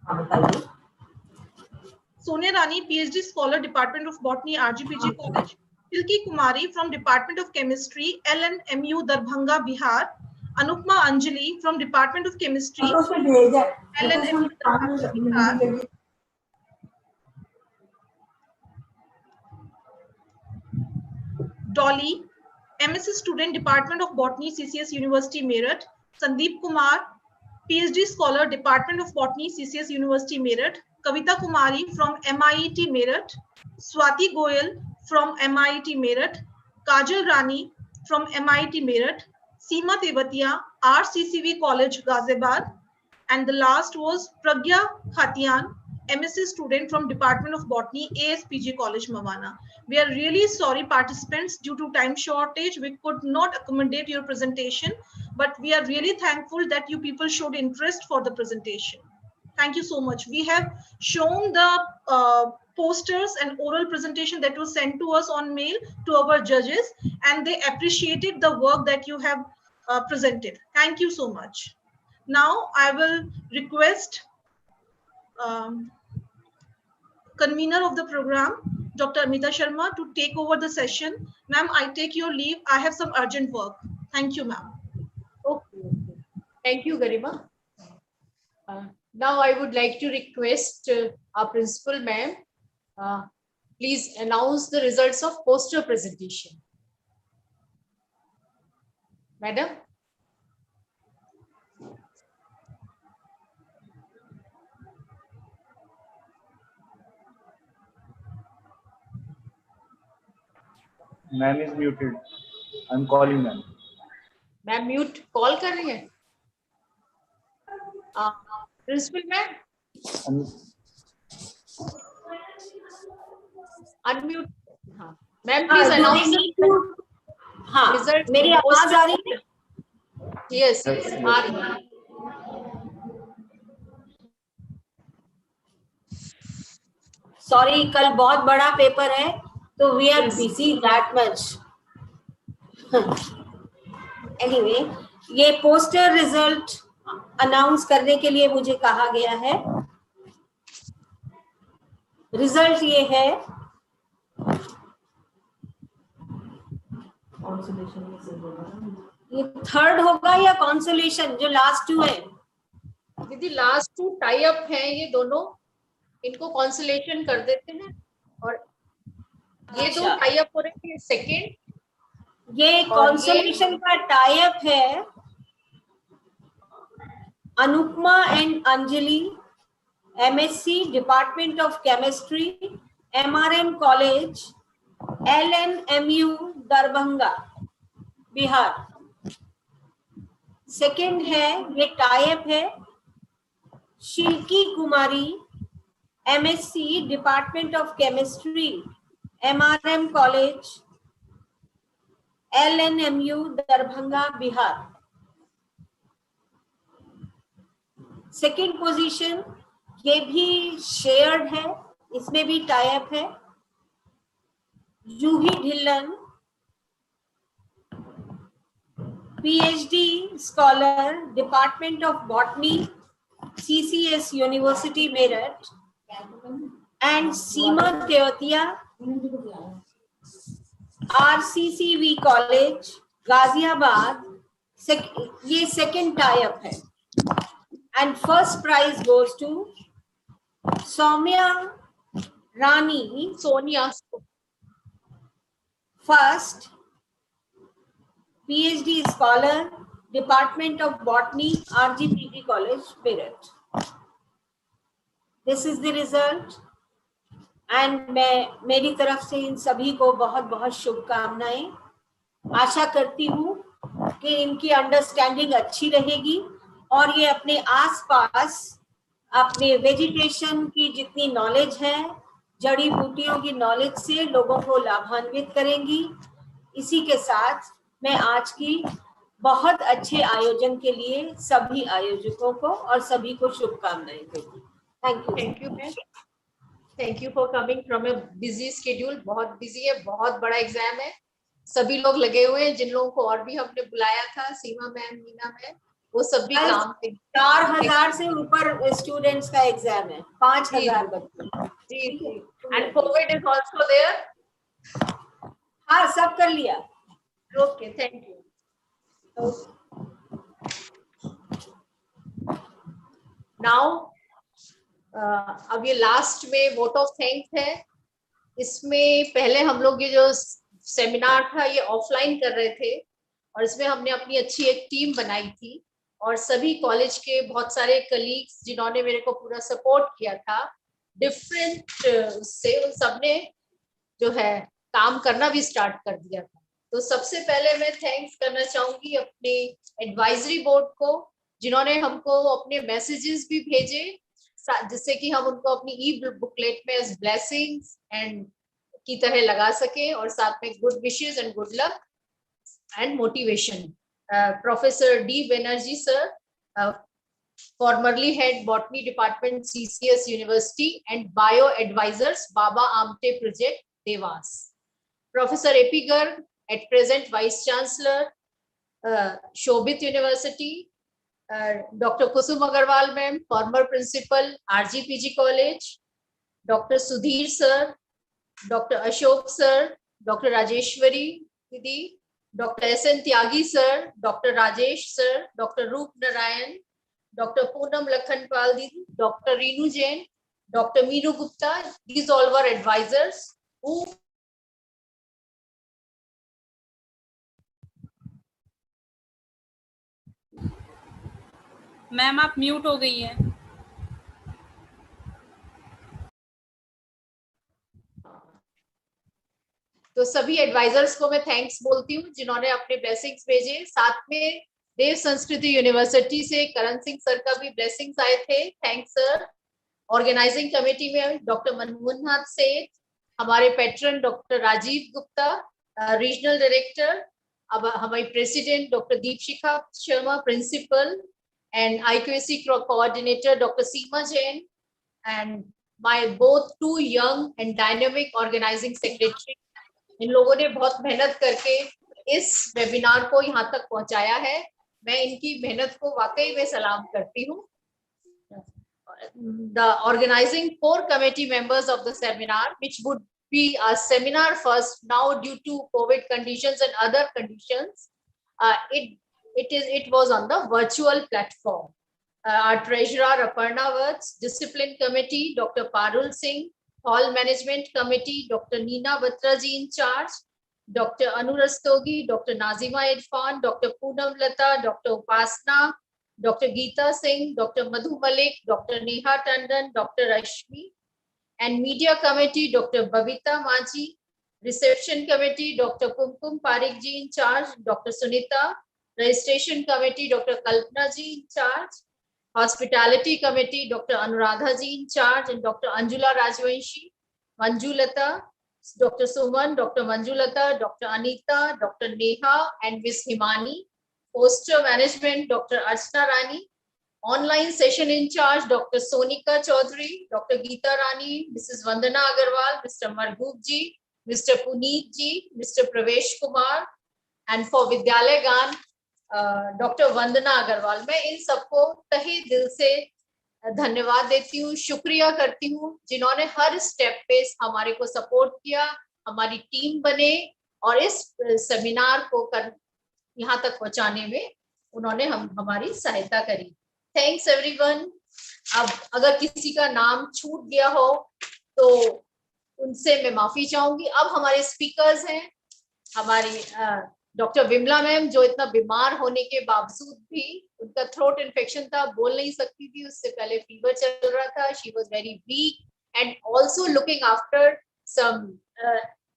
Sonia Rani, PhD scholar, Department of Botany, RGPG College. Tilki Kumari from Department of Chemistry, LNMU Darbhanga, Bihar. Anupma Anjali from Department of Chemistry, LNMU Darbhanga, Bihar. Dolly, MSc student, Department of Botany, CCS University, Meerut. Sandeep Kumar, PhD scholar, Department of Botany, CCS University, Meerut. Kavita Kumari from MIT, Meerut. Swati Goyal from MIT, Meerut. Kajal Rani from MIT, Meerut. Seema Tevatia, RCCV College, Ghaziabad. And the last was Pragya Khatian, MSc student from Department of Botany, ASPG College, Mavana. We are really sorry, participants, due to time shortage, we could not accommodate your presentation, but we are really thankful that you people showed interest for the presentation. Thank you so much. We have shown the posters and oral presentation that was sent to us on mail to our judges, and they appreciated the work that you have presented. Thank you so much. Now I will request convener of the program, Dr. Amita Sharma, to take over the session. Ma'am, I take your leave. I have some urgent work. Thank you, ma'am. Okay. Thank you, Garima. Now I would like to request our principal ma'am, please announce the results of poster presentation. Madam. Ma'am is muted. I'm calling ma'am. Ma'am mute call कर रही है principal ma'am unmute हाँ ma'am please announce हाँ result मेरी आवाज आ रही है yes आ रही है सॉरी कल बहुत बड़ा पेपर है तो we are busy that much anyway ये पोस्टर रिजल्ट अनाउंस करने के लिए मुझे कहा गया है रिजल्ट ये है ये थर्ड होगा या कॉन्सोलेशन जो लास्ट टू है दीदी लास्ट टू टाई अप है ये दोनों इनको कॉन्सोलेशन कर देते हैं और ये दो टाई अप हो रहे हैं सेकेंड ये कॉन्सोलेशन का टाई अप है Anupama and Anjali MSc department of chemistry MRM college LNMU Darbhanga Bihar second है ये टाई अप है Shilki Kumari MSc department of chemistry MRM college LNMU Darbhanga Bihar second position ये भी शेयर्ड है इसमें भी टाई अप है Juhi Dhillon PhD scholar department of botany CCS university Meerut and Seema Tewatia RCCV college Ghaziabad ये सेकेंड टाई अप है and first prize goes to Saumya Rani Sonia first PhD scholar department of botany RGPG college Meerut this is the result and मैं मेरी तरफ से इन सभी को बहुत बहुत शुभकामनाएं आशा करती हूँ कि इनकी अंडरस्टैंडिंग अच्छी रहेगी और ये अपने आसपास अपने वेजिटेशन की जितनी नॉलेज है जड़ी बूटियों की नॉलेज से लोगों को लाभान्वित करेंगी इसी के साथ मैं आज की बहुत अच्छे आयोजन के लिए सभी आयोजकों को और सभी को शुभकामनाएं देती thank you ma'am thank you for coming from A busy schedule बहुत बिजी है बहुत बड़ा एग्जाम है सभी लोग लगे हुए हैं जिन लोगों को और भी हमने बुलाया था सीमा मैम मीना मैम वो सब भी काम पे 4000 से ऊपर स्टूडेंट्स का एग्जाम है, 5000 बच्चे। जी जी। And covid is also there. हाँ, सब कर लिया। Okay, thank you. नाउ अब ये लास्ट में वोट ऑफ थैंक्स है। इसमें पहले हम लोग ये जो सेमिनार था ये ऑफलाइन कर रहे थे और इसमें हमने अपनी अच्छी एक टीम बनाई थी और सभी कॉलेज के बहुत सारे कलीग्स जिन्होंने मेरे को पूरा सपोर्ट किया था डिफरेंट से, उन सबने जो है काम करना भी स्टार्ट कर दिया था। तो सबसे पहले मैं थैंक्स करना चाहूंगी अपने एडवाइजरी बोर्ड को जिन्होंने हमको अपने मैसेजेस भी भेजे जिससे कि हम उनको अपनी ई बुकलेट में एज ब्लेसिंग्स एंड की तरह लगा सके और साथ में good wishes and good luck and motivation. Professor D Banerjee sir, formerly head botany department CCS University and bio advisors Baba Amte project Devas. Professor AP Garg, at present vice chancellor Shobit University. Dr. Kusum Agarwal ma'am, former principal RGPG college. Dr. Sudhir sir, Dr. Ashok sir, Dr. Rajeshwari Didi, Dr. SN Tyagi sir, Dr. Rajesh sir, Dr. Roop Narayan, Dr. Poonam Lakhanpal Didi, Dr. Reenu Jain, Dr. Meeru Gupta. These all were advisors who ma'am आप mute हो गई हैं। तो सभी advisers को मैं thanks बोलती हूँ जिन्होंने अपने ब्लेसिंग्स भेजे। साथ में देव संस्कृति यूनिवर्सिटी से करण सिंह सर का भी ब्लेसिंग्स आए थे, थैंक्स सर। ऑर्गेनाइजिंग कमेटी में डॉक्टर मनमोहन सेठ, हमारे patron doctor Rajiv Gupta, regional director, अब हमारी president doctor Deepshikha Sharma principal and IQAC coordinator Dr. Seema Jain and my both two young and dynamic organizing secretary. इन लोगों ने बहुत मेहनत करके इस वेबिनार को यहाँ तक पहुंचाया है। मैं इनकी मेहनत को वाकई में सलाम करती हूँ। The organizing core committee members of the seminar, which would be a seminar first, now due to COVID conditions and other conditions, it was on the virtual platform. Our treasurer Aparna Vats, discipline committee Dr. Parul Singh, hall management committee Dr. Neena Batraji in charge, Dr. Anu Rastogi, Dr. Nazima Irfan, Dr. Poonam Lata, Dr. Upasna, Dr. Geeta Singh, Dr. Madhu Malik, Dr. Neha Tandon, Dr. Rashmi, and media committee Dr. Babita Maji, reception committee Dr. Kumkum Parikh ji in charge, Dr. Sunita, registration committee Dr. Kalpana ji in charge, hospitality committee Dr. Anuradha ji in charge, and Dr. Anjula Rajvanshi, Manjulata, Dr. Suman, Dr. Manjulata, Dr. Anita, Dr. Neha, and Ms. Himani. Poster management Dr. Archana Rani, online session in charge Dr. Sonika Chaudhary, Dr. Geeta Rani, Mrs. Vandana Agarwal, Mr. Margoob ji, Mr. Puneet ji, Mr. Pravesh Kumar, and for Vidyalaya Gan doctor Vandana Agrawal. मैं इन सबको तहे दिल से धन्यवाद देती हूँ, शुक्रिया करती हूँ जिन्होंने हर स्टेप पे हमारे को सपोर्ट किया, हमारी टीम बने और इस सेमिनार को यहाँ तक पहुंचाने में उन्होंने हमारी सहायता करी। Thanks everyone. अब अगर किसी का नाम छूट गया हो तो उनसे मैं माफी चाहूंगी। अब हमारे स्पीकर्स हैं हमारी डॉक्टर विमला मैम, जो इतना बीमार होने के बावजूद भी उनका थ्रोट इन्फेक्शन था, बोल नहीं सकती थी, उससे पहले फीवर चल रहा था, she was very weak and also looking after some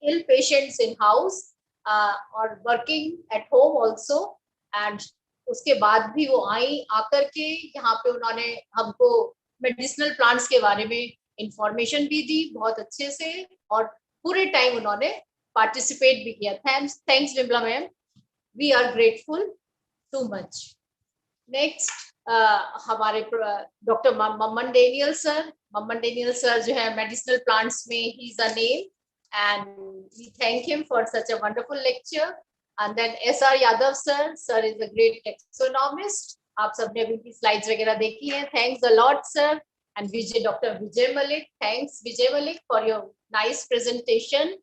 ill patients in house और working at home also. And उसके बाद भी वो आई, आकर के यहाँ पे उन्होंने हमको मेडिसिनल प्लांट्स के बारे में इंफॉर्मेशन भी दी बहुत अच्छे से और पूरे टाइम उन्होंने पार्टिसिपेट भी किया। Thanks Vimla ma'am, we are grateful to much. Next हमारे डॉक्टर मम्मन डेनियल सर जो है मेडिसिनल प्लांट्स में ही is a name and we thank him for such a wonderful lecture. And then SR Yadav sir is a great taxonomist आप सबने अभी की slides वगैरह देखी हैं. Thanks a lot, sir. And Dr. Vijay Malik. Thanks, Vijay Malik, for your nice presentation.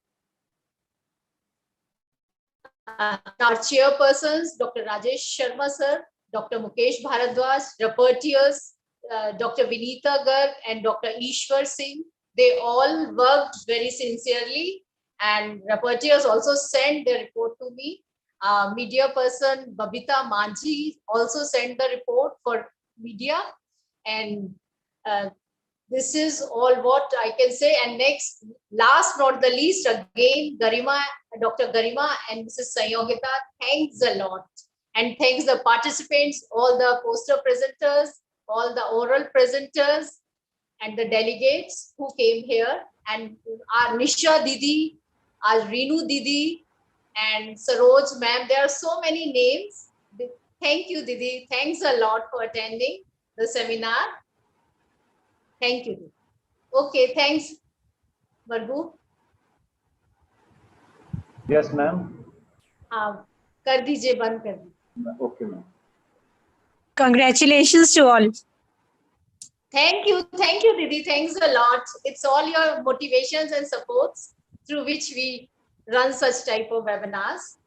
Our chairpersons, Dr. Rajesh Sharma, sir, Dr. Mukesh Bharadwaj, rapporteurs, Dr. Vinita Garg and Dr. Ishwar Singh. They all worked very sincerely, and rapporteurs also sent the report to me. Media person Babita Manji also sent the report for media, and this is all what I can say. And next, last not the least, again, Garima, Dr. Garima and Mrs. Sanyogita, thanks a lot. And thanks the participants, all the poster presenters, all the oral presenters, and the delegates who came here, and our Nisha Didi, our Renu Didi, and Saroj ma'am. There are so many names. Thank you, Didi. Thanks a lot for attending the seminar. Thank you. Okay, thanks, Margu. Yes, ma'am. कर दीजिए, बंद कर दीजिए. Okay, ma'am. Congratulations to all. Thank you, Didi. Thanks a lot. It's all your motivations and supports through which we run such type of webinars.